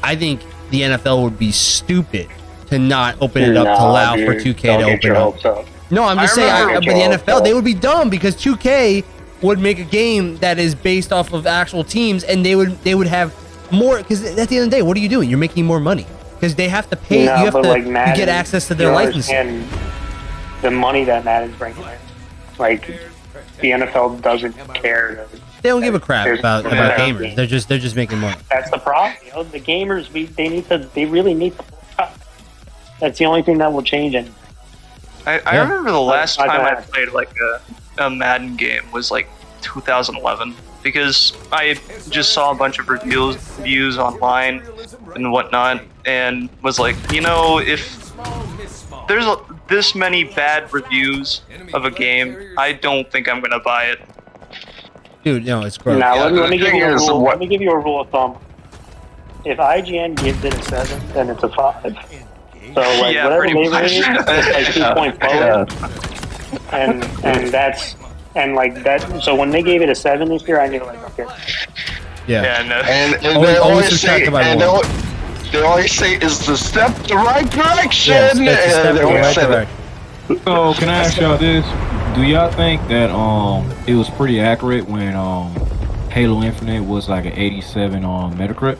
I think the NFL would be stupid to not open it up to allow for 2K to open up. No, I'm just saying, but the NFL, they would be dumb because 2K would make a game that is based off of actual teams, and they would have more, because at the end of the day, what are you doing? You're making more money because they have to pay. No, you have but to like Madden, get access to their you licensing. understand the money that Madden's bringing in. Like the NFL doesn't care. They don't give a crap about Yeah. gamers. They're just making money. That's the problem. You know, the gamers, they really need to. That's the only thing that will change it. I remember the last I time I don't- played like a Madden game was like 2011 because I just saw a bunch of reviews online and whatnot and was like, you know, if there's this many bad reviews of a game, I don't think I'm gonna buy it. Dude, no, it's gross. Now Yeah, let the me give thing you a is, rule. what- Let me give you a rule of thumb. If IGN gives it a 7, then it's a 5. So like Yeah, whatever pretty they much. rate it, it's like 2.4, and that's and like that. So when they gave it a 7 this year, I knew like okay. Yeah. Yeah, no. And Always- they always always say, subtracted by and one. they always say, "Is the step the right direction?" Yes, that's a step And in they the always right say that. direction. So can I ask y'all this? Do y'all think that it was pretty accurate when Halo Infinite was like an 87 on Metacritic?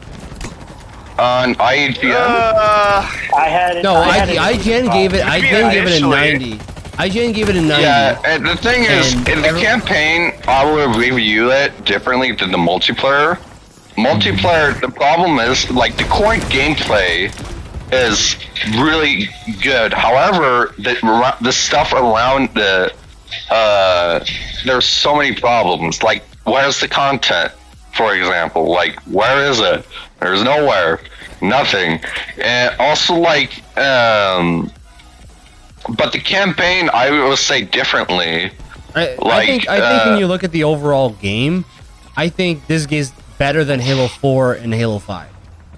On IGN. I had it. No, I had it at IGN gave it. Maybe IGN gave it a initially. 90. IGN gave it a 90. Yeah, and the thing is, And in the campaign, I will review it differently than the multiplayer. Multiplayer, the problem is, like, the core gameplay is really good. However, the stuff around there's so many problems. Like, where's the content, for example? Like, where is it? There's nowhere. Nothing. And also, like, but the campaign, I would say differently. I think when you look at the overall game, I think this is better than Halo 4 and Halo 5.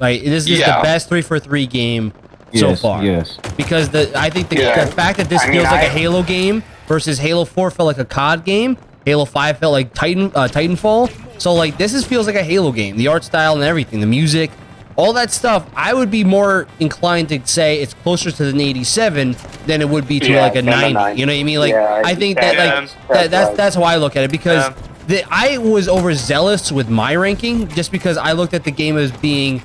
Like this is the best 3-for-3 game so far. Yes. Because I think the fact that this I mean, feels like a Halo game versus Halo 4 felt like a COD game, Halo 5 felt like Titanfall. So like this feels like a Halo game. The art style and everything, the music, all that stuff. I would be more inclined to say it's closer to an 87 than it would be to like a 90. You know what I mean? Like I think that that's how I look at it because I was overzealous with my ranking just because I looked at the game as being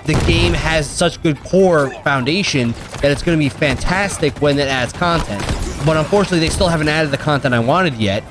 the game has such good core foundation that it's going to be fantastic when it adds content. But unfortunately, they still haven't added the content I wanted yet.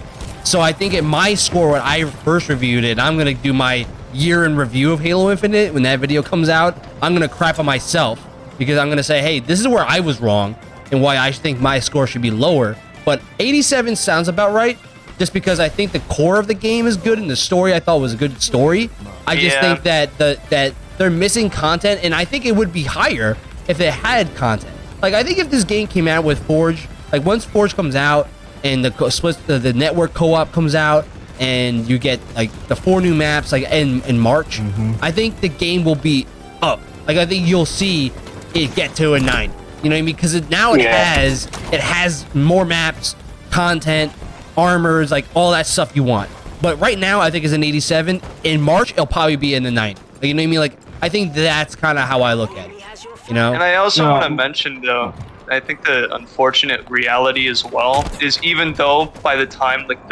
So I think at my score when I first reviewed it, I'm going to do my year in review of Halo Infinite. When that video comes out, I'm going to crap on myself because I'm going to say, hey, this is where I was wrong and why I think my score should be lower. But 87 sounds about right just because I think the core of the game is good and the story I thought was a good story. I just think that that they're missing content, and I think it would be higher if they had content. Like I think if this game came out with Forge, like once Forge comes out and the network co-op comes out and you get like the 4 new maps like in March, I think the game will be up. Like I think you'll see it get to a 90. You know what I mean? Because now it has more maps, content, armors, like all that stuff you want. But right now I think it's an 87. In March it'll probably be in the 90. Like, you know what I mean? Like I think that's kind of how I look at it. You know? And I also want to mention though, I think the unfortunate reality as well is even though by the time like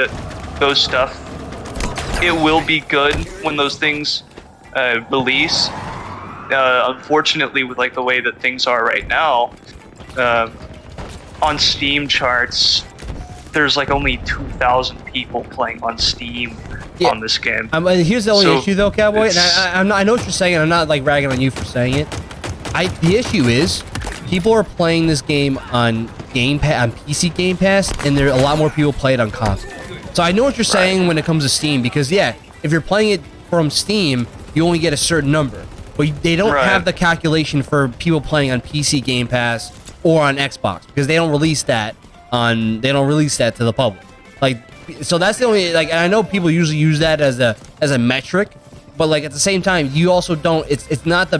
those stuff, it will be good when those things release. Unfortunately, with like the way that things are right now, on Steam charts, there's like only 2,000 people playing on Steam on this game. Here's the only issue though, Cowboy, and I know what you're saying, and I'm not like ragging on you for saying it. The issue is people are playing this game on Game Pass on PC Game Pass, and there are a lot more people play it on console. So I know what you're saying when it comes to Steam, because yeah, if you're playing it from Steam, you only get a certain number, but they don't have the calculation for people playing on PC Game Pass or on Xbox, because they don't release that to the public. Like, so that's the only, like, and I know people usually use that as a metric, but like at the same time, you also don't. It's not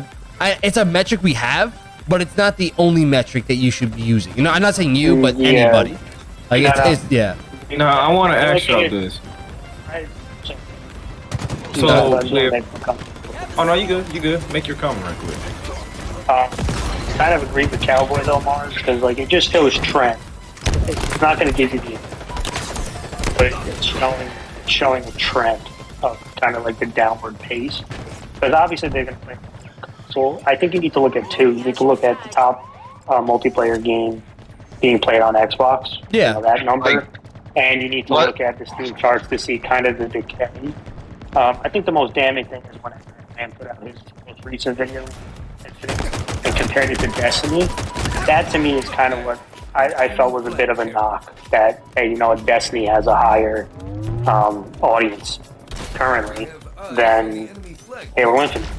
it's a metric we have, but it's not the only metric that you should be using. You know, I'm not saying you, but anybody. Like it's yeah. No, I want to ask y'all this. So, oh no, you good? You good? Make your comment right quick. Kind of agree with Cowboy though, Mars, because like it just shows trend. It's not going to give you the, but it's showing a trend of kind of like the downward pace. Because obviously they're going to play. So I think you need to look at two. You need to look at the top multiplayer game being played on Xbox. Yeah, you know, that number. And you need to look at the Steam charts to see kind of the decay. I think the most damning thing is when man put out his most recent video and compared it to Destiny. That to me is kind of what I felt was a bit of a knock. That, hey, you know, Destiny has a higher audience currently than Halo Infinite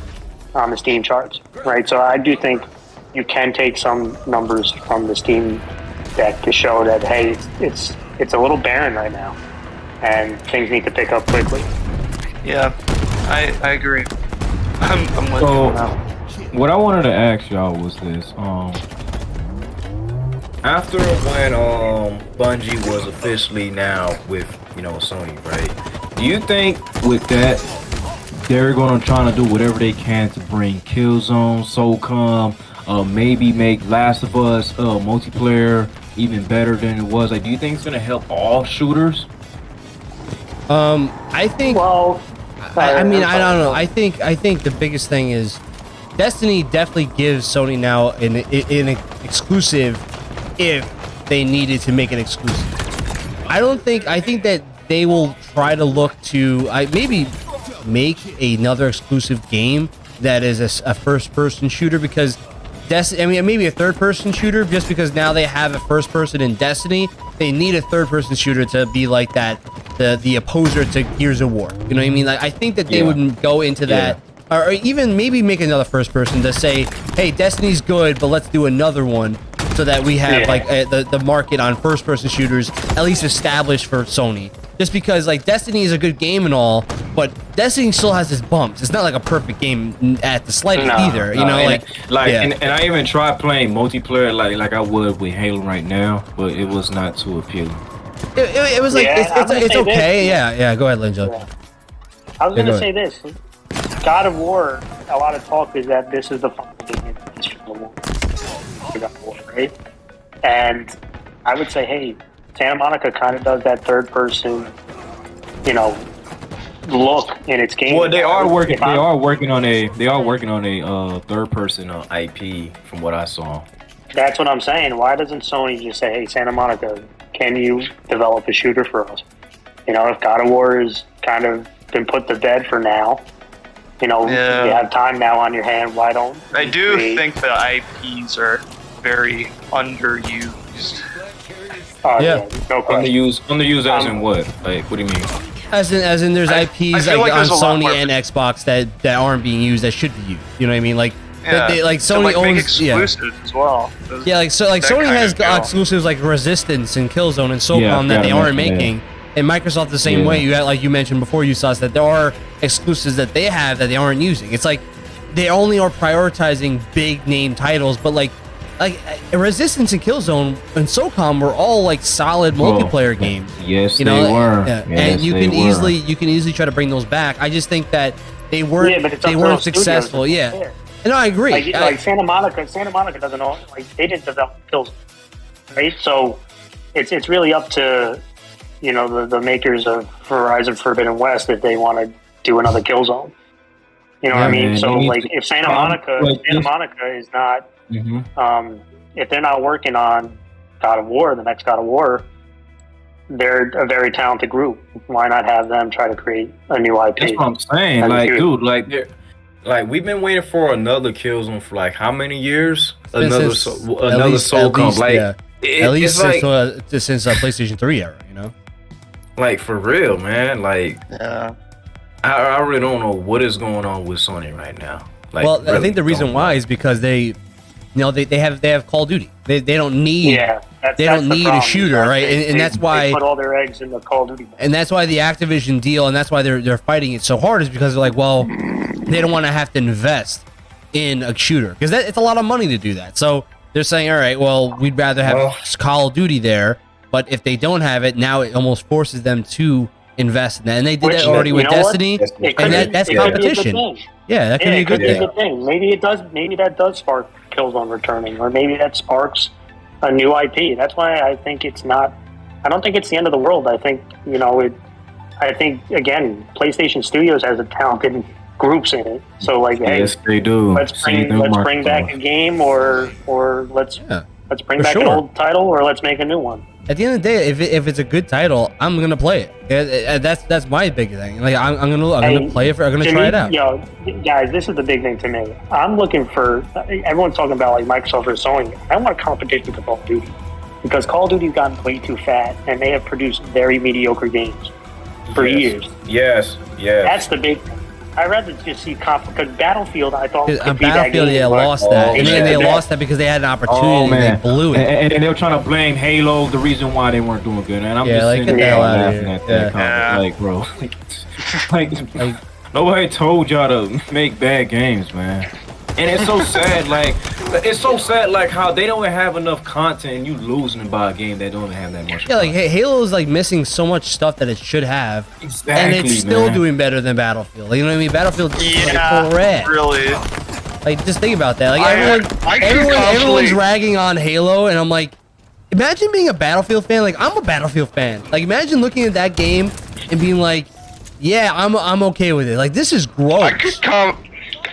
on the Steam charts, right? So I do think you can take some numbers from the Steam deck to show that, hey, it's a little barren right now, and things need to pick up quickly. Yeah, I agree. I'm with So, you now. what I wanted to ask y'all was this: after when Bungie was officially now with Sony, right? Do you think with that they're gonna try to do whatever they can to bring Killzone, SOCOM, maybe make Last of Us multiplayer even better than it was? Like, do you think it's gonna help all shooters? I think. Well, I mean, I don't know. I think the biggest thing is Destiny definitely gives Sony now an exclusive if they needed to make an exclusive. I think that they will try to look to maybe make another exclusive game that is a first-person shooter, because maybe a third-person shooter, just because now they have a first-person in Destiny. They need a third-person shooter to be like that, the opposer to Gears of War. You know what I mean? Like, I think that they wouldn't go into that, or even maybe make another first-person to say, hey, Destiny's good, but let's do another one, so that we have the market on first-person shooters at least established for Sony. Just because, like, Destiny is a good game and all, but Destiny still has its bumps. It's not like a perfect game at the slightest either. You know, and I even tried playing multiplayer like I would with Halo right now, but it was not too appealing. It was like it's okay. Yeah. Go ahead, Linjo. Yeah. I was gonna say this: God of War. A lot of talk is that this is the final game in the history of the war. God of War, right? And I would say, hey, Santa Monica kind of does that third person, look in its game. Well, they are working on a third person IP from what I saw. That's what I'm saying. Why doesn't Sony just say, hey, Santa Monica, can you develop a shooter for us? If God of War is kind of been put to bed for now, you have time now on your hand. Why don't I do think the IPs are very underused. No question. Underused as in what? Like, what do you mean? As in there's IPs I like on there's a lot Sony more and Xbox that aren't being used that should be used. You know what I mean? Like, like Sony make owns exclusives as well. Sony has exclusives like Resistance and Killzone and SOCOM that they aren't making. And Microsoft the same way. You got, like you mentioned before, you saw that there are exclusives that they have that they aren't using. It's like they only are prioritizing big name titles, but like Resistance and Killzone and SOCOM were all like solid multiplayer games. Yes, they were. Yeah. Yes, and you can easily try to bring those back. I just think that they weren't successful. Yeah. No, I agree. Like Santa Monica doesn't know. Like, they didn't develop Killzone, right? So it's really up to the makers of Horizon Forbidden West if they want to do another Killzone. You know what I mean? So like, if Santa Monica is not, if they're not working on God of War, the next God of War, they're a very talented group. Why not have them try to create a new IP? That's what I'm saying. Like, dude, like we've been waiting for another Killzone for like how many years? Another SOCOM. At least it's like, since PlayStation 3 era, you know. like for real, man. Like Yeah. I really don't know what is going on with Sony right now. Like, Well, I really think the reason don't why know. is because they have Call of Duty. They don't need Yeah, they that's don't the need a problem. shooter, right? And that's they why put all their eggs in the Call of Duty. and that's why the Activision deal, and that's why they're fighting it so hard, is because they're like, well, they don't want to have to invest in a shooter because it's a lot of money to do that. So they're saying, all right, well, we'd rather have Well- Call of Duty there, but if they don't have it, now it almost forces them to invest in that, and they did Which, that already you with know what? Destiny, It could and be- that's it could be a good competition. thing. Yeah, that could Yeah, be a it could good be a thing. good thing. Maybe it does. Maybe that does spark kills on returning, or maybe that sparks a new IP. That's why I think it's not. I don't think it's the end of the world. I think I think again, PlayStation Studios has a talented groups in it. So like, hey, Yes, they do. let's See bring them back Microsoft. a game, or let's bring for back an sure. old title, or let's make a new one. At the end of the day, if it's a good title, I'm gonna play it. That's my big thing. Like I'm gonna Hey, play it. I'm gonna to try me, it out. Yo, guys, this is the big thing to me. I'm looking for everyone's talking about like Microsoft or Sony. I want competition with Call of Duty because Call of Duty's gotten way too fat, and they have produced very mediocre games for years. Yes. That's the big thing. I'd rather just see because Battlefield, I thought could be that Battlefield, game. they but lost that, and then they yeah. lost that because they had an opportunity Oh and man, they blew it. And they were trying to blame Halo the reason why they weren't doing good. And I'm Yeah, just like, sitting get the there hell outta laughing here. at that Yeah. comment. Like, bro, like nobody told y'all to make bad games, man. And it's so sad, like how they don't have enough content and you losing by a game that don't even have that much. Yeah, like Halo is like missing so much stuff that it should have, and Exactly, it's still man. doing better than Battlefield. You know what I mean? Battlefield is Yeah, like crap. really. Like just think about that. Like I could everyone's constantly- ragging on Halo, and I'm like, imagine being a Battlefield fan. Like I'm a Battlefield fan. Like imagine looking at that game and being like, yeah, I'm okay with it. Like this is gross.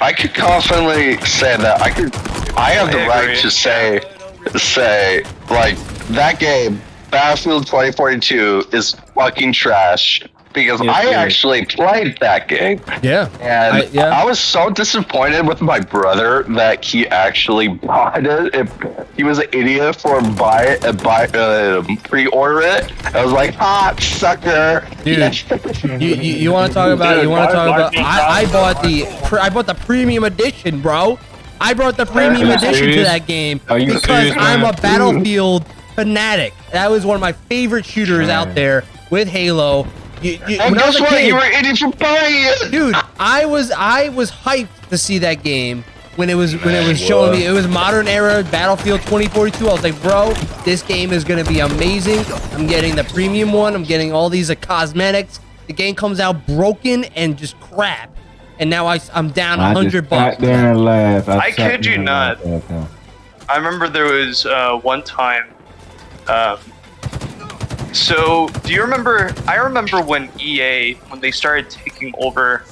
I could confidently say that I have the I right agree. to say like that game, Battlefield 2042, is fucking trash because Yes, I it is. actually played that game. Yeah. And I was so disappointed with my brother that he actually bought it. If he was an idiot for pre-order it, I was like, sucker, Dude, you want to talk about? You want to talk about? I bought the premium edition, bro. I brought the premium Are you edition to serious? that game Are you because serious, I'm a man? Battlefield fanatic. That was one of my favorite shooters out there with Halo. And when I was guess a what? kid- You were an idiot for buying it. Dude, I was hyped to see that game when it was showing me. It was modern era Battlefield 2042. I was like, bro, this game is gonna be amazing. I'm getting the premium one. I'm getting all these cosmetics. The game comes out broken and just crap, and now I'm down I just $100. sat there and laughed. I sat kid you there and not. laughed at them. I remember there was one time. So, do you remember? I remember when EA, when they started taking over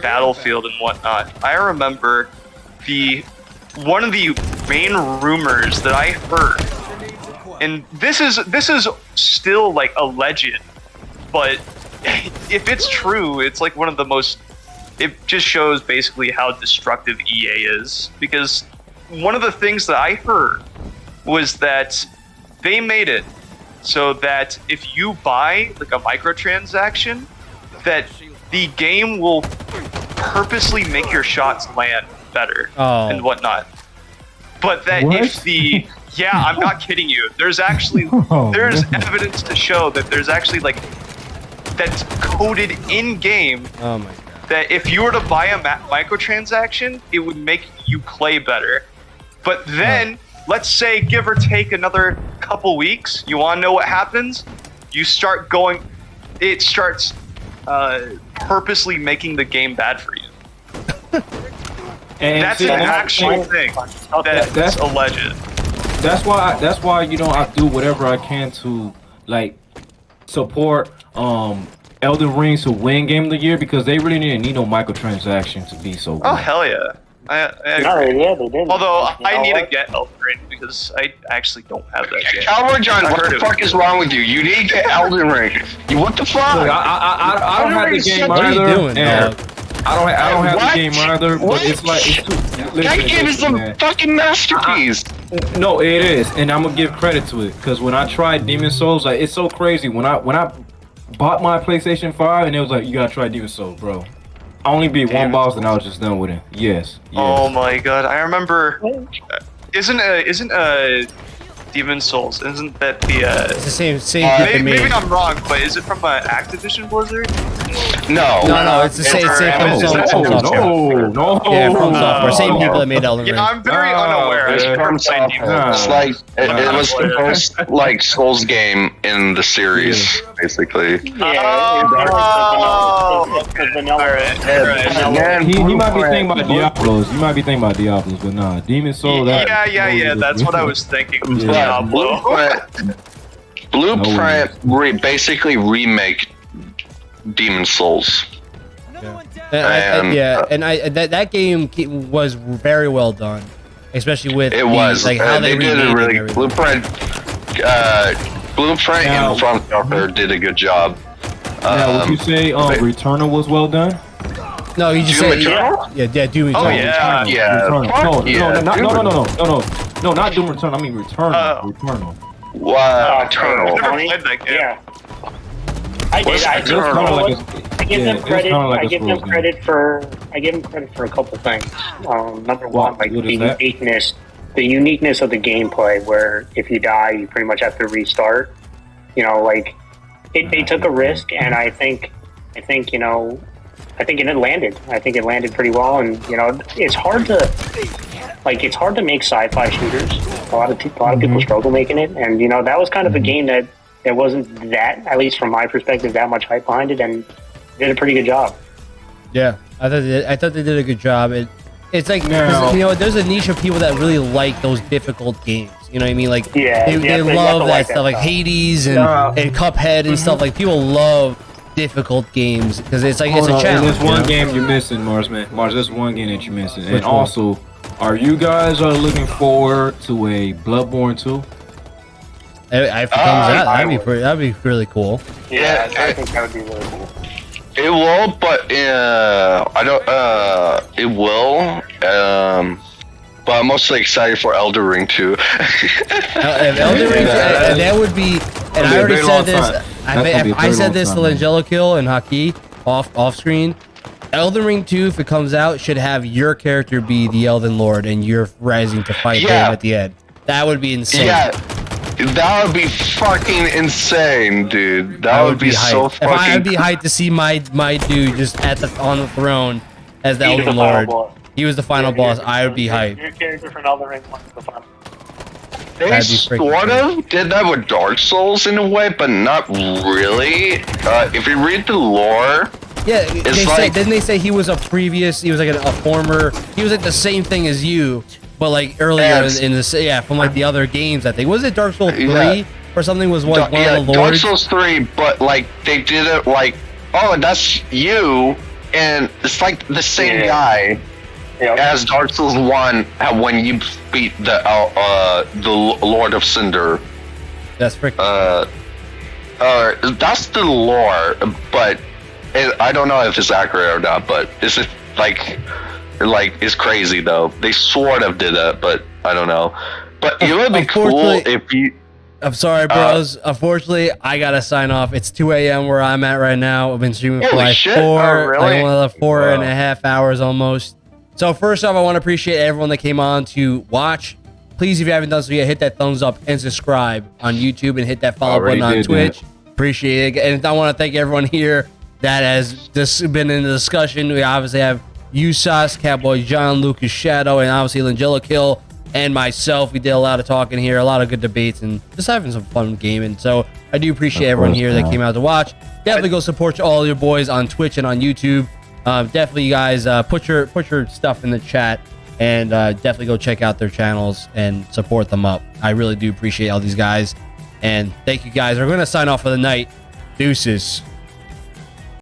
Battlefield and whatnot. I remember one of the main rumors that I heard, and this is still like alleged, but if it's true, it's like one of the most. It just shows basically how destructive EA is, because one of the things that I heard was that they made it so that if you buy like a microtransaction, that the game will purposely make your shots land better and whatnot. But that if the I'm not kidding you. There's actually there's evidence to show that there's actually like that's coded in game. Oh my god. That if you were to buy a microtransaction, it would make you play better. But then, let's say, give or take another couple weeks, you want to know what happens? You start going, it starts purposely making the game bad for you. And That's see, an actual thing that's alleged. That's why I do whatever I can to like support Elden Ring to win Game of the Year, because they really didn't need no microtransactions to be so good. Oh hell yeah! I agree. No, they did. Although You I know need to what? get Elden Ring because I actually don't have that game. Cowboy John, I what heard the it fuck was is good. wrong with you? You need to get Elden Ring. What the fuck? Look, I don't have the game What are you either. doing, and dog? I don't have What? the game either, but What? it's like it's too, listen, That game is a man. fucking masterpiece. No, it is, and I'm gonna give credit to it because when I tried Demon Souls, like it's so crazy. When I bought my PlayStation 5, and it was like you gotta try Demon Souls, bro. I only beat one boss, and I was just done with it. Yes. Oh my god, I remember. Isn't Demon Souls? Isn't that the? It's the same group that Maybe made. I'm wrong, but is it from Activision Blizzard? No. No, it's the same from Amazon. software. No. Yeah, from software. Same people that made Elden Ring. Yeah, I'm very unaware. It's I from haven't played Demon software. It's like it was the first like Souls game in the series, basically. He might be thinking about Diablos. You might be thinking about Diablos, but nah, Demon Souls. Yeah. That's what I was thinking. Yeah. Diablo. Blueprint basically remake Demon Souls. That game was very well done, especially with It was like how they did remade a and really everything. Blueprint Now- and From Software did a good job. Now, would you say Returnal was well done? No, you just Doom said Eternal? yeah, Doom Oh Eternal. yeah. Yeah, Returnal. fuck No, not Doom Return. I mean Returnal. Oh. Returnal. Wow, I've Eternal. never played that game. Yeah. I did. What's I It was kind of Returnal? like I give yeah, them it was credit. kinda like I a give them Souls game. credit for. I give them credit for a couple things. Number one, like what the is that? uniqueness of the gameplay, where if you die, you pretty much have to restart. You know, like they took a risk, and I think it landed. I think it landed pretty well, and it's hard to make sci-fi shooters. A lot of people struggle making it, and that was kind of a game that there wasn't that, at least from my perspective, that much hype behind it, and did a pretty good job. Yeah, I thought they did a good job. It's like Now- there's a niche of people that really like those difficult games. You know what I mean? Like Yeah, they you have to love that like stuff, that like stuff. Hades and Cuphead and stuff. Like people love difficult games because it's like it's a challenge. There's one you know? game you're missing, Mars, man. Mars, there's one game that you're missing. Which And one? also, are you guys looking forward to a Bloodborne 2? If it comes out, that'd be really cool. Yeah, I think that would be really cool. It will, but I don't. It will. But I'm mostly excited for Elden Ring too. If Elden Ring, that would be. And I be a already very said long this. time. That's gonna be a I very said long this to time, man. Langelico and Haki off screen. Elden Ring 2, if it comes out, should have your character be the Elden Lord and you're rising to fight him at the end. That would be insane. Yeah, that would be fucking insane, dude. That would be so hyped. I'd fucking. be hyped to see my dude just on the throne as the He was Elden the final Lord. boss. He was the final boss. I would be hyped. Your character from Elden Ring was the final. They That'd be freaking sort of did that with Dark Souls in a way, but not really. If you read the lore, Yeah, like- didn't they say he was like a former, he was like the same thing as you, but like earlier Yes. in this, from like the other games, I think. Was it Dark Souls 3 Yeah. or something was one of the Dark lords? Souls 3, but like they did it like, oh, that's you, and it's like the same guy as Dark Souls 1 when you beat the Lord of Cinder. That's freaking That's the lore, but I don't know if it's accurate or not. But it's just like it's crazy though. They sort of did that, but I don't know. But it would be cool Unfortunately- if you. I'm sorry, bros. Unfortunately, I gotta sign off. It's 2 a.m. where I'm at right now. I've been streaming for Holy like shit. four, Oh, like really? one of the 4.5 hours almost. So first off, I want to appreciate everyone that came on to watch. Please, if you haven't done so yet, hit that thumbs up and subscribe on YouTube and hit that follow Already button on did Twitch. Appreciate it. And I want to thank everyone here that has just been in the discussion. We obviously have USAS, Catboy John, Lucas Shadow, and obviously Langelico and myself. We did a lot of talking here, a lot of good debates, and just having some fun gaming. So I do appreciate everyone here that came out to watch. Definitely go support all your boys on Twitch and on YouTube. Definitely, you guys, put your stuff in the chat, and definitely go check out their channels and support them up. I really do appreciate all these guys, and thank you guys. We're going to sign off for the night. Deuces.